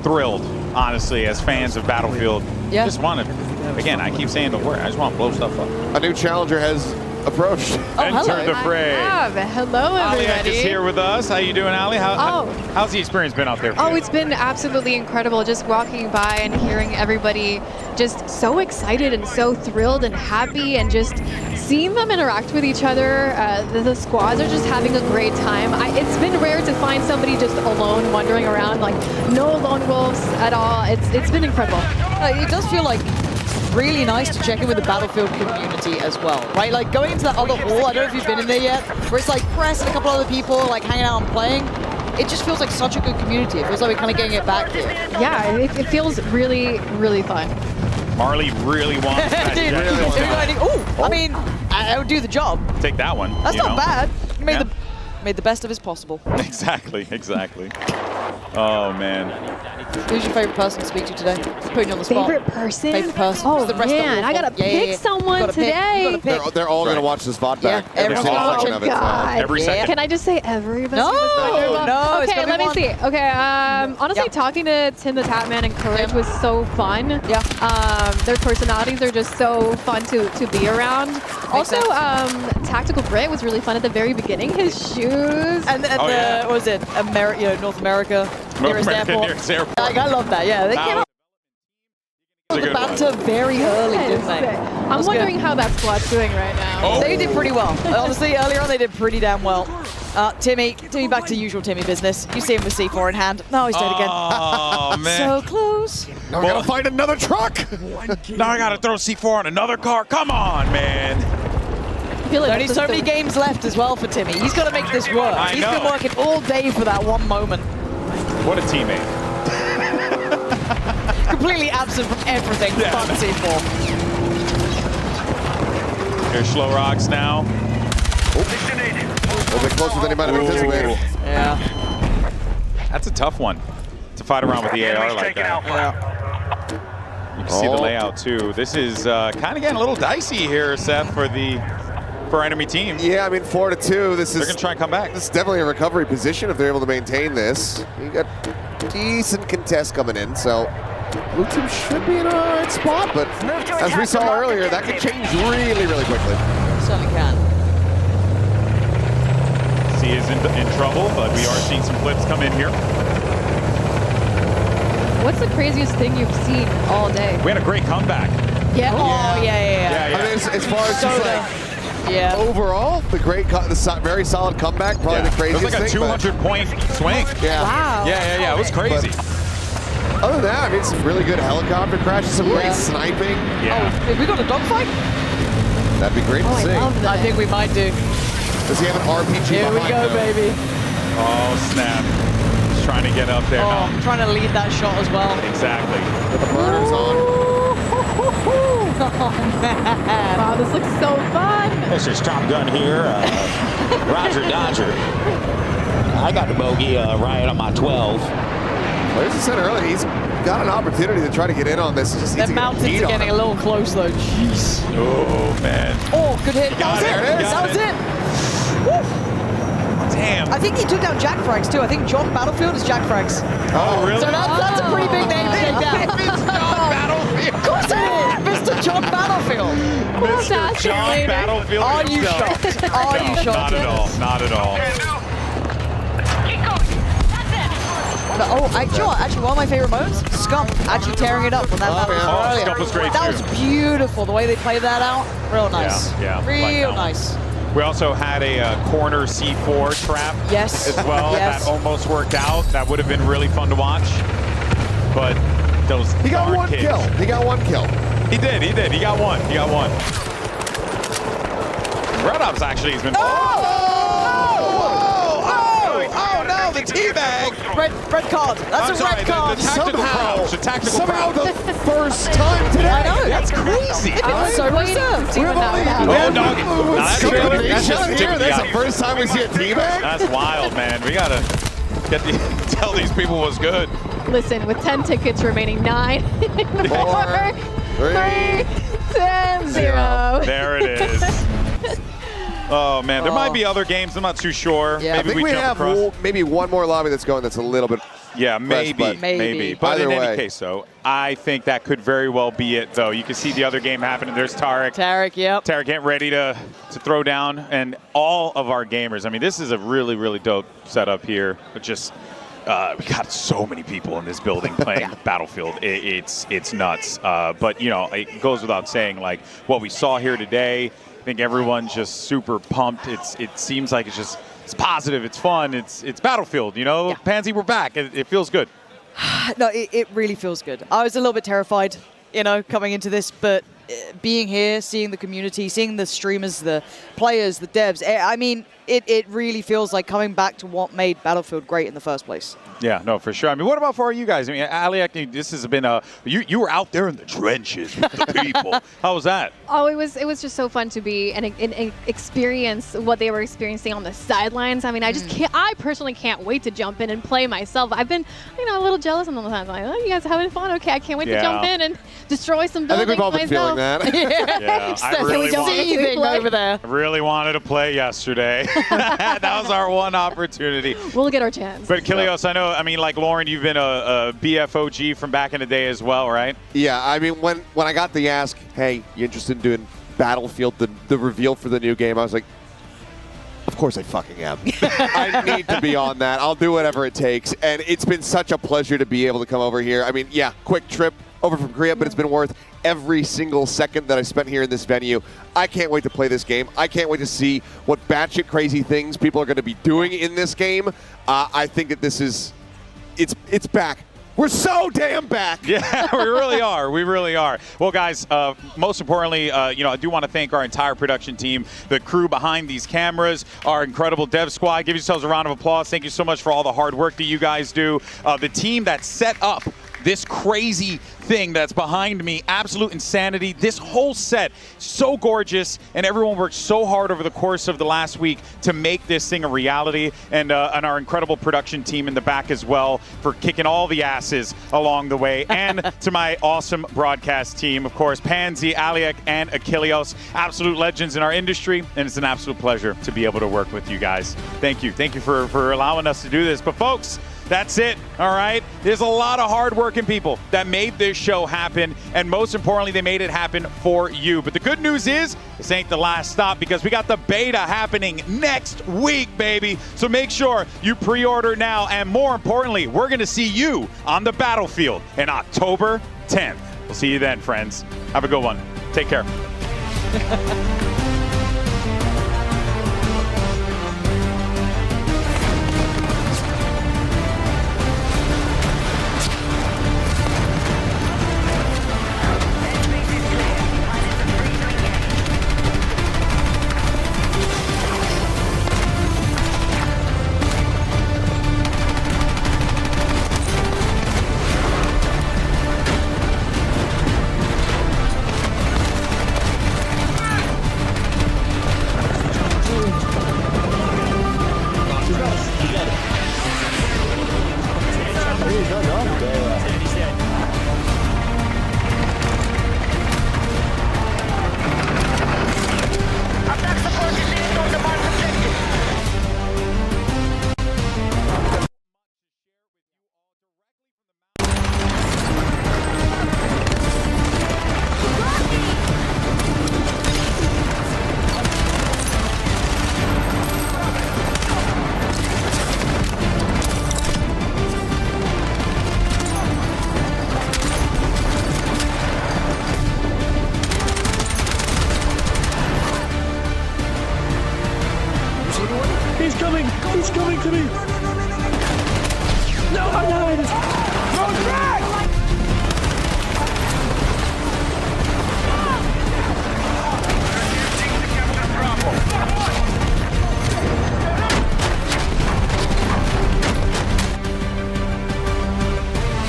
thrilled, honestly, as fans of Battlefield. Yeah. Just want to, again, I keep saying the word, I just want to blow stuff up. A new challenger has approached. Enter the fray. Hello, everybody. Ali is here with us. How you doing, Ali? How's the experience been out there for you? It's been absolutely incredible just walking by and hearing everybody just so excited and so thrilled and happy, and just seeing them interact with each other. The squads are just having a great time. It's been rare to find somebody just alone wandering around, like no lone wolves at all. It's been incredible. It does feel like really nice to check in with the Battlefield community as well, right? Like going into that other hall, I don't know if you've been in there yet, where it's like Press and a couple other people like hanging out and playing. It just feels like such a good community. It feels like we're kind of getting it back here. Yeah, it feels really, really fun. Marley really wants that. I mean, I would do the job. Take that one. That's not bad. He made, Yeah. made the best of his possible. Exactly. Oh, man. Who's your favorite person to speak to today? Just putting you on the spot. Favorite person? Favorite person. Oh, Who's the rest of man, the I gotta pick someone You gotta pick. today. You gotta pick. They're all going to watch this VOD back. Yeah, every single second of it. So. God. Every second. Can I just say everybody? No, no, it's Okay, gonna be let me one. see. Okay, honestly, talking to Tim the Tatman and Courage was so fun. Yeah. Their personalities are just so fun to be around. Also, Tactical Brit was really fun at the very beginning. His shoes. And what was it? North America. Nearest airport. Like, I love that. Yeah, they came up with the banter very early, didn't they? I'm wondering how that squad's doing right now. They did pretty well. Honestly, earlier on they did pretty damn well. Timmy, back to usual Timmy business. You see him with C4 in hand. No, he's dead again. Oh, man. So close. Now we got to find another truck. Now I got to throw C4 on another car. Come on, man. Only so many games left as well for Timmy. He's got to make this work. He's been working all day for that one moment. What a teammate. Completely absent from everything. Yeah. Fun C4. Here's Slow Rocks now. A little bit closer than he might have anticipated. Yeah. That's a tough one to fight around with the AR like that. Yeah. You can see the layout too. This is kind of getting a little dicey here, Seth, for enemy team. Yeah, I mean 4-2. They're gonna try and come back. This is definitely a recovery position if they're able to maintain this. You got decent contest coming in, so blue team should be in a right spot. But as we saw earlier, that could change really, really quickly. Certainly can. C is in trouble, but we are seeing some flips come in here. What's the craziest thing you've seen all day? We had a great comeback. Yeah. Oh, yeah. I mean, as far as just like overall, the very solid comeback, probably the craziest thing. It was like a 200-point swing. Yeah. Wow. Yeah. It was crazy. But other than that, I mean, some really good helicopter crashes, some great sniping. Yeah. Oh, have we got a dogfight? That'd be great to see. I think we might do. Does he have an RPG Here we behind go, him? baby. Oh, snap. He's trying to get up there. Oh, I'm trying to lead that shot as well. Exactly. With the burners on. Oh, man. Wow, this looks so fun. This is Top Gun here. Roger Dodger. I got the bogey right on my 12. Well, as I said earlier, he's got an opportunity to try to get in on this. He just needs The to mountains get are getting a little close, though. Jeez. Oh, man. Oh, good hit. That was it. There it is. That was it. Woo. Damn. I think he took down Jack Frags, too. I think John Battlefield is Jack Frags. Oh, really? So that's a pretty big name to take down. Of course it is. Mr. John Battlefield. Mr. John Battlefield Are you himself. shocked? Are you shocked? Not at all. Not at all. But, actually, one of my favorite moments, Scump actually tearing it up on that map. Scump was great That too. was beautiful, the way they played that out. Real nice. Yeah. Real like that one. nice. We also had a corner C4 trap as well. That almost worked out. That would have been really fun to watch. But those He got darn one kids. kill. He got one kill. He did. He got one. Red Ops actually has been... Oh no, the teabag! Red card. That's red card. The tactical crouch. The tactical Somehow crouch. the first time today. I know. That's crazy. So reserved. Oh, doggy. That's the first time we see a teabag? That's wild, man. We gotta tell these people what's good. Listen, with 10 tickets remaining, 9, 4, 3, 2, 0. There it is. Oh man, there might be other games. I'm not too sure. Yeah, maybe I think we jump have across. maybe one more lobby that's going that's a little bit. Yeah, maybe. But Either in way. any case, though, I think that could very well be it, though. You can see the other game happening. There's Tarek. Tarek getting ready to throw down, and all of our gamers. I mean, this is a really, really dope setup here. But just we got so many people in this building playing Battlefield. It's nuts. But you know, it goes without saying, like what we saw here today. I think everyone's just super pumped. It seems like it's positive, it's fun, it's Battlefield, you know? Pansy, we're back. It feels good. No, it really feels good. I was a little bit terrified, you know, coming into this, but being here, seeing the community, seeing the streamers, the players, the devs, I mean, it really feels like coming back to what made Battlefield great in the first place. Yeah, no, for sure. I mean, what about for you guys? I mean, Aliak, this has been you were out there in the trenches with the people. How was that? Oh, it was just so fun to be and experience what they were experiencing on the sidelines. I mean, I personally can't wait to jump in and play myself. I've been, you know, a little jealous on the time. Like, oh, you guys are having fun? Okay, I can't wait to jump in and destroy some buildings I think we've all been feeling that. I really wanted to play yesterday. That was our one opportunity. We'll get our chance. But Kilios, I know, I mean, like Lauren, you've been a BFOG from back in the day as well, right? Yeah, I mean, when I got the ask, hey, you interested in doing Battlefield, the reveal for the new game, I was like, of course I fucking am. I need to be on that. I'll do whatever it takes. And it's been such a pleasure to be able to come over here. I mean, yeah, quick trip over from Korea, but it's been worth every single second that I spent here in this venue. I can't wait to play this game. I can't wait to see what batshit crazy things people are going to be doing in this game. I think that this is, it's back. We're so damn back. Yeah, we really are. We really are. Well, guys, most importantly, you know, I do want to thank our entire production team, the crew behind these cameras, our incredible dev squad. Give yourselves a round of applause. Thank you so much for all the hard work that you guys do. The team that set up this crazy thing that's behind me, absolute insanity. This whole set, so gorgeous, and everyone worked so hard over the course of the last week to make this thing a reality, and our incredible production team in the back as well for kicking all the asses along the way, and to my awesome broadcast team, of course, Pansy, Aliak, and Achilleos, absolute legends in our industry, and it's an absolute pleasure to be able to work with you guys. Thank you. Thank you for allowing us to do this. But folks, that's it, all right? There's a lot of hardworking people that made this show happen, and most importantly, they made it happen for you. But the good news is, this ain't the last stop, because we got the beta happening next week, baby. So make sure you pre-order now, and more importantly, we're gonna see you on the battlefield in October 10th. We'll see you then, friends. Have a good one. Take care.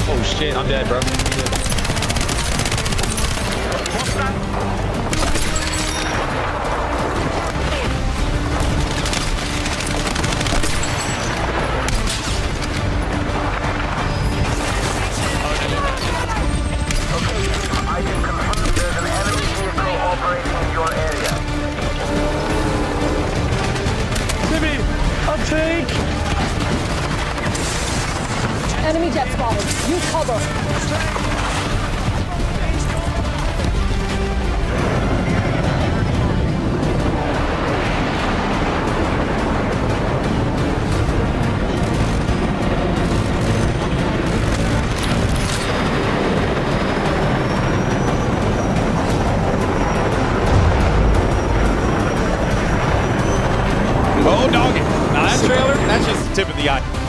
Oh shit, I'm dead, bro. Enemy jet spotted. Use cover. Oh, doggy. Now that trailer, that's just the tip of the eye.